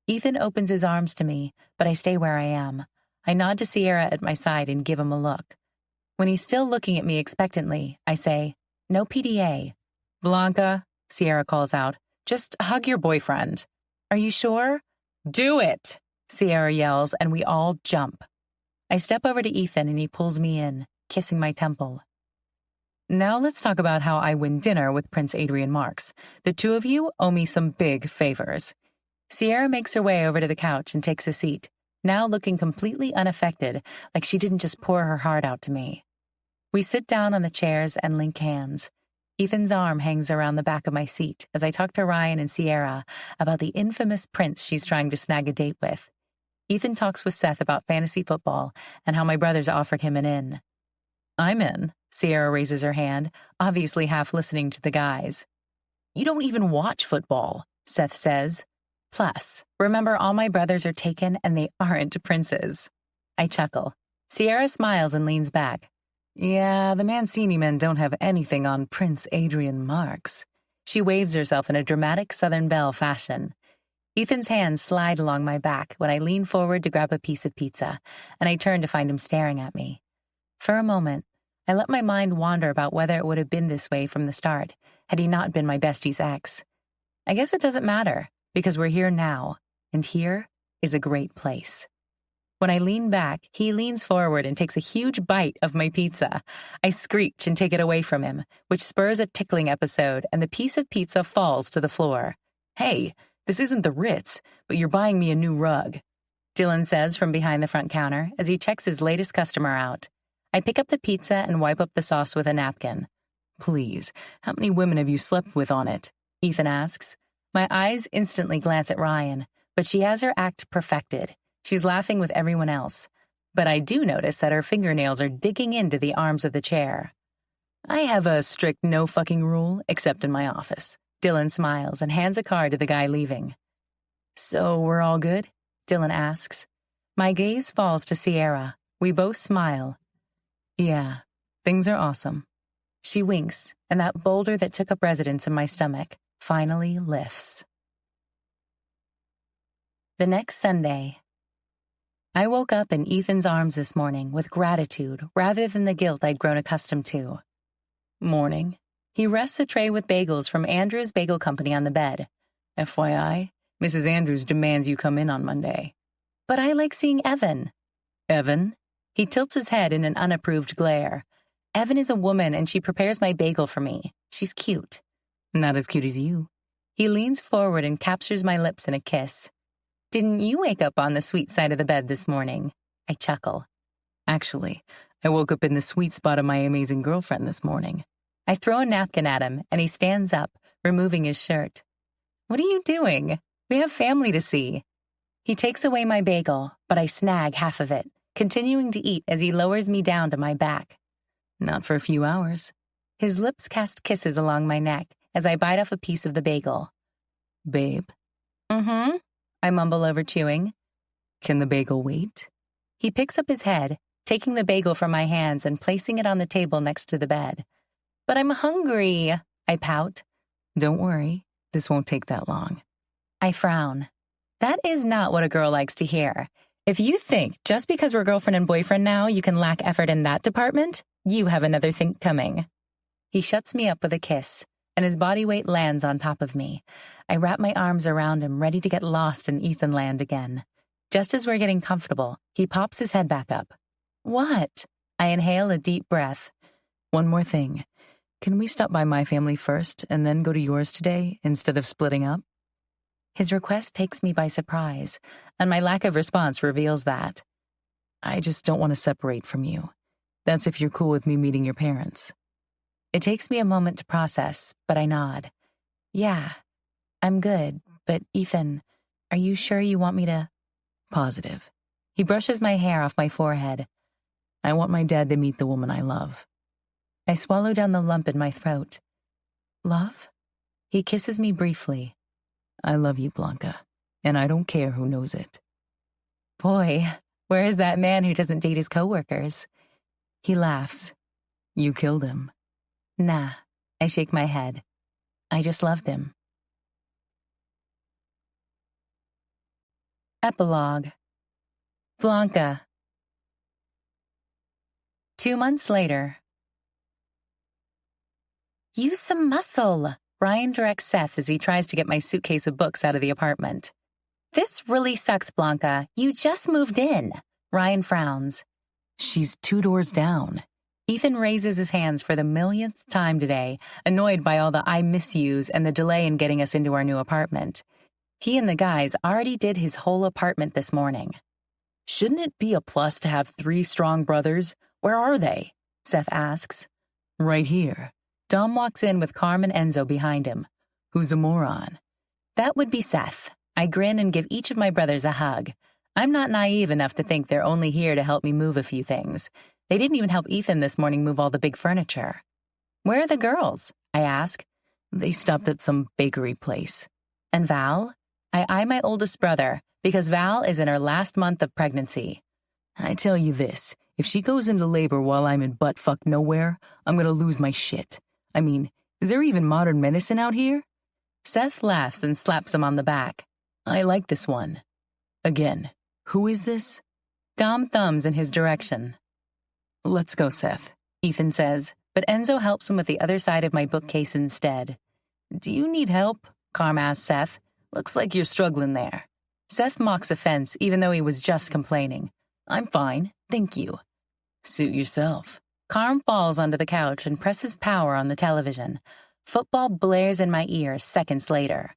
Ethan opens his arms to me, but I stay where I am. I nod to Sierra at my side and give him a look. When he's still looking at me expectantly, I say, "No PDA." "Blanca," Sierra calls out, "just hug your boyfriend." "Are you sure?" "Do it," Sierra yells, and we all jump. I step over to Ethan and he pulls me in, kissing my temple. "Now let's talk about how I win dinner with Prince Adrian Marks. The two of you owe me some big favors." Sierra makes her way over to the couch and takes a seat, now looking completely unaffected, like she didn't just pour her heart out to me. We sit down on the chairs and link hands. Ethan's arm hangs around the back of my seat as I talk to Ryan and Sierra about the infamous prince she's trying to snag a date with. Ethan talks with Seth about fantasy football and how my brothers offered him an in. "I'm in." Sierra raises her hand, obviously half listening to the guys. "You don't even watch football," Seth says. Plus, remember all my brothers are taken and they aren't princes. I chuckle. Sierra smiles and leans back. Yeah, the Mancini men don't have anything on Prince Adrian Marks. She waves herself in a dramatic Southern Belle fashion. Ethan's hands slide along my back when I lean forward to grab a piece of pizza, and I turn to find him staring at me. For a moment, I let my mind wander about whether it would have been this way from the start, had he not been my bestie's ex. I guess it doesn't matter, because we're here now, and here is a great place. When I lean back, he leans forward and takes a huge bite of my pizza. I screech and take it away from him, which spurs a tickling episode, and the piece of pizza falls to the floor. Hey, this isn't the Ritz, but you're buying me a new rug, Dylan says from behind the front counter as he checks his latest customer out. I pick up the pizza and wipe up the sauce with a napkin. Please, how many women have you slept with on it? Ethan asks. My eyes instantly glance at Ryan, but she has her act perfected. She's laughing with everyone else. But I do notice that her fingernails are digging into the arms of the chair. I have a strict no-fucking rule, except in my office. Dylan smiles and hands a card to the guy leaving. So we're all good? Dylan asks. My gaze falls to Sierra. We both smile. Yeah, things are awesome. She winks, and that boulder that took up residence in my stomach finally lifts. The next Sunday. I woke up in Ethan's arms this morning with gratitude rather than the guilt I'd grown accustomed to. Morning. He rests a tray with bagels from Andrew's Bagel Company on the bed. FYI, Mrs. Andrews demands you come in on Monday. But I like seeing Evan. Evan? He tilts his head in an unapproved glare. Evan is a woman and she prepares my bagel for me. She's cute. Not as cute as you. He leans forward and captures my lips in a kiss. Didn't you wake up on the sweet side of the bed this morning? I chuckle. Actually, I woke up in the sweet spot of my amazing girlfriend this morning. I throw a napkin at him, and he stands up, removing his shirt. What are you doing? We have family to see. He takes away my bagel, but I snag half of it, continuing to eat as he lowers me down to my back. Not for a few hours. His lips cast kisses along my neck as I bite off a piece of the bagel. Babe? Mm-hmm. I mumble over chewing. Can the bagel wait? He picks up his head, taking the bagel from my hands and placing it on the table next to the bed. But I'm hungry, I pout. Don't worry, this won't take that long. I frown. That is not what a girl likes to hear. If you think just because we're girlfriend and boyfriend now you can lack effort in that department, you have another think coming. He shuts me up with a kiss, and his body weight lands on top of me. I wrap my arms around him, ready to get lost in Ethan land again. Just as we're getting comfortable, he pops his head back up. What? I inhale a deep breath. One more thing. Can we stop by my family first and then go to yours today instead of splitting up? His request takes me by surprise, and my lack of response reveals that. I just don't want to separate from you. That's if you're cool with me meeting your parents. It takes me a moment to process, but I nod. Yeah, I'm good, but Ethan, are you sure you want me to? Positive. He brushes my hair off my forehead. I want my dad to meet the woman I love. I swallow down the lump in my throat. Love? He kisses me briefly. I love you, Blanca, and I don't care who knows it. Boy, where is that man who doesn't date his coworkers? He laughs. You killed him. Nah, I shake my head. I just loved him. Epilogue. Blanca. 2 months later. Use some muscle, Ryan directs Seth as he tries to get my suitcase of books out of the apartment. This really sucks, Blanca. You just moved in. Ryan frowns. She's 2 doors down. Ethan raises his hands for the millionth time today, annoyed by all the I miss yous and the delay in getting us into our new apartment. He and the guys already did his whole apartment this morning. Shouldn't it be a plus to have 3 strong brothers? Where are they? Seth asks. Right here. Dom walks in with Carm and Enzo behind him. Who's a moron? That would be Seth. I grin and give each of my brothers a hug. I'm not naive enough to think they're only here to help me move a few things. They didn't even help Ethan this morning move all the big furniture. Where are the girls? I ask. They stopped at some bakery place. And Val? I eye my oldest brother because Val is in her last month of pregnancy. I tell you this, if she goes into labor while I'm in buttfuck nowhere, I'm gonna lose my shit. I mean, is there even modern medicine out here? Seth laughs and slaps him on the back. I like this one. Again, who is this? Dom thumbs in his direction. Let's go, Seth, Ethan says, but Enzo helps him with the other side of my bookcase instead. Do you need help? Carm asks Seth. Looks like you're struggling there. Seth mocks offense even though he was just complaining. I'm fine, thank you. Suit yourself. Carm falls onto the couch and presses power on the television. Football blares in my ears seconds later.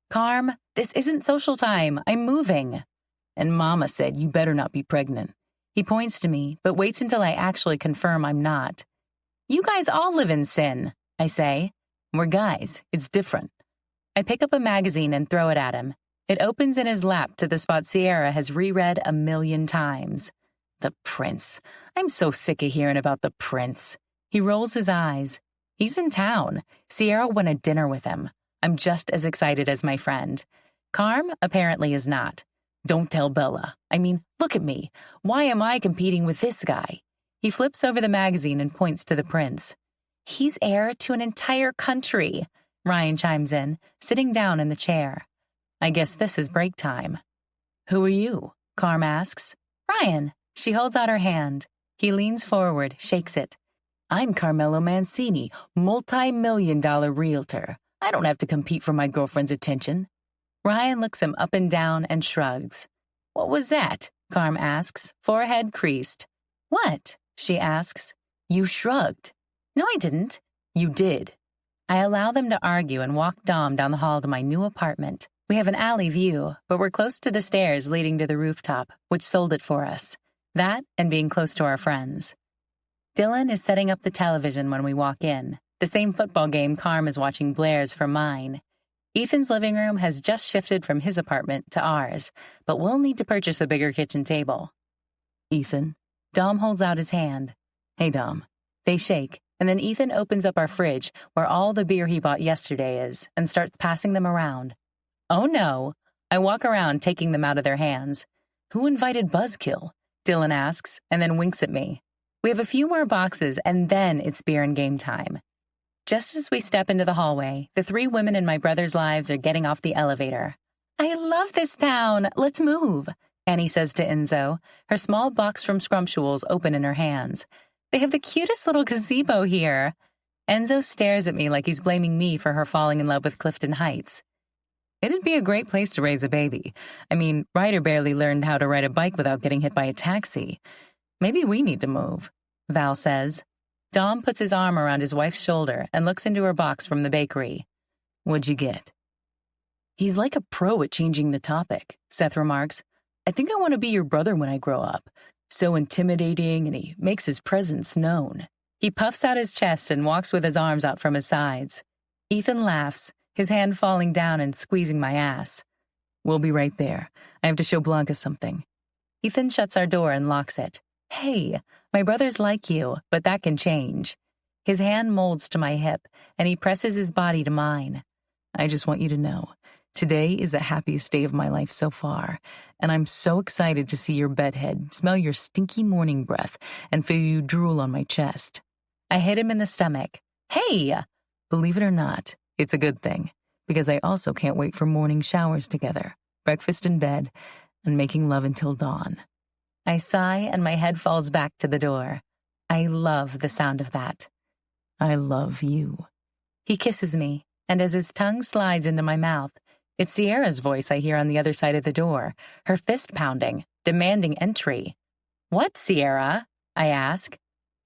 Carm, this isn't social time. I'm moving. And Mama said you better not be pregnant. He points to me, but waits until I actually confirm I'm not. You guys all live in sin, I say. We're guys. It's different. I pick up a magazine and throw it at him. It opens in his lap to the spot Sierra has reread 1,000,000 times. The prince. I'm so sick of hearing about the prince. He rolls his eyes. He's in town. Sierra went to dinner with him. I'm just as excited as my friend. Carm apparently is not. Don't tell Bella. I mean, look at me. Why am I competing with this guy? He flips over the magazine and points to the prince. He's heir to an entire country, Ryan chimes in, sitting down in the chair. I guess this is break time. Who are you? Carm asks. Ryan. She holds out her hand. He leans forward, shakes it. I'm Carmelo Mancini, multi-million-dollar realtor. I don't have to compete for my girlfriend's attention. Ryan looks him up and down and shrugs. What was that? Carm asks, forehead creased. What? She asks. You shrugged. No, I didn't. You did. I allow them to argue and walk Dom down the hall to my new apartment. We have an alley view, but we're close to the stairs leading to the rooftop, which sold it for us. That and being close to our friends. Dylan is setting up the television when we walk in, the same football game Carm is watching blares from mine. Ethan's living room has just shifted from his apartment to ours, but we'll need to purchase a bigger kitchen table. Ethan. Dom holds out his hand. Hey, Dom. They shake, and then Ethan opens up our fridge, where all the beer he bought yesterday is, and starts passing them around. Oh, no. I walk around, taking them out of their hands. Who invited Buzzkill? Dylan asks, and then winks at me. We have a few more boxes, and then it's beer and game time. Just as we step into the hallway, the 3 women in my brother's lives are getting off the elevator. I love this town. Let's move, Annie says to Enzo, her small box from Scrumptuals open in her hands. They have the cutest little gazebo here. Enzo stares at me like he's blaming me for her falling in love with Clifton Heights. It'd be a great place to raise a baby. I mean, Ryder barely learned how to ride a bike without getting hit by a taxi. Maybe we need to move, Val says. Dom puts his arm around his wife's shoulder and looks into her box from the bakery. What'd you get? He's like a pro at changing the topic, Seth remarks. I think I want to be your brother when I grow up. So intimidating, and he makes his presence known. He puffs out his chest and walks with his arms out from his sides. Ethan laughs, his hand falling down and squeezing my ass. We'll be right there. I have to show Blanca something. Ethan shuts our door and locks it. Hey, my brother's like you, but that can change. His hand molds to my hip, and he presses his body to mine. I just want you to know, today is the happiest day of my life so far, and I'm so excited to see your bedhead, smell your stinky morning breath, and feel you drool on my chest. I hit him in the stomach. Hey! Believe it or not, it's a good thing, because I also can't wait for morning showers together, breakfast in bed, and making love until dawn. I sigh and my head falls back to the door. I love the sound of that. I love you. He kisses me, and as his tongue slides into my mouth, it's Sierra's voice I hear on the other side of the door, her fist pounding, demanding entry. What, Sierra? I ask.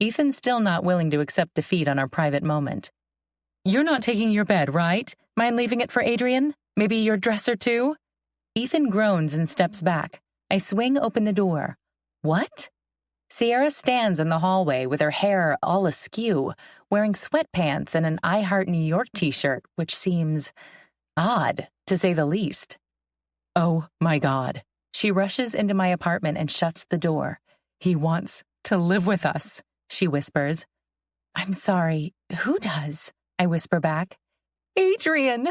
Ethan's still not willing to accept defeat on our private moment. You're not taking your bed, right? Mind leaving it for Adrian? Maybe your dresser too? Ethan groans and steps back. I swing open the door. What? Sierra stands in the hallway with her hair all askew, wearing sweatpants and an I Heart New York t-shirt, which seems odd, to say the least. Oh, my God. She rushes into my apartment and shuts the door. He wants to live with us, she whispers. I'm sorry, who does? I whisper back. Adrian!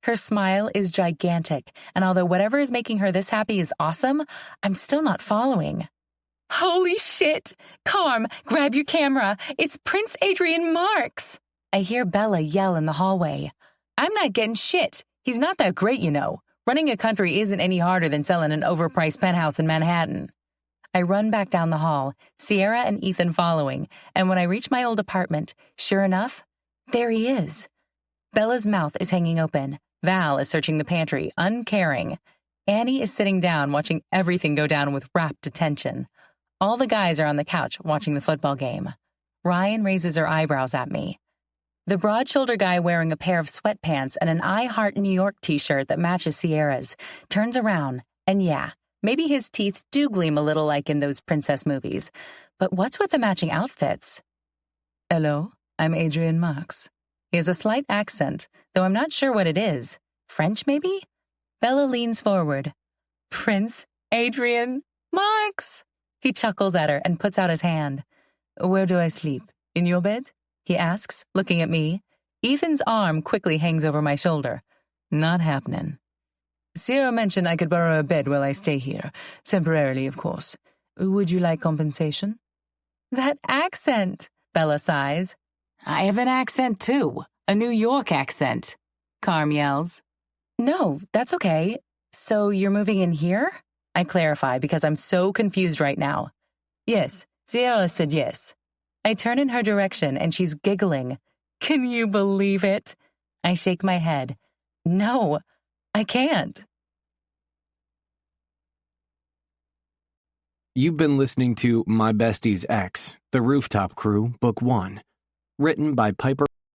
Her smile is gigantic, and although whatever is making her this happy is awesome, I'm still not following. Holy shit! Carm, grab your camera. It's Prince Adrian Marks! I hear Bella yell in the hallway. I'm not getting shit. He's not that great, you know. Running a country isn't any harder than selling an overpriced penthouse in Manhattan. I run back down the hall, Sierra and Ethan following, and when I reach my old apartment, sure enough, there he is. Bella's mouth is hanging open. Val is searching the pantry, uncaring. Annie is sitting down, watching everything go down with rapt attention. All the guys are on the couch watching the football game. Ryan raises her eyebrows at me. The broad-shouldered guy wearing a pair of sweatpants and an I Heart New York t-shirt that matches Sierra's turns around, and yeah, maybe his teeth do gleam a little like in those princess movies. But what's with the matching outfits? Hello, I'm Adrian Marks. He has a slight accent, though I'm not sure what it is. French, maybe? Bella leans forward. Prince Adrian Marks! He chuckles at her and puts out his hand. Where do I sleep? In your bed? He asks, looking at me. Ethan's arm quickly hangs over my shoulder. Not happening. Sierra mentioned I could borrow a bed while I stay here. Temporarily, of course. Would you like compensation? That accent, Bella sighs. I have an accent, too. A New York accent, Carm yells. No, that's okay. So you're moving in here? I clarify because I'm so confused right now. Yes, Sierra said yes. I turn in her direction and she's giggling. Can you believe it? I shake my head. No, I can't. You've been listening to My Bestie's Ex, The Rooftop Crew, Book 1. Written by Piper